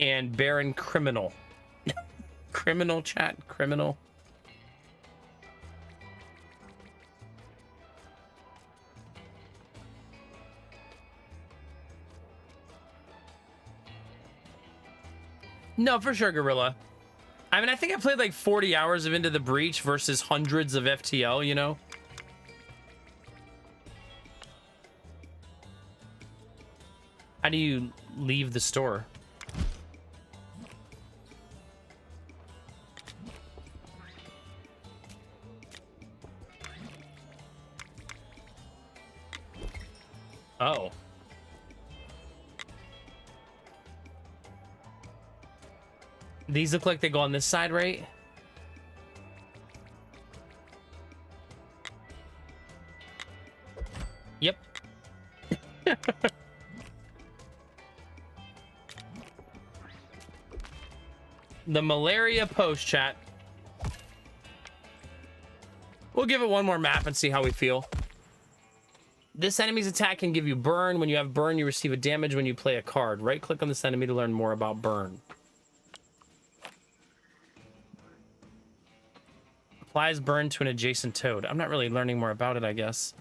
and Baron Criminal. Criminal, chat. Criminal. No, for sure, Gorilla. I mean, I think I played like 40 hours of Into the Breach versus hundreds of FTL, you know? How do you leave the store? Oh. These look like they go on this side, right? Yep. The malaria post, chat. We'll give it one more map and see how we feel. This enemy's attack can give you burn. When you have burn, you receive a damage when you play a card. Right click on this enemy to learn more about burn. Applies burn to an adjacent toad. I'm not really learning more about it, I guess.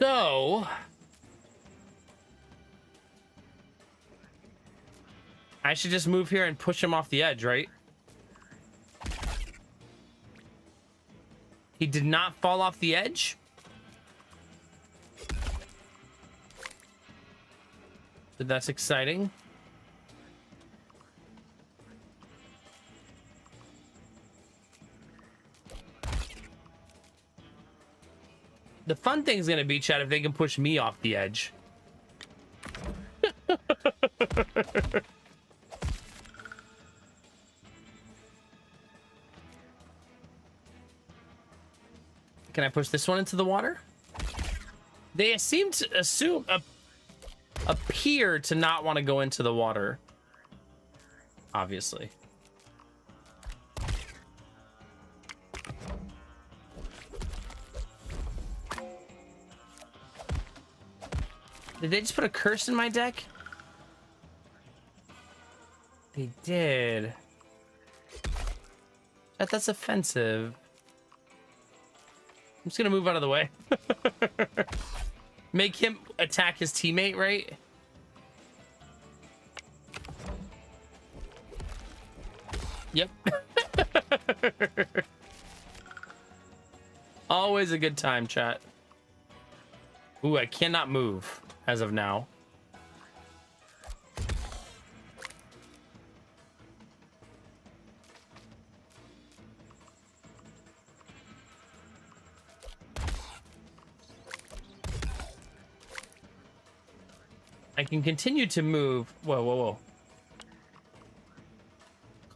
So I should just move here and push him off the edge, right? He did not fall off the edge. So that's exciting. The fun thing's gonna be, chat, if they can push me off the edge. Can I push this one into the water? They seem to appear to not want to go into the water. Obviously. Did they just put a curse in my deck? They did. That's offensive. I'm just gonna move out of the way. Make him attack his teammate, right? Yep. Always a good time, chat. Ooh, I cannot move as of now. I can continue to move. Whoa, whoa, whoa.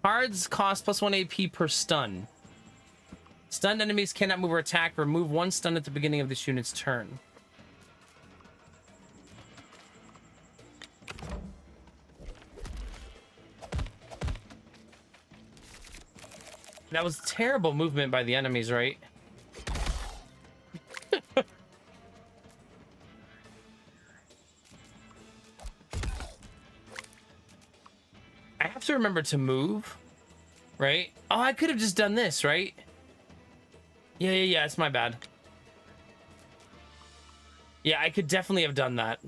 Cards cost +1 AP per stun. Stunned enemies cannot move or attack. Remove 1 stun at the beginning of this unit's turn. That was terrible movement by the enemies, right? I have to remember to move, right? Oh, I could have just done this, right? Yeah, it's my bad. Yeah, I could definitely have done that.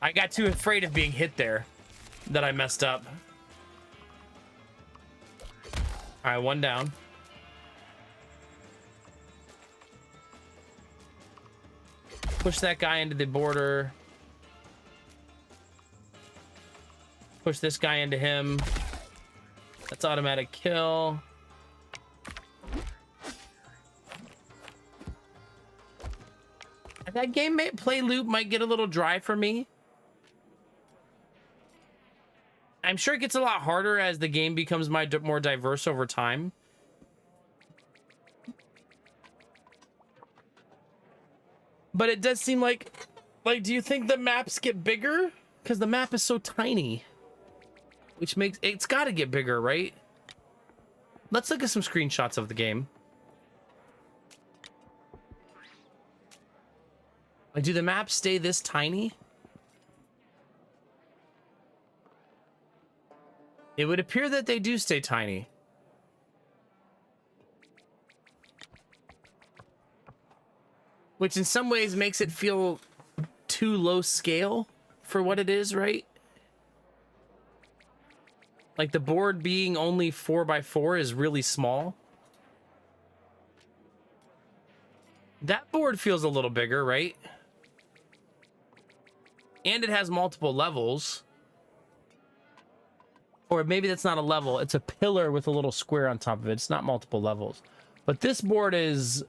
I got too afraid of being hit there that I messed up. All right, one down. Push that guy into the border. Push this guy into him. That's automatic kill. That game play loop might get a little dry for me. I'm sure it gets a lot harder as the game becomes more diverse over time. But it does seem like, do you think the maps get bigger? Because the map is so tiny. Which makes, it's got to get bigger, right? Let's look at some screenshots of the game. Like, do the maps stay this tiny? It would appear that they do stay tiny. Which in some ways makes it feel too low scale for what it is, right? Like the board being only 4x4 is really small. That board feels a little bigger, right? And it has multiple levels. Or maybe that's not a level. It's a pillar with a little square on top of it. It's not multiple levels. But this board is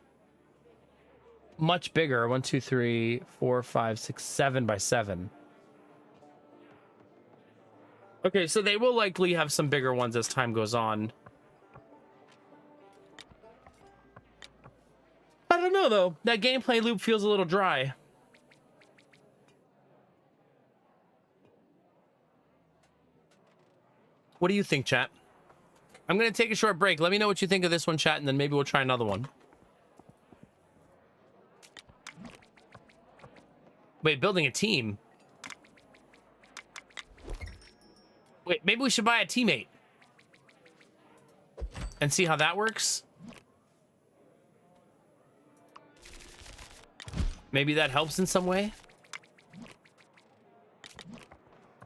much bigger. 1, 2, 3, 4, 5, 6, 7 by 7. Okay, so they will likely have some bigger ones as time goes on. I don't know, though. That gameplay loop feels a little dry. What do you think, chat? I'm going to take a short break. Let me know what you think of this one, chat, and then maybe we'll try another one. Wait, building a team? Wait, maybe we should buy a teammate. And see how that works? Maybe that helps in some way?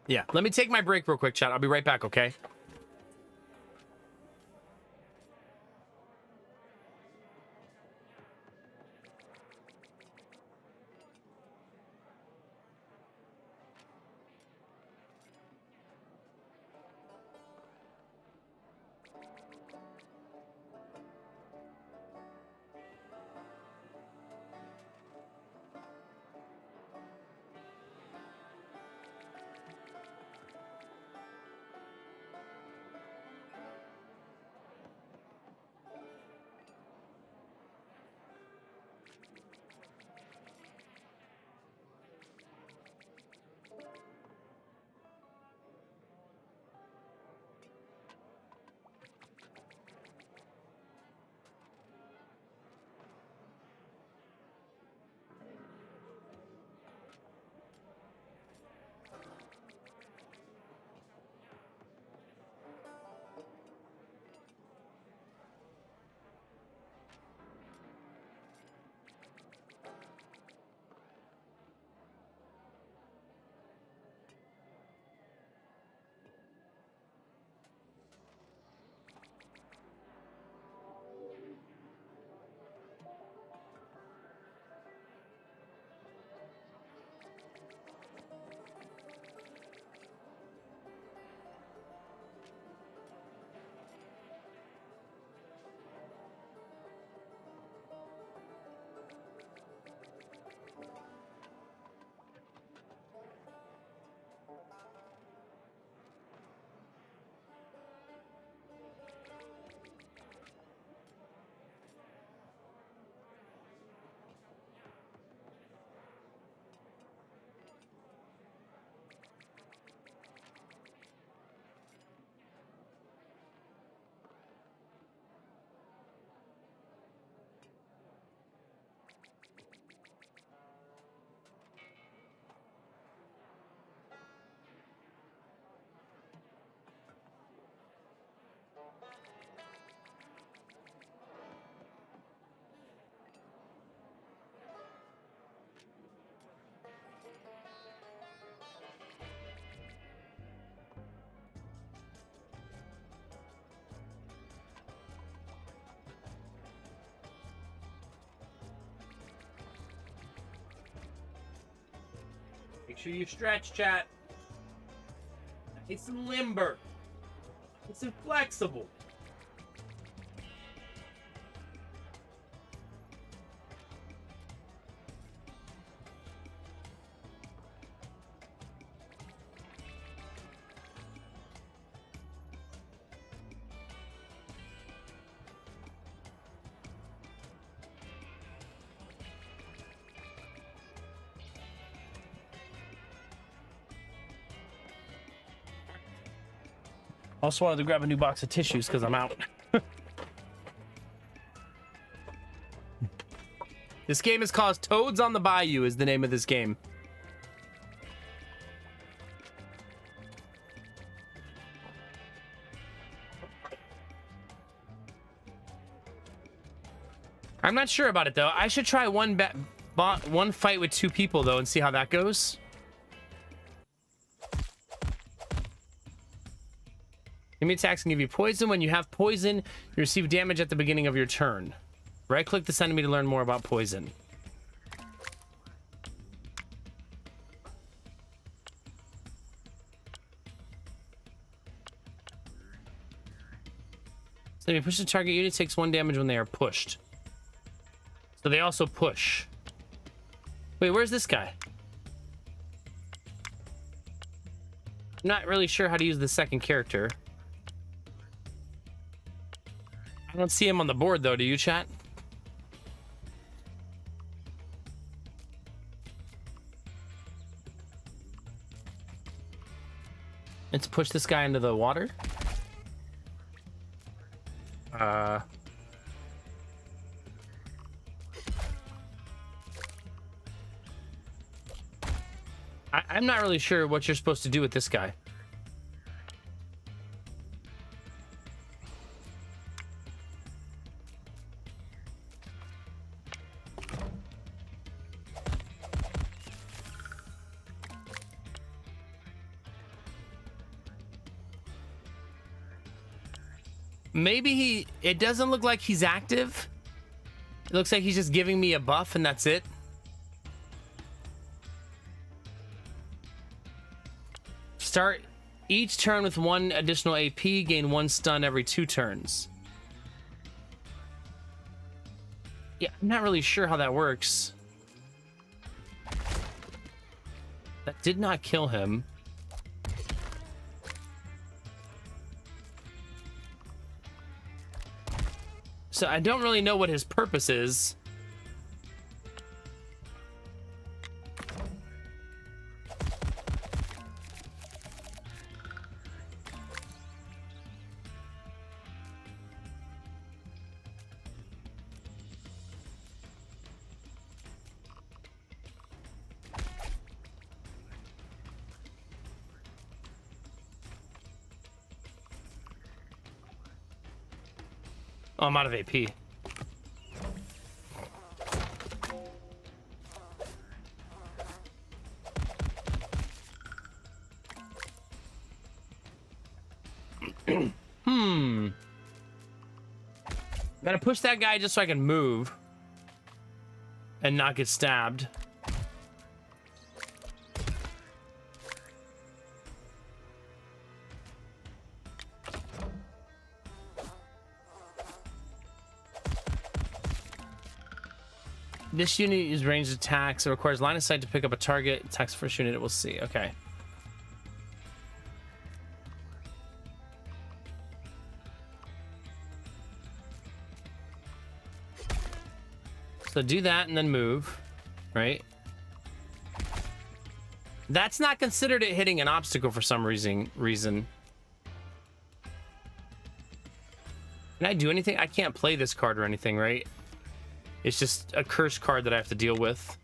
Yeah, let me take my break real quick, chat. I'll be right back, okay? Make sure you stretch, chat. Nice and limber. Nice and flexible. Also wanted to grab a new box of tissues because I'm out. This game is called Toads on the Bayou is the name of this game. I'm not sure about it though. I should try one fight with 2 people though and see how that goes. Enemy attacks can give you poison. When you have poison, you receive damage at the beginning of your turn. Right-click this enemy to learn more about poison. So enemy pushes the target unit, takes 1 damage when they are pushed. So they also push. Wait, where's this guy? I'm not really sure how to use the second character. I don't see him on the board though, do you, chat? Let's push this guy into the water. I'm not really sure what you're supposed to do with this guy. Maybe it doesn't look like he's active. It looks like he's just giving me a buff and that's it. Start each turn with 1 additional AP, gain 1 stun every 2 turns. Yeah, I'm not really sure how that works. That did not kill him. So I don't really know what his purpose is. Oh, I'm out of AP. Gotta push that guy just so I can move and not get stabbed. This unit is ranged attacks. It requires line of sight to pick up a target. Attacks the first unit it will see. Okay. So do that and then move, right? That's not considered it hitting an obstacle for some reason. Can I do anything? I can't play this card or anything, right? It's just a cursed card that I have to deal with.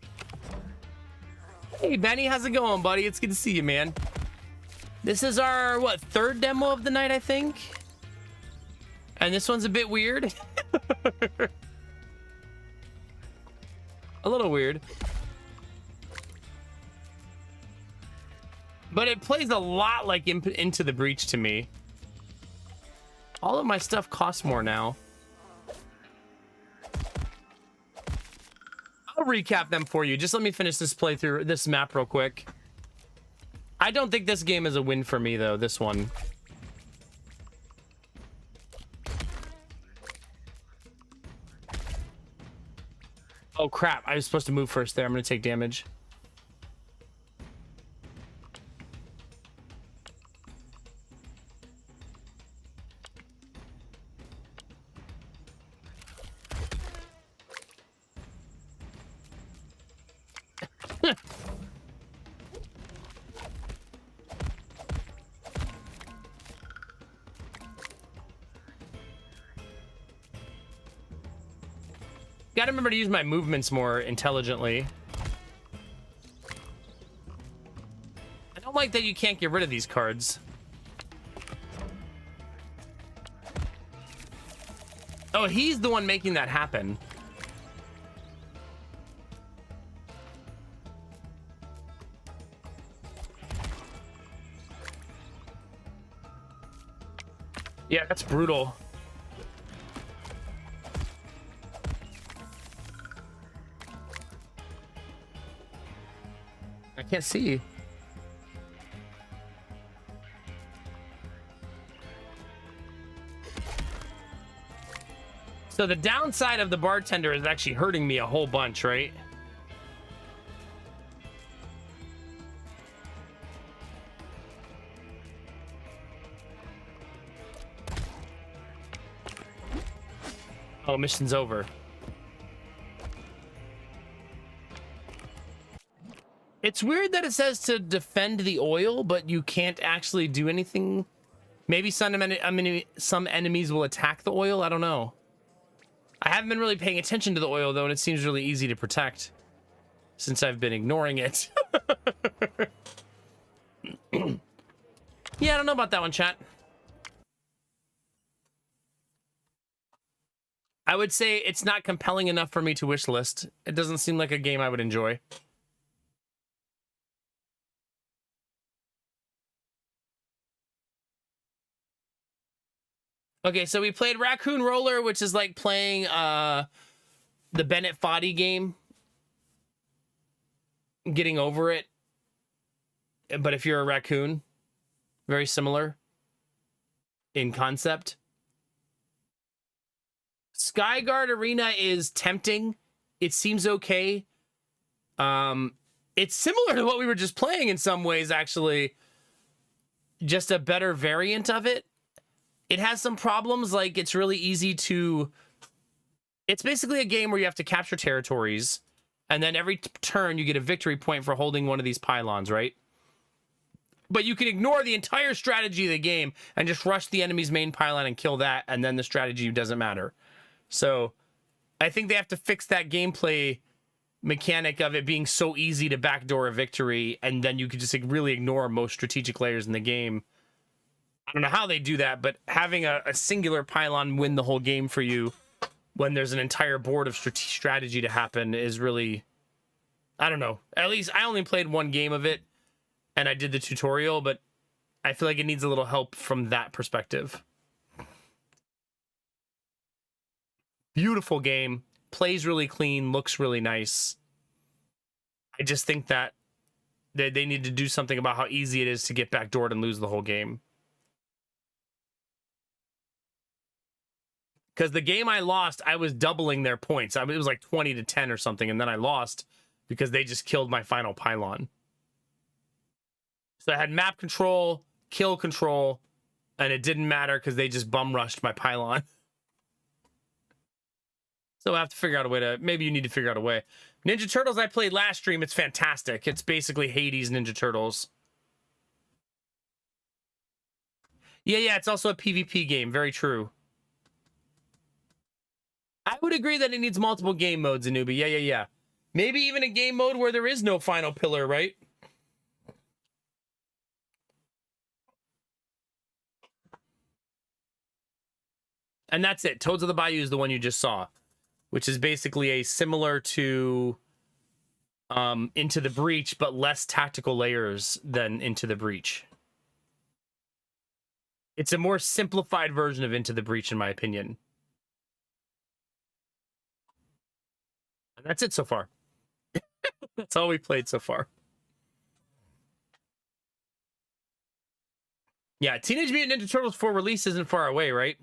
Hey, Benny, how's it going, buddy? It's good to see you, man. This is our, what, 3rd demo of the night, I think? And this one's a bit weird. A little weird. But it plays a lot like Into the Breach to me. All of my stuff costs more now. I'll recap them for you. Just let me finish this playthrough, this map real quick. I don't think this game is a win for me, though, this one. Oh, crap. I was supposed to move first there. I'm going to take damage. Gotta remember to use my movements more intelligently. I don't like that you can't get rid of these cards. Oh, he's the one making that happen. Yeah, that's brutal. I can't see. So the downside of the bartender is actually hurting me a whole bunch, right? Oh, mission's over. It's weird that it says to defend the oil, but you can't actually do anything. Maybe some enemies will attack the oil. I don't know. I haven't been really paying attention to the oil, though, and it seems really easy to protect since I've been ignoring it. Yeah, I don't know about that one, chat. I would say it's not compelling enough for me to wish list. It doesn't seem like a game I would enjoy. Okay, so we played Raccoon Roller, which is like playing the Bennett Foddy game. Getting over it. But if you're a raccoon, very similar in concept. Skyguard Arena is tempting. It seems okay. It's similar to what we were just playing in some ways, actually. Just a better variant of it. It has some problems, like it's really easy to... It's basically a game where you have to capture territories, and then every turn you get a victory point for holding one of these pylons, right? But you can ignore the entire strategy of the game and just rush the enemy's main pylon and kill that, and then the strategy doesn't matter. So I think they have to fix that gameplay mechanic of it being so easy to backdoor a victory, and then you could just like, really ignore most strategic layers in the game. I don't know how they do that, but having a singular pylon win the whole game for you when there's an entire board of strategy to happen is really... I don't know. At least I only played one game of it, and I did the tutorial, but I feel like it needs a little help from that perspective. Beautiful game. Plays really clean. Looks really nice. I just think that they need to do something about how easy it is to get backdoored and lose the whole game. Because the game I lost, I was doubling their points. It was like 20 to 10 or something, and then I lost because they just killed my final pylon. So I had map control, kill control, and it didn't matter because they just bum rushed my pylon. So I have to figure out a way to... Maybe you need to figure out a way. Ninja Turtles I played last stream. It's fantastic. It's basically Hades Ninja Turtles. Yeah, it's also a PvP game. Very true. I would agree that it needs multiple game modes, Anubi. Yeah. Maybe even a game mode where there is no final pillar, right? And that's it. Toads of the Bayou is the one you just saw, which is basically a similar to Into the Breach, but less tactical layers than Into the Breach. It's a more simplified version of Into the Breach, in my opinion. And that's it so far. That's all we played so far. Yeah, Teenage Mutant Ninja Turtles 4 release isn't far away, right?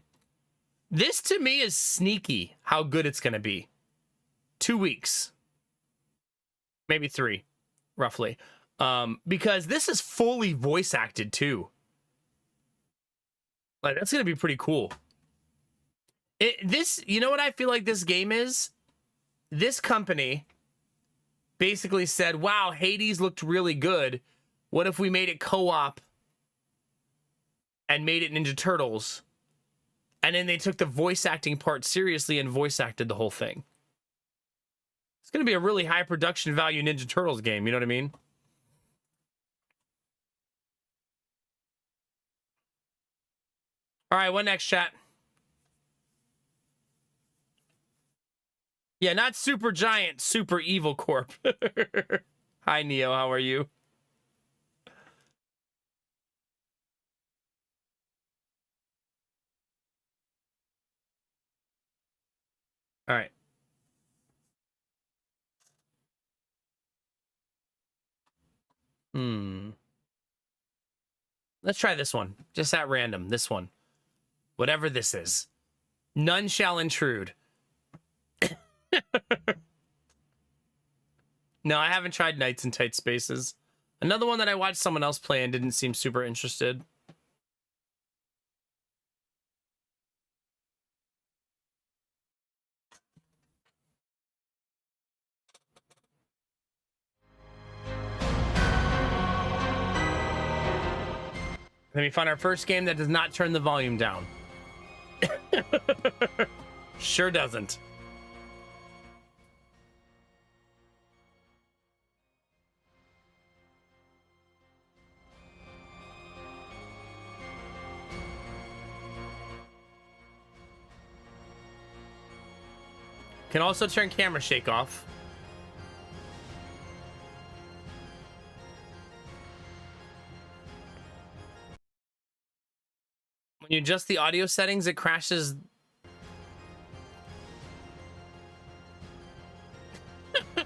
This to me is sneaky how good it's going to be. 2 weeks. Maybe 3, roughly. Because this is fully voice acted too. Like, that's going to be pretty cool. You know what I feel like this game is? This company basically said, wow, Hades looked really good. What if we made it co-op and made it Ninja Turtles? And then they took the voice acting part seriously and voice acted the whole thing. It's going to be a really high production value Ninja Turtles game. You know what I mean? All right, what next, chat? Yeah, not Super Giant, Super Evil Corp. Hi, Neo. How are you? All right. Let's try this one. Just at random. This one. Whatever this is. None shall intrude. No, I haven't tried Nights in Tight Spaces. Another one that I watched someone else play and didn't seem super interested. Let me find our first game that does not turn the volume down. Sure doesn't. Can also turn camera shake off. When you adjust the audio settings, it crashes. All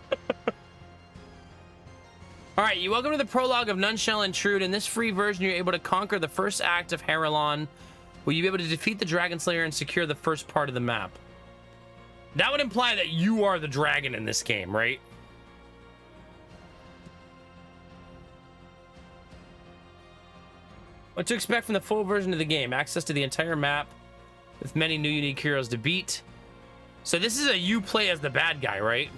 right, you welcome to the prologue of None Shall Intrude. In this free version, you're able to conquer the first act of Haralon. Will you be able to defeat the Dragon Slayer and secure the first part of the map? That would imply that you are the dragon in this game, right? What to expect from the full version of the game? Access to the entire map with many new unique heroes to beat. So this is a you play as the bad guy, right?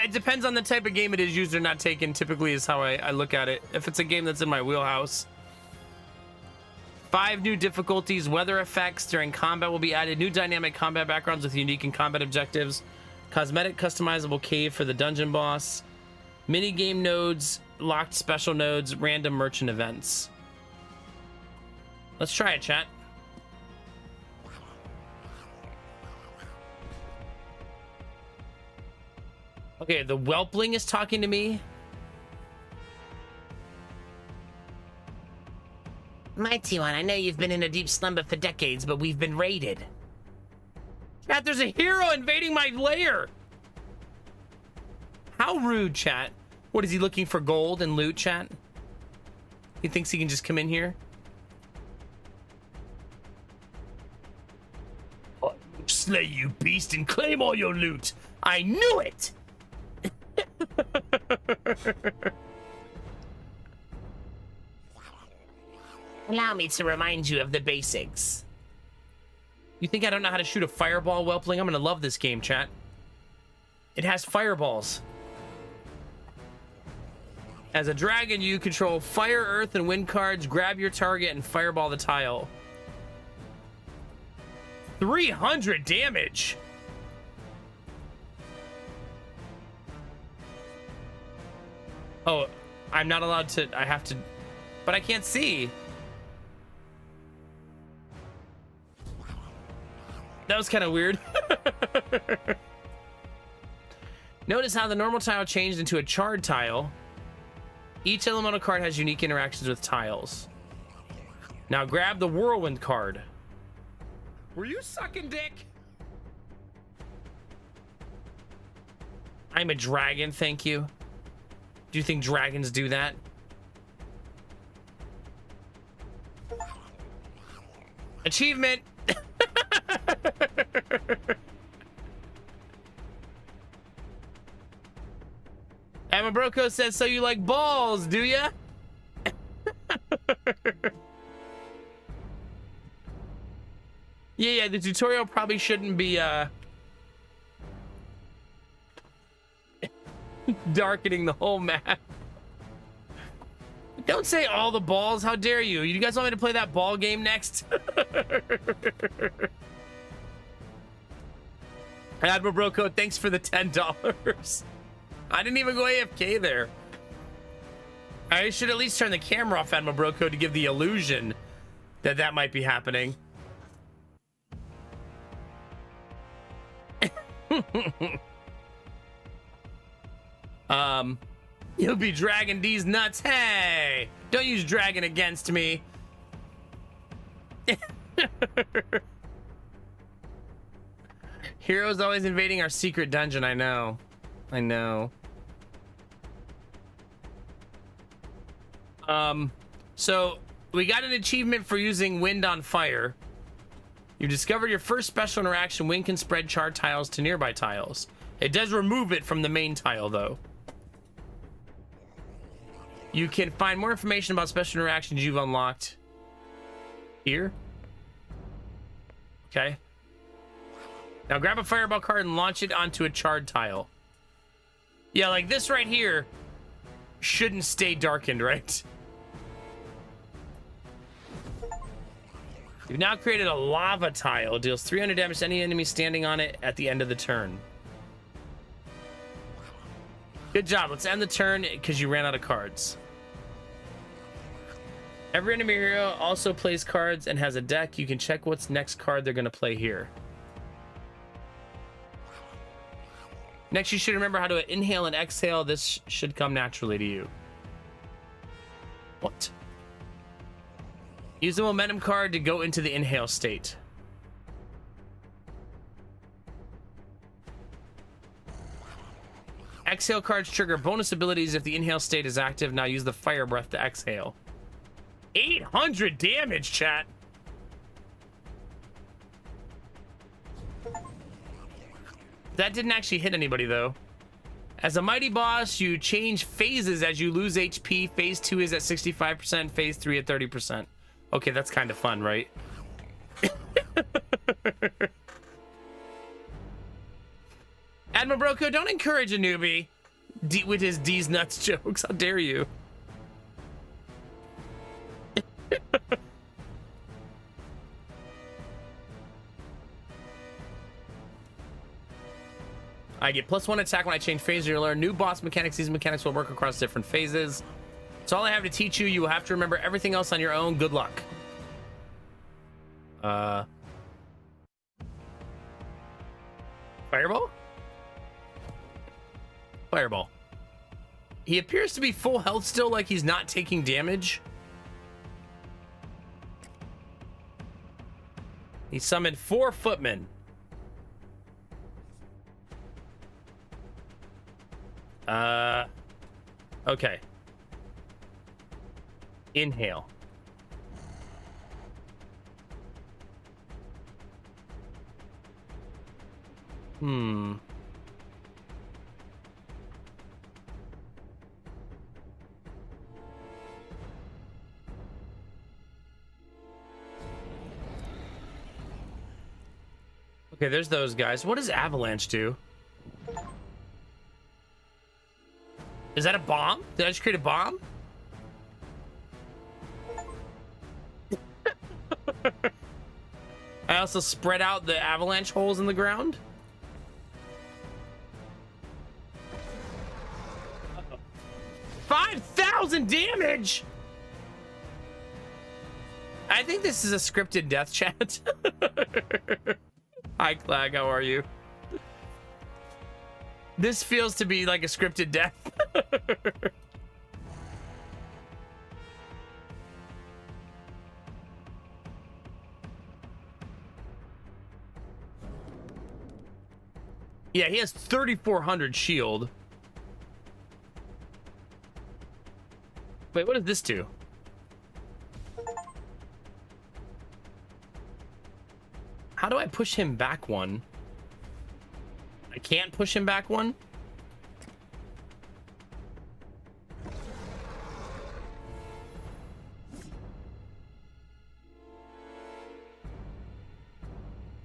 It depends on the type of game it is, used or not taken, typically is how I look at it. If it's a game that's in my wheelhouse. 5 new difficulties, weather effects during combat will be added, new dynamic combat backgrounds with unique and combat objectives, cosmetic customizable cave for the dungeon boss, mini game nodes, locked special nodes, random merchant events. Let's try it, chat. Okay, the whelpling is talking to me. Mighty One, I know you've been in a deep slumber for decades, but we've been raided. Chat, there's a hero invading my lair. How rude, chat. What, is he looking for gold and loot, chat? He thinks he can just come in here? I'll slay you, beast, and claim all your loot. I knew it! Allow me to remind you of the basics. You think I don't know how to shoot a fireball, whelpling? I'm gonna love this game, chat. It has fireballs. As a dragon, you control fire, earth, and wind cards. Grab your target and fireball the tile. 300 damage. Oh, I'm not allowed to. I have to, but I can't see. That was kind of weird. Notice how the normal tile changed into a charred tile. Each elemental card has unique interactions with tiles. Now grab the whirlwind card. Were you sucking dick? I'm a dragon, thank you. Do you think dragons do that? Achievement! Amabroko says, so you like balls, do ya? Yeah, the tutorial probably shouldn't be, darkening the whole map. Don't say all the balls. How dare you? You guys want me to play that ball game next? Admiral Broco, thanks for the $10. I didn't even go AFK there. I should at least turn the camera off, Admiral Broco, to give the illusion that that might be happening. You'll be dragging these nuts. Hey, don't use dragon against me. Heroes always invading our secret dungeon. I know. So we got an achievement for using wind on fire. You discovered your first special interaction. Wind can spread charred tiles to nearby tiles. It does remove it from the main tile, though. You can find more information about special interactions you've unlocked here. Okay. Now grab a fireball card and launch it onto a charred tile. Yeah, like this right here shouldn't stay darkened, right? You've now created a lava tile. Deals 300 damage to any enemy standing on it at the end of the turn. Good job. Let's end the turn because you ran out of cards. Every enemy hero also plays cards and has a deck. You can check what's next card they're going to play here. Next, you should remember how to inhale and exhale. This should come naturally to you. What? Use the momentum card to go into the inhale state. Exhale cards trigger bonus abilities if the inhale state is active. Now use the fire breath to exhale. 800 damage, chat. That didn't actually hit anybody, though. As a mighty boss, you change phases as you lose HP. Phase 2 is at 65%, phase 3 at 30%. Okay, that's kind of fun, right? Admiral Broco, don't encourage a newbie with his D's nuts jokes. How dare you? I get +1 attack when I change phase. You'll learn new boss mechanics. These mechanics will work across different phases. It's all I have to teach you. You will have to remember everything else on your own. Good luck. Fireball? Fireball. He appears to be full health still, like he's not taking damage. He summoned 4 footmen. Okay. Inhale. Okay, there's those guys. What does avalanche do? Is that a bomb? Did I just create a bomb? I also spread out the avalanche holes in the ground. 5,000 damage! I think this is a scripted death chat. Hi, Clag, how are you? This feels to be like a scripted death. Yeah, he has 3,400 shield. Wait, what does this do? How do I push him back one? I can't push him back one?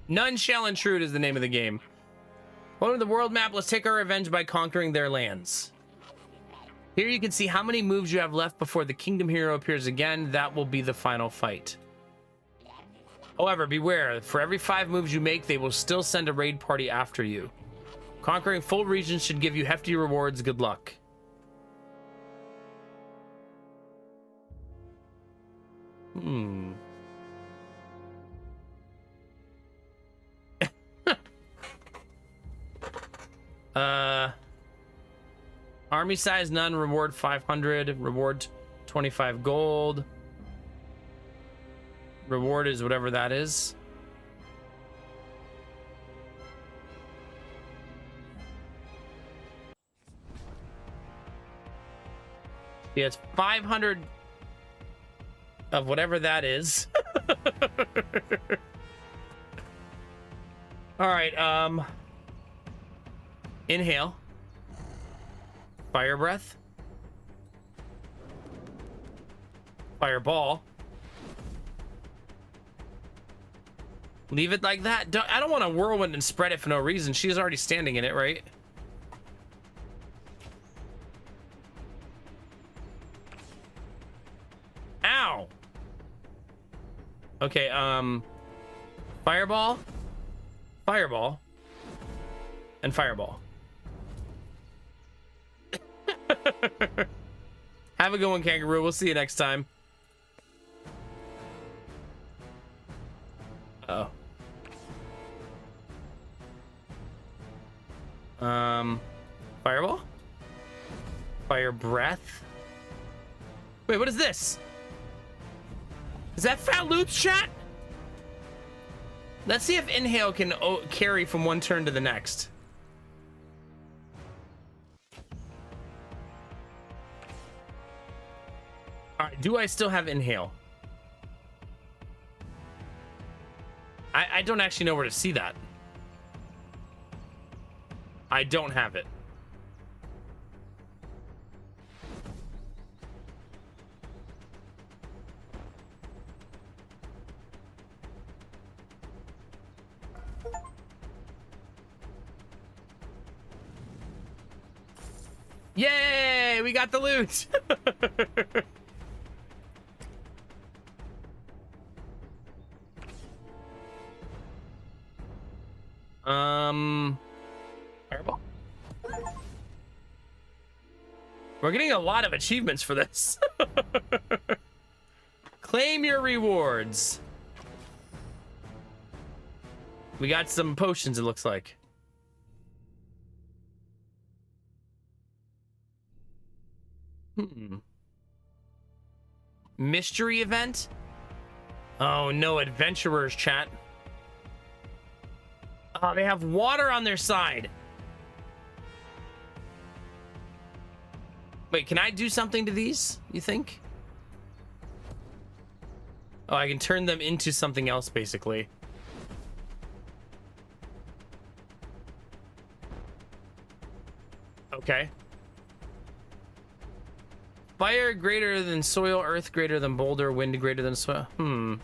None shall intrude is the name of the game. Welcome to the world map. Let's take our revenge by conquering their lands. Here you can see how many moves you have left before the kingdom hero appears again. That will be the final fight. However, beware. For every 5 moves you make, they will still send a raid party after you. Conquering full regions should give you hefty rewards. Good luck. Army size none, reward 500, reward 25 gold. Reward is whatever that is. Yeah, it's 500 of whatever that is. All right, inhale. Fire breath. Fireball. Leave it like that. I don't want to whirlwind and spread it for no reason. She's already standing in it, right? Ow. Okay, fireball, fireball, and fireball. Have a good one, Kangaroo. We'll see you next time. Uh oh. Fireball? Fire breath? Wait, what is this? Is that Fat Loop's chat? Let's see if inhale can carry from one turn to the next. All right, do I still have inhale? I don't actually know where to see that. I don't have it. Yay! We got the loot! Fireball. We're getting a lot of achievements for this. Claim your rewards. We got some potions, it looks like. Mystery event? Oh, no adventurers, chat. Oh, they have water on their side. Wait, can I do something to these, you think? Oh, I can turn them into something else, basically. Okay. Fire greater than soil, earth greater than boulder, wind greater than soil. Oh,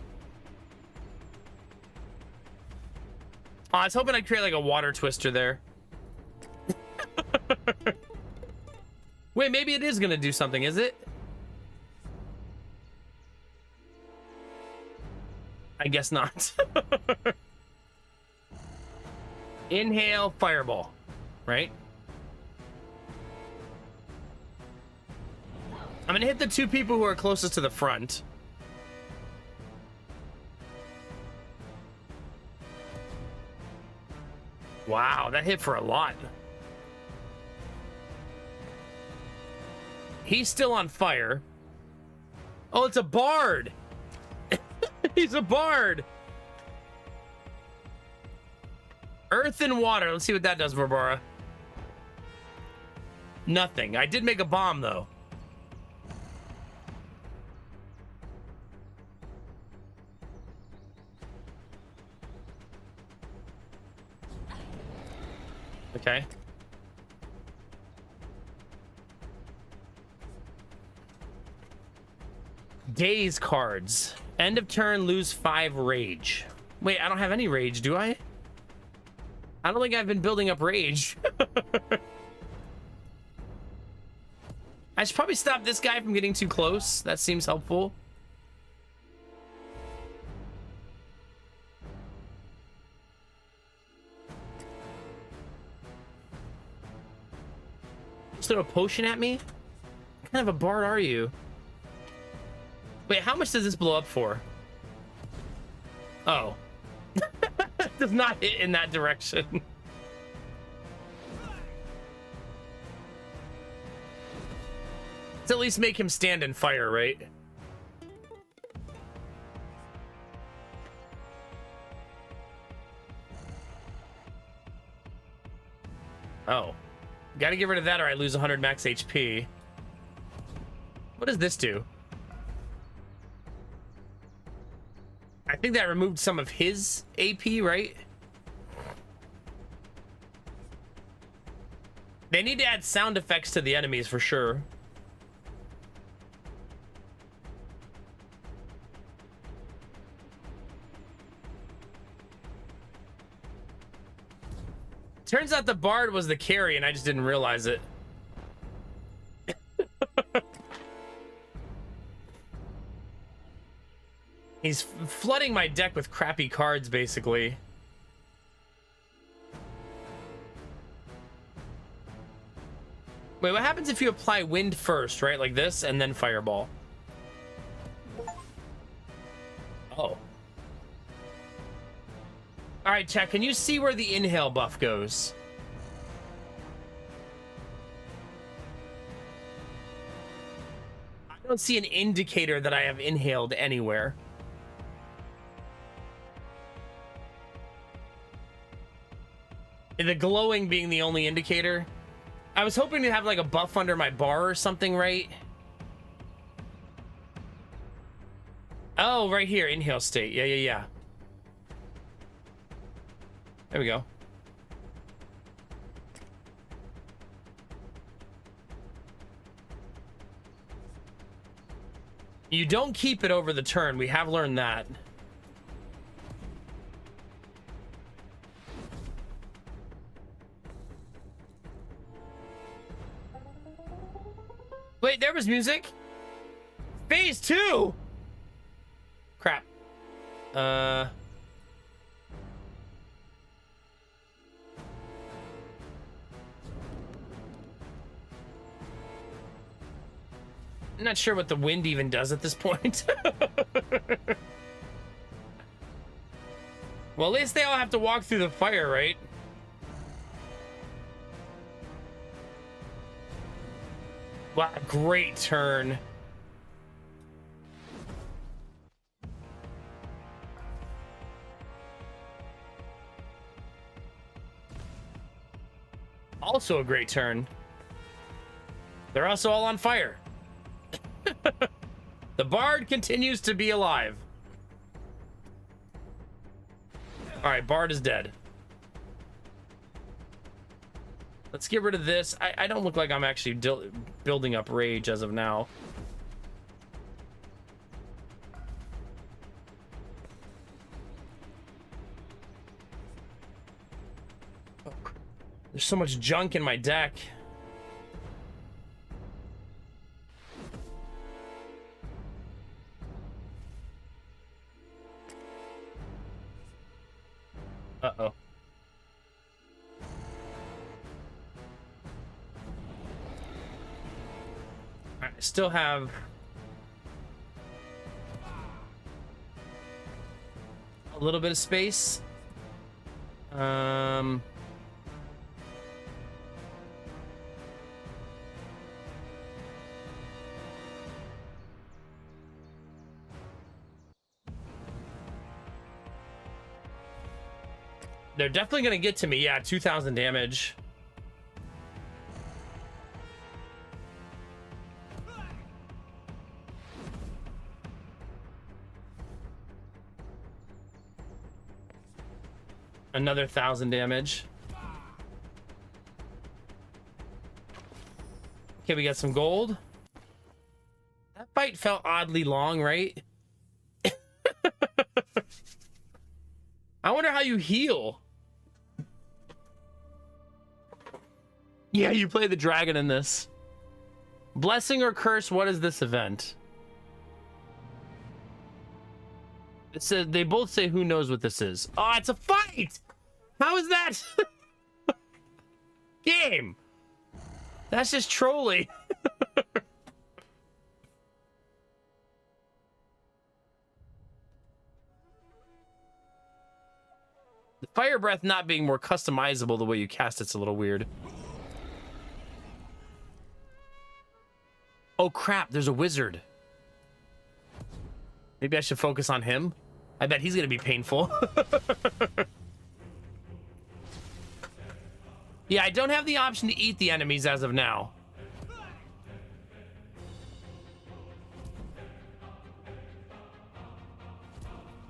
I was hoping I'd create like a water twister there. Wait, maybe it is gonna do something, is it? I guess not. Inhale, fireball, right? I'm gonna hit the 2 people who are closest to the front. Wow, that hit for a lot. He's still on fire. Oh, it's a bard. He's a bard. Earth and water. Let's see what that does, Barbara. Nothing. I did make a bomb, though. Okay. Daze cards. End of turn, lose 5 rage. Wait, I don't have any rage, do I? I don't think I've been building up rage. I should probably stop this guy from getting too close. That seems helpful. Just throw a potion at me? What kind of a bard are you? Wait, how much does this blow up for? Oh. Does not hit in that direction. Let's at least make him stand and fire, right? Oh. Gotta get rid of that or I lose 100 max HP. What does this do? I think that removed some of his AP, right? They need to add sound effects to the enemies for sure. Turns out the bard was the carry and I just didn't realize it. He's flooding my deck with crappy cards, basically. Wait, what happens if you apply wind first, right? Like this, and then fireball? Oh. All right, chat, can you see where the inhale buff goes? I don't see an indicator that I have inhaled anywhere. The glowing being the only indicator. I was hoping to have like a buff under my bar or something, right? Oh, right here, inhale state. Yeah. There we go. You don't keep it over the turn. We have learned that. Wait, there was music? Phase 2! Crap. I'm not sure what the wind even does at this point. Well, at least they all have to walk through the fire, right? Wow, great turn. Also a great turn. They're also all on fire. The bard continues to be alive. All right, bard is dead. Let's get rid of this. I don't look like I'm actually building up rage as of now. There's so much junk in my deck. Uh-oh. All right, I still have a little bit of space. They're definitely gonna get to me. Yeah, 2,000 damage. Another 1,000 damage. Okay, we got some gold. That fight felt oddly long, right? I wonder how you heal. Yeah, you play the dragon in this. Blessing or curse, what is this event? It says, they both say who knows what this is. Oh, it's a fight! How is that? Game! That's just trolling. The fire breath not being more customizable the way you cast it's a little weird. Oh crap, there's a wizard. Maybe I should focus on him. I bet he's gonna be painful. Yeah, I don't have the option to eat the enemies as of now.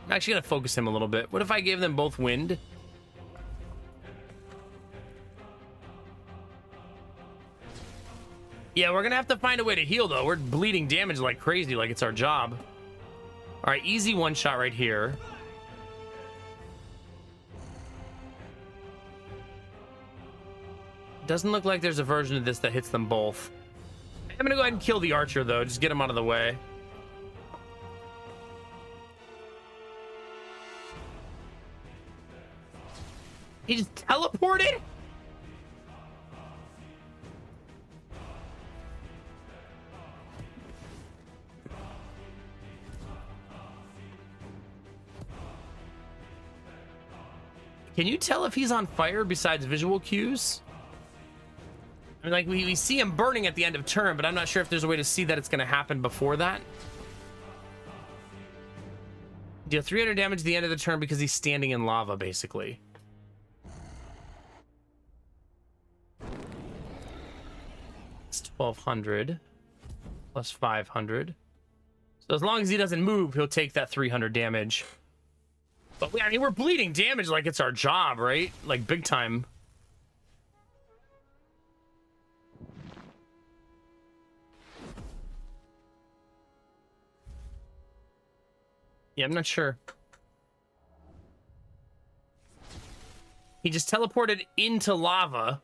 I'm actually gonna focus him a little bit. What if I gave them both wind? Yeah, we're gonna have to find a way to heal though. We're bleeding damage like crazy, like it's our job. All right, easy one shot right here. Doesn't look like there's a version of this that hits them both. I'm gonna go ahead and kill the archer though, just get him out of the way. He just teleported? Can you tell if he's on fire besides visual cues? I mean, like, we see him burning at the end of turn, but I'm not sure if there's a way to see that it's going to happen before that. Deal 300 damage at the end of the turn because he's standing in lava, basically. It's 1,200 plus 500. So as long as he doesn't move, he'll take that 300 damage. But I mean, we're bleeding damage like it's our job, right? Like big time. Yeah, I'm not sure. He just teleported into lava.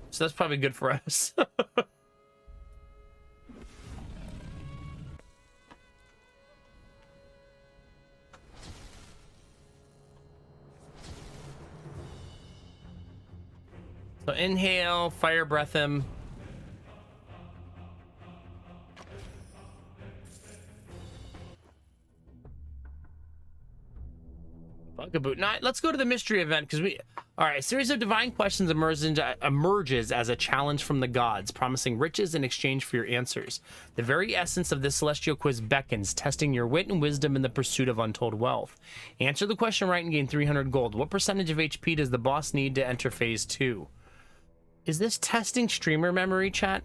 So that's probably good for us. So inhale, fire breath him. Bugaboo. Now, let's go to the mystery event because we... All right, a series of divine questions emerges as a challenge from the gods, promising riches in exchange for your answers. The very essence of this celestial quiz beckons, testing your wit and wisdom in the pursuit of untold wealth. Answer the question right and gain 300 gold. What percentage of HP does the boss need to enter phase 2? Is this testing streamer memory, chat?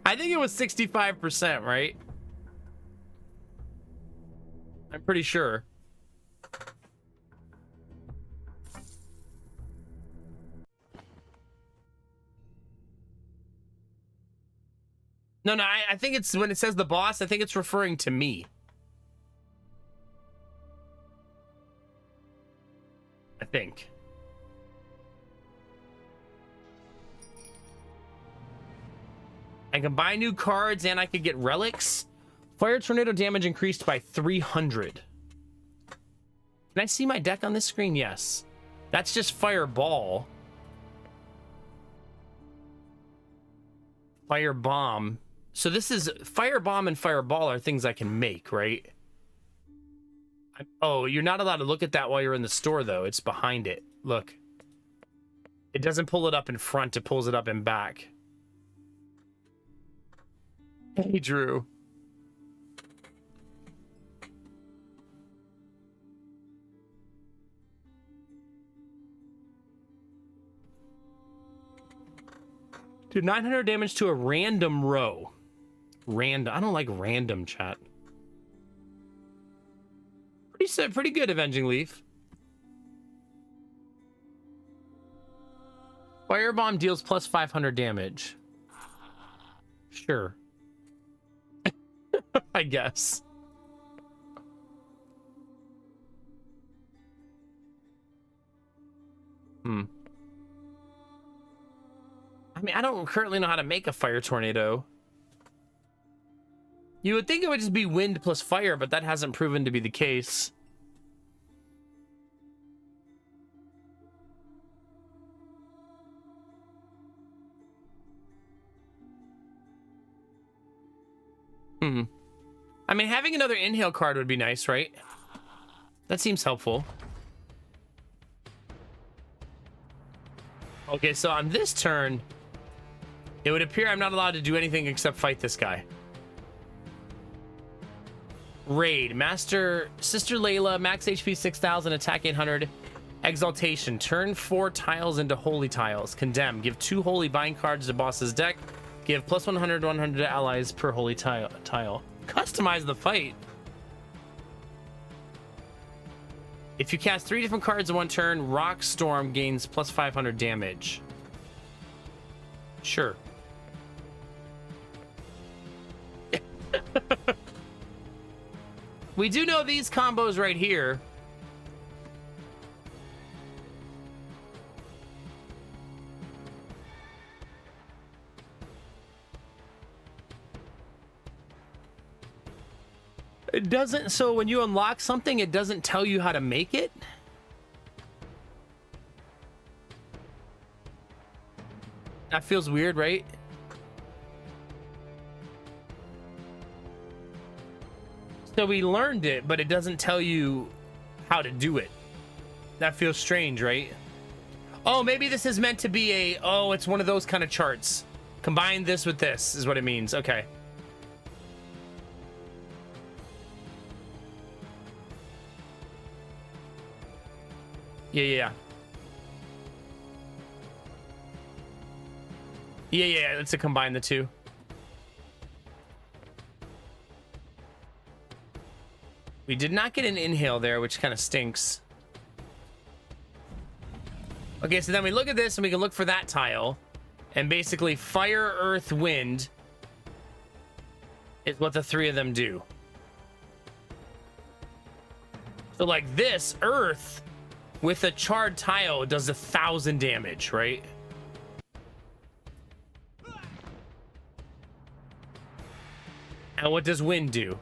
I think it was 65%, right? I'm pretty sure. No, I think it's when it says the boss, I think it's referring to me. I think. I can buy new cards and I could get relics. Fire tornado damage increased by 300. Can I see my deck on this screen? Yes. That's just fireball. Fire bomb. So this is firebomb and fireball are things I can make, right? Oh, you're not allowed to look at that while you're in the store though. It's behind it. Look. It doesn't pull it up in front, it pulls it up in back. Hey, Drew. Do 900 damage to a random row. Random. I don't like random, chat. Pretty good, Avenging Leaf. Firebomb deals plus 500 damage. Sure. I guess. I mean, I don't currently know how to make a fire tornado. You would think it would just be wind plus fire, but that hasn't proven to be the case. I mean, having another inhale card would be nice, right? That seems helpful. Okay, so on this turn, it would appear I'm not allowed to do anything except fight this guy. Raid. Master Sister Layla, max HP 6,000, attack 800. Exaltation. Turn 4 tiles into holy tiles. Condemn. Give 2 holy bind cards to boss's deck. Give plus 100 to allies per holy tile. Customize the fight. If you cast 3 different cards in one turn, Rock Storm gains plus 500 damage. Sure. We do know these combos right here. It doesn't, so when you unlock something, it doesn't tell you how to make it? That feels weird, right? So we learned it, but it doesn't tell you how to do it. That feels strange, right? Oh, maybe this is meant to be a, oh, it's one of those kind of charts. Combine this with this is what it means. Okay. Yeah. Let's combine the two. We did not get an inhale there, which kind of stinks. Okay, so then we look at this and we can look for that tile. And basically fire, earth, wind is what the 3 of them do. So like this, earth with a charred tile does 1,000 damage, right? And what does wind do?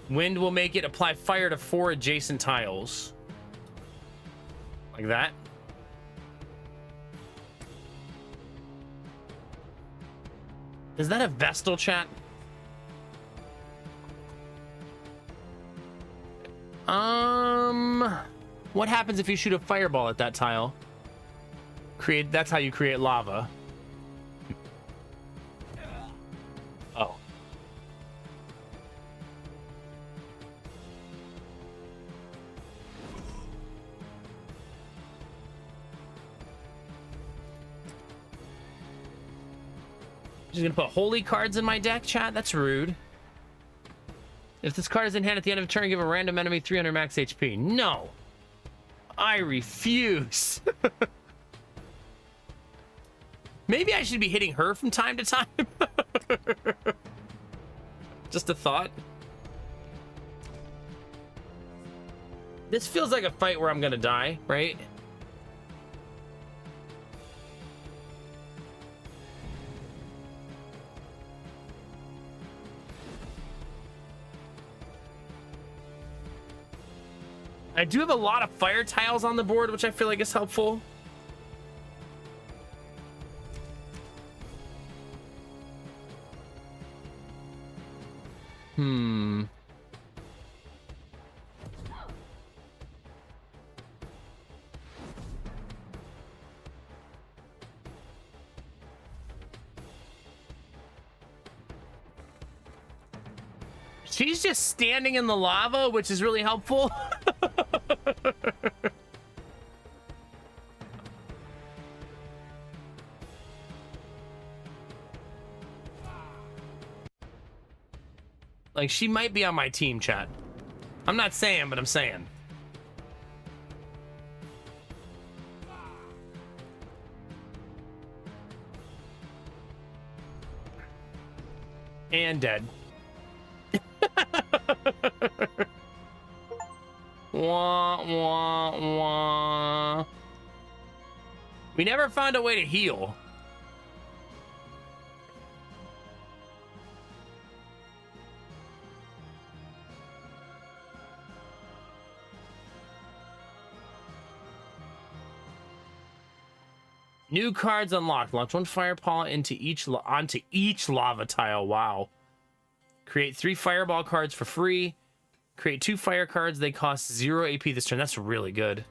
Wind will make it apply fire to 4 adjacent tiles. Like that. Is that a Vestal, chat? What happens if you shoot a fireball at that tile? That's how you create lava. Oh. Just gonna put holy cards in my deck, chat? That's rude. If this card is in hand at the end of a turn, give a random enemy 300 max HP. No! I refuse. Maybe I should be hitting her from time to time. Just a thought. This feels like a fight where I'm gonna die, right? I do have a lot of fire tiles on the board, which I feel like is helpful. She's just standing in the lava, which is really helpful. Like, she might be on my team, chat. I'm not saying, but I'm saying. And dead. Wah, wah, wah. We never found a way to heal. New cards unlocked. Launch one fireball onto each lava tile. Wow. Create 3 fireball cards for free. Create 2 fire cards. They cost 0 AP this turn. That's really good.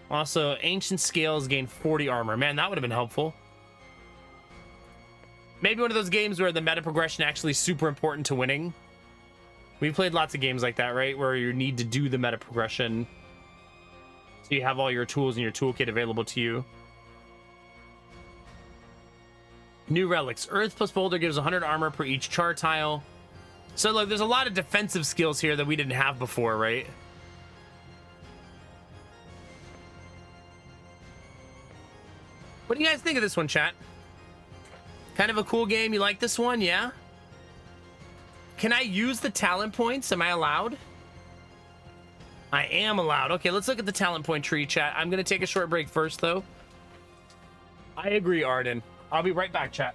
Also, Ancient Scales gain 40 armor. Man, that would have been helpful. Maybe one of those games where the meta progression actually is super important to winning. We've played lots of games like that, right? Where you need to do the meta progression. So you have all your tools in your toolkit available to you. New relics. Earth plus boulder gives 100 armor per each char tile. So look, there's a lot of defensive skills here that we didn't have before, right? What do you guys think of this one, chat? Kind of a cool game. You like this one? Yeah? Can I use the talent points? Am I allowed? I am allowed. Okay, let's look at the talent point tree, chat. I'm going to take a short break first, though. I agree, Arden. I'll be right back, chat.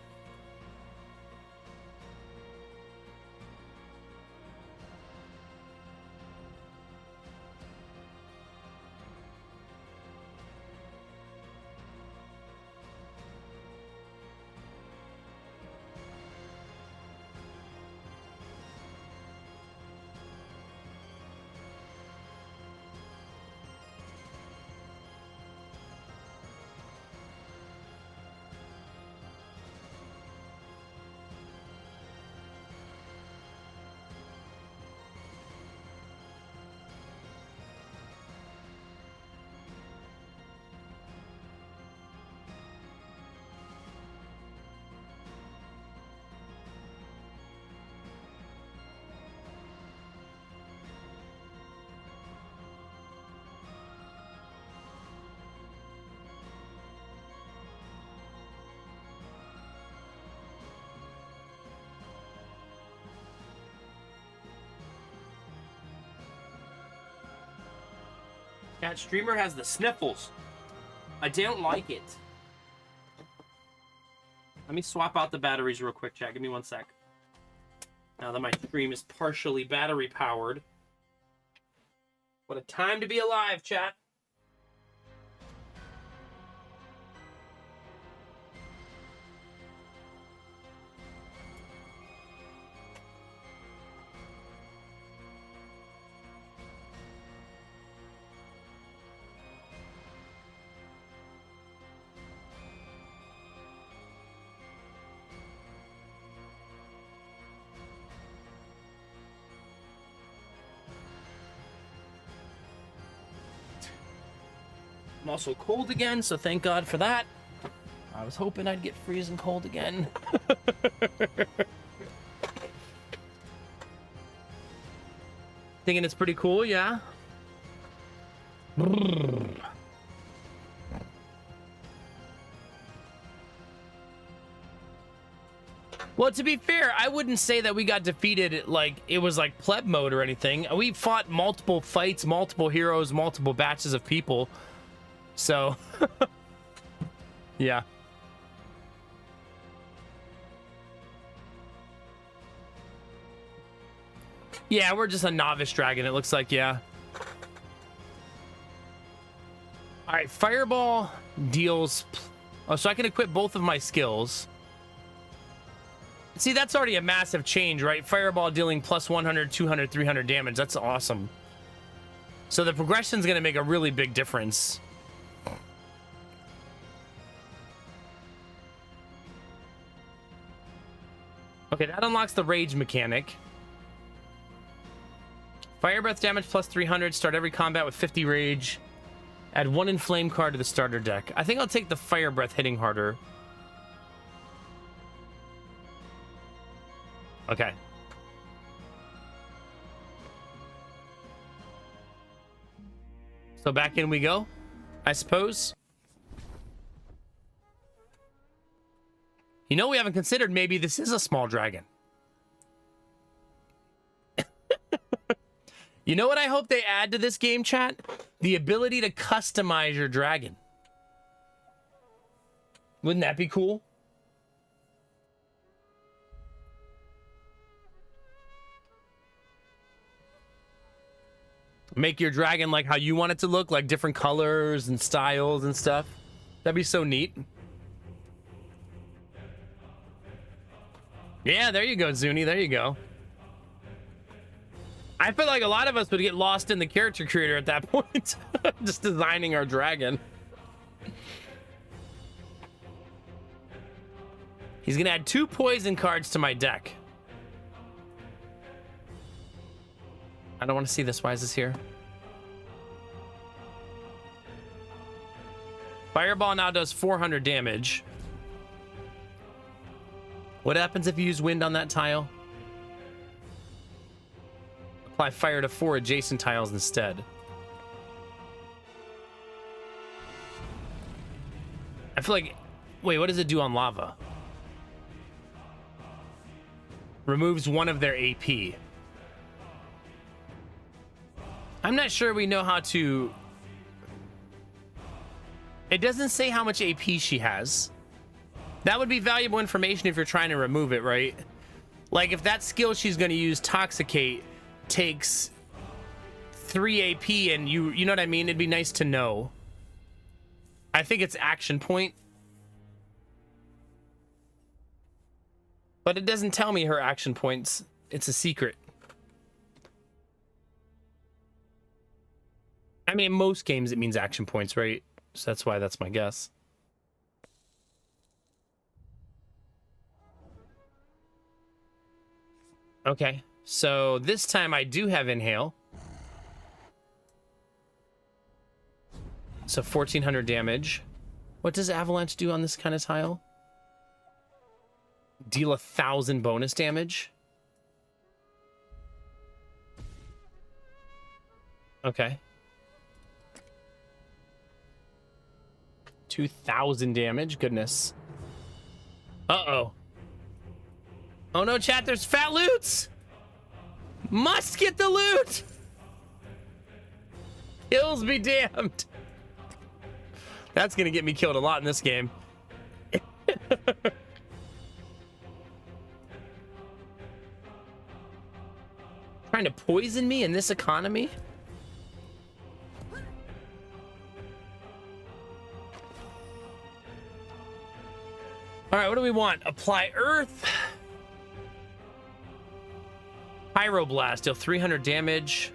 That streamer has the sniffles. I don't like it. Let me swap out the batteries real quick, chat. Give me 1 sec. Now that my stream is partially battery powered. What a time to be alive, chat. I'm also cold again, so thank God for that. I was hoping I'd get freezing cold again. Thinking it's pretty cool, yeah? Well, to be fair, I wouldn't say that we got defeated like it was like pleb mode or anything. We fought multiple fights, multiple heroes, multiple batches of people. So, yeah. Yeah, we're just a novice dragon, it looks like, yeah. All right, Fireball deals... Oh, so I can equip both of my skills. See, that's already a massive change, right? Fireball dealing plus 100, 200, 300 damage. That's awesome. So the progression's going to make a really big difference. Okay, that unlocks the rage mechanic. Fire breath damage plus 300. Start every combat with 50 rage. Add 1 inflame card to the starter deck. I think I'll take the fire breath hitting harder. Okay. So back in we go, I suppose. You know, we haven't considered maybe this is a small dragon. You know what I hope they add to this game, chat? The ability to customize your dragon. Wouldn't that be cool? Make your dragon like how you want it to look, like different colors and styles and stuff. That'd be so neat. Yeah, there you go, Zuni. There you go. I feel like a lot of us would get lost in the character creator at that point. Just designing our dragon. He's gonna add 2 poison cards to my deck. I don't want to see this. Why is this here? Fireball now does 400 damage. What happens if you use wind on that tile? Apply fire to 4 adjacent tiles instead. I feel like... Wait, what does it do on lava? Removes 1 of their AP. I'm not sure we know how to... It doesn't say how much AP she has. That would be valuable information if you're trying to remove it, right? Like, if that skill she's going to use, Toxicate, takes 3 AP and you know what I mean? It'd be nice to know. I think it's action point. But it doesn't tell me her action points. It's a secret. I mean, in most games it means action points, right? So that's why that's my guess. Okay, so this time I do have Inhale. So 1400 damage. What does Avalanche do on this kind of tile? Deal 1,000 bonus damage. Okay. 2,000 damage. Goodness. Uh-oh. Oh no, chat, there's fat loots! Must get the loot! Kills be damned. That's gonna get me killed a lot in this game. Trying to poison me in this economy? All right, what do we want? Apply Earth. Pyroblast, deal 300 damage.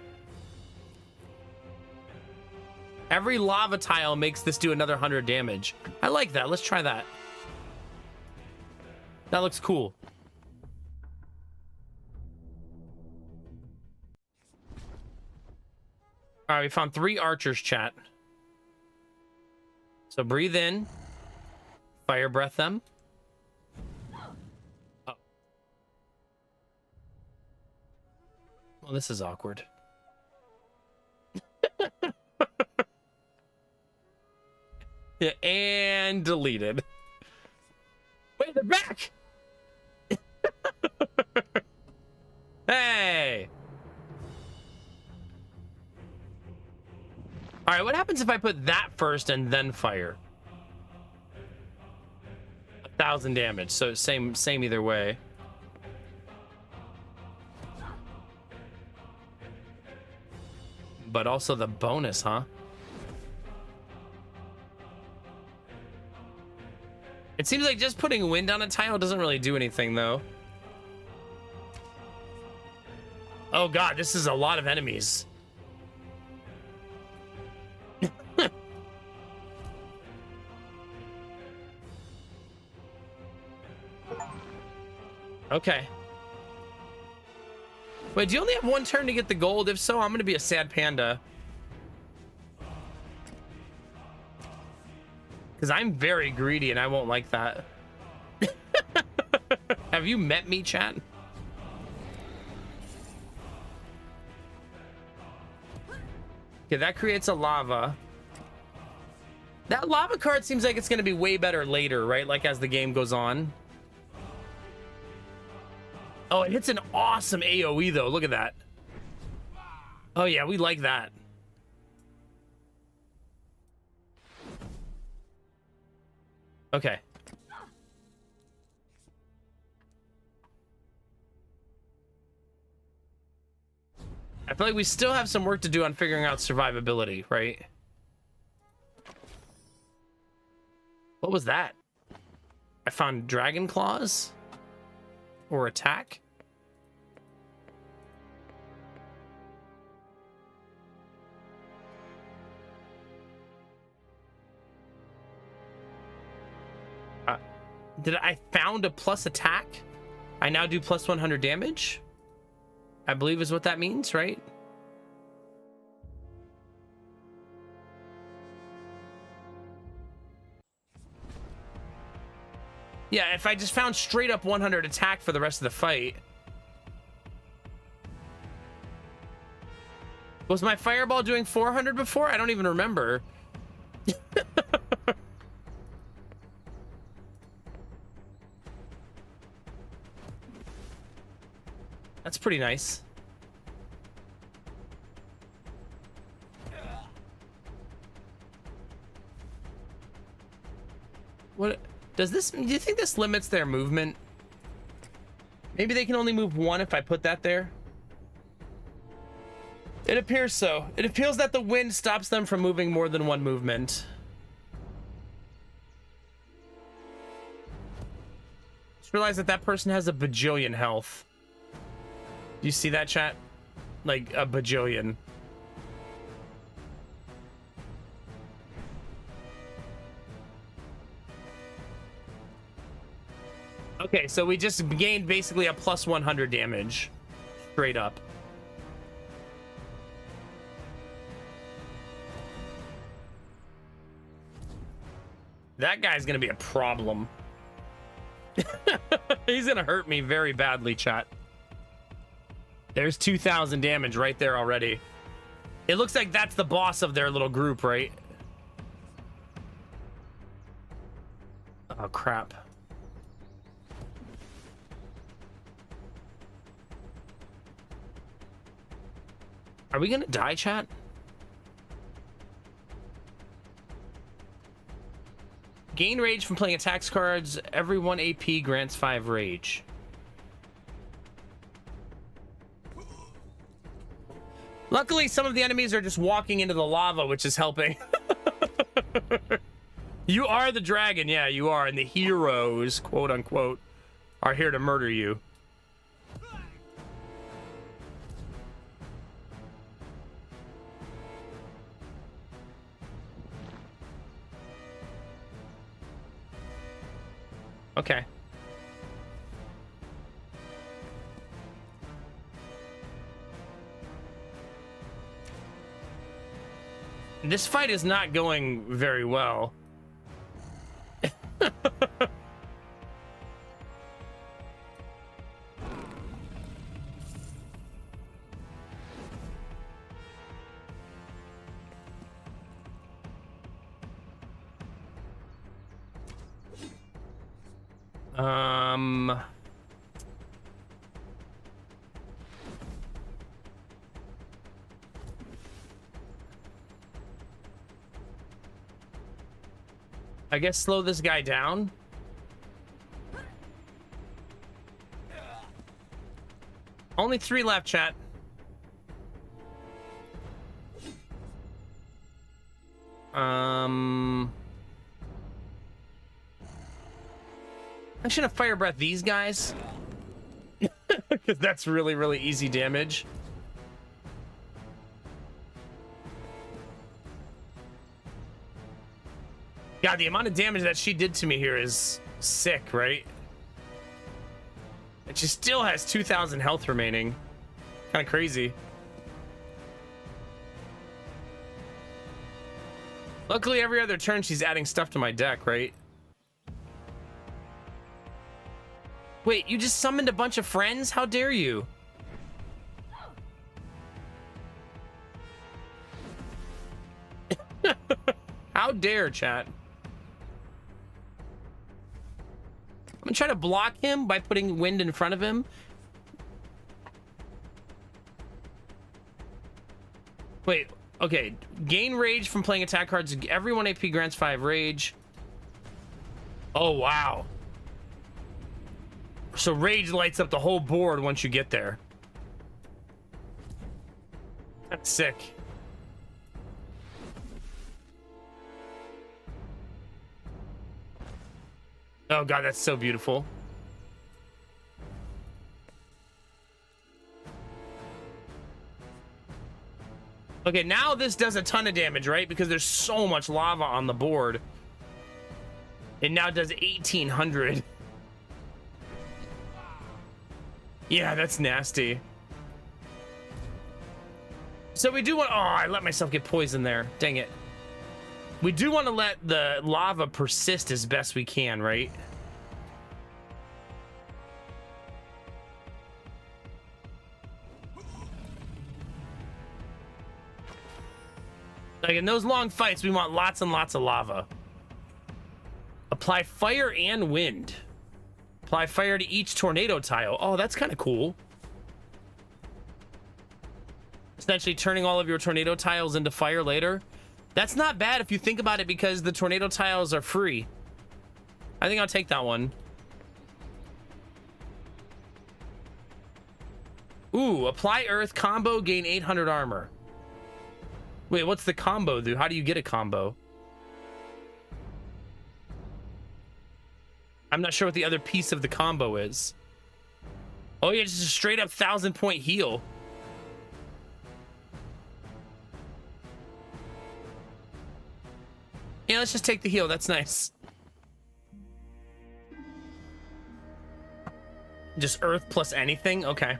Every lava tile makes this do another 100 damage. I like that. Let's try that. That looks cool. All right, we found 3 archers, chat. So breathe in. Fire breath them. Oh. Well, this is awkward. Yeah, and deleted. Wait, they're back! Hey! All right, what happens if I put that first and then fire? 1,000 damage, so same either way. But also the bonus, huh? It seems like just putting wind on a tile doesn't really do anything, though. Oh god, this is a lot of enemies. Okay. Wait, do you only have 1 turn to get the gold? If so, I'm gonna be a sad panda. Because I'm very greedy and I won't like that. Have you met me, chat? Okay, that creates a lava. That lava card seems like it's going to be way better later, right? Like as the game goes on. Oh, it hits an awesome AoE though. Look at that. Oh yeah, we like that. Okay. I feel like we still have some work to do on figuring out survivability, right? What was that? I found dragon claws or attack. I found a plus attack? I now do plus 100 damage? I believe is what that means, right? Yeah, if I just found straight up 100 attack for the rest of the fight. Was my fireball doing 400 before? I don't even remember. That's pretty nice. What does this, do you think this limits their movement? Maybe they can only move one if I put that there. It appears so. It appears that the wind stops them from moving more than one movement. Just realized that that person has a bajillion health. Do you see that, chat? Like a bajillion. Okay, so we just gained basically a plus 100 damage. Straight up. That guy's gonna be a problem. He's gonna hurt me very badly, chat. There's 2,000 damage right there already. It looks like that's the boss of their little group, right? Oh, crap. Are we gonna die, chat? Gain rage from playing attacks cards. Every 1 AP grants 5 rage. Luckily, some of the enemies are just walking into the lava, which is helping. You are the dragon. Yeah, you are. And the heroes, quote unquote, are here to murder you. Okay. This fight is not going very well. I guess slow this guy down. Only 3 left, chat. I should have fire breath these guys. Because that's really, really easy damage. God, the amount of damage that she did to me here is sick, right? And she still has 2,000 health remaining. Kind of crazy. Luckily, every other turn, she's adding stuff to my deck, right? Wait, you just summoned a bunch of friends? How dare you? How dare, chat? I'm gonna try to block him by putting wind in front of him. Wait, okay. Gain rage from playing attack cards. Every 1 AP grants 5 rage. Oh, wow. So rage lights up the whole board once you get there. That's sick. Oh god, that's so beautiful. Okay, now this does a ton of damage, right? Because there's so much lava on the board. It now does 1,800. Yeah, that's nasty. So we do want... Oh, I let myself get poisoned there. Dang it. We do want to let the lava persist as best we can, right? Like in those long fights, we want lots and lots of lava. Apply fire and wind. Apply fire to each tornado tile. Oh, that's kind of cool. Essentially turning all of your tornado tiles into fire later. That's not bad if you think about it because the tornado tiles are free. I think I'll take that one. Ooh, apply earth combo, gain 800 armor. Wait, what's the combo, dude? How do you get a combo? I'm not sure what the other piece of the combo is. Oh yeah, just a straight up 1,000-point heal. Yeah, let's just take the heal. That's nice. Just earth plus anything? Okay.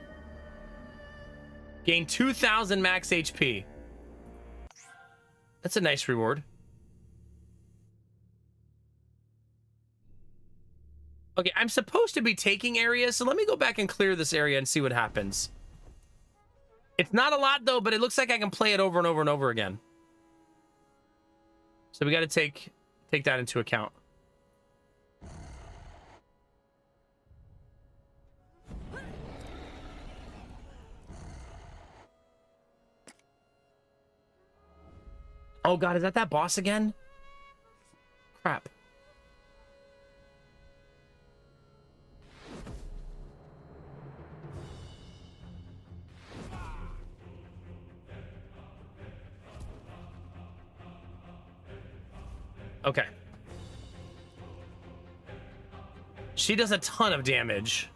Gain 2,000 max HP. That's a nice reward. Okay, I'm supposed to be taking areas, so let me go back and clear this area and see what happens. It's not a lot, though, but it looks like I can play it over and over and over again. So we got to take that into account. Oh god, is that boss again? Crap. Okay. She does a ton of damage.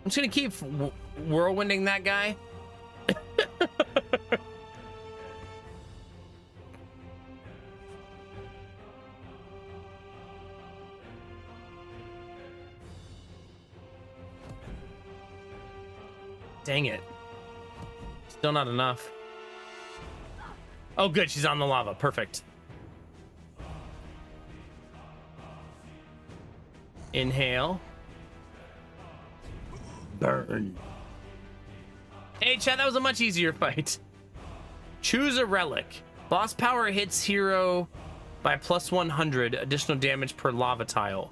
I'm just gonna keep whirlwinding that guy. Dang it. Still not enough. Oh, good. She's on the lava. Perfect. Inhale. Burn. Hey, Chad, that was a much easier fight. Choose a relic. Boss power hits hero by plus 100. Additional damage per lava tile.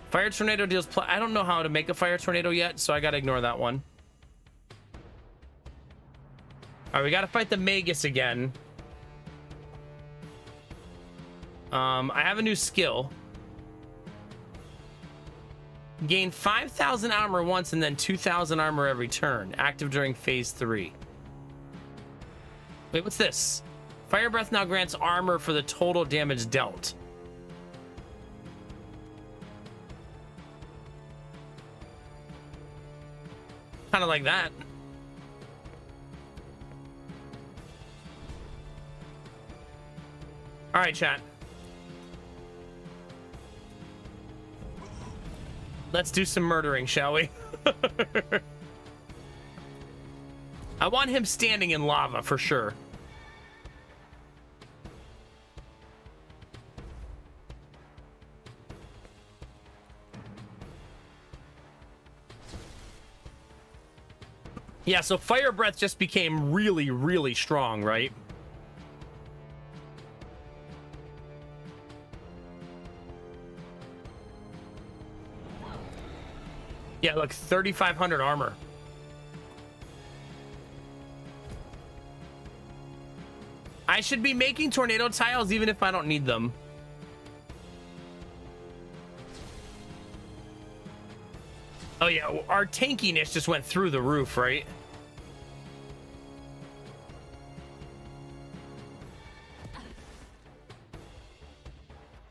Fire tornado deals plus... I don't know how to make a fire tornado yet, so I gotta ignore that one. All right, we gotta fight the Magus again. I have a new skill. Gain 5,000 armor once and then 2,000 armor every turn. Active during phase 3. Wait, what's this? Fire breath now grants armor for the total damage dealt. Kind of like that. All right, chat. Let's do some murdering, shall we? I want him standing in lava for sure. Yeah, so fire breath just became really, really strong, right? Yeah, look, 3,500 armor. I should be making tornado tiles even if I don't need them. Oh yeah, our tankiness just went through the roof, right?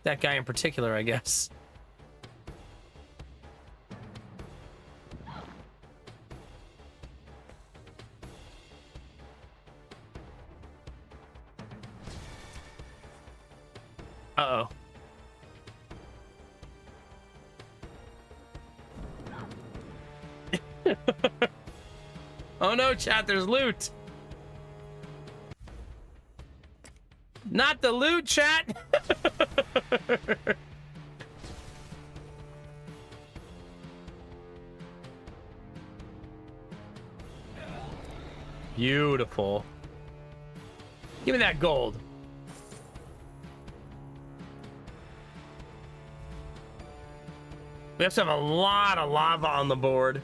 That guy in particular, I guess. Uh-oh. Oh no, chat, there's loot. Not the loot, chat. Beautiful. Give me that gold. We also have a lot of lava on the board.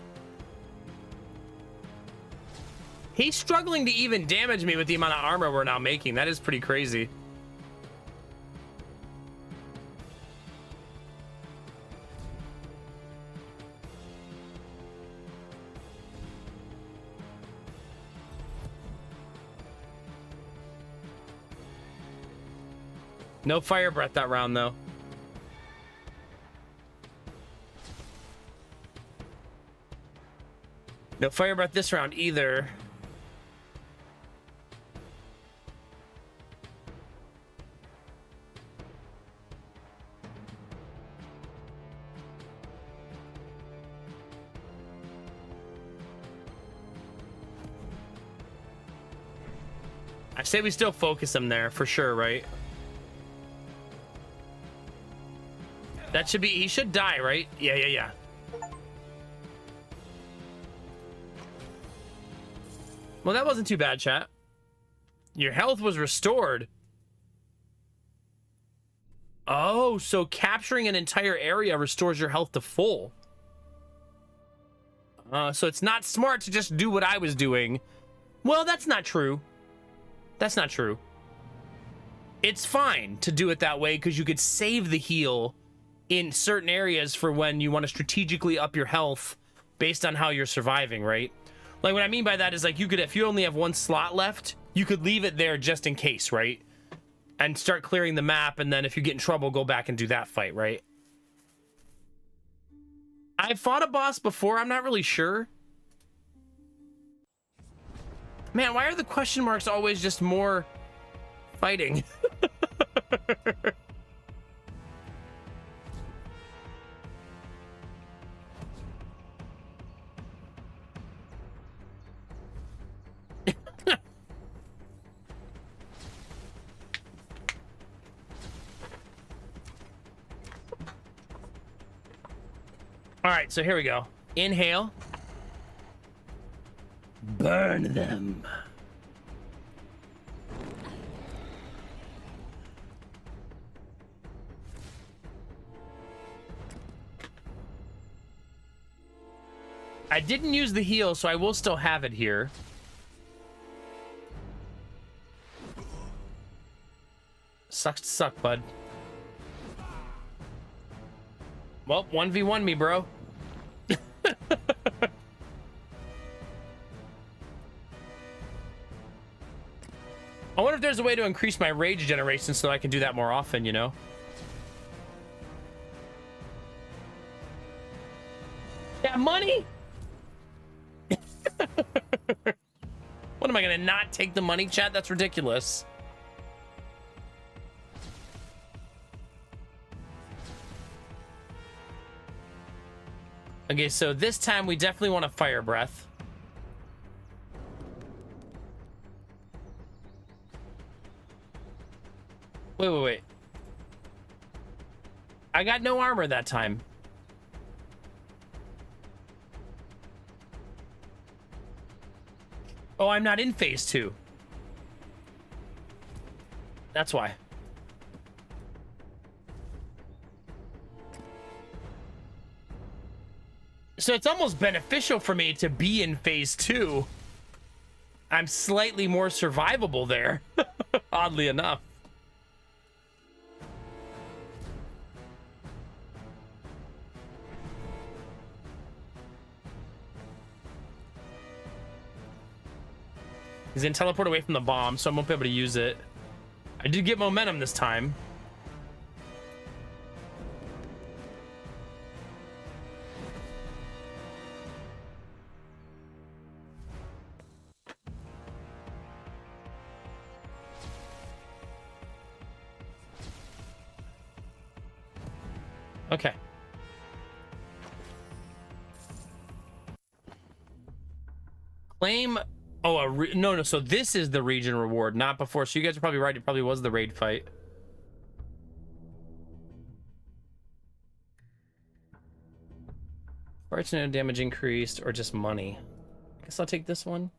He's struggling to even damage me with the amount of armor we're now making. That is pretty crazy. No fire breath that round, though. No fire breath this round either. I say we still focus him there for sure, right? That should be, he should die, right? Yeah. Well, that wasn't too bad, chat. Your health was restored. Oh, so capturing an entire area restores your health to full. So it's not smart to just do what I was doing. Well, that's not true. That's not true. It's fine to do it that way because you could save the heal in certain areas for when you want to strategically up your health based on how you're surviving, right? Like, what I mean by that is, like, you could, if you only have one slot left, you could leave it there just in case, right? And start clearing the map, and then if you get in trouble, go back and do that fight, right? I've fought a boss before, I'm not really sure. Man, why are the question marks always just more fighting? All right, so here we go. Inhale. Burn them. I didn't use the heal, so I will still have it here. Sucks to suck, bud. Well, 1v1 me, bro. I wonder if there's a way to increase my rage generation so I can do that more often, you know? Yeah, money? What, am I gonna not take the money, chat? That's ridiculous. Okay, so this time we definitely want a fire breath. Wait. I got no armor that time. Oh, I'm not in phase 2. That's why. So it's almost beneficial for me to be in phase 2. I'm slightly more survivable there, oddly enough. He's gonna teleport away from the bomb, so I won't be able to use it. I did get momentum this time. Okay. Claim. Oh, no. So this is the region reward, not before. So you guys are probably right. It probably was the raid fight. Parts no damage increased, or just money. I guess I'll take this one.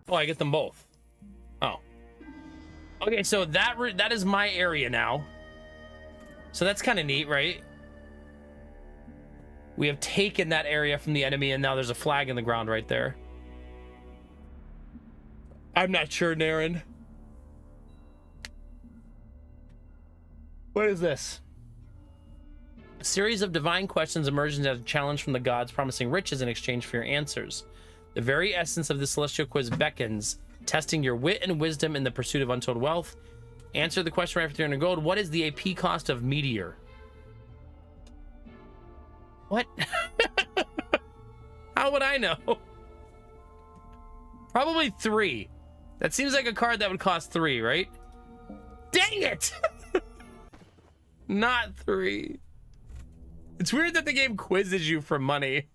Oh, I get them both. Oh. Okay, so that is my area now. So that's kind of neat, right? We have taken that area from the enemy, and now there's a flag in the ground right there. I'm not sure, Naren. What is this? A series of divine questions emerges as a challenge from the gods, promising riches in exchange for your answers. The very essence of the celestial quiz beckons, testing your wit and wisdom in the pursuit of untold wealth. Answer the question right for 300 gold. What is the AP cost of Meteor? What? How would I know? Probably 3. That seems like a card that would cost 3, right? Dang it! Not 3. It's weird that the game quizzes you for money.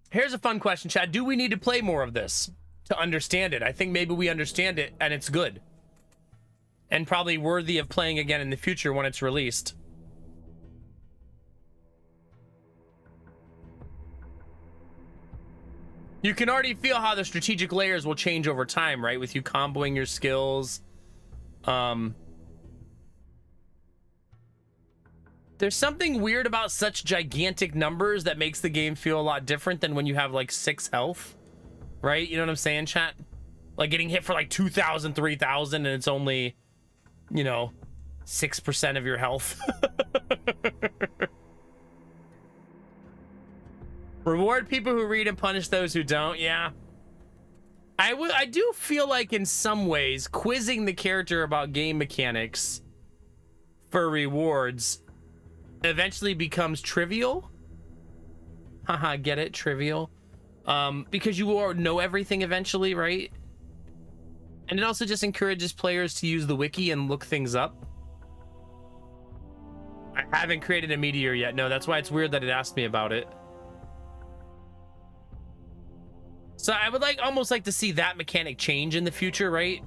Here's a fun question, Chad. Do we need to play more of this to understand it? I think maybe we understand it and it's good. And probably worthy of playing again in the future when it's released. You can already feel how the strategic layers will change over time, right? With you comboing your skills. There's something weird about such gigantic numbers that makes the game feel a lot different than when you have like 6 health, right? You know what I'm saying, chat? Like getting hit for like 2,000, 3,000 and it's only, you know, 6% of your health. Reward people who read and punish those who don't. Yeah. I do feel like in some ways quizzing the character about game mechanics for rewards eventually becomes trivial. Haha, get it? Trivial. Because you will know everything eventually, right? And it also just encourages players to use the wiki and look things up. I haven't created a meteor yet. No, that's why it's weird that it asked me about it. So I would almost like to see that mechanic change in the future, right?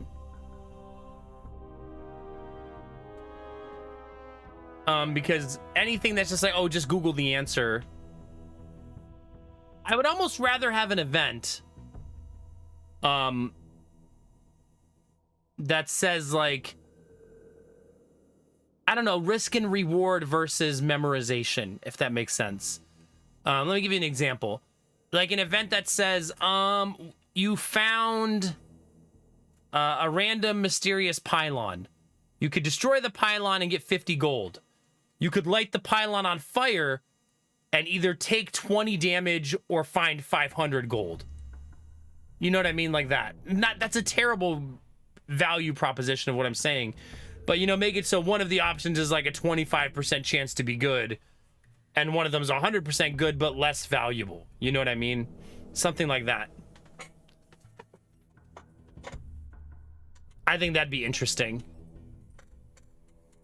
Because anything that's just like, oh, just Google the answer. I would almost rather have an event that says like, I don't know, risk and reward versus memorization, if that makes sense. Let me give you an example. Like an event that says, you found a random mysterious pylon. You could destroy the pylon and get 50 gold. You could light the pylon on fire and either take 20 damage or find 500 gold. You know what I mean? Like that. That's a terrible value proposition of what I'm saying. But, you know, make it so one of the options is like a 25% chance to be good. And one of them is 100% good, but less valuable. You know what I mean? Something like that. I think that'd be interesting.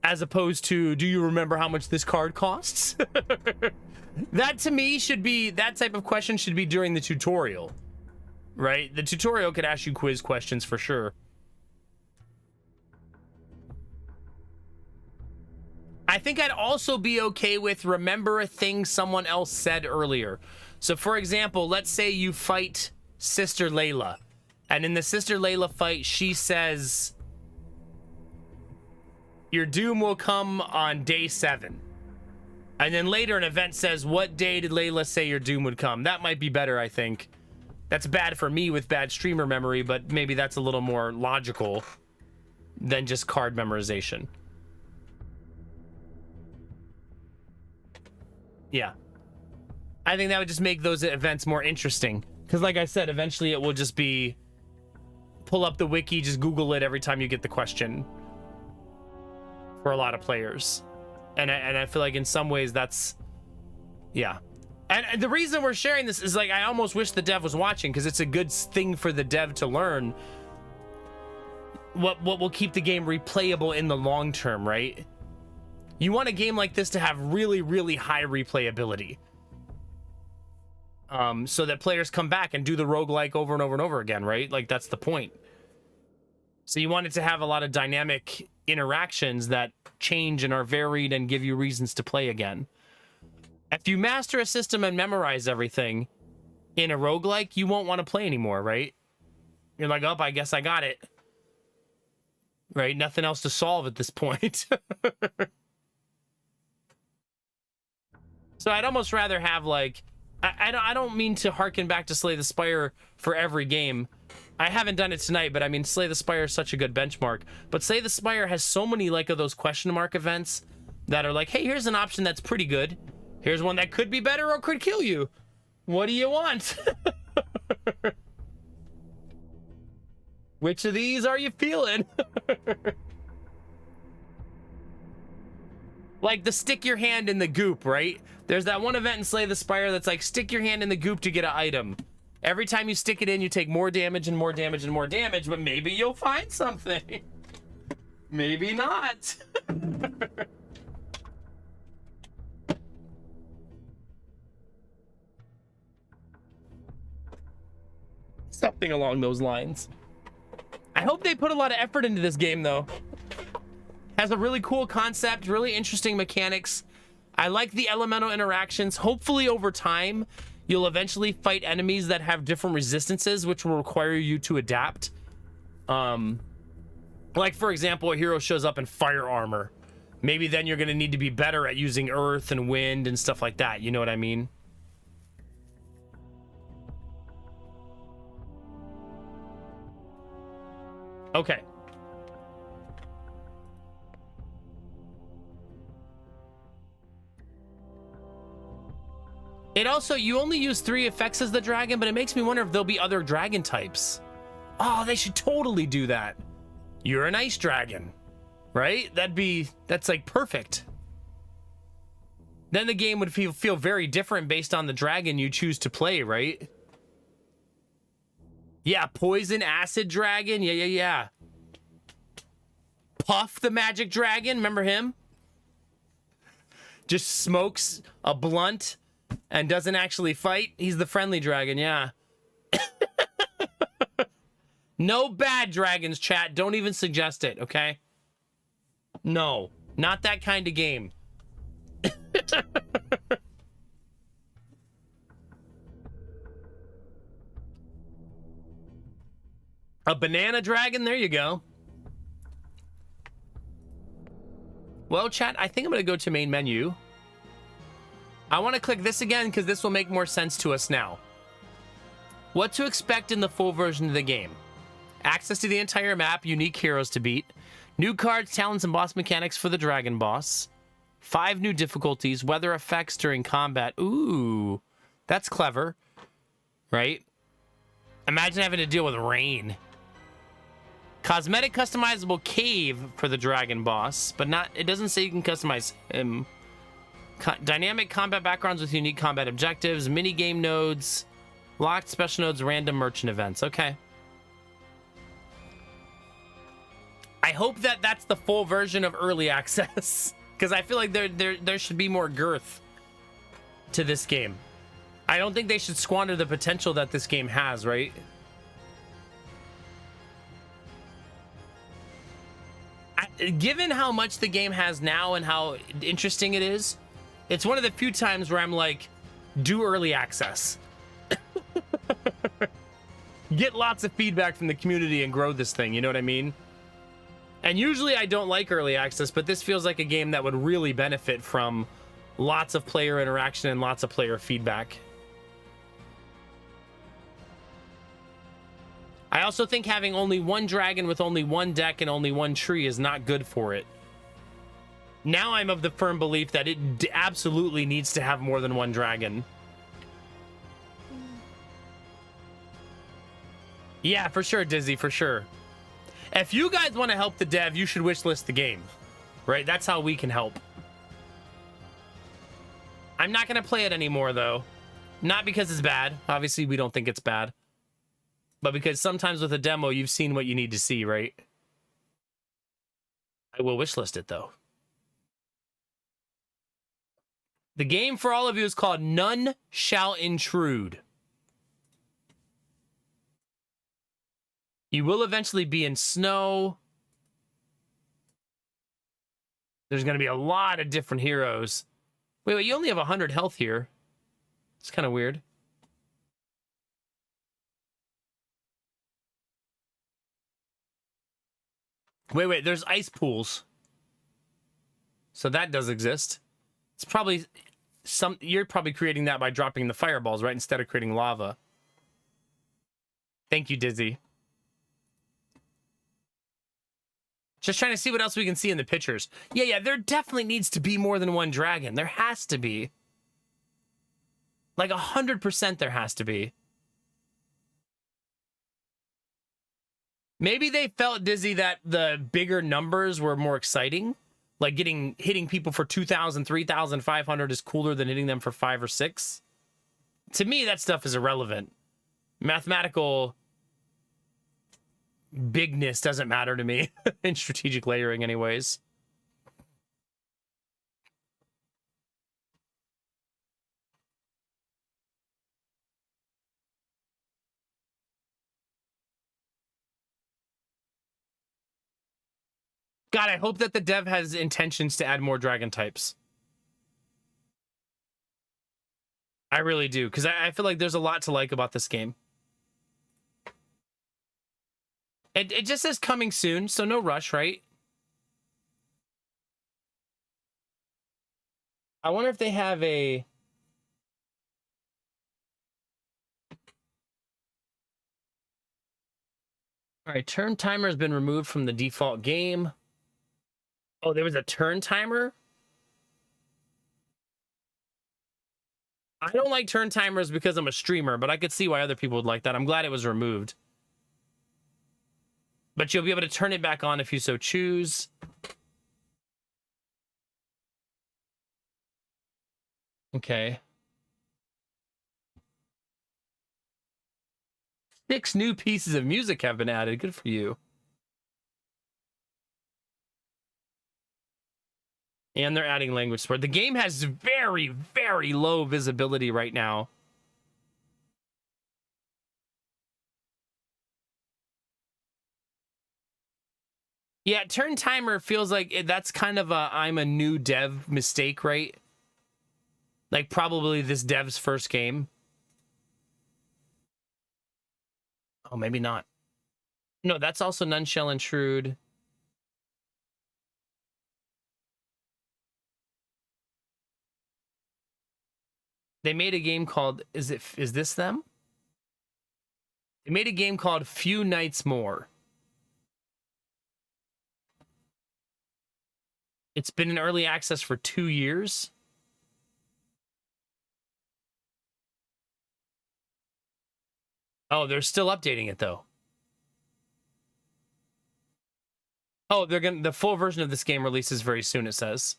As opposed to, do you remember how much this card costs? That to me should be, that type of question should be during the tutorial. Right? The tutorial could ask you quiz questions for sure. I think I'd also be okay with remember a thing someone else said earlier. So for example, let's say you fight Sister Layla. And in the Sister Layla fight, she says, your doom will come on day 7. And then later an event says, what day did Layla say your doom would come? That might be better, I think. That's bad for me with bad streamer memory, but maybe that's a little more logical than just card memorization. Yeah. I think that would just make those events more interesting. Because like I said, eventually it will just be pull up the wiki, just Google it every time you get the question for a lot of players. And I feel like in some ways that's, yeah. And the reason we're sharing this is like, I almost wish the dev was watching because it's a good thing for the dev to learn what will keep the game replayable in the long term, right? You want a game like this to have really, really high replayability. So that players come back and do the roguelike over and over and over again, right? Like that's the point. So you want it to have a lot of dynamic interactions that change and are varied and give you reasons to play again. If you master a system and memorize everything in a roguelike, you won't want to play anymore, right? You're like, oh, I guess I got it. Right? Nothing else to solve at this point. So I'd almost rather have like, I don't mean to harken back to Slay the Spire for every game. I haven't done it tonight, but I mean, Slay the Spire is such a good benchmark. But Slay the Spire has so many like of those question mark events that are like, hey, here's an option that's pretty good. Here's one that could be better or could kill you. What do you want? Which of these are you feeling? Like the stick your hand in the goop, right? There's that one event in Slay the Spire that's like, stick your hand in the goop to get an item. Every time you stick it in, you take more damage and more damage and more damage, but maybe you'll find something. Maybe not. Something along those lines. I hope they put a lot of effort into this game, though. Has a really cool concept, really interesting mechanics. I like the elemental interactions. Hopefully, over time, you'll eventually fight enemies that have different resistances, which will require you to adapt. Like, for example, a hero shows up in fire armor. Maybe then you're going to need to be better at using earth and wind and stuff like that. You know what I mean? Okay. It also, you only use 3 effects as the dragon, but it makes me wonder if there'll be other dragon types. Oh, they should totally do that. You're an ice dragon, right? That's like perfect. Then the game would feel very different based on the dragon you choose to play, right? Yeah, poison acid dragon. Yeah. Puff the magic dragon. Remember him? Just smokes a blunt and doesn't actually fight. He's the friendly dragon, yeah. No bad dragons, chat. Don't even suggest it, okay? No, not that kind of game. A banana dragon, there you go. Well, chat, I think I'm gonna go to main menu. I want to click this again because this will make more sense to us now. What to expect in the full version of the game. Access to the entire map, unique heroes to beat, new cards, talents, and boss mechanics for the dragon boss, 5 new difficulties, weather effects during combat. Ooh, that's clever, right? Imagine having to deal with rain. Cosmetic customizable cave for the dragon boss, but not, it doesn't say you can customize him. Dynamic combat backgrounds with unique combat objectives, mini game nodes, locked special nodes, random merchant events. Okay. I hope that that's the full version of early access, because I feel like there should be more girth to this game. I don't think they should squander the potential that this game has, right? Given how much the game has now and how interesting it is, it's one of the few times where I'm like, do early access. Get lots of feedback from the community and grow this thing, you know what I mean? And usually I don't like early access, but this feels like a game that would really benefit from lots of player interaction and lots of player feedback. I also think having only one dragon with only one deck and only one tree is not good for it. Now I'm of the firm belief that it absolutely needs to have more than one dragon. Yeah, for sure, Dizzy, for sure. If you guys want to help the dev, you should wishlist the game, right? That's how we can help. I'm not going to play it anymore, though. Not because it's bad. Obviously, we don't think it's bad. But because sometimes with a demo, you've seen what you need to see, right? I will wishlist it, though. The game for all of you is called None Shall Intrude. You will eventually be in snow. There's going to be a lot of different heroes. Wait, you only have 100 health here. It's kind of weird. Wait, there's ice pools. So that does exist. It's probably you're probably creating that by dropping the fireballs, right? Instead of creating lava. Thank you, Dizzy. Just trying to see what else we can see in the pictures. Yeah, there definitely needs to be more than one dragon. There has to be. Like 100% there has to be. Maybe they felt, Dizzy, that the bigger numbers were more exciting. Like hitting people for 2,000, 3,500 is cooler than hitting them for 5 or 6. To me, that stuff is irrelevant. Mathematical bigness doesn't matter to me in strategic layering anyways. God, I hope that the dev has intentions to add more dragon types. I really do, because I feel like there's a lot to like about this game. It just says coming soon, so no rush, right? I wonder if they have a... All right, turn timer has been removed from the default game. Oh, there was a turn timer? I don't like turn timers because I'm a streamer, but I could see why other people would like that. I'm glad it was removed. But you'll be able to turn it back on if you so choose. Okay. 6 new pieces of music have been added. Good for you. And they're adding language support. The game has very, very low visibility right now. Yeah, turn timer feels like that's kind of a I'm a new dev mistake, right? Like probably this dev's first game. Oh, maybe not. No, that's also None Shall Intrude. They made a game called, is this them? They made a game called Few Nights More. It's been in early access for 2 years. Oh, they're still updating it though. Oh, the full version of this game releases very soon, it says.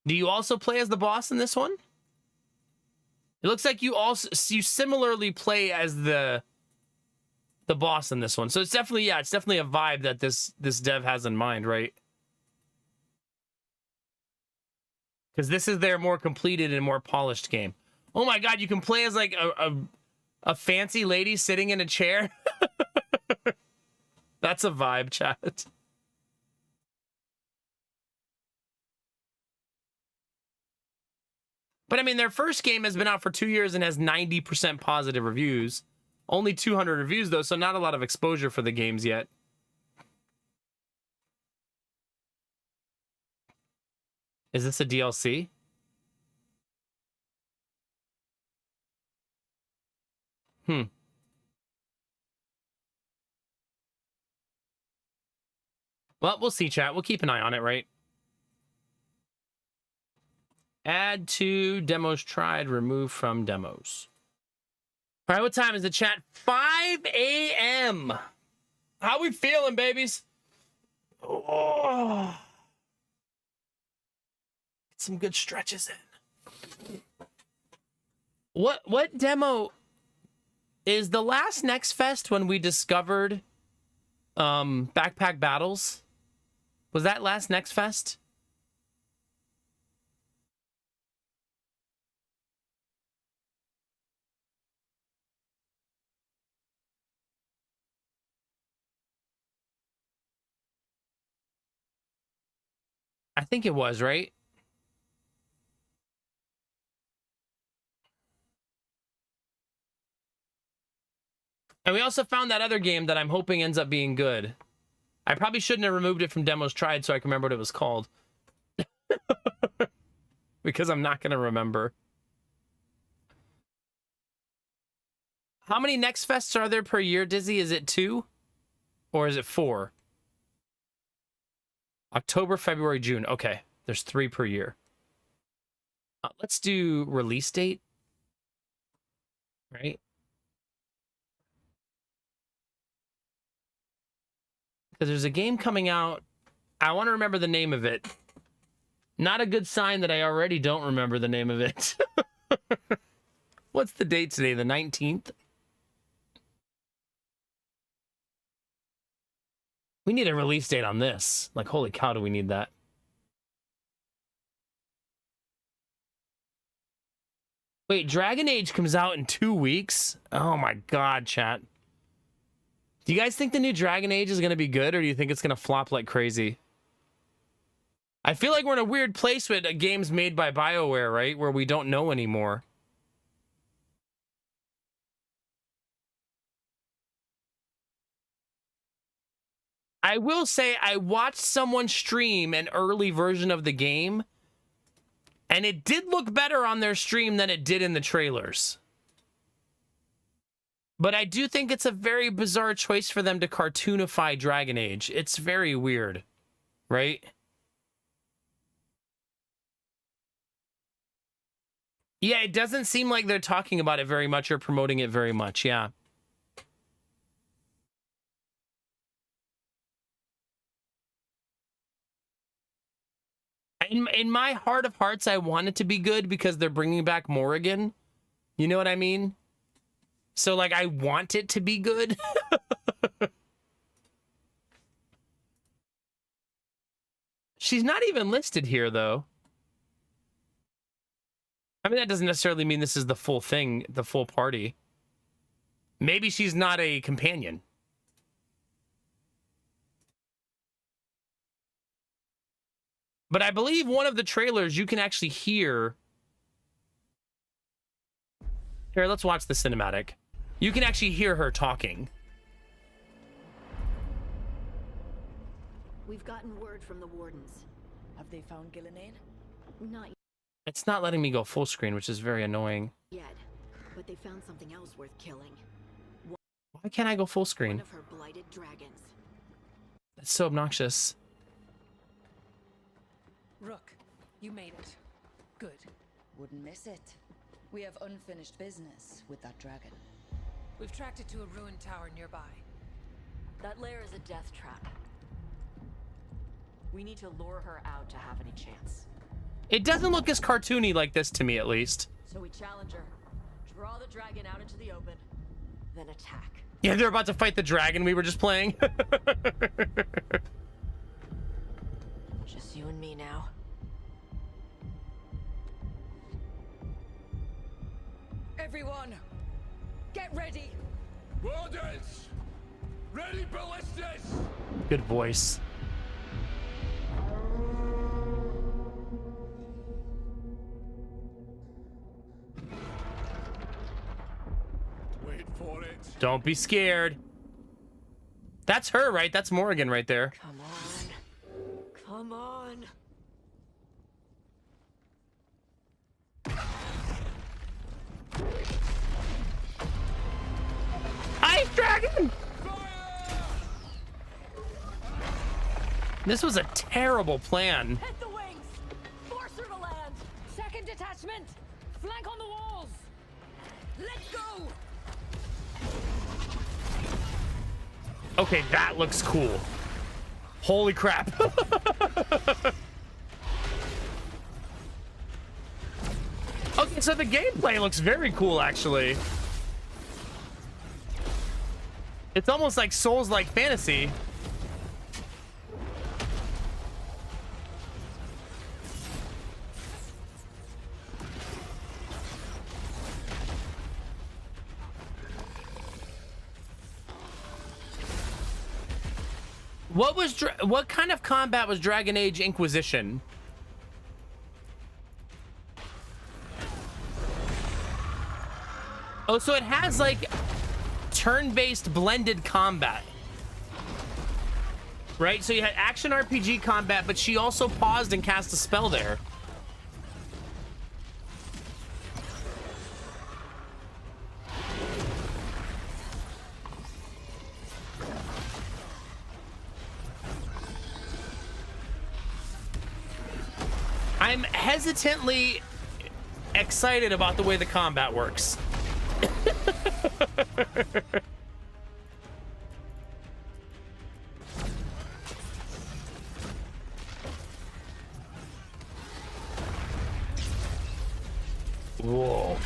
Do you also play as the boss in this one? It looks like you similarly play as the boss in this one. So it's definitely, it's definitely a vibe that this dev has in mind, right? Because this is their more completed and more polished game. Oh my god, you can play as like a fancy lady sitting in a chair. That's a vibe, chat. But I mean, their first game has been out for 2 years and has 90% positive reviews. Only 200 reviews, though, so not a lot of exposure for the games yet. Is this a DLC? Well, we'll see, chat. We'll keep an eye on it, right? Add to demos tried, remove from demos. All right, what time is it, chat? 5 a.m. How we feeling, babies? Oh. Get some good stretches in. What demo is the last NextFest when we discovered backpack battles? Was that last NextFest? I think it was, right? And we also found that other game that I'm hoping ends up being good. I probably shouldn't have removed it from demos tried so I can remember what it was called. Because I'm not going to remember. How many NextFests are there per year, Dizzy? Is it 2? Or is it 4? October, February, June. Okay, there's 3 per year. Let's do release date. Right? Because there's a game coming out. I want to remember the name of it. Not a good sign that I already don't remember the name of it. What's the date today? The 19th? We need a release date on this. Like, holy cow, do we need that? Wait, Dragon Age comes out in 2 weeks? Oh my god, chat. Do you guys think the new Dragon Age is going to be good, or do you think it's going to flop like crazy? I feel like we're in a weird place with games made by BioWare, right? Where we don't know anymore. I will say I watched someone stream an early version of the game, and it did look better on their stream than it did in the trailers. But I do think it's a very bizarre choice for them to cartoonify Dragon Age. It's very weird, right? Yeah, it doesn't seem like they're talking about it very much or promoting it very much, yeah. In my heart of hearts, I want it to be good because they're bringing back Morrigan. You know what I mean? So, like, I want it to be good. She's not even listed here, though. I mean, that doesn't necessarily mean this is the full thing, the full party. Maybe she's not a companion. But I believe one of the trailers you can actually hear. Here, let's watch the cinematic. You can actually hear her talking. We've gotten word from the wardens. Have they found Gillinane? Not It's not letting me go full screen, which is very annoying. yet, but they found something else worth killing. Why can't I go full screen? One of her blighted dragons. That's so obnoxious. Rook, you made it. Good. Wouldn't miss it. We have unfinished business with that dragon. We've tracked it to a ruined tower nearby. That lair is a death trap. We need to lure her out to have any chance. It doesn't look as cartoony like this to me, at least. So we challenge her, draw the dragon out into the open, then attack. Yeah, they're about to fight the dragon we were just playing. Just you and me now. Everyone, get ready! Wardens! Ready ballistas! Good voice. Wait for it. Don't be scared. That's her, right? That's Morrigan right there. Come on. Come on. Ice Dragon! This was a terrible plan. Hit the wings! Force her to land! Second detachment! Flank on the walls! Let go! Okay, that looks cool. Holy crap. Okay, so the gameplay looks very cool, actually. It's almost like Souls-like fantasy. What kind of combat was Dragon Age Inquisition? Oh, so it has like turn-based blended combat. Right? So you had action RPG combat, but she also paused and cast a spell there. I'm hesitantly excited about the way the combat works. Whoa.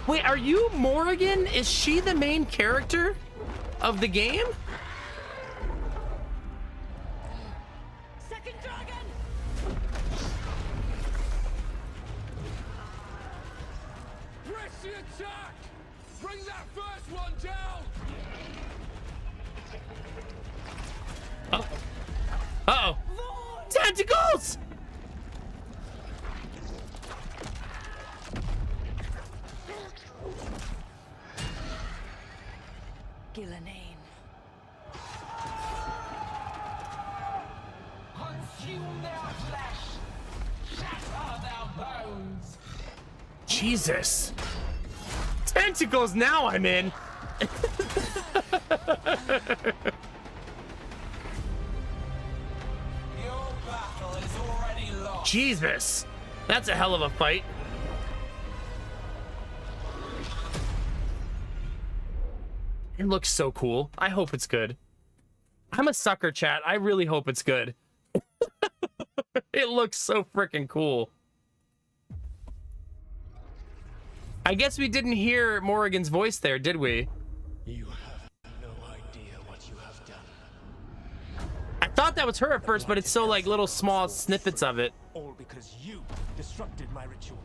Wait, are you Morrigan? Is she the main character of the game? Second dragon! Press the attack! Bring that first one down! Uh-oh. Tentacles! Gillenane. Consume their flesh, shatter their bones. Jesus. Tentacles, now I'm in. Your battle is already lost. Jesus. That's a hell of a fight. It looks so cool. I hope it's good. I'm a sucker, chat. I really hope it's good. It looks so freaking cool. I guess we didn't hear Morrigan's voice there, did we? You have no idea what you have done. I thought that was her at first, but it's so like little small snippets of it. All because you disrupted my ritual.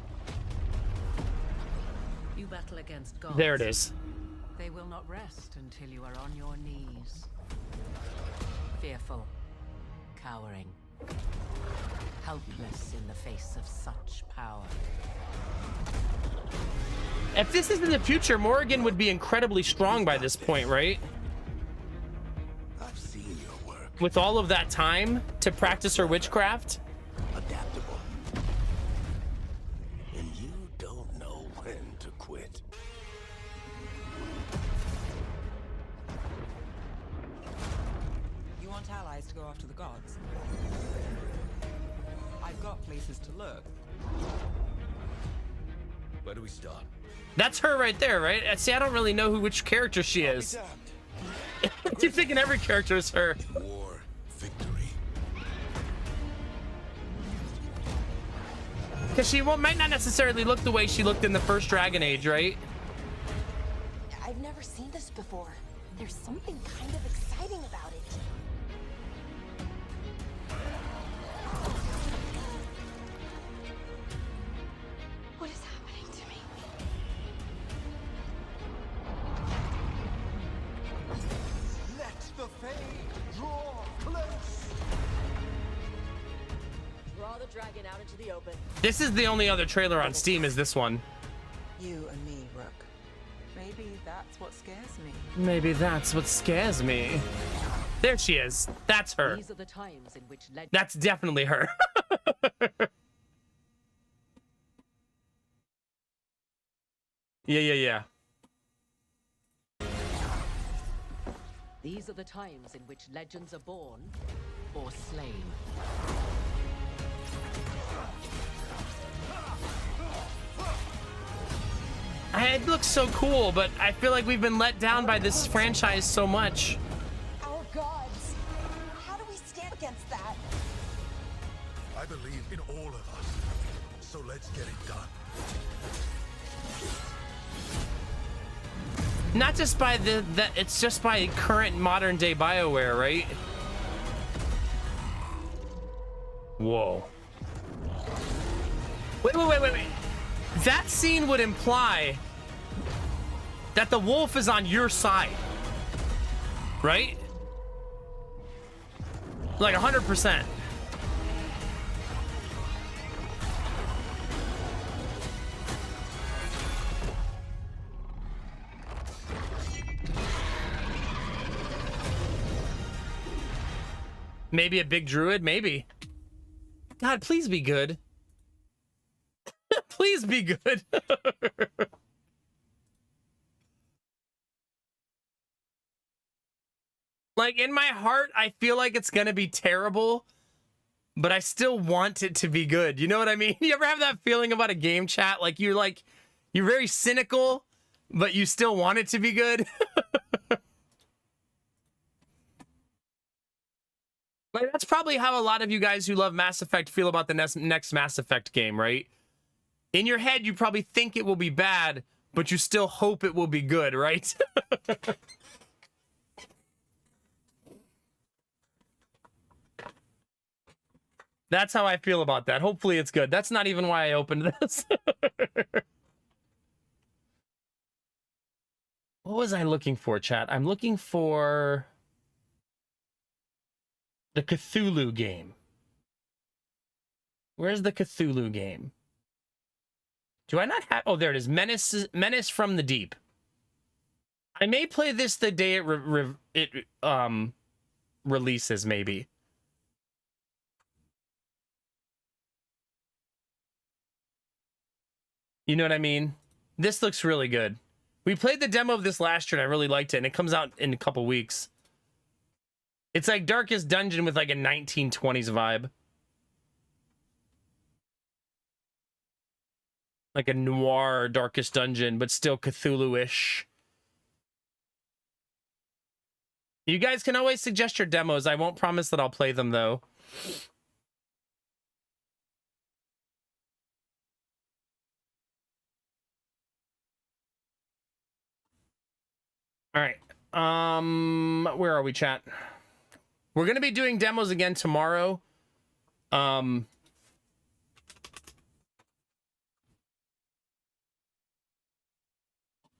You battle against gods. There it is. They will not rest until you are on your knees. Fearful, cowering, helpless in the face of such power. If this is in the future, Morrigan would be incredibly strong by this point, right? I've seen your work. With all of that time to practice her witchcraft. Adaptable. And you don't know when to quit. You want allies to go after the gods? I've got places to look. Where do we start? That's her right there, right? See, I don't really know which character she is. I keep thinking every character is her. War, victory. Because she might not necessarily look the way she looked in the first Dragon Age, right? I've never seen this before. There's something kind of exciting about it. What is happening to me? Let the Fae draw close. Draw the dragon out into the open. This is the only other trailer on Steam is this one. You and me, Rook. Maybe that's what scares me. Maybe that's what scares me. There she is. That's her. These are the times in which That's definitely her. Yeah. These are the times in which legends are born or slain. It looks so cool, but I feel like we've been let down by this franchise so much. Our gods. How do we stand against that? I believe in all of us. So let's get it done. Not just by it's just by current modern day BioWare, right? Whoa. Wait. That scene would imply that the wolf is on your side, right? Like 100%. Maybe a big druid, maybe. God, please be good. Please be good. Like, in my heart, I feel like it's gonna be terrible, but I still want it to be good. You know what I mean? You ever have that feeling about a game, chat? Like, you're very cynical, but you still want it to be good? Like, that's probably how a lot of you guys who love Mass Effect feel about the next Mass Effect game, right? In your head, you probably think it will be bad, but you still hope it will be good, right? That's how I feel about that. Hopefully it's good. That's not even why I opened this. What was I looking for, chat? I'm looking for the Cthulhu game. Where's the Cthulhu game? Do I not have... Oh, there it is. Menace from the Deep. I may play this the day it releases, maybe. You know what I mean? This looks really good. We played the demo of this last year, and I really liked it, and it comes out in a couple weeks. It's like Darkest Dungeon with like a 1920s vibe. Like a noir Darkest Dungeon, but still Cthulhu-ish. You guys can always suggest your demos. I won't promise that I'll play them, though. All right. Where are we, chat? We're going to be doing demos again tomorrow.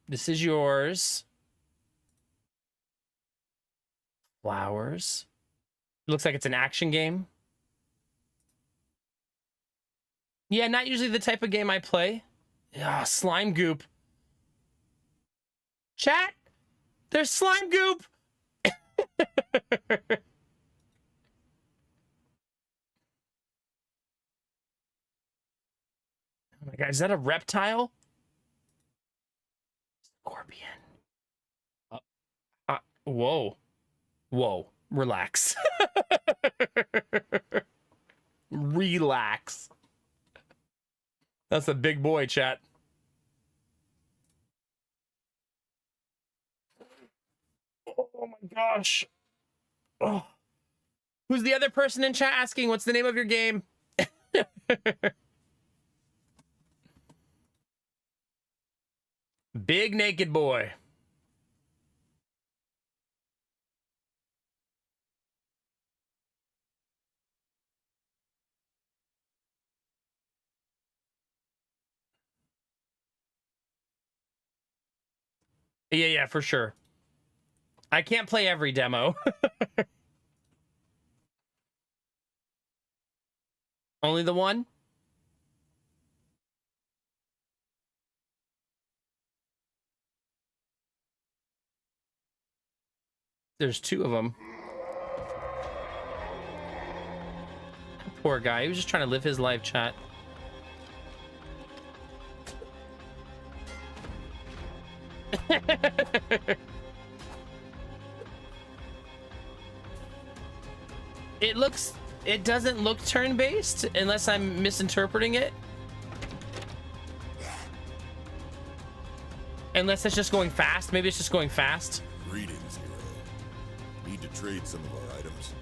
This is yours. Flowers. Looks like it's an action game. Yeah, not usually the type of game I play. Ah, slime goop. Chat, there's slime goop. Oh my god, is that a reptile? Scorpion. Whoa. Whoa. Relax. Relax. That's a big boy, chat. Oh my gosh. Oh. Who's the other person in chat asking what's the name of your game? Big naked boy. Yeah, for sure. I can't play every demo. Only the one? There's two of them. Poor guy. He was just trying to live his life, chat. It doesn't look turn-based unless I'm misinterpreting it. Unless it's just going fast. Maybe it's just going fast. Greetings, hero. Need to trade some of our items.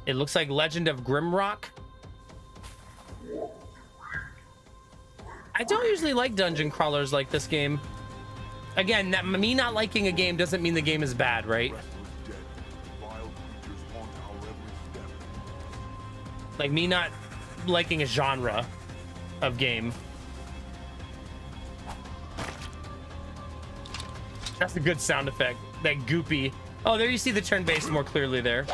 It looks like Legend of Grimrock. I don't usually like dungeon crawlers like this game. Again, me not liking a game doesn't mean the game is bad, right? Like me not liking a genre of game. That's a good sound effect. That goopy. Oh, there you see the turn-based more clearly there.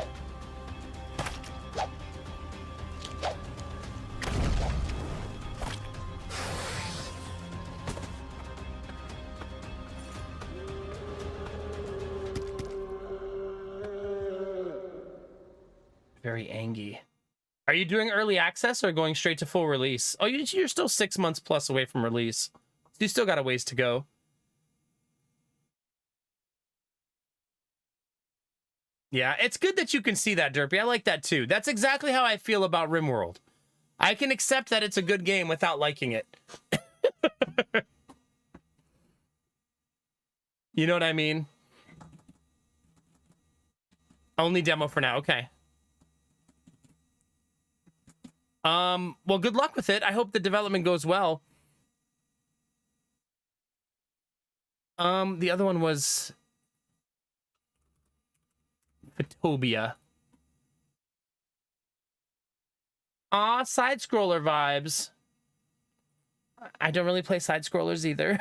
Very angry. Are you doing early access or going straight to full release? Oh, you're still 6 months plus away from release. So you still got a ways to go. Yeah, it's good that you can see that, Derpy. I like that too. That's exactly how I feel about RimWorld. I can accept that it's a good game without liking it. You know what I mean? Only demo for now. Okay. Well, good luck with it. I hope the development goes well. The other one was Photobia. Aw, side-scroller vibes. I don't really play side-scrollers either.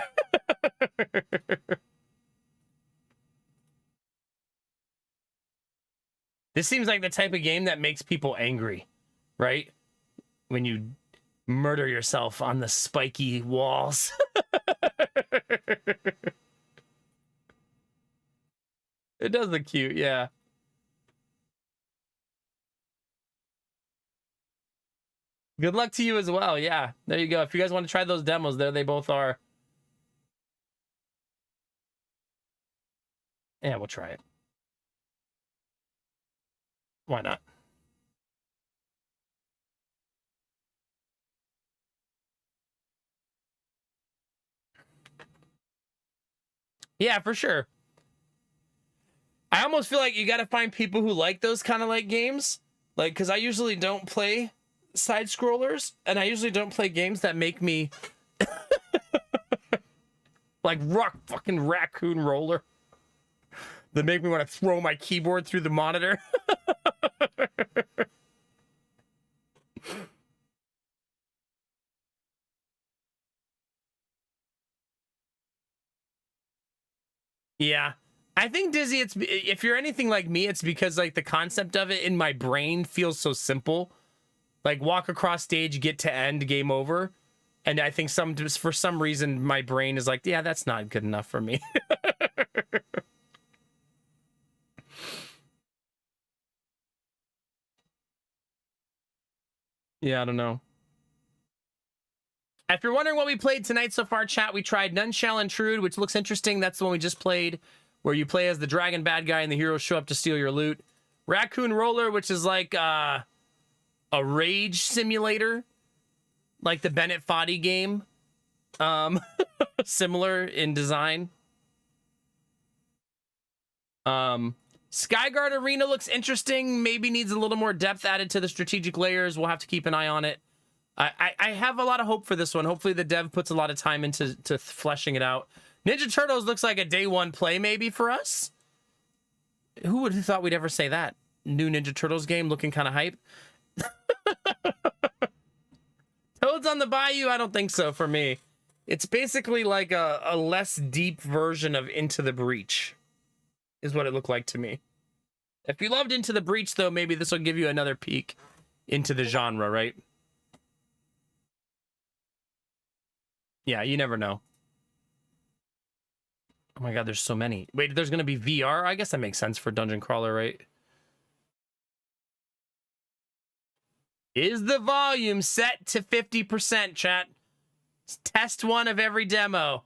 This seems like the type of game that makes people angry, right? When you murder yourself on the spiky walls. It does look cute, yeah. Good luck to you as well, yeah. There you go. If you guys want to try those demos, there they both are. Yeah, we'll try it. Why not? Yeah, for sure. I almost feel like you got to find people who like those kind of like games. Like, because I usually don't play side scrollers, and I usually don't play games that make me like fucking raccoon roller that make me want to throw my keyboard through the monitor. Yeah. I think Dizzy, it's if you're anything like me, it's because like the concept of it in my brain feels so simple. Like walk across stage, get to end, game over. And I think for some reason my brain is like, yeah, that's not good enough for me. Yeah, I don't know. If you're wondering what we played tonight so far, chat, we tried None Shall Intrude, which looks interesting. That's the one we just played, where you play as the dragon bad guy and the heroes show up to steal your loot. Raccoon Roller, which is like a rage simulator, like the Bennett Foddy game. Similar in design. Skyguard Arena looks interesting. Maybe needs a little more depth added to the strategic layers. We'll have to keep an eye on it. I have a lot of hope for this one. Hopefully the dev puts a lot of time into fleshing it out. Ninja Turtles looks like a day one play maybe for us. Who would have thought we'd ever say that? New Ninja Turtles game looking kind of hype. Toads on the Bayou, I don't think so for me. It's basically like a less deep version of Into the Breach is what it looked like to me. If you loved Into the Breach, though, maybe this will give you another peek into the genre, right? Yeah, you never know. Oh my god, there's so many. Wait, there's gonna be VR? I guess that makes sense for Dungeon Crawler, right? Is the volume set to 50%, chat? Test one of every demo.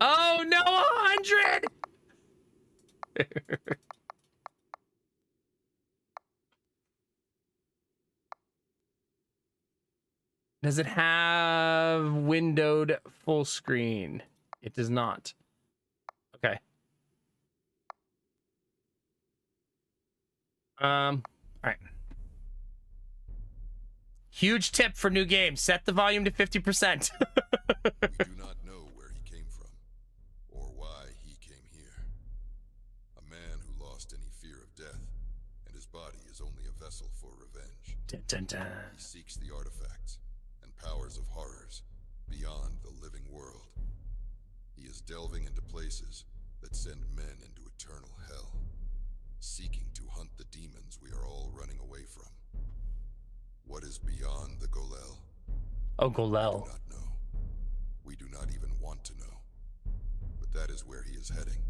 Oh no, 100! Does it have windowed full screen? It does not. Okay. All right. Huge tip for new games. Set the volume to 50%. We do not know where he came from, or why he came here. A man who lost any fear of death, and his body is only a vessel for revenge. Dun, dun, dun. He seeks the artifacts and powers of horrors beyond the living world. He is delving into places that send men into eternal hell, seeking to hunt the demons we are all running away from. What is beyond the Golel? Oh, Golel. We do not know. We do not even want to know. But that is where he is heading.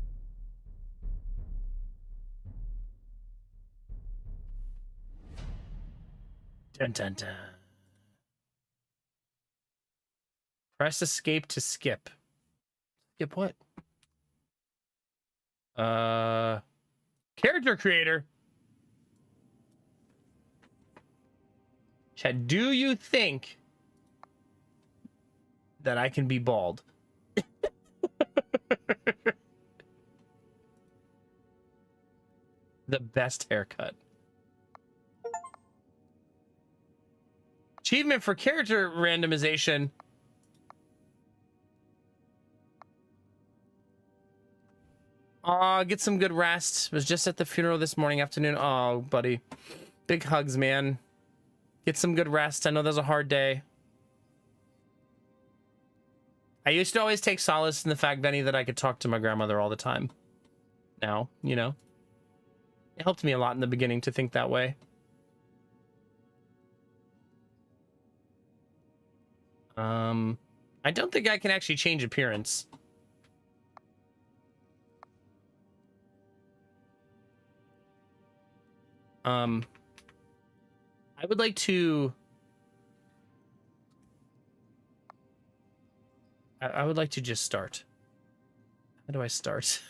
Dun, dun, dun. Press escape to skip. Skip what? Character creator. Chad, do you think that I can be bald? The best haircut. Achievement for character randomization. Aw, get some good rest. Was just at the funeral this morning, afternoon. Oh, buddy. Big hugs, man. Get some good rest. I know that was a hard day. I used to always take solace in the fact, Benny, that I could talk to my grandmother all the time. Now, you know. It helped me a lot in the beginning to think that way. I don't think I can actually change appearance. I would like to... I would like to just start. How do I start?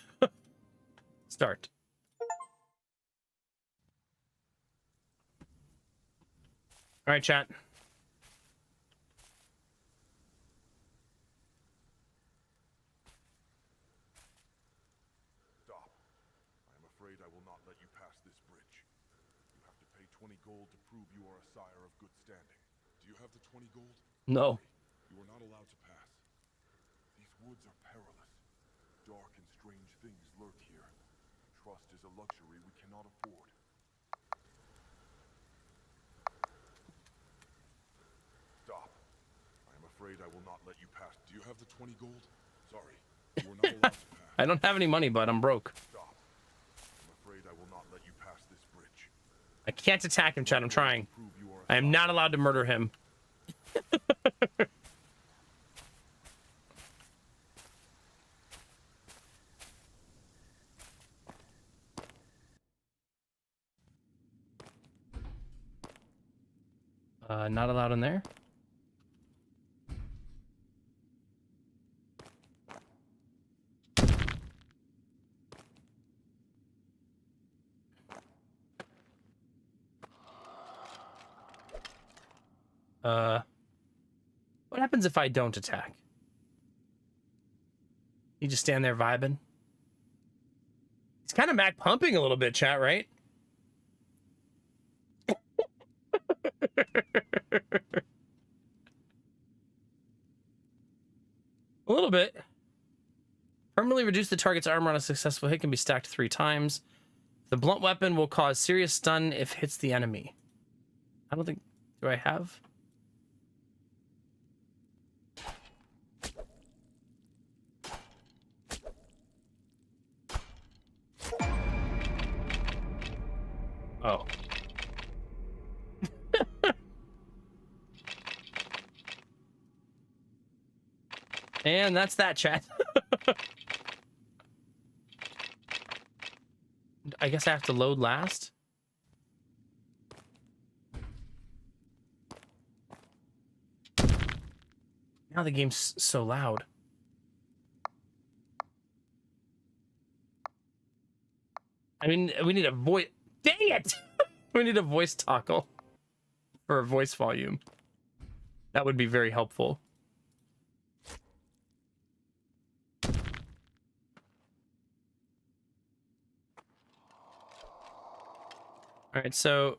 Start. All right, chat. Stop. I am afraid I will not let you pass this bridge. You have to pay 20 gold to prove you are a sire of good standing. Do you have the 20 gold? No. You are not allowed to pass. These woods are perilous. Dark and strange things lurk here. Trust is a luxury we cannot afford. Stop. I am afraid I will not let you pass. Do you have the 20 gold? Sorry. You are not allowed to pass. I don't have any money, but I'm broke. Stop. I'm afraid I will not let you pass this bridge. I can't attack him, chat. I'm trying. I am not allowed to murder him. Not allowed in there. What happens if I don't attack? You just stand there vibing. He's kind of Mac pumping a little bit, chat, right? A little bit. Permanently reduce the target's armor on a successful hit, can be stacked 3 times. The blunt weapon will cause serious stun if hits the enemy. I don't think... Do I have? Oh. And that's that, chat. I guess I have to load last. Now the game's so loud. I mean, we need a voice. Dang it! We need a voice toggle for voice volume. That would be very helpful. All right, so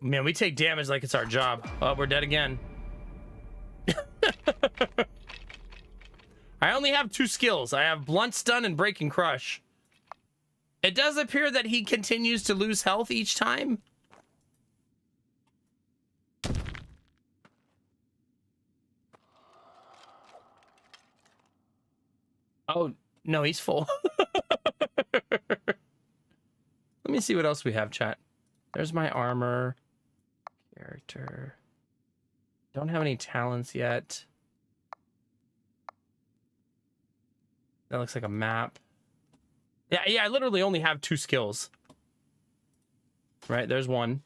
man, we take damage like it's our job. Oh, we're dead again. I only have 2 skills. I have Blunt Stun and Break and Crush. It does appear that he continues to lose health each time. Oh, no, he's full. Let me see what else we have, chat. There's my armor. Character. Don't have any talents yet. That looks like a map. Yeah, I literally only have 2 skills. Right, there's one.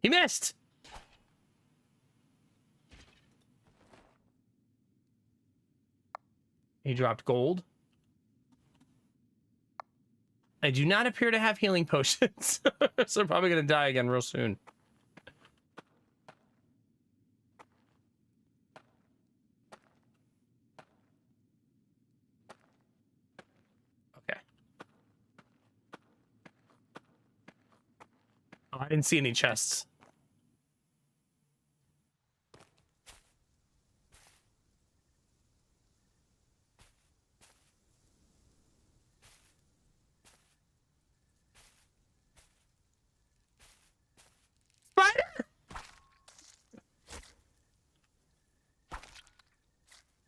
He missed! He dropped gold. I do not appear to have healing potions, so I'm probably going to die again real soon. Okay. Oh, I didn't see any chests. Spider!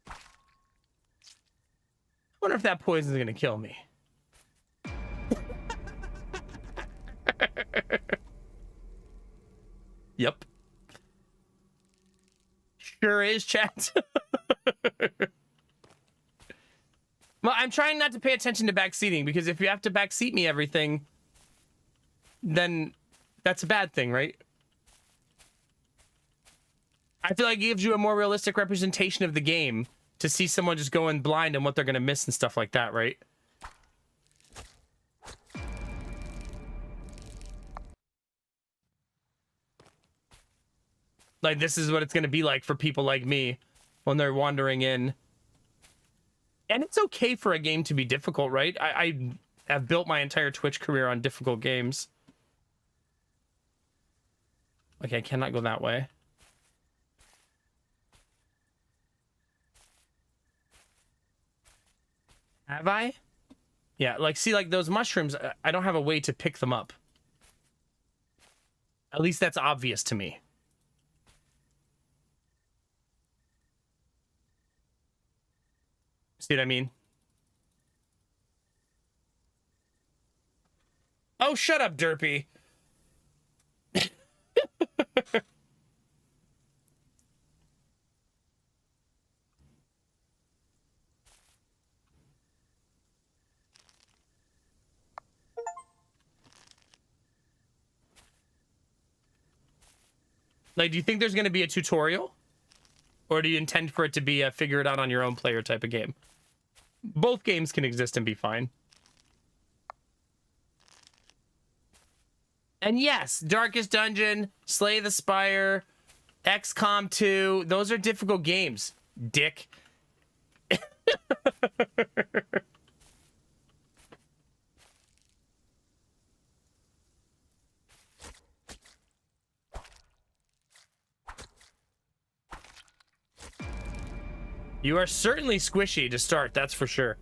I wonder if that poison's gonna kill me. Yep. Sure is, chat. Well, I'm trying not to pay attention to backseating, because if you have to backseat me everything, then that's a bad thing, right? I feel like it gives you a more realistic representation of the game to see someone just going blind and what they're going to miss and stuff like that, right? Like, this is what it's going to be like for people like me when they're wandering in. And it's okay for a game to be difficult, right? I have built my entire Twitch career on difficult games. Okay, I cannot go that way. Have I? Yeah, like, see, like, those mushrooms, I don't have a way to pick them up. At least that's obvious to me. See what I mean? Oh, shut up, Derpy. Like, do you think there's going to be a tutorial? Or do you intend for it to be a figure it out on your own player type of game? Both games can exist and be fine. And yes, Darkest Dungeon, Slay the Spire, XCOM 2, those are difficult games, dick. You are certainly squishy to start, that's for sure.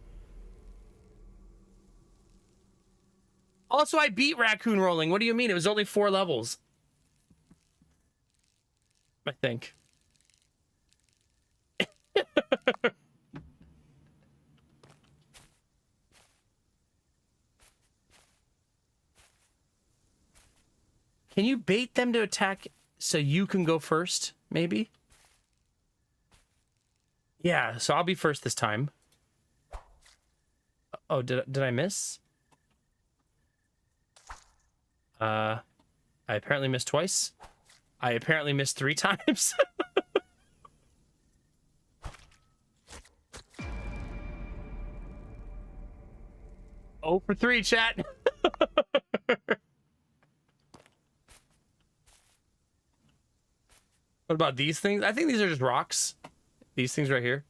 Also, I beat Raccoon Rolling. What do you mean? It was only 4 levels. I think. Can you bait them to attack so you can go first, maybe? Yeah, so I'll be first this time. Oh, did I miss? I apparently missed twice. I apparently missed 3 times. Oh for 3, chat. What about these things? I think these are just rocks. These things right here.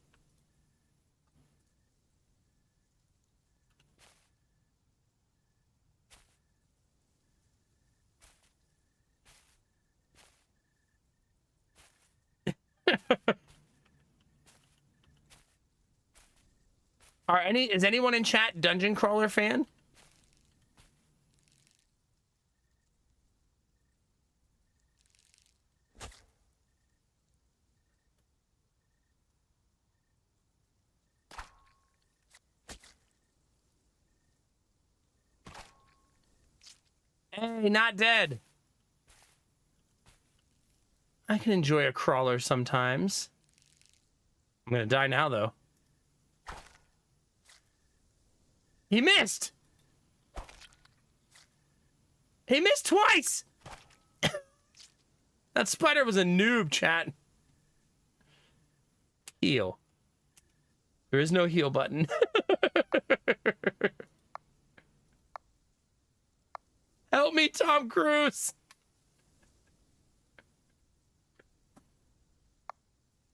Is anyone in chat Dungeon Crawler fan? Hey, not dead. I can enjoy a crawler sometimes. I'm gonna die now, though. He missed! He missed twice! That spider was a noob, chat. Heal. There is no heal button. Help me, Tom Cruise!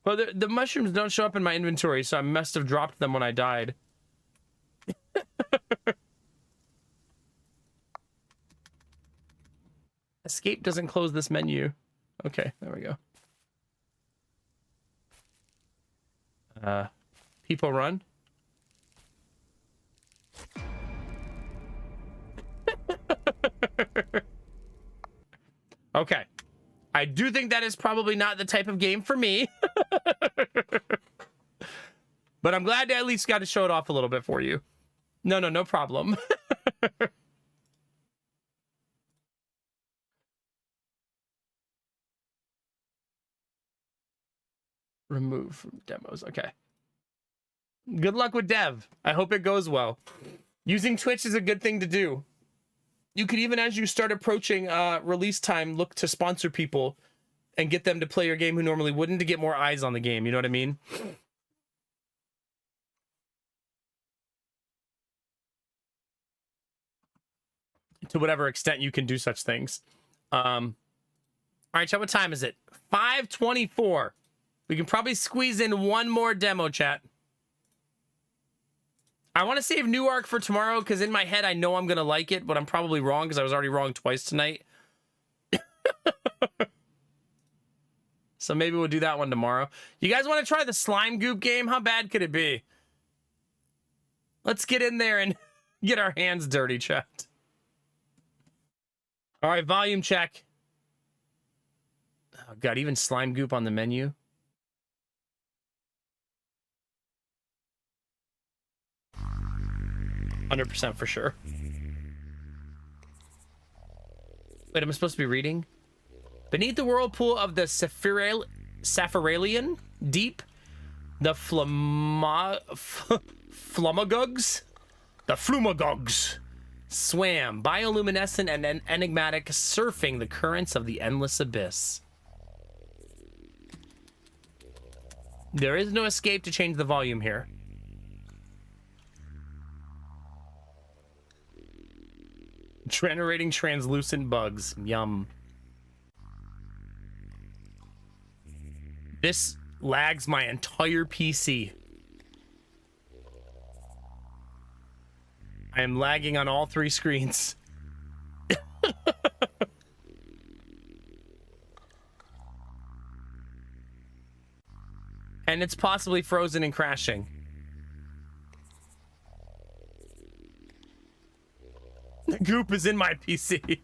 Well, the mushrooms don't show up in my inventory, so I must have dropped them when I died. Escape doesn't close this menu. Okay, there we go. People run. Okay. I do think that is probably not the type of game for me. But I'm glad I at least got to show it off a little bit for you. No problem. Remove from demos. Okay. Good luck with dev. I hope it goes well. Using Twitch is a good thing to do. You could even, as you start approaching release time, look to sponsor people and get them to play your game who normally wouldn't, to get more eyes on the game. You know what I mean? To whatever extent you can do such things. All right, chat, what time is it? 5:24. We can probably squeeze in one more demo, chat. I want to save New Arc for tomorrow because in my head I know I'm going to like it, but I'm probably wrong because I was already wrong twice tonight. So maybe we'll do that one tomorrow. You guys want to try the slime goop game? How bad could it be? Let's get in there and get our hands dirty, chat. All right, volume check. Oh, God, even slime goop on the menu. 100% for sure. Wait, am I supposed to be reading? Beneath the whirlpool of the Saphiralian deep, the Flumagogs swam, bioluminescent and enigmatic, surfing the currents of the endless abyss. There is no escape to change the volume here. Generating translucent bugs. Yum. This lags my entire PC. I am lagging on all 3 screens. And it's possibly frozen and crashing. The goop is in my PC.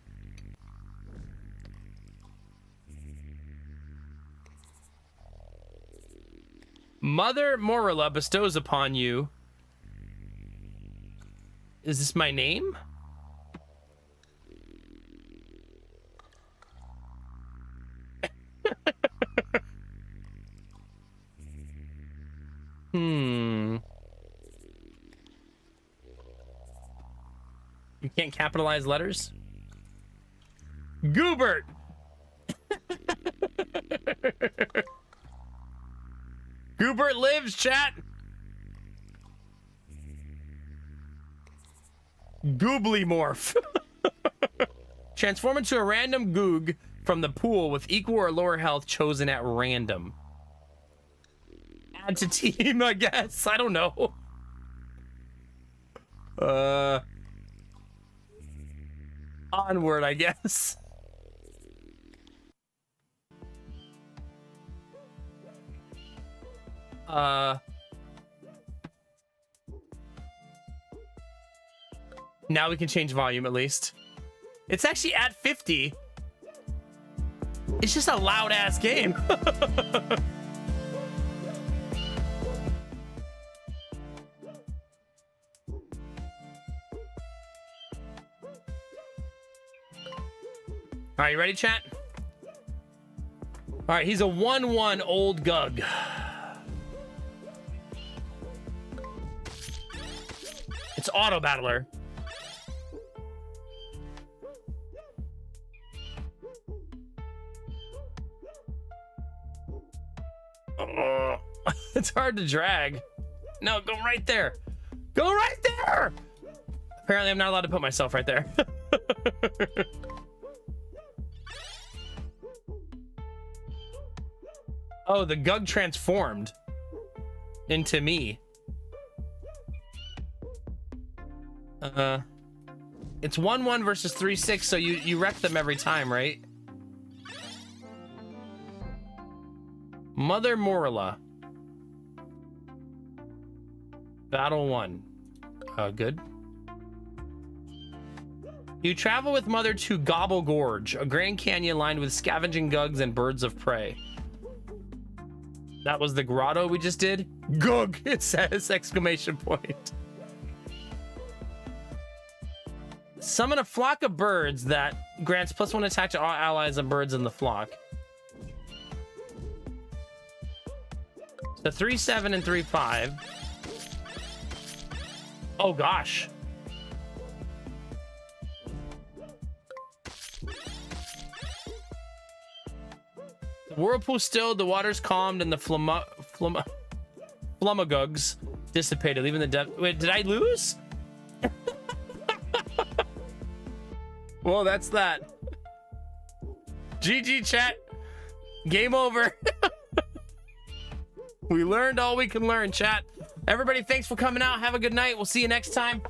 Mother Morilla bestows upon you. Is this my name? You can't capitalize letters? Goobert! Goobert lives, chat! Goobly morph. Transform into a random goog from the pool with equal or lower health chosen at random. Add to team, I guess. I don't know. Onward, I guess. Now we can change volume at least. It's actually at 50. It's just a loud ass game. All right, you ready, chat? All right, he's a 1-1 old Gug. It's Auto Battler. It's hard to drag. No, go right there. Go right there. Apparently, I'm not allowed to put myself right there. Oh, the Gug transformed into me. It's 1-1 versus 3-6, so you wreck them every time, right? Mother Morilla. Battle 1. Good. You travel with Mother to Gobble Gorge, a grand canyon lined with scavenging Gugs and birds of prey. That was the grotto we just did? Gug, it says, exclamation point. Summon a flock of birds that grants +1 attack to all allies and birds in the flock. So 3-7 and 3-5. Oh gosh. The whirlpool stilled, the waters calmed, and the flummagugs dissipated, leaving the depth. Wait, did I lose? Well, that's that. GG, chat. Game over. We learned all we can learn, chat. Everybody, thanks for coming out. Have a good night. We'll see you next time.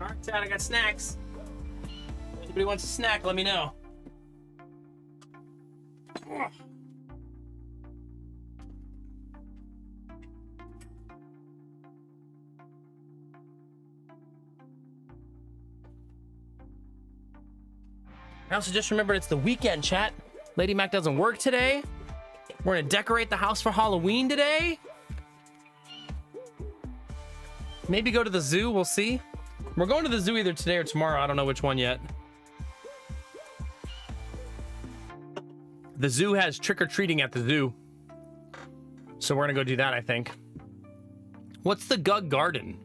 All right, Chad, I got snacks. Anybody wants a snack, let me know. I also just remembered it's the weekend, chat. Lady Mac doesn't work today. We're gonna decorate the house for Halloween today. Maybe go to the zoo, we'll see. We're going to the zoo either today or tomorrow. I don't know which one yet. The zoo has trick-or-treating at the zoo. So we're gonna go do that, I think. What's the Gug Garden?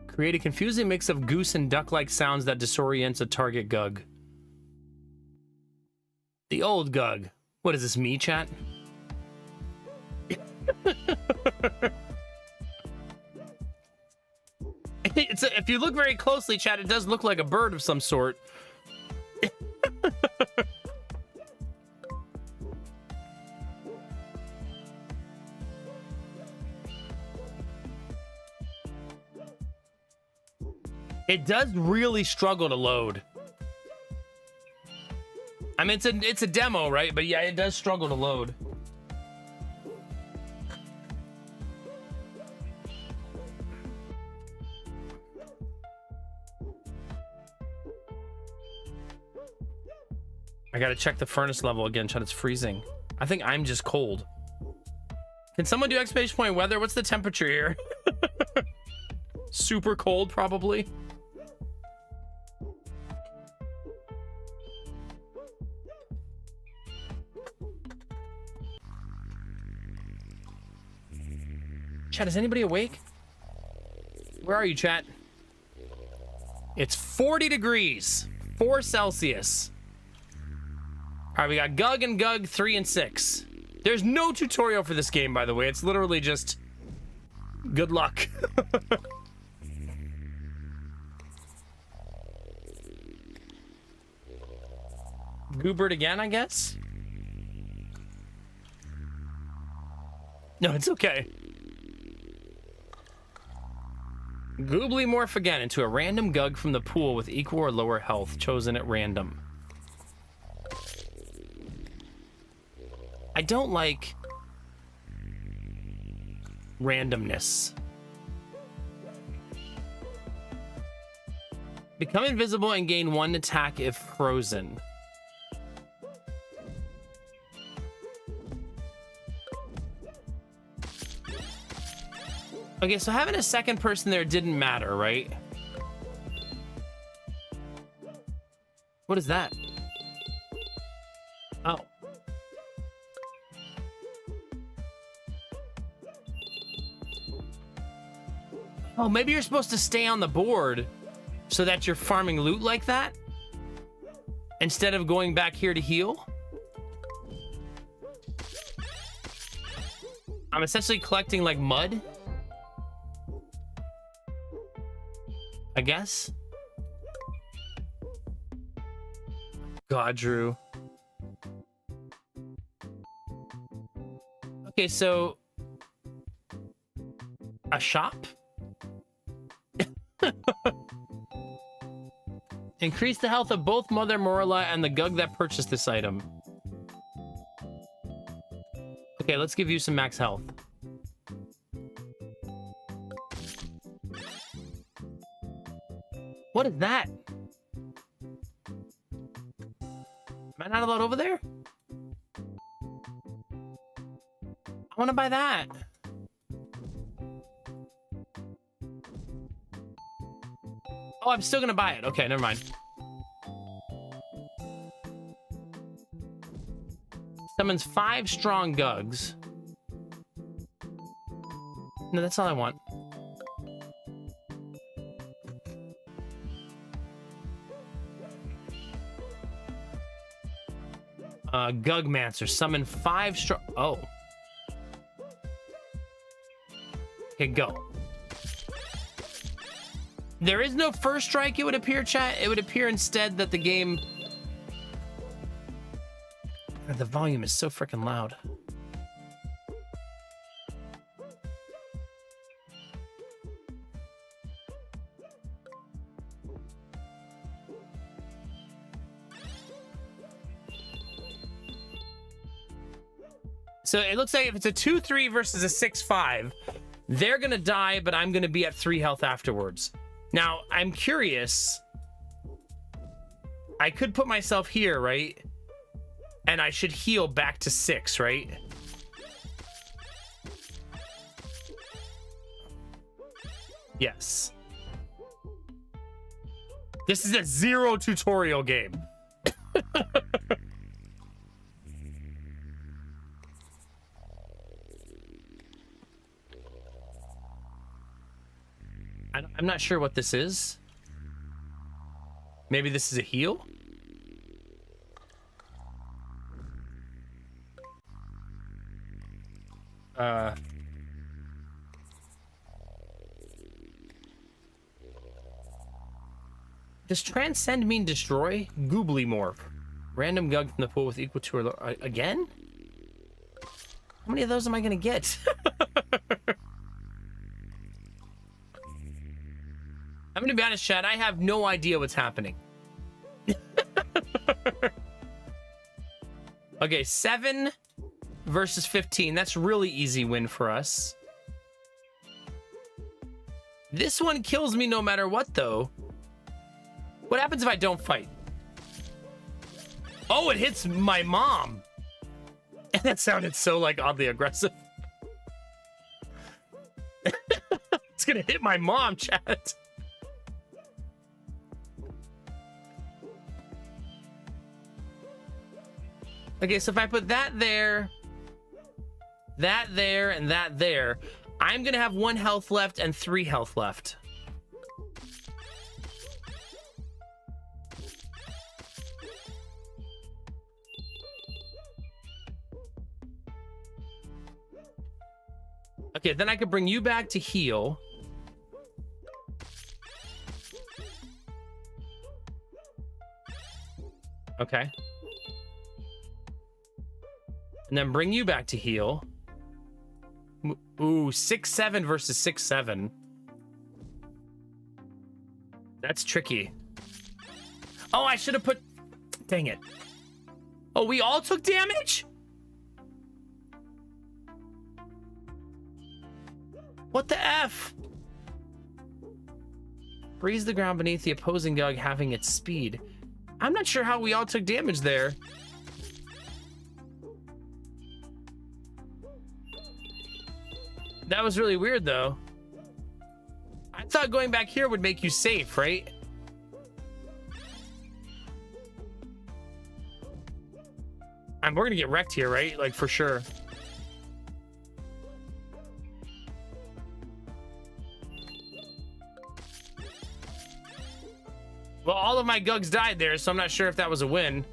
Create a confusing mix of goose and duck-like sounds that disorients a target Gug. The old Gug. What is this, me, chat? If you look very closely, chat, it does look like a bird of some sort. It does really struggle to load. I mean, it's a demo, right? But yeah, it does struggle to load. I gotta check the furnace level again, chat. It's freezing. I think I'm just cold. Can someone do exclamation point weather? What's the temperature here? Super cold, probably. Chat, is anybody awake? Where are you, chat? It's 40 degrees, 4 Celsius. All right, we got Gug and Gug 3 and 6. There's no tutorial for this game, by the way. It's literally just good luck. Goobert again, I guess? No, it's okay. Goobly morph again into a random Gug from the pool with equal or lower health, chosen at random. I don't like randomness. Become invisible and gain 1 attack if frozen. Okay, so having a second person there didn't matter, right? What is that? Oh. Oh, maybe you're supposed to stay on the board so that you're farming loot like that instead of going back here to heal. I'm essentially collecting like mud, I guess. God, Drew. Okay, so a shop? Increase the health of both Mother Morilla and the Gug that purchased this item. Okay, let's give you some max health. What is that? Am I not allowed over there? I want to buy that. Oh, I'm still gonna buy it. Okay, never mind. Summons 5 strong Gugs. No, that's all I want. Gugmancer. Summon 5 strong... Oh. Okay, go. There is no first strike, it would appear, chat. It would appear instead that the game... The volume is so freaking loud. So it looks like if it's a 2-3 versus a 6-5, they're gonna die, but I'm gonna be at 3 health afterwards. Now, I'm curious. I could put myself here, right? And I should heal back to 6, right? Yes. This is a 0 tutorial game. I'm not sure what this is. Maybe this is a heal? Does transcend mean destroy? Goobly morph. Random gug from the pool with equal to or again? How many of those am I gonna get? I'm gonna be honest, Chad, I have no idea what's happening. Okay, 7 versus 15. That's really easy win for us. This one kills me no matter what, though. What happens if I don't fight? Oh, it hits my mom. And that sounded so, like, oddly aggressive. It's gonna hit my mom, chat. Okay, so if I put that there, and that there, I'm gonna have 1 health left and 3 health left. Okay, then I could bring you back to heal. Okay. And then bring you back to heal. Ooh, 6-7 versus 6-7. That's tricky. Oh, I should have put... Dang it. Oh, we all took damage? What the F? Freeze the ground beneath the opposing gug having its speed. I'm not sure how we all took damage there. That was really weird, though. I thought going back here would make you safe, right? We're gonna get wrecked here, right? Like, for sure. Well, all of my gugs died there, so I'm not sure if that was a win.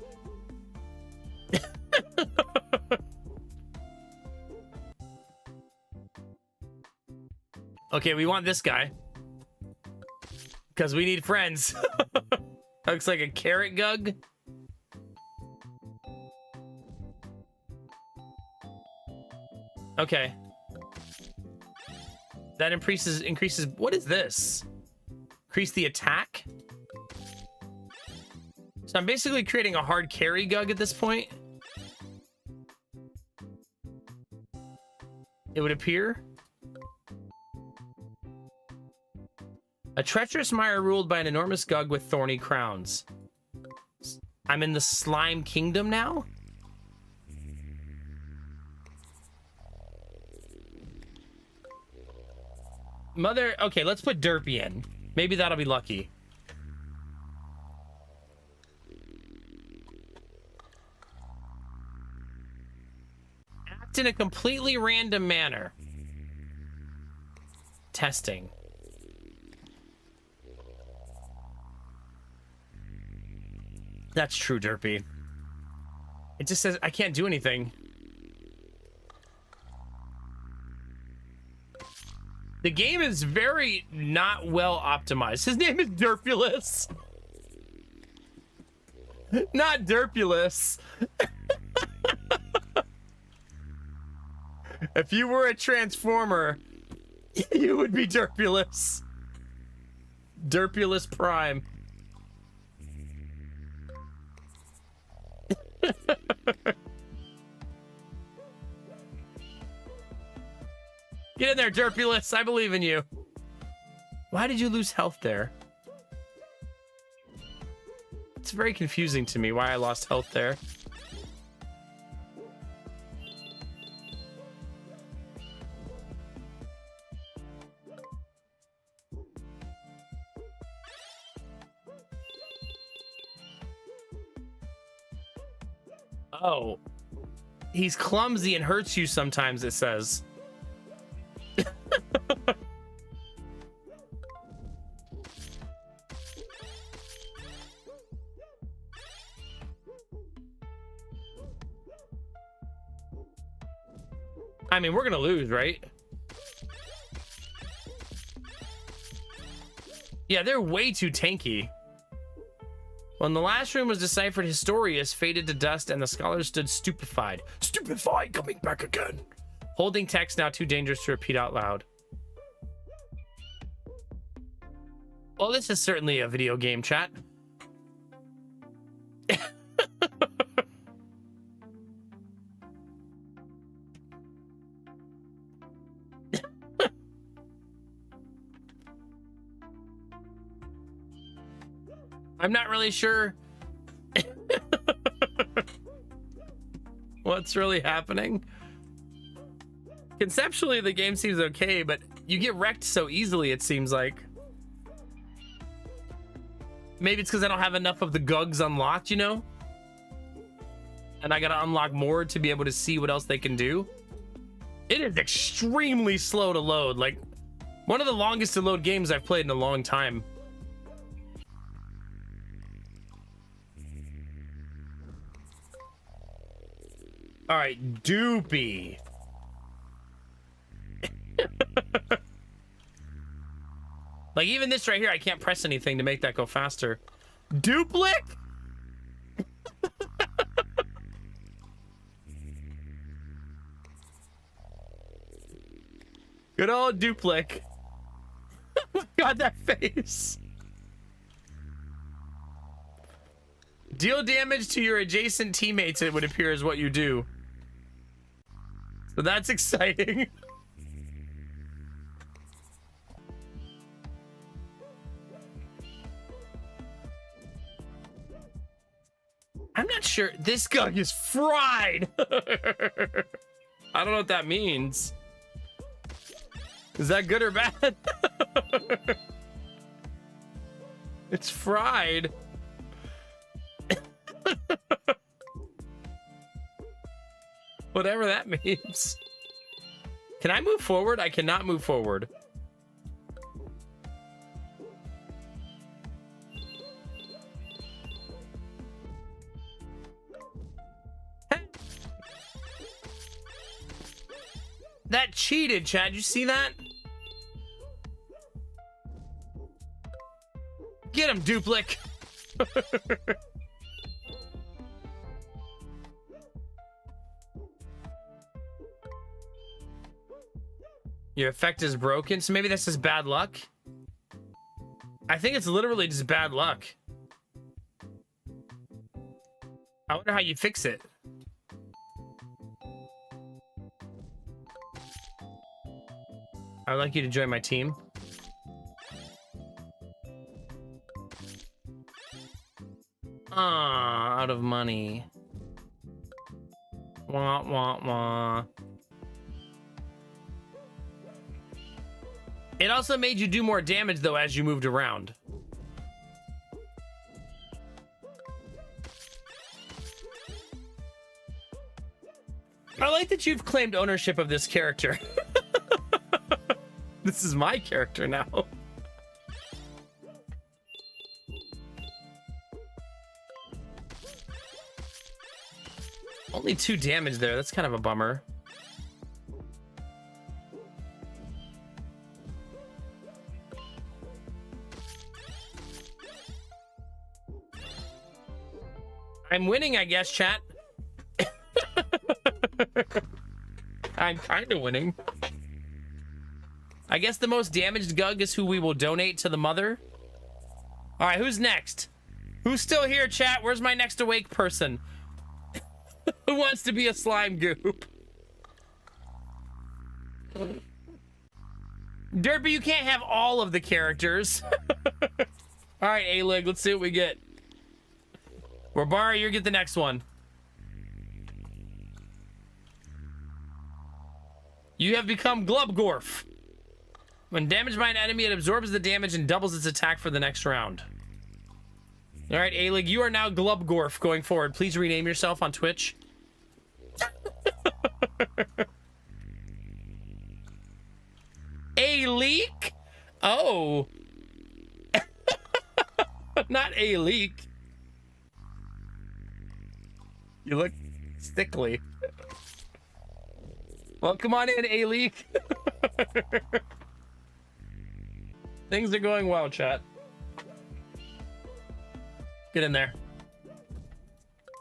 Okay, we want this guy. Because we need friends. Looks like a carrot gug. Okay. That increases. What is this? Increase the attack? So I'm basically creating a hard carry gug at this point. It would appear. A treacherous mire ruled by an enormous gug with thorny crowns. I'm in the slime kingdom now? Mother, okay, let's put Derpy in. Maybe that'll be lucky. Act in a completely random manner. Testing. That's true, Derpy. It just says I can't do anything. The game is very not well optimized. His name is Derpulus. Not Derpulus. If you were a Transformer, you would be Derpulus. Derpulus Prime. Get in there, Derpulus. I believe in you. Why did you lose health there? It's very confusing to me why I lost health there. Oh. He's clumsy and hurts you sometimes, it says. I mean, we're gonna lose, right? Yeah, they're way too tanky. When the last room was deciphered, Historius faded to dust and the scholars stood stupefied. Stupefied, coming back again. Holding text now too dangerous to repeat out loud. Well, this is certainly a video game, chat. I'm not really sure what's really happening. Conceptually, the game seems okay, but you get wrecked so easily, it seems like. Maybe it's because I don't have enough of the gugs unlocked, you know? And I gotta unlock more to be able to see what else they can do. It is extremely slow to load. Like, one of the longest to load games I've played in a long time. All right, Doopy. Like, even this right here, I can't press anything to make that go faster. Duplic? Good old Duplic. God, that face. Deal damage to your adjacent teammates, it would appear, is what you do. So that's exciting. I'm not sure. This gug is fried. I don't know what that means. Is that good or bad? It's fried. Whatever that means. Can I move forward? I cannot move forward. That cheated, Chad. You see that? Get him, Duplic. Your effect is broken, so maybe that's just bad luck. I think it's literally just bad luck. I wonder how you fix it. I'd like you to join my team. Ah, out of money. Wah, wah, wah. It also made you do more damage, though, as you moved around. I like that you've claimed ownership of this character. This is my character now. Only 2 damage there. That's kind of a bummer. I'm winning, I guess, chat. I'm kind of winning. I guess the most damaged Gug is who we will donate to the mother. All right, who's next? Who's still here, chat? Where's my next awake person? Who wants to be a slime goop? Derpy, you can't have all of the characters. All right, A-Lig, let's see what we get. Robara, you get the next one. You have become Glubgorf. When damaged by an enemy, it absorbs the damage and doubles its attack for the next round. All right, A-Lig, you are now Glubgorf going forward. Please rename yourself on Twitch. A-Leak? Oh. Not A-Leak. You look stickly. Well, come on in, A-Leak. Things are going well, chat. Get in there.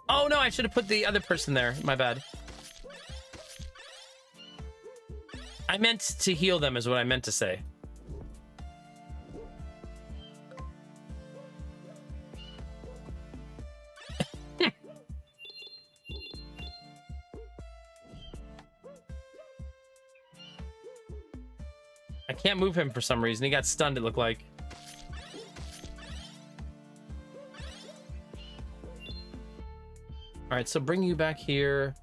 Oh, no, I should have put the other person there. My bad. I meant to heal them is what I meant to say. I can't move him for some reason. He got stunned, it looked like. All right, so bring you back here.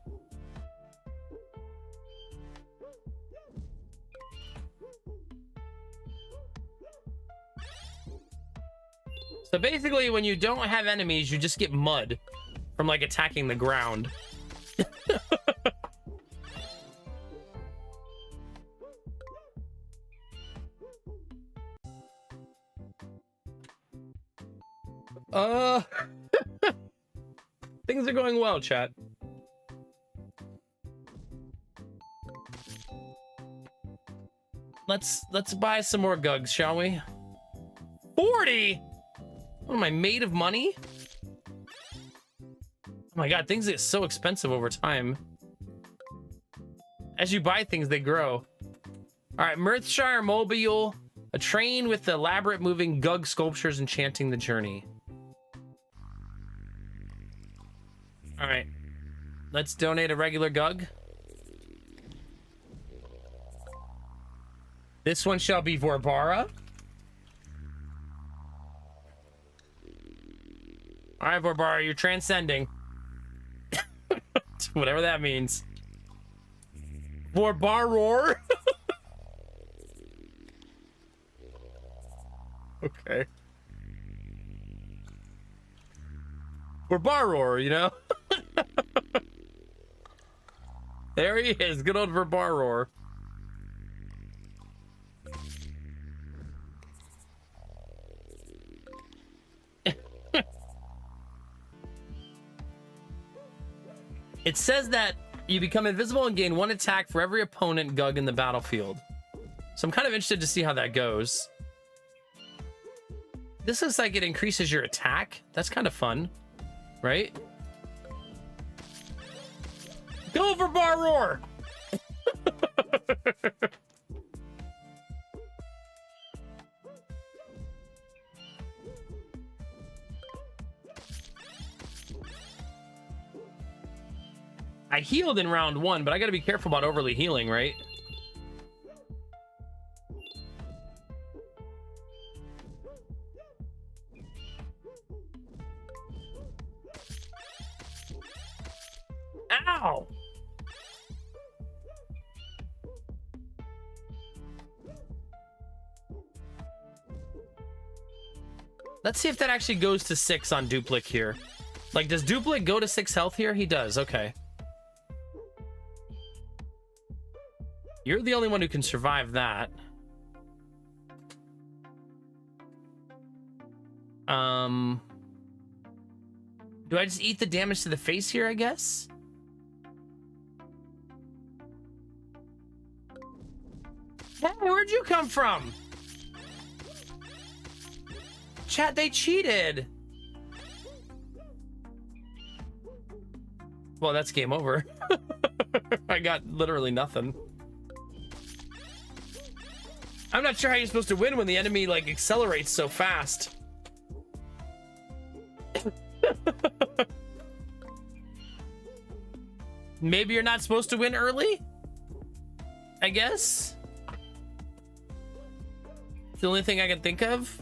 So basically, when you don't have enemies, you just get mud from like attacking the ground. Things are going well, chat. Let's buy some more gugs, shall we? 40? What am I, made of money? Oh my god, things get so expensive over time. As you buy things, they grow. All right, Mirthshire Mobile, a train with elaborate moving gug sculptures enchanting the journey. All right, let's donate a regular gug. This one shall be Vorbara. All right, Vorbara, you're transcending. Whatever that means. Vorbaror. Okay. Vorbaror, you know? There he is, good old Vorbaror. It says that you become invisible and gain 1 attack for every opponent gug in the battlefield. So I'm kind of interested to see how that goes. This looks like it increases your attack. That's kind of fun, right? Go for Bar Roar! I healed in round 1, but I gotta be careful about overly healing, right? Ow! Let's see if that actually goes to 6 on Duplik here. Like, does Duplik go to 6 health here? He does, okay. You're the only one who can survive that. Do I just eat the damage to the face here, I guess? Hey, where'd you come from? Chat, they cheated. Well, that's game over. I got literally nothing. I'm not sure how you're supposed to win when the enemy, like, accelerates so fast. Maybe you're not supposed to win early? I guess? It's the only thing I can think of.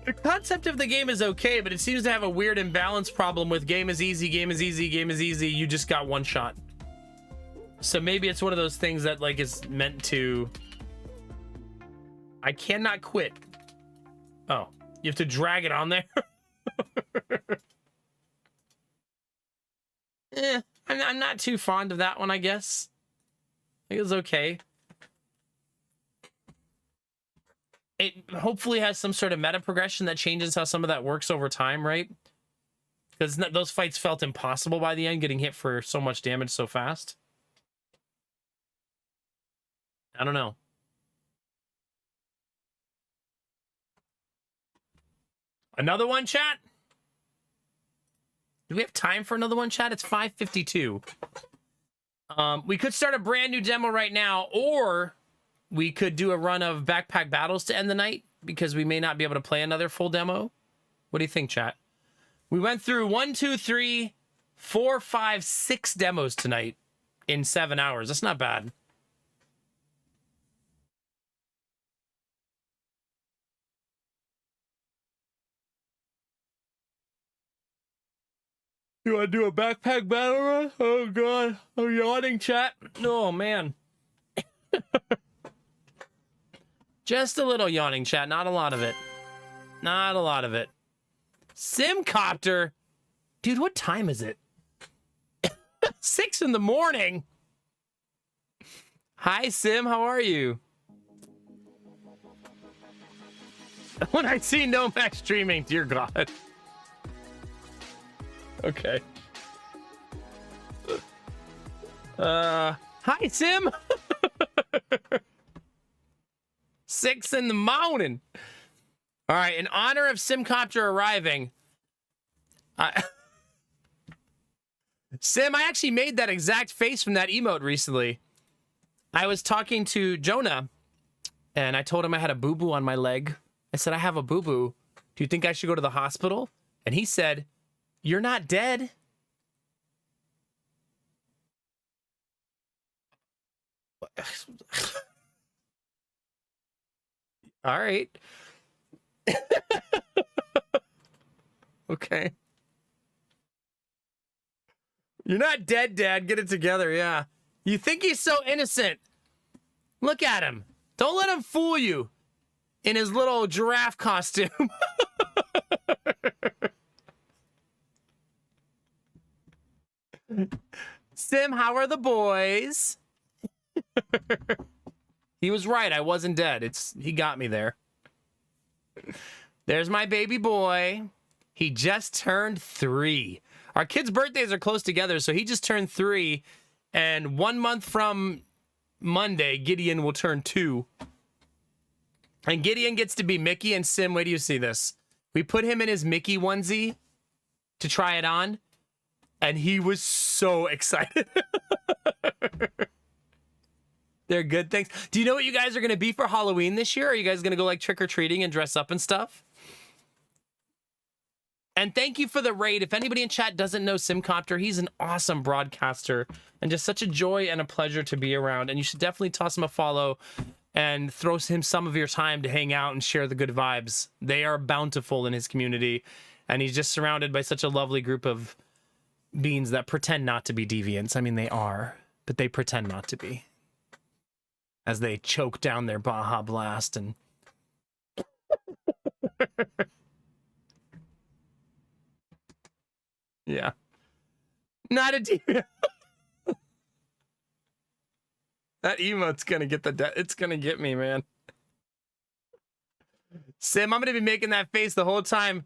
The concept of the game is okay, but it seems to have a weird imbalance problem with game is easy, game is easy, game is easy. You just got one shot. So maybe it's one of those things that like is meant to... I cannot quit. Oh, you have to drag it on there? I'm not too fond of that one, I guess. I think it's okay. It hopefully has some sort of meta progression that changes how some of that works over time, right? Because those fights felt impossible by the end, getting hit for so much damage so fast. I don't know. Another one, chat? Do we have time for another one, chat? It's 5:52. We could start a brand new demo right now, or we could do a run of backpack battles to end the night, because we may not be able to play another full demo. What do you think, chat? We went through 1, 2, 3, 4, 5, 6 demos tonight in 7 hours. That's not bad. You want to do a backpack battle run? Oh, God. I'm yawning, chat. Oh, man. Just a little yawning, chat. Not a lot of it. Not a lot of it. Simcopter? Dude, what time is it? 6 in the morning. Hi, Sim. How are you? When I see Nomax streaming, dear God. Okay. Hi, Sim. 6 in the morning. All right, in honor of Simcopter arriving, Sim, I actually made that exact face from that emote recently. I was talking to Jonah, and I told him I had a boo-boo on my leg. I said, I have a boo-boo. Do you think I should go to the hospital? And he said, you're not dead. All right. Okay. You're not dead, Dad. Get it together, yeah. You think he's so innocent. Look at him. Don't let him fool you in his little giraffe costume. Sim, how are the boys? He was right. I wasn't dead. He got me there. There's my baby boy. He just turned 3. Our kids' birthdays are close together, so he just turned 3. And 1 month from Monday, Gideon will turn 2. And Gideon gets to be Mickey. And Sim, wait till you see this. We put him in his Mickey onesie to try it on. And he was so excited. They're good things. Do you know what you guys are going to be for Halloween this year? Are you guys going to go like trick-or-treating and dress up and stuff? And thank you for the raid. If anybody in chat doesn't know Simcopter, he's an awesome broadcaster and just such a joy and a pleasure to be around. And you should definitely toss him a follow and throw him some of your time to hang out and share the good vibes. They are bountiful in his community. And he's just surrounded by such a lovely group of beings that pretend not to be deviants. I mean, they are, but they pretend not to be. As they choke down their Baja Blast and... Yeah. Not a deviant. That emote's gonna get it's gonna get me, man. Sim, I'm gonna be making that face the whole time.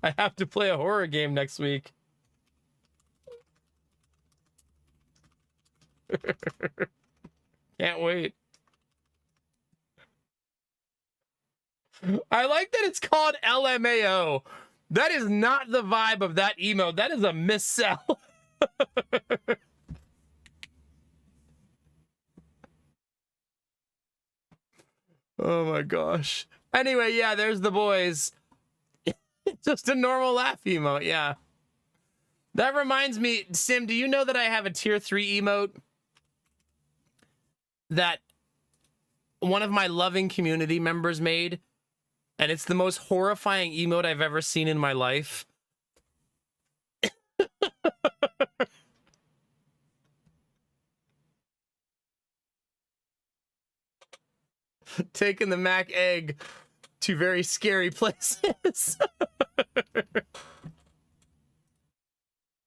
I have to play a horror game next week. Can't wait. I like that it's called LMAO. That is not the vibe of that emote. That is a missell. Oh my gosh. Anyway, yeah, there's the boys. Just a normal laugh emote, yeah. That reminds me, Sim, do you know that I have a tier 3 emote that one of my loving community members made, and it's the most horrifying emote I've ever seen in my life. Taking the Mac egg to very scary places.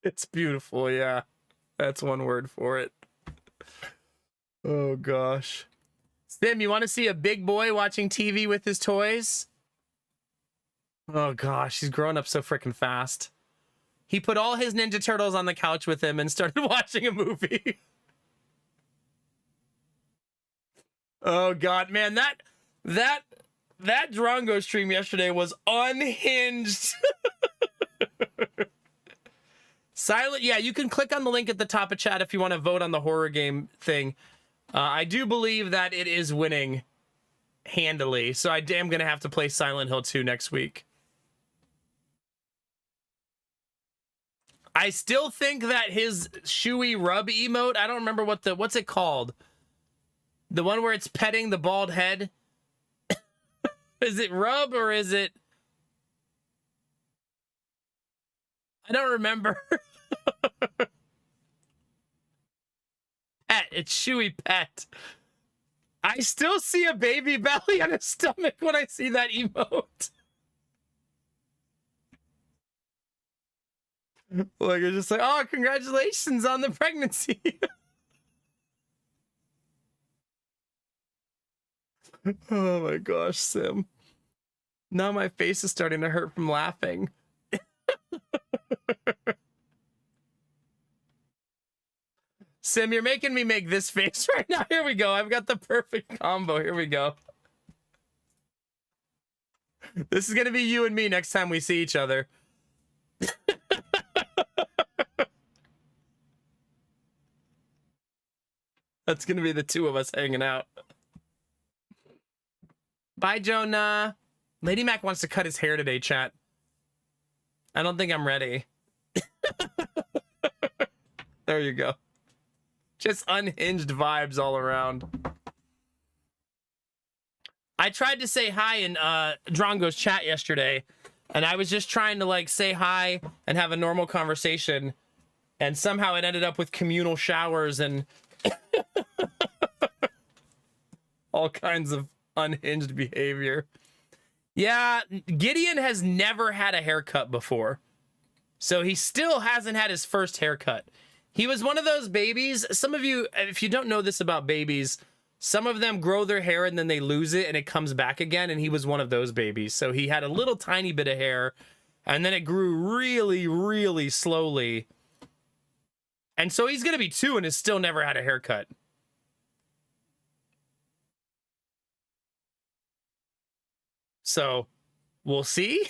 It's beautiful, yeah. That's one word for it. Oh, gosh. Sim, you want to see a big boy watching TV with his toys? Oh, gosh, he's growing up so freaking fast. He put all his Ninja Turtles on the couch with him and started watching a movie. Oh, God, man, that Drongo stream yesterday was unhinged. Silent, yeah, you can click on the link at the top of chat if you want to vote on the horror game thing. I do believe that it is winning handily, so I am going to have to play Silent Hill 2 next week. I still think that his Shui rub emote, I don't remember what's it called? The one where it's petting the bald head? Is it rub or is it... I don't remember. Pet. It's Shui Pet. I still see a baby belly on his stomach when I see that emote. Like, it's just like, oh, congratulations on the pregnancy. Oh my gosh, Sim. Now my face is starting to hurt from laughing. Sim, you're making me make this face right now. Here we go. I've got the perfect combo. Here we go. This is going to be you and me next time we see each other. That's going to be the two of us hanging out. Bye, Jonah. Lady Mac wants to cut his hair today, chat. I don't think I'm ready. There you go. Just unhinged vibes all around. I tried to say hi in Drongo's chat yesterday, and I was just trying to like say hi and have a normal conversation, and somehow it ended up with communal showers and all kinds of unhinged behavior. Yeah, Gideon has never had a haircut before, so he still hasn't had his first haircut. He was one of those babies. Some of you, if you don't know this about babies, some of them grow their hair and then they lose it and it comes back again. And he was one of those babies. So he had a little tiny bit of hair and then it grew really, really slowly. And so he's going to be 2 and has still never had a haircut. So we'll see.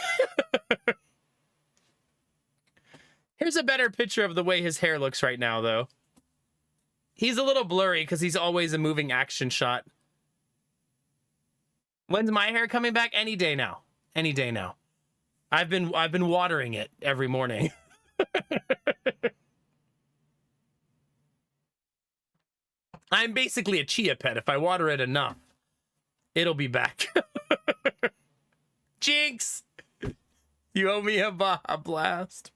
Here's a better picture of the way his hair looks right now, though. He's a little blurry because he's always a moving action shot. When's my hair coming back? Any day now. Any day now. I've been watering it every morning. I'm basically a chia pet. If I water it enough, it'll be back. Jinx! You owe me a Baja Blast.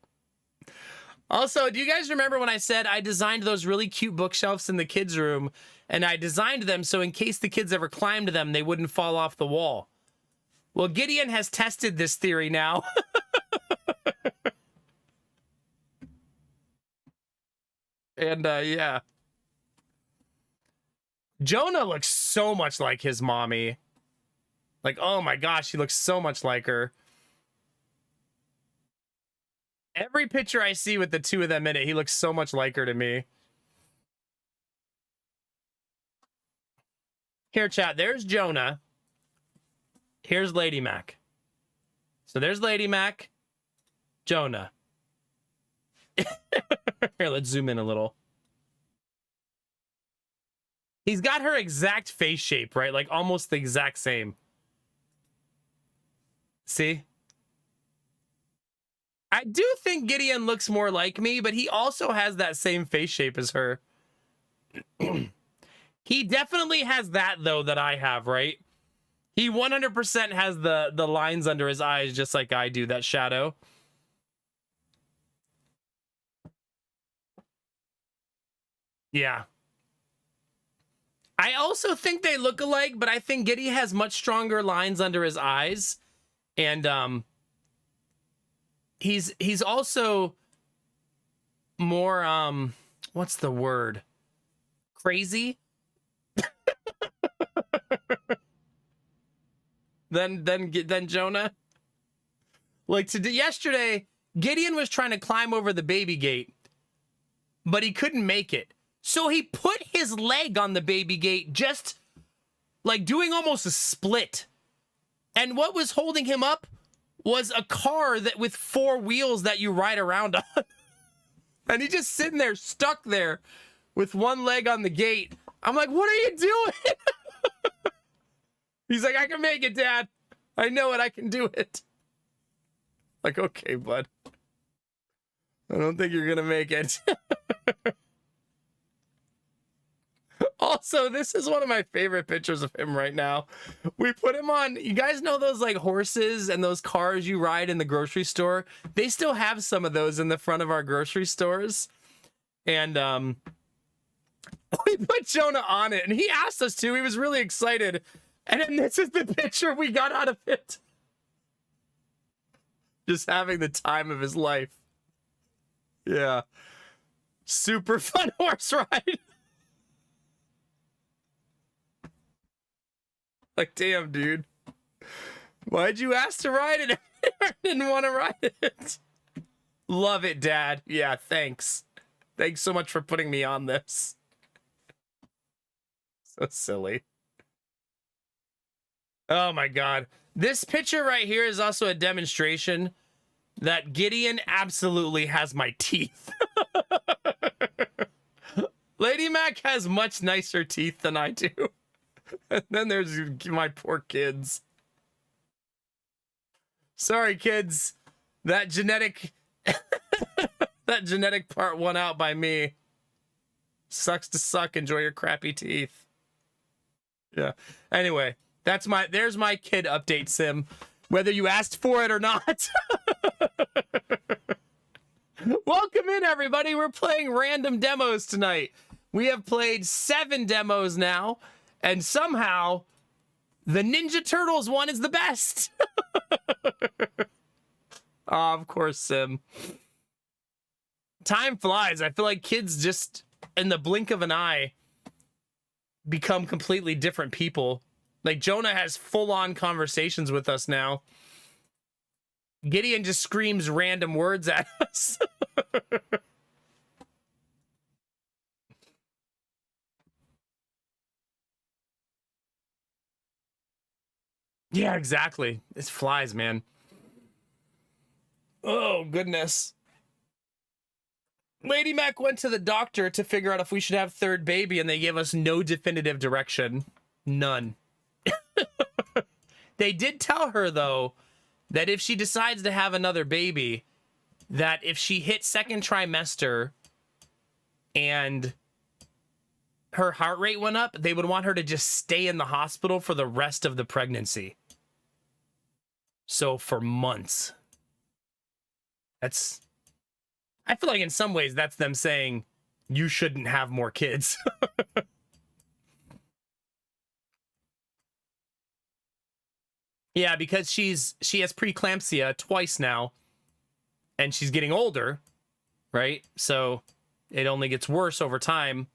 Also, do you guys remember when I said I designed those really cute bookshelves in the kids' room, and I designed them so in case the kids ever climbed them, they wouldn't fall off the wall? Well, Gideon has tested this theory now. And, yeah. Jonah looks so much like his mommy. Like, oh my gosh, he looks so much like her. Every picture I see with the two of them in it, he looks so much like her to me. Here, chat, there's Jonah. Here's Lady Mac. So there's Lady Mac. Jonah. Here, let's zoom in a little. He's got her exact face shape, right? Like almost the exact same. See? I do think Gideon looks more like me, but he also has that same face shape as her. He definitely has that, though, that I have, right? He 100% has the lines under his eyes, just like I do, that shadow. Yeah. I also think they look alike, but I think Giddy has much stronger lines under his eyes. And he's also more what's the word? Crazy? than Jonah. Like yesterday, Gideon was trying to climb over the baby gate, but he couldn't make it. So he put his leg on the baby gate, just like doing almost a split. And what was holding him up was a car that with 4 wheels that you ride around on. And he just sitting there, stuck there with one leg on the gate. I'm like, what are you doing? He's like, I can make it, Dad. I know it. I can do it. Like, okay, bud. I don't think you're going to make it. Also, this is one of my favorite pictures of him right now. We put him on, you guys know those like horses and those cars you ride in the grocery store? They still have some of those in the front of our grocery stores. And we put Jonah on it and he asked us to. He was really excited. And then this is the picture we got out of it. Just having the time of his life. Yeah. Super fun horse ride. Like, damn, dude. Why'd you ask to ride it? I didn't want to ride it. Love it, Dad. Yeah, thanks. Thanks so much for putting me on this. So silly. Oh, my God. This picture right here is also a demonstration that Gideon absolutely has my teeth. Lady Mac has much nicer teeth than I do. And then there's my poor kids. Sorry, kids. That genetic part won out by me. Sucks to suck. Enjoy your crappy teeth. Yeah. Anyway, there's my kid update sim. Whether you asked for it or not. Welcome in, everybody. We're playing random demos tonight. We have played 7 demos now. And somehow, the Ninja Turtles one is the best. Oh, of course, Sim. Time flies. I feel like kids just, in the blink of an eye, become completely different people. Like, Jonah has full-on conversations with us now. Gideon just screams random words at us. Yeah, exactly. It's flies, man. Oh, goodness. Lady Mac went to the doctor to figure out if we should have 3rd baby, and they gave us no definitive direction. None. They did tell her, though, that if she decides to have another baby, that if she hit 2nd trimester and her heart rate went up, they would want her to just stay in the hospital for the rest of the pregnancy. So for months. I feel like in some ways that's them saying you shouldn't have more kids. Yeah, because she has preeclampsia twice now and she's getting older, right? So it only gets worse over time.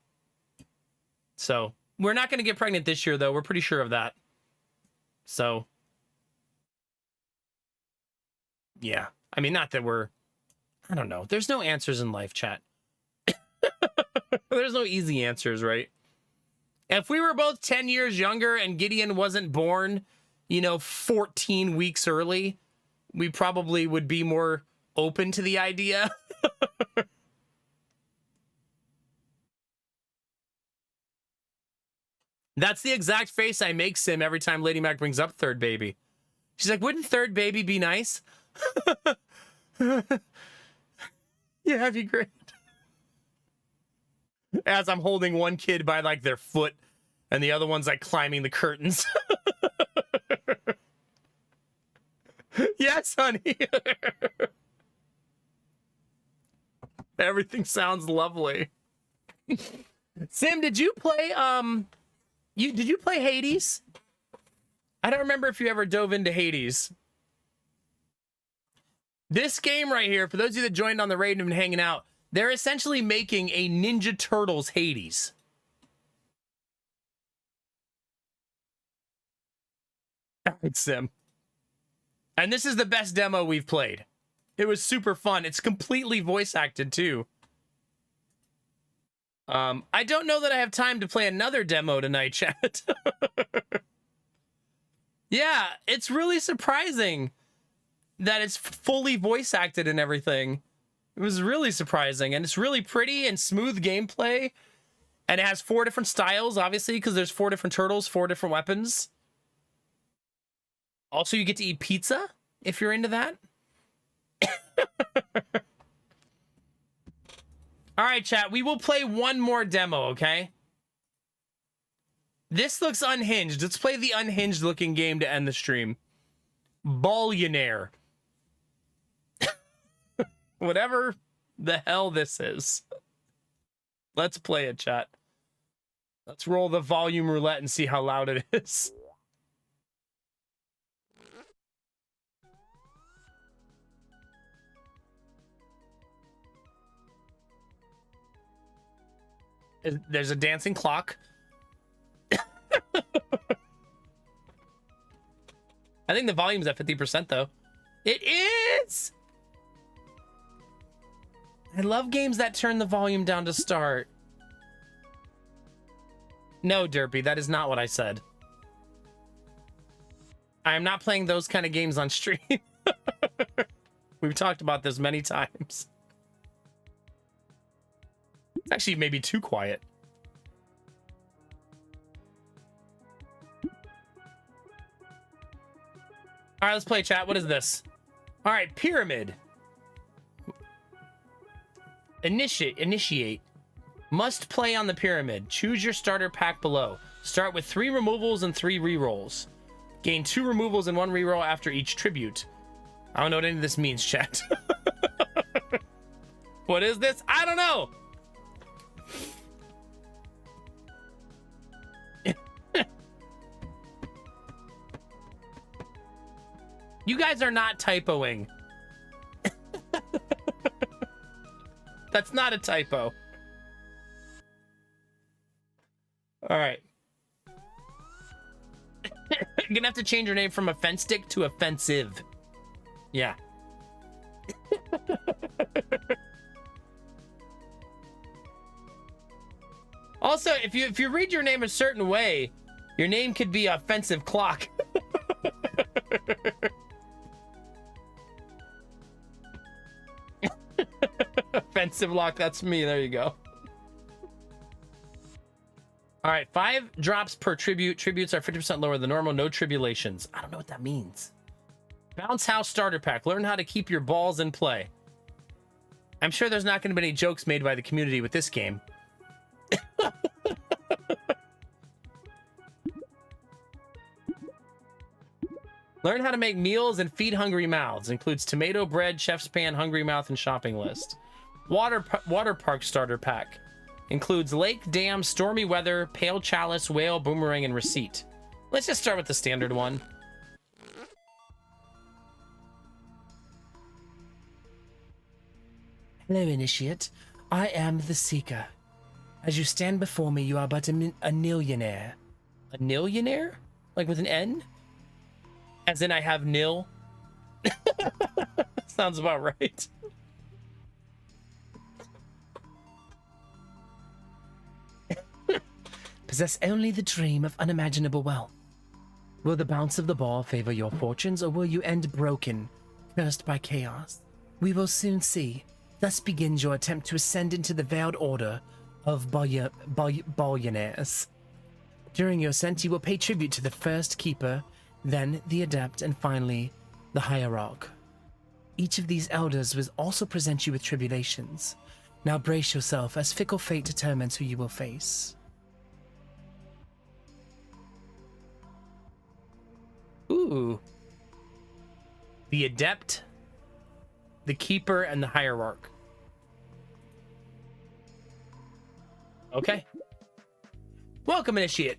So we're not going to get pregnant this year, though. We're pretty sure of that. So yeah, I mean, not that I don't know. There's no answers in life, chat. There's no easy answers, right? If we were both 10 years younger and Gideon wasn't born, 14 weeks early, we probably would be more open to the idea. That's the exact face I make, Sim, every time Lady Mac brings up 3rd baby. She's like, wouldn't 3rd baby be nice? Yeah, that'd be great. As I'm holding one kid by like their foot And the other one's like climbing the curtains. Yes, honey. Everything sounds lovely. Sim, did you play did you play Hades? I don't remember if you ever dove into Hades. This game right here, for those of you that joined on the raid and have been hanging out, they're essentially making a Ninja Turtles Hades. All right, Sim. And this is the best demo we've played. It was super fun. It's completely voice acted too. I don't know that I have time to play another demo tonight, chat. Yeah, it's really surprising that it's fully voice acted and everything. It was really surprising, and it's really pretty and smooth gameplay. And it has 4 different styles, obviously, because there's 4 different turtles, 4 different weapons. Also, you get to eat pizza if you're into that. All right, chat. We will play one more demo, okay? This looks unhinged. Let's play the unhinged looking game to end the stream. Ballionaire. Whatever the hell this is. Let's play it, chat. Let's roll the volume roulette and see how loud it is. There's a dancing clock. I think the volume's at 50% though. It is! I love games that turn the volume down to start. No, Derpy, that is not what I said. I am not playing those kind of games on stream. We've talked about this many times. It's actually maybe too quiet. All right, let's play, chat. What is this? All right, pyramid. Initiate. Must play on the pyramid. Choose your starter pack below. Start with 3 removals and 3 rerolls. Gain 2 removals and 1 reroll after each tribute. I don't know what any of this means, chat. What is this? I don't know. You guys are not typoing. That's not a typo. All right. You're gonna have to change your name from offense stick to offensive. Yeah. Also, if you read your name a certain way, your name could be offensive clock. Offensive lock, that's me. There you go. All right, 5 drops per tribute. Tributes are 50% lower than normal. No tribulations. I don't know what that means. Bounce House starter pack. Learn how to keep your balls in play. I'm sure there's not going to be any jokes made by the community with this game. Learn how to make meals and feed hungry mouths. Includes tomato bread, chef's pan, hungry mouth, and shopping list. Water park starter pack. Includes lake, dam, stormy weather, pale chalice, whale, boomerang, and receipt. Let's just start with the standard one. Hello, Initiate. I am the Seeker. As you stand before me, you are but a nillionaire. A nillionaire? Like with an N? As in I have nil? Sounds about right. Possess only the dream of unimaginable wealth. Will the bounce of the ball favor your fortunes, or will you end broken, cursed by chaos? We will soon see. Thus begins your attempt to ascend into the veiled order of billionaires. During your ascent, you will pay tribute to the first keeper, then the adept, and finally, the hierarch. Each of these elders will also present you with tribulations. Now brace yourself, as fickle fate determines who you will face. Ooh. The Adept, the Keeper, and the Hierarch. Okay. Welcome, Initiate.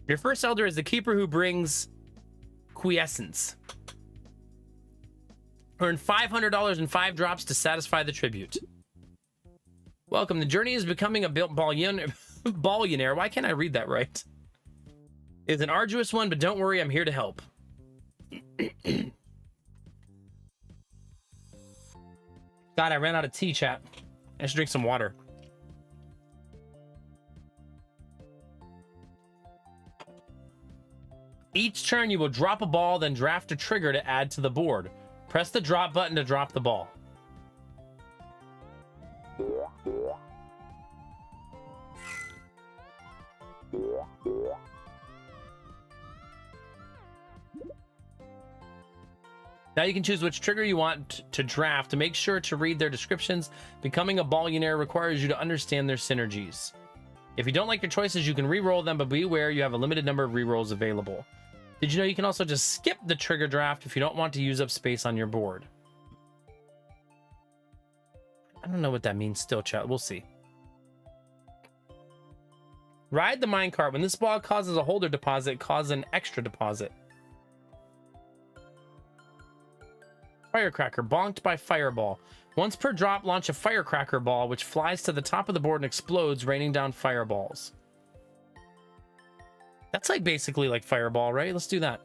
Your first Elder is the Keeper who brings quiescence. Earn $500 and 5 drops to satisfy the tribute. Welcome. The journey is becoming a billionaire. Why can't I read that right? It's an arduous one, but don't worry, I'm here to help. God, I ran out of tea, chat. I should drink some water. Each turn, you will drop a ball, then draft a trigger to add to the board. Press the drop button to drop the ball. Now you can choose which trigger you want to draft. To make sure to read their descriptions, becoming a billionaire requires you to understand their synergies. If you don't like your choices, you can re-roll them, but be aware you have a limited number of re-rolls available. Did you know you can also just skip the trigger draft if you don't want to use up space on your board? I don't know what that means still, chat. We'll see. Ride the minecart. When this ball causes a holder deposit, cause an extra deposit. Firecracker. Bonked by fireball. Once per drop, launch a firecracker ball, which flies to the top of the board and explodes, raining down fireballs. That's like basically like fireball, right? Let's do that.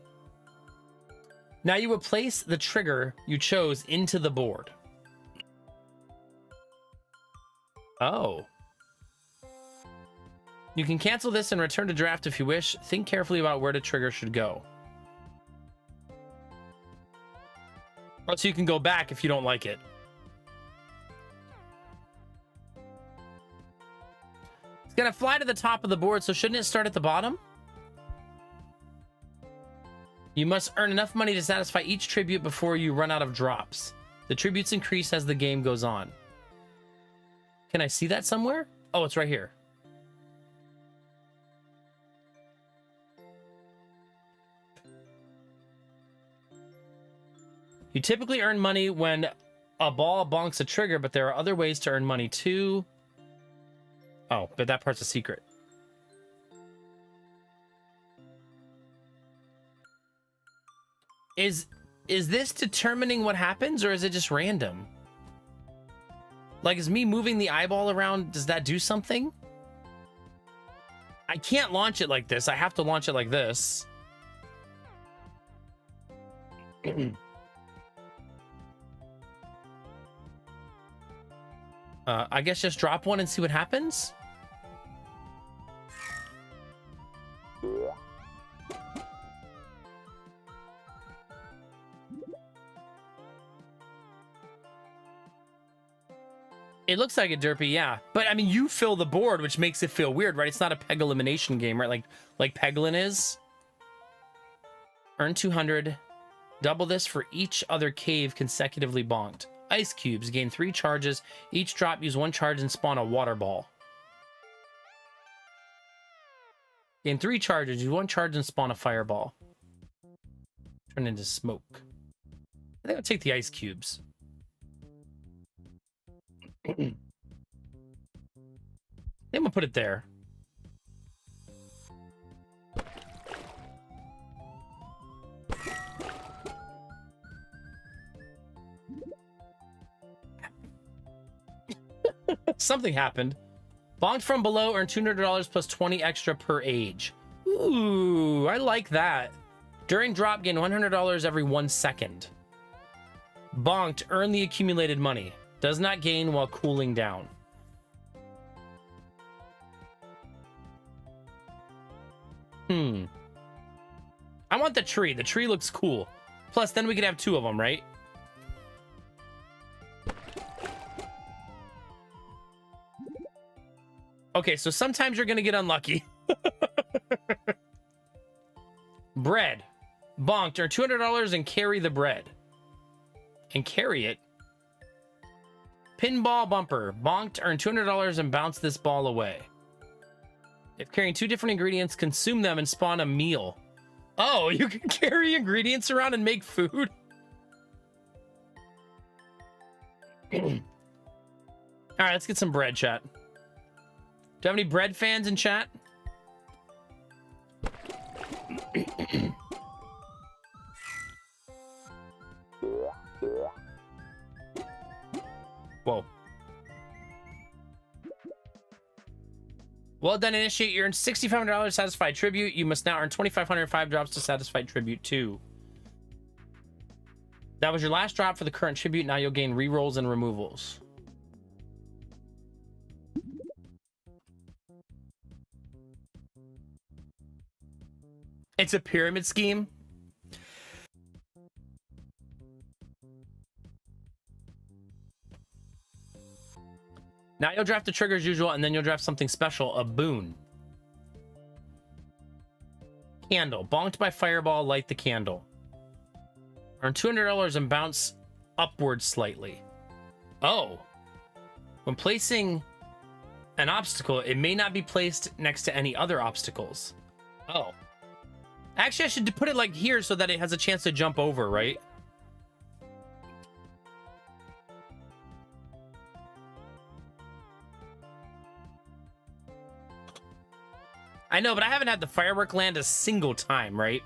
Now you will place the trigger you chose into the board. Oh. You can cancel this and return to draft if you wish. Think carefully about where the trigger should go. So you can go back if you don't like it. It's gonna fly to the top of the board, so shouldn't it start at the bottom? You must earn enough money to satisfy each tribute before you run out of drops. The tributes increase as the game goes on. Can I see that somewhere? Oh, it's right here. You typically earn money when a ball bonks a trigger, but there are other ways to earn money too. Oh, but that part's a secret. Is this determining what happens, or is it just random? Like, is me moving the eyeball around, does that do something? I can't launch it like this. I have to launch it like this. I guess just drop one and see what happens. It looks like a derpy, yeah. But I mean, you fill the board, which makes it feel weird, right? It's not a peg elimination game, right? Like Peglin is. Earn 200. Double this for each other cave consecutively bonked. Ice cubes. Gain 3 charges. Each drop, use 1 charge and spawn a water ball. Gain 3 charges. Use 1 charge and spawn a fireball. Turn into smoke. I think I'll take the ice cubes. I'm gonna put it there. Something happened. Bonked from below, earn $200 plus 20 extra per age. Ooh, I like that. During drop, gain $100 every 1 second. Bonked, earn the accumulated money. Does not gain while cooling down. I want the tree. The tree looks cool. Plus, then we could have 2 of them, right? Okay, so sometimes you're going to get unlucky. Bread. Bonked. Earn $200 and carry the bread. And carry it. Pinball bumper. Bonked. Earn $200 and bounce this ball away. If carrying 2 different ingredients, consume them and spawn a meal. Oh, you can carry ingredients around and make food? All right, let's get some bread, chat. Do you have any bread fans in chat? Whoa. Well done, initiate. You earned $6,500 satisfied tribute. You must now earn 2,505 drops to satisfy tribute 2. That was your last drop for the current tribute. Now you'll gain rerolls and removals. It's a pyramid scheme. Now you'll draft the trigger as usual, and then you'll draft something special, a boon. Candle. Bonked by fireball, light the candle. Earn $200 and bounce upward slightly. Oh. When placing an obstacle, it may not be placed next to any other obstacles. Oh. Actually, I should put it like here so that it has a chance to jump over, right? I know, but I haven't had the firework land a single time, right?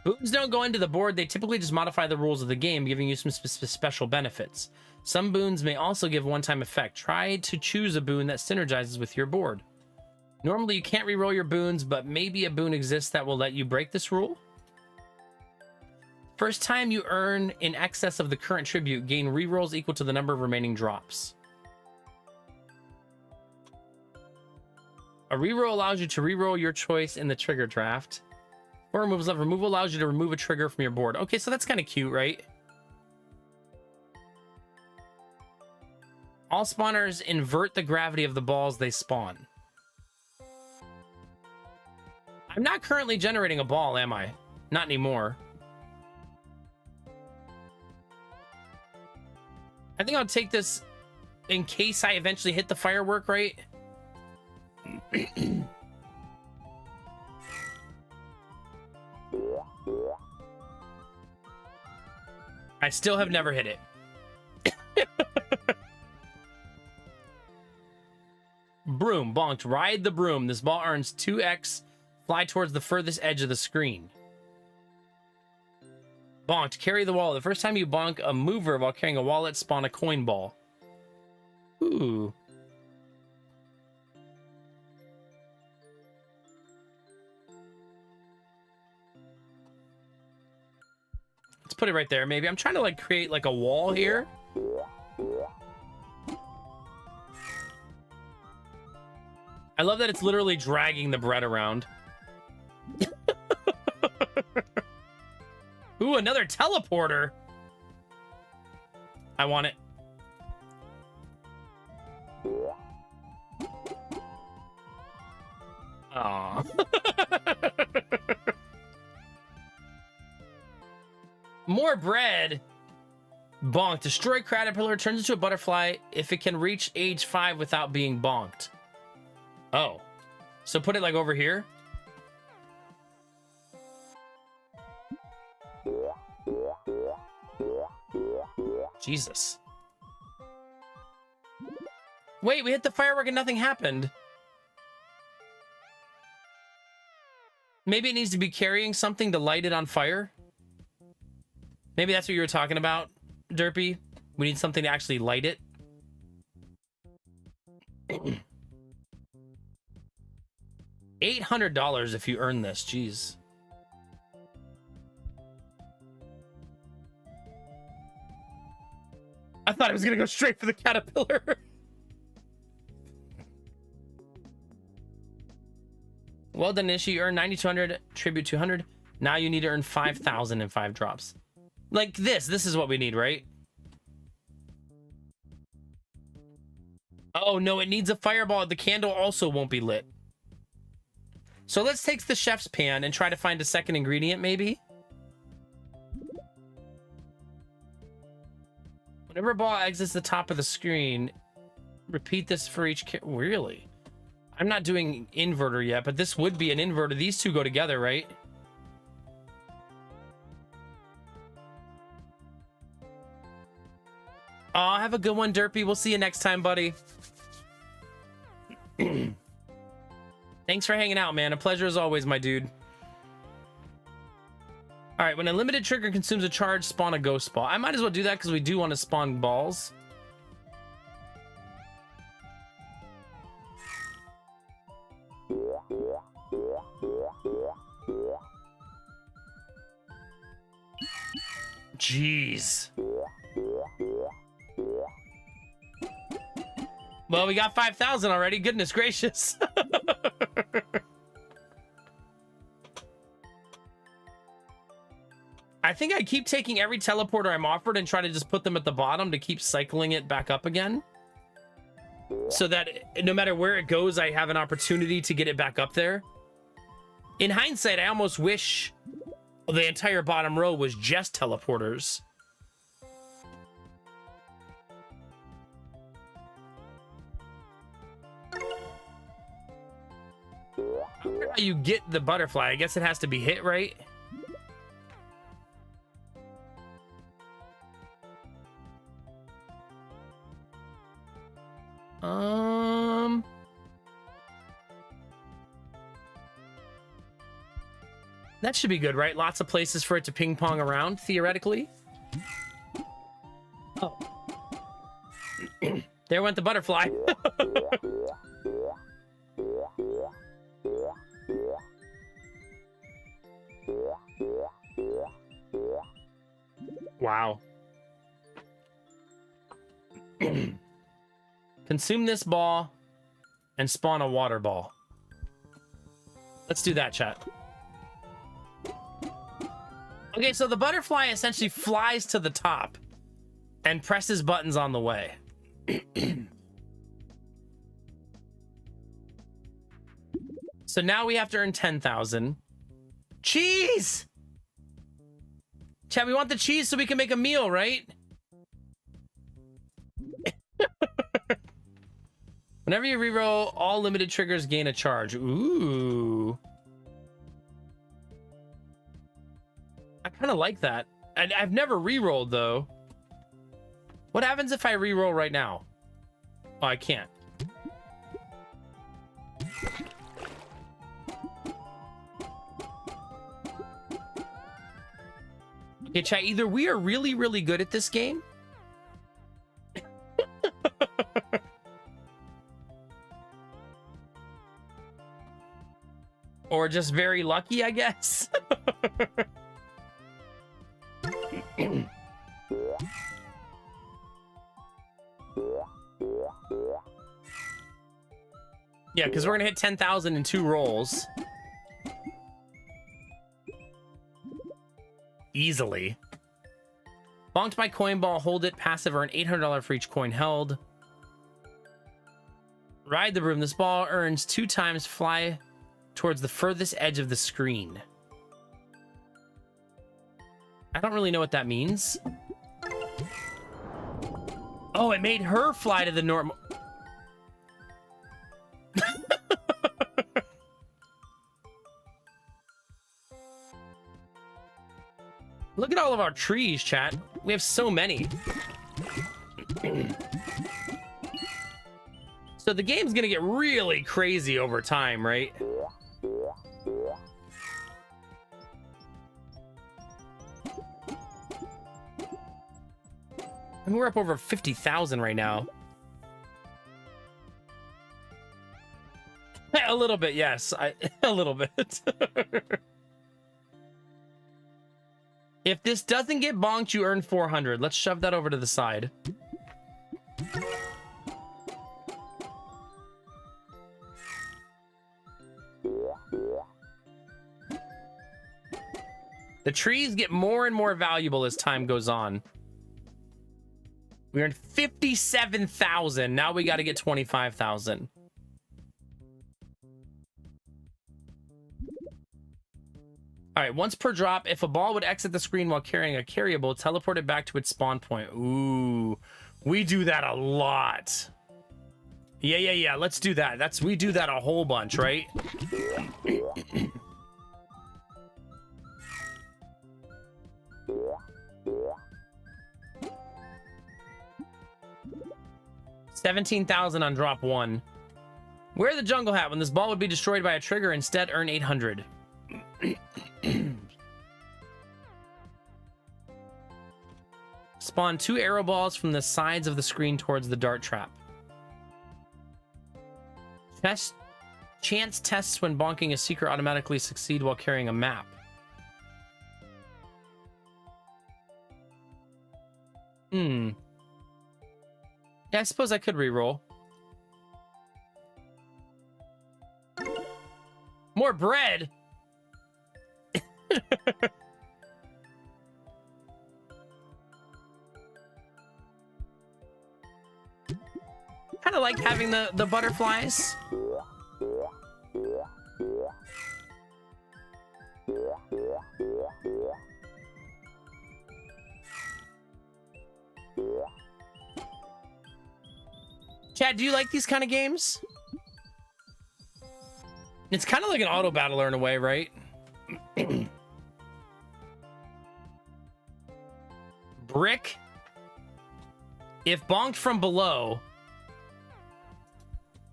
Boons don't go into the board. They typically just modify the rules of the game, giving you some special benefits. Some boons may also give one-time effect. Try to choose a boon that synergizes with your board. Normally, you can't reroll your boons, but maybe a boon exists that will let you break this rule. First time you earn in excess of the current tribute, gain rerolls equal to the number of remaining drops. A reroll allows you to reroll your choice in the trigger draft. Or removals of removal allows you to remove a trigger from your board. Okay, so that's kind of cute, right? All spawners invert the gravity of the balls they spawn. I'm not currently generating a ball, am I? Not anymore. I think I'll take this in case I eventually hit the firework, right? I still have never hit it. Broom. Bonked. Ride the broom. This ball earns 2x. Fly towards the furthest edge of the screen. Bonked. Carry the wallet. The first time you bonk a mover while carrying a wallet, spawn a coin ball. Ooh. Let's put it right there, maybe. I'm trying to, like, create, like, a wall here. I love that it's literally dragging the bread around. Ooh, another teleporter. I want it. Aww. More bread. Bonk. Destroy caterpillar. Turns into a butterfly if it can reach age 5 without being bonked. Oh. So put it like over here. Jesus. Wait, we hit the firework and nothing happened. Maybe it needs to be carrying something to light it on fire. Maybe that's what you were talking about, Derpy. We need something to actually light it. $800 if you earn this. Jeez. I thought I was gonna go straight for the caterpillar. Well done, Nishi. You earned 9,200, tribute 200. Now you need to earn 5,000 in 5 drops. Like this. This is what we need, right? Oh, no, it needs a fireball. The candle also won't be lit. So let's take the chef's pan and try to find a second ingredient, maybe. Whenever a ball exits the top of the screen, repeat this for each... Really? I'm not doing inverter yet, but this would be an inverter. These two go together, right? Oh, have a good one, Derpy. We'll see you next time, buddy. Thanks for hanging out, man. A pleasure as always, my dude. All right, when a limited trigger consumes a charge, spawn a ghost ball. I might as well do that because we do want to spawn balls. Jeez. Well, we got 5,000 already. Goodness gracious. I think I keep taking every teleporter I'm offered and try to just put them at the bottom to keep cycling it back up again. So that no matter where it goes, I have an opportunity to get it back up there. In hindsight, I almost wish the entire bottom row was just teleporters. I wonder how you get the butterfly. I guess it has to be hit, right? That should be good, right? Lots of places for it to ping pong around, theoretically. Oh. There went the butterfly. Wow. Consume this ball and spawn a water ball. Let's do that, chat. Okay, so the butterfly essentially flies to the top and presses buttons on the way. So now we have to earn 10,000. Cheese! Chat, we want the cheese so we can make a meal, right? Whenever you reroll, all limited triggers gain a charge. Ooh. I kind of like that. I've never rerolled, though. What happens if I reroll right now? Oh, I can't. Okay, chat, either we are really, really good at this game. Or just very lucky, I guess. Yeah, because we're gonna hit 10,000 in 2 rolls. Easily. Bonked by coin ball, hold it, passive, earn $800 for each coin held. Ride the broom. This ball earns 2 times fly towards the furthest edge of the screen. I don't really know what that means. Oh, it made her fly to the normal. Look at all of our trees, chat. We have so many. So the game's gonna get really crazy over time, right? And we're up over 50,000 right now. A little bit, yes. A little bit. If this doesn't get bonked, you earn 400. Let's shove that over to the side. The trees get more and more valuable as time goes on. We earned 57,000. Now we got to get 25,000. All right, once per drop, if a ball would exit the screen while carrying a carryable, teleport it back to its spawn point. Ooh, we do that a lot. Yeah. Let's do that. We do that a whole bunch, right? $17,000 on drop 1. Wear the jungle hat. When this ball would be destroyed by a trigger, instead earn 800. Spawn 2 arrow balls from the sides of the screen towards the dart trap. Chance tests when bonking a secret automatically succeed while carrying a map. Yeah, I suppose I could reroll. More bread? Kind of like having the butterflies. Chad, do you like these kind of games? It's kind of like an auto battler in a way, right? Brick. If bonked from below,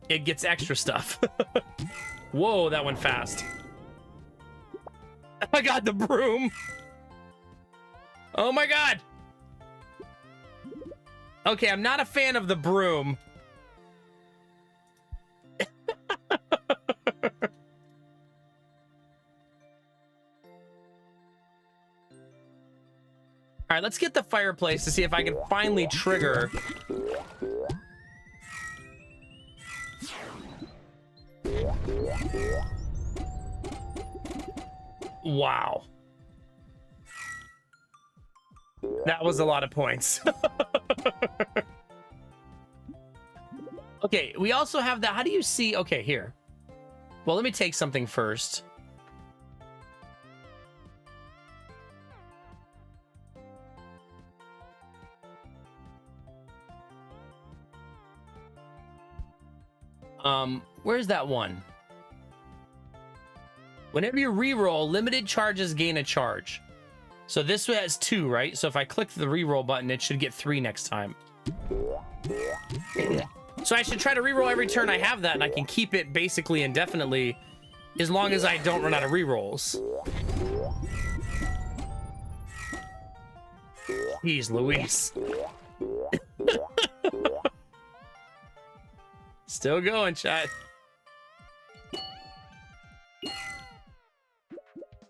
it gets extra stuff. Whoa, that went fast. I got the broom. Oh my god. Okay, I'm not a fan of the broom. All right, let's get the fireplace to see if I can finally trigger. Wow. That was a lot of points. Okay, we also have that. How do you see? Okay, here. Well, let me take something first. Where's that one? Whenever you reroll, limited charges gain a charge. So this has 2, right? So if I click the reroll button, it should get 3 next time. So I should try to reroll every turn I have that, and I can keep it basically indefinitely as long as I don't run out of rerolls. Jeez Louise. Still going, chat.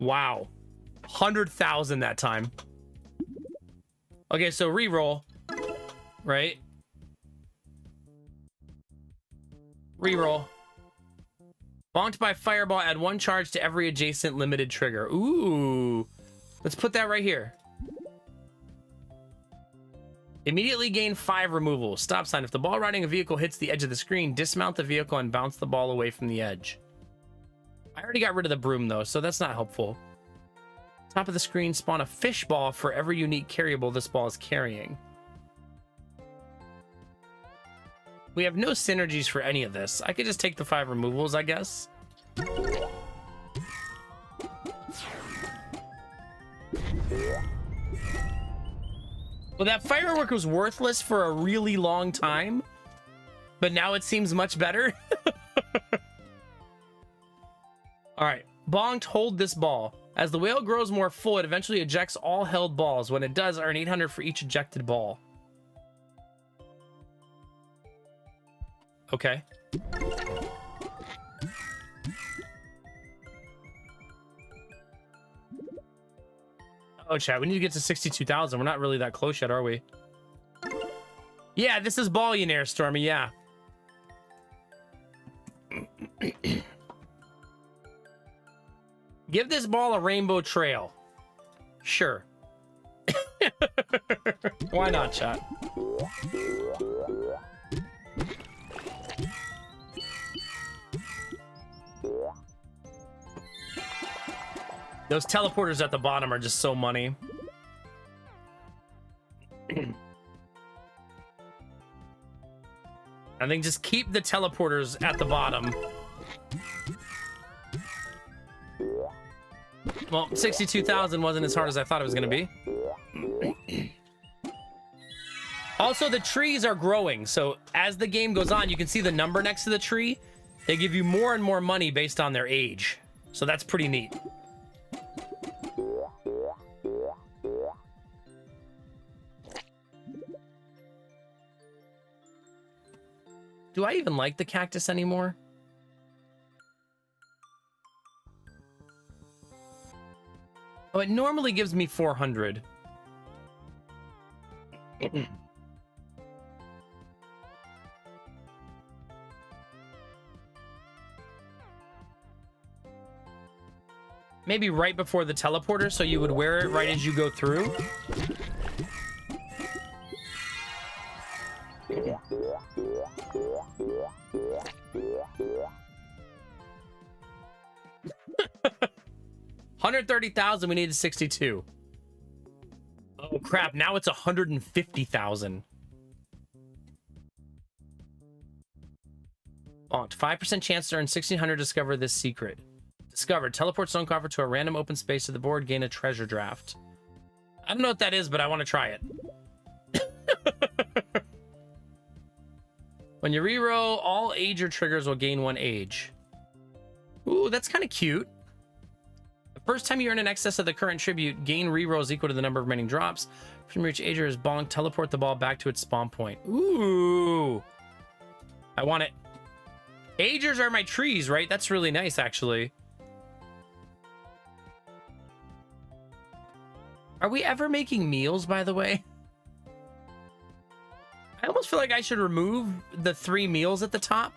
Wow. 100,000 that time. Okay, so reroll. Right? Reroll. Bonked by fireball, add 1 charge to every adjacent limited trigger. Ooh. Let's put that right here. Immediately gain 5 removal. Stop sign. If the ball riding a vehicle hits the edge of the screen, dismount the vehicle and bounce the ball away from the edge. I already got rid of the broom though, so that's not helpful. Top of the screen, spawn a fish ball for every unique carryable this ball is carrying. We have no synergies for any of this. I could just take the 5 removals, I guess. Well, that firework was worthless for a really long time, but now it seems much better. All right, bonked, hold this ball. As the whale grows more full, it eventually ejects all held balls. When it does, earn 800 for each ejected ball. Okay. Oh, chat, we need to get to 62,000. We're not really that close yet, are we? Yeah, this is Ballionaire, Stormy, yeah. Give this ball a rainbow trail. Sure. Why not, chat? Those teleporters at the bottom are just so money. And I think just keep the teleporters at the bottom. Well, 62,000 wasn't as hard as I thought it was going to be. Also, the trees are growing. So as the game goes on, you can see the number next to the tree. They give you more and more money based on their age. So that's pretty neat. Do I even like the cactus anymore? Oh, it normally gives me 400. Maybe right before the teleporter, so you would wear it right as you go through. $130,000. We needed 62. Oh crap! Now it's 150,000. Bonked. 5% chance to earn 1,600. Discover this secret. Discovered. Teleport stone coffer to a random open space to the board. Gain a treasure draft. I don't know what that is, but I want to try it. When you reroll, all ager triggers will gain 1 age. Ooh, that's kind of cute. The first time you earn in excess of the current tribute, gain rerolls equal to the number of remaining drops. From reach ager is bonk. Teleport the ball back to its spawn point. Ooh. I want it. Agers are my trees, right? That's really nice, actually. Are we ever making meals, by the way? I almost feel like I should remove the 3 meals at the top.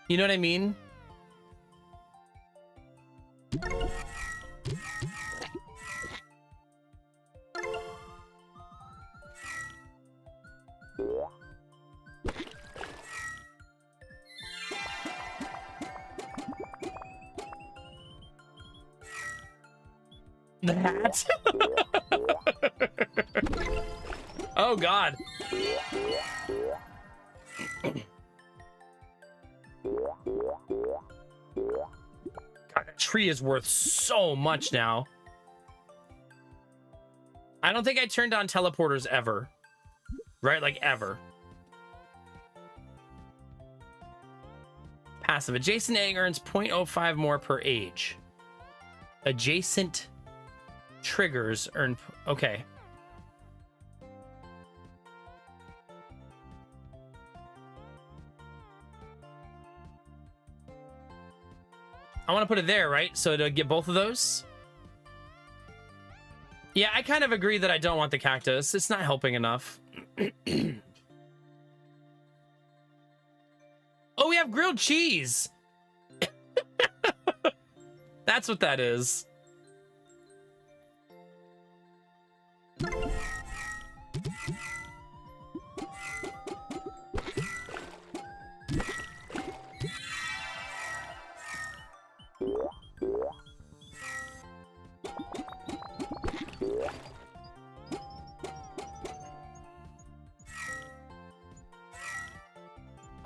You know what I mean? The hat? Oh, God. God, that tree is worth so much now. I don't think I turned on teleporters ever. Right? Like, ever. Passive. Adjacent egg earns 0.05 more per age. Adjacent triggers earn... Okay. I want to put it there, right? So to get both of those. Yeah, I kind of agree that I don't want the cactus. It's not helping enough. Oh, we have grilled cheese. That's what that is.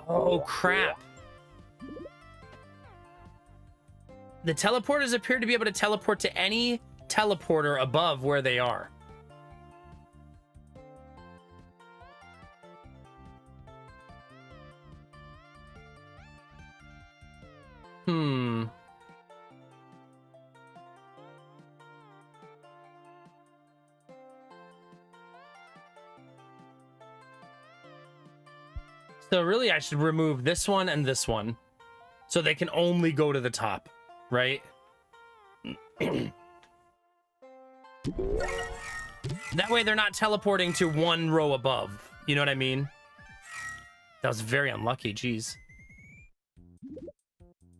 Oh, crap. The teleporters appear to be able to teleport to any teleporter above where they are. So really, I should remove this one and this one. So they can only go to the top, right? That way they're not teleporting to one row above. You know what I mean? That was very unlucky, jeez.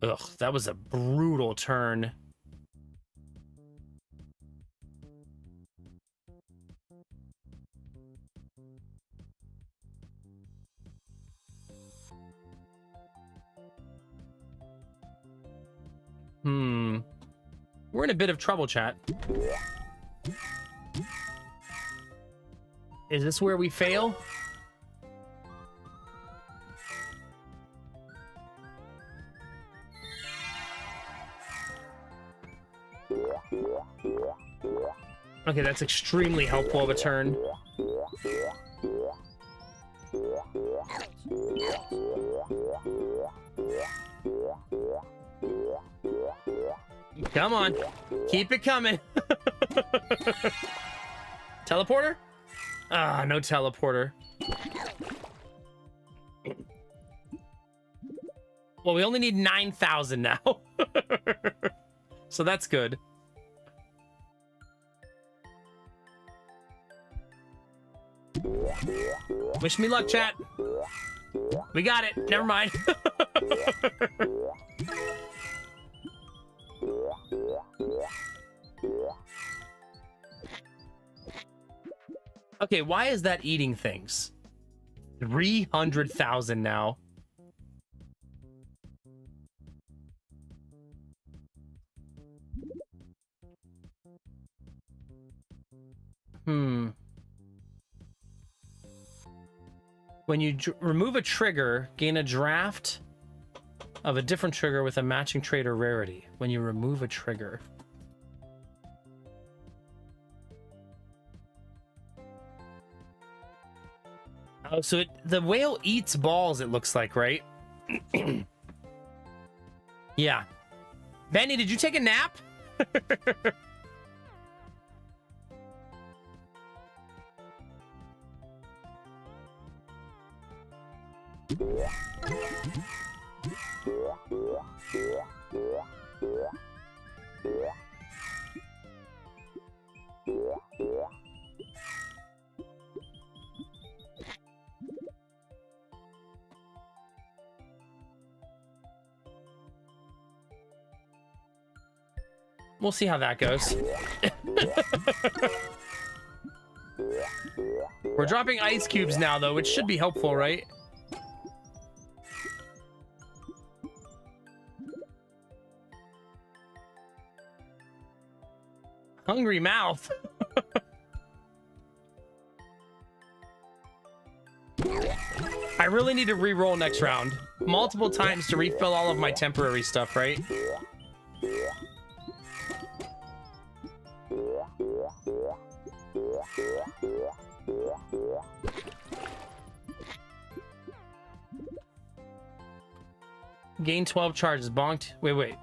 Ugh, that was a brutal turn. We're in a bit of trouble, chat. Is this where we fail? Okay, that's extremely helpful of a turn. Come on. Keep it coming. Teleporter? Ah, no teleporter. Well, we only need 9,000 now. So that's good. Wish me luck, chat. We got it. Never mind. Okay, why is that eating things? 300,000 now. When you remove a trigger, gain a draft of a different trigger with a matching trait or rarity. When you remove a trigger. Oh, so the whale eats balls, it looks like, right? Yeah. Benny, did you take a nap? We'll see how that goes. We're dropping ice cubes now, though, which should be helpful, right? Hungry mouth. I really need to re-roll next round. Multiple times to refill all of my temporary stuff, right? Gain 12 charges. Bonked. Wait.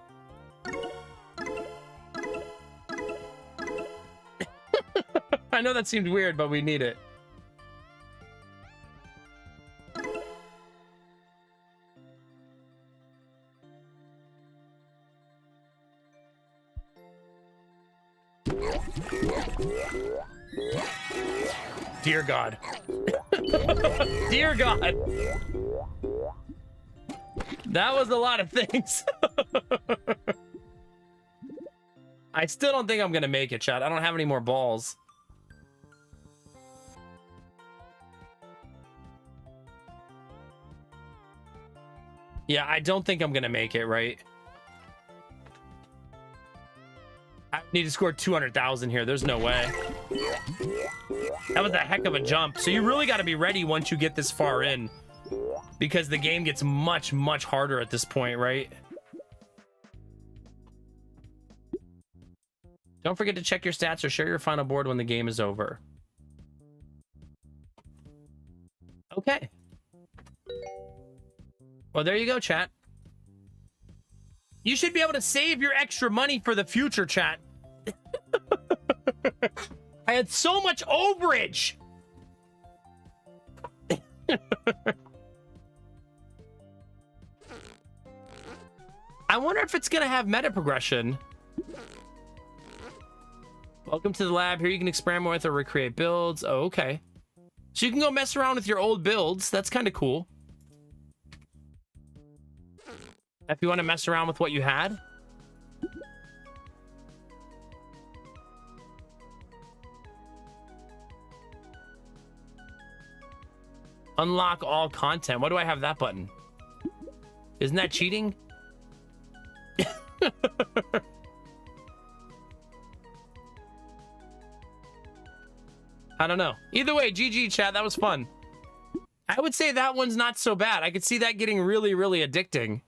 I know that seemed weird, but we need it. Dear God. Dear God. That was a lot of things. I still don't think I'm gonna make it, chat. I don't have any more balls. Yeah, I don't think I'm gonna make it, right? I need to score 200,000 here. There's no way. That was a heck of a jump. So you really got to be ready once you get this far in, because the game gets much, much harder at this point, right? Don't forget to check your stats or share your final board when the game is over. Okay. Well, there you go, chat. You should be able to save your extra money for the future, chat. I had so much overage. I wonder if it's gonna have meta progression. Welcome to the lab. Here you can experiment with or recreate builds. Oh, okay. So you can go mess around with your old builds. That's kind of cool. If you want to mess around with what you had. Unlock all content. Why do I have that button? Isn't that cheating? I don't know. Either way, GG, chat. That was fun. I would say that one's not so bad. I could see that getting really, really addicting.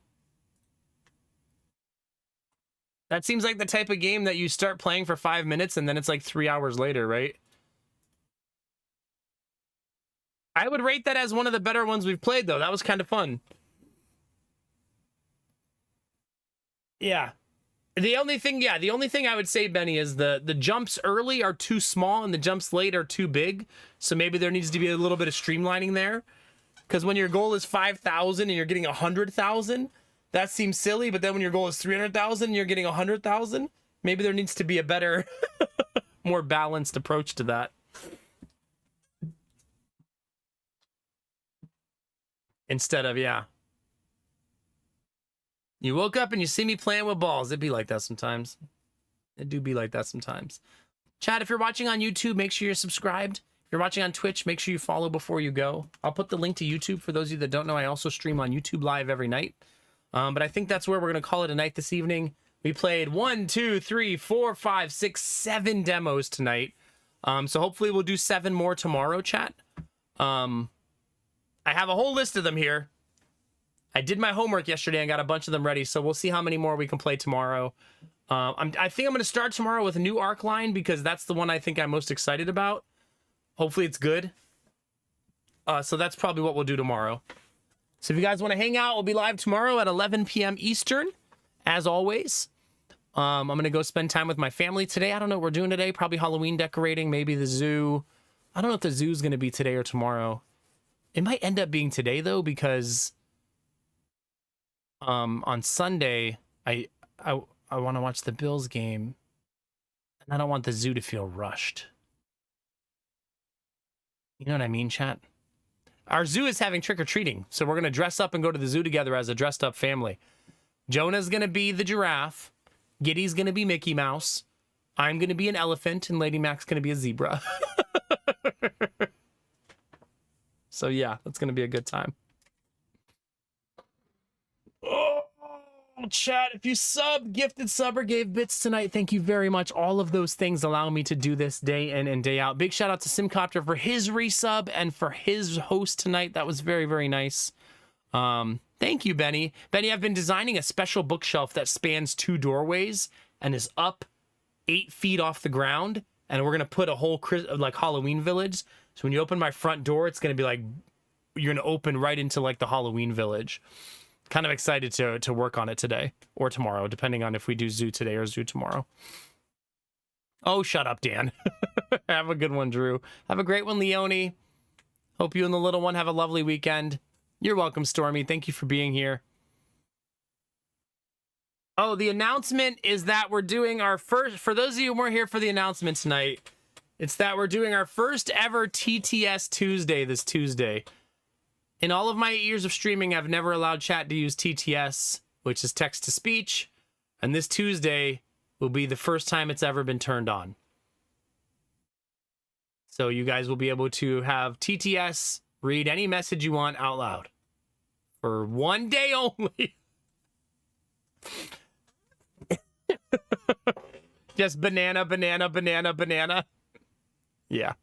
That seems like the type of game that you start playing for 5 minutes and then it's like 3 hours later, right? I would rate that as one of the better ones we've played, though. That was kind of fun. Yeah. The only thing I would say, Benny, is the jumps early are too small and the jumps late are too big. So maybe there needs to be a little bit of streamlining there. Because when your goal is 5,000 and you're getting 100,000, that seems silly. But then when your goal is 300,000 and you're getting 100,000, maybe there needs to be a better, more balanced approach to that. Instead of, yeah. You woke up and you see me playing with balls. It'd be like that sometimes. It do be like that sometimes. Chat, if you're watching on YouTube, make sure you're subscribed. If you're watching on Twitch, make sure you follow before you go. I'll put the link to YouTube for those of you that don't know. I also stream on YouTube Live every night. But I think that's where we're going to call it a night this evening. We played 1, 2, 3, 4, 5, 6, 7 demos tonight. So hopefully we'll do 7 more tomorrow, chat. I have a whole list of them here. I did my homework yesterday and got a bunch of them ready, so we'll see how many more we can play tomorrow. I think I'm going to start tomorrow with a new arc line because that's the one I think I'm most excited about. Hopefully it's good. So that's probably what we'll do tomorrow. So if you guys want to hang out, we'll be live tomorrow at 11 p.m. Eastern, as always. I'm going to go spend time with my family today. I don't know what we're doing today. Probably Halloween decorating, maybe the zoo. I don't know if the zoo's going to be today or tomorrow. It might end up being today, though, because on Sunday, I want to watch the Bills game, and I don't want the zoo to feel rushed. You know what I mean, chat? Our zoo is having trick-or-treating, so we're going to dress up and go to the zoo together as a dressed-up family. Jonah's going to be the giraffe. Giddy's going to be Mickey Mouse. I'm going to be an elephant, and Lady Mac's going to be a zebra. So yeah, that's going to be a good time. Oh, chat, if you gifted sub or gave bits tonight, thank you very much. All of those things allow me to do this day in and day out. Big shout out to Simcopter for his resub and for his host tonight. That was very, very nice. Thank you, Benny. Benny, I've been designing a special bookshelf that spans 2 doorways and is up 8 feet off the ground. And we're going to put a whole like Halloween village. So when you open my front door, it's going to be like, you're going to open right into like the Halloween village. Kind of excited to work on it today or tomorrow, depending on if we do zoo today or zoo tomorrow. Oh, shut up, Dan. Have a good one, Drew. Have a great one, Leone. Hope you and the little one have a lovely weekend. You're welcome, Stormy. Thank you for being here. Oh, the announcement is that we're doing our first, for those of you who weren't here for the announcement tonight, it's that we're doing our first ever TTS Tuesday this Tuesday. In all of my years of streaming, I've never allowed chat to use TTS, which is text to speech. And this Tuesday will be the first time it's ever been turned on. So you guys will be able to have TTS read any message you want out loud for 1 day only. Just banana, banana, banana, banana. Yeah.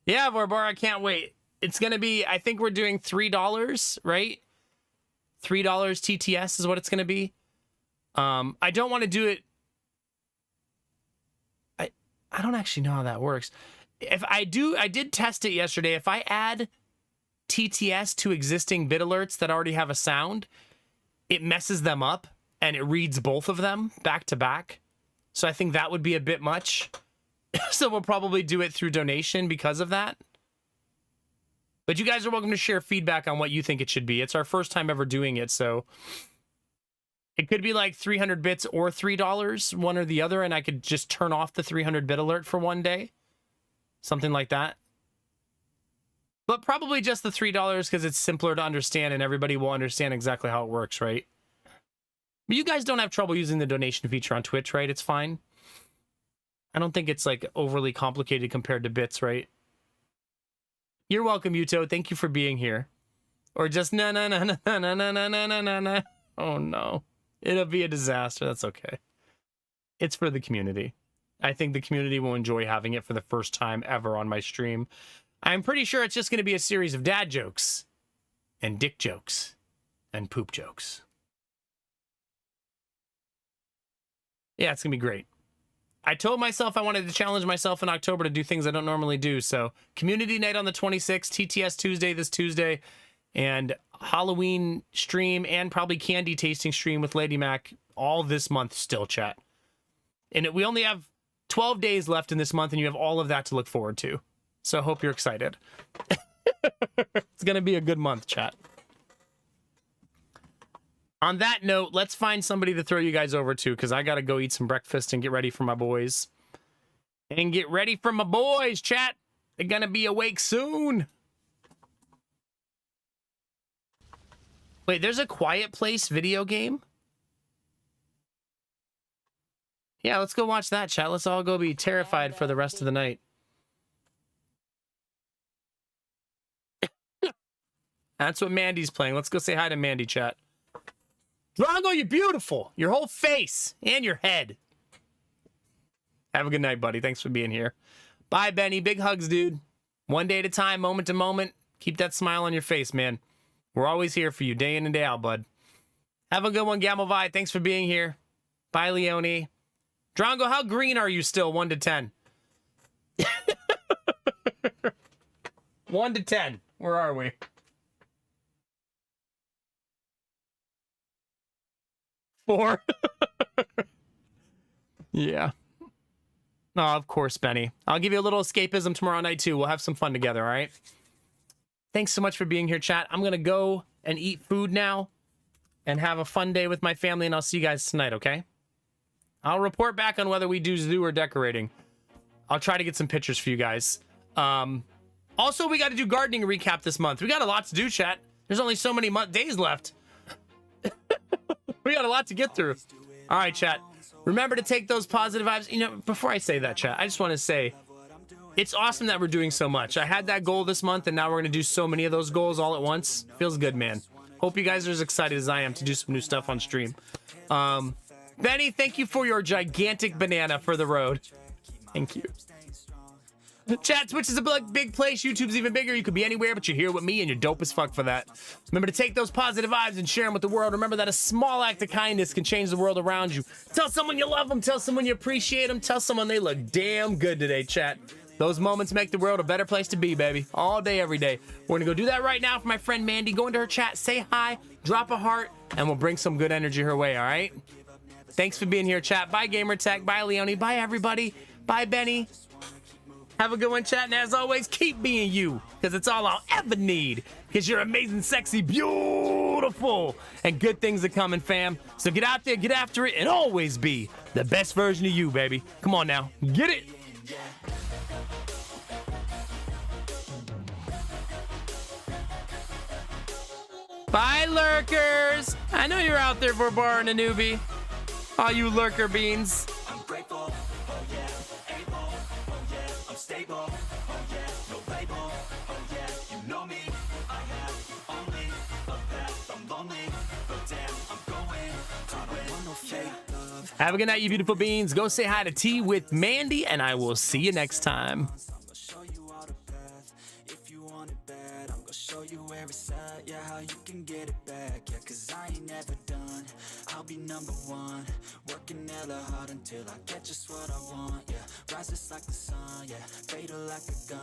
Yeah, Vorbar, I can't wait. It's going to be, I think we're doing $3, right? $3 TTS is what it's going to be. I don't want to do it. I don't actually know how that works. If I did test it yesterday. If I add TTS to existing bit alerts that already have a sound, it messes them up and it reads both of them back to back. So I think that would be a bit much. So we'll probably do it through donation because of that. But you guys are welcome to share feedback on what you think it should be. It's our first time ever doing it, so it could be like 300 bits or $3, one or the other, and I could just turn off the 300 bit alert for 1 day. Something like that. But probably just the $3 because it's simpler to understand and everybody will understand exactly how it works, right? But you guys don't have trouble using the donation feature on Twitch, right? It's fine. I don't think it's like overly complicated compared to bits, right? You're welcome, Yuto. Thank you for being here. Or just na na na na na na na na na na na. Oh no. It'll be a disaster. That's okay. It's for the community. I think the community will enjoy having it for the first time ever on my stream. I'm pretty sure it's just going to be a series of dad jokes and dick jokes and poop jokes. Yeah, it's gonna be great. I told myself I wanted to challenge myself in October to do things I don't normally do. So community night on the 26th, TTS Tuesday this Tuesday, and Halloween stream and probably candy tasting stream with Lady Mac all this month still, chat. And we only have 12 days left in this month, and you have all of that to look forward to. So I hope you're excited. It's going to be a good month, chat. On that note, let's find somebody to throw you guys over to, because I got to go eat some breakfast and get ready for my boys. And get ready for my boys, chat. They're going to be awake soon. Wait, there's a Quiet Place video game? Yeah, let's go watch that, chat. Let's all go be terrified for the rest of the night. That's what Mandy's playing. Let's go say hi to Mandy, chat. Drongo, you're beautiful. Your whole face and your head. Have a good night, buddy. Thanks for being here. Bye, Benny. Big hugs, dude. One day at a time, moment to moment. Keep that smile on your face, man. We're always here for you, day in and day out, bud. Have a good one, Gamelvi. Thanks for being here. Bye, Leone. Drongo, how green are you still, 1 to 10? 1 to 10. Where are we? 4. Yeah. Oh, of course, Benny. I'll give you a little escapism tomorrow night, too. We'll have some fun together, all right? Thanks so much for being here, chat. I'm going to go and eat food now and have a fun day with my family, and I'll see you guys tonight, okay? I'll report back on whether we do zoo or decorating. I'll try to get some pictures for you guys. Also, we got to do gardening recap this month. We got a lot to do, chat. There's only so many days left. We got a lot to get through. All right, chat. Remember to take those positive vibes. You know, before I say that, chat, I just want to say it's awesome that we're doing so much. I had that goal this month, and now we're going to do so many of those goals all at once. Feels good, man. Hope you guys are as excited as I am to do some new stuff on stream. Benny, thank you for your gigantic banana for the road. Thank you. Chat, Twitch is a big place. YouTube's even bigger. You could be anywhere, but you're here with me, and you're dope as fuck for that. Remember to take those positive vibes and share them with the world. Remember that a small act of kindness can change the world around you. Tell someone you love them. Tell someone you appreciate them. Tell someone they look damn good today, chat. Those moments make the world a better place to be, baby. All day, every day. We're going to go do that right now for my friend Mandy. Go into her chat, say hi, drop a heart, and we'll bring some good energy her way, all right? Thanks for being here, chat. Bye, Gamertech. Bye, Leone. Bye, everybody. Bye, Benny. Have a good one, chat. And as always, keep being you, because it's all I'll ever need. Because you're amazing, sexy, beautiful, and good things are coming, fam. So get out there, get after it, and always be the best version of you, baby. Come on now. Get it. Bye, lurkers. I know you're out there for barring a newbie. All you lurker beans. I'm grateful, oh yeah, able, oh yeah, I'm stable, oh yeah, no label, oh yeah, you know me, I have you only, a path, I'm lonely, but damn, I'm going to win, no fake love. Have a good night, you beautiful beans. Go say hi to Tea with Mandy, and I will see you next time. Show you where it's at, yeah, how you can get it back, yeah, cause I ain't never done, I'll be number one, working hella hard until I get just what I want, yeah, rises like the sun, yeah, fatal like a gun,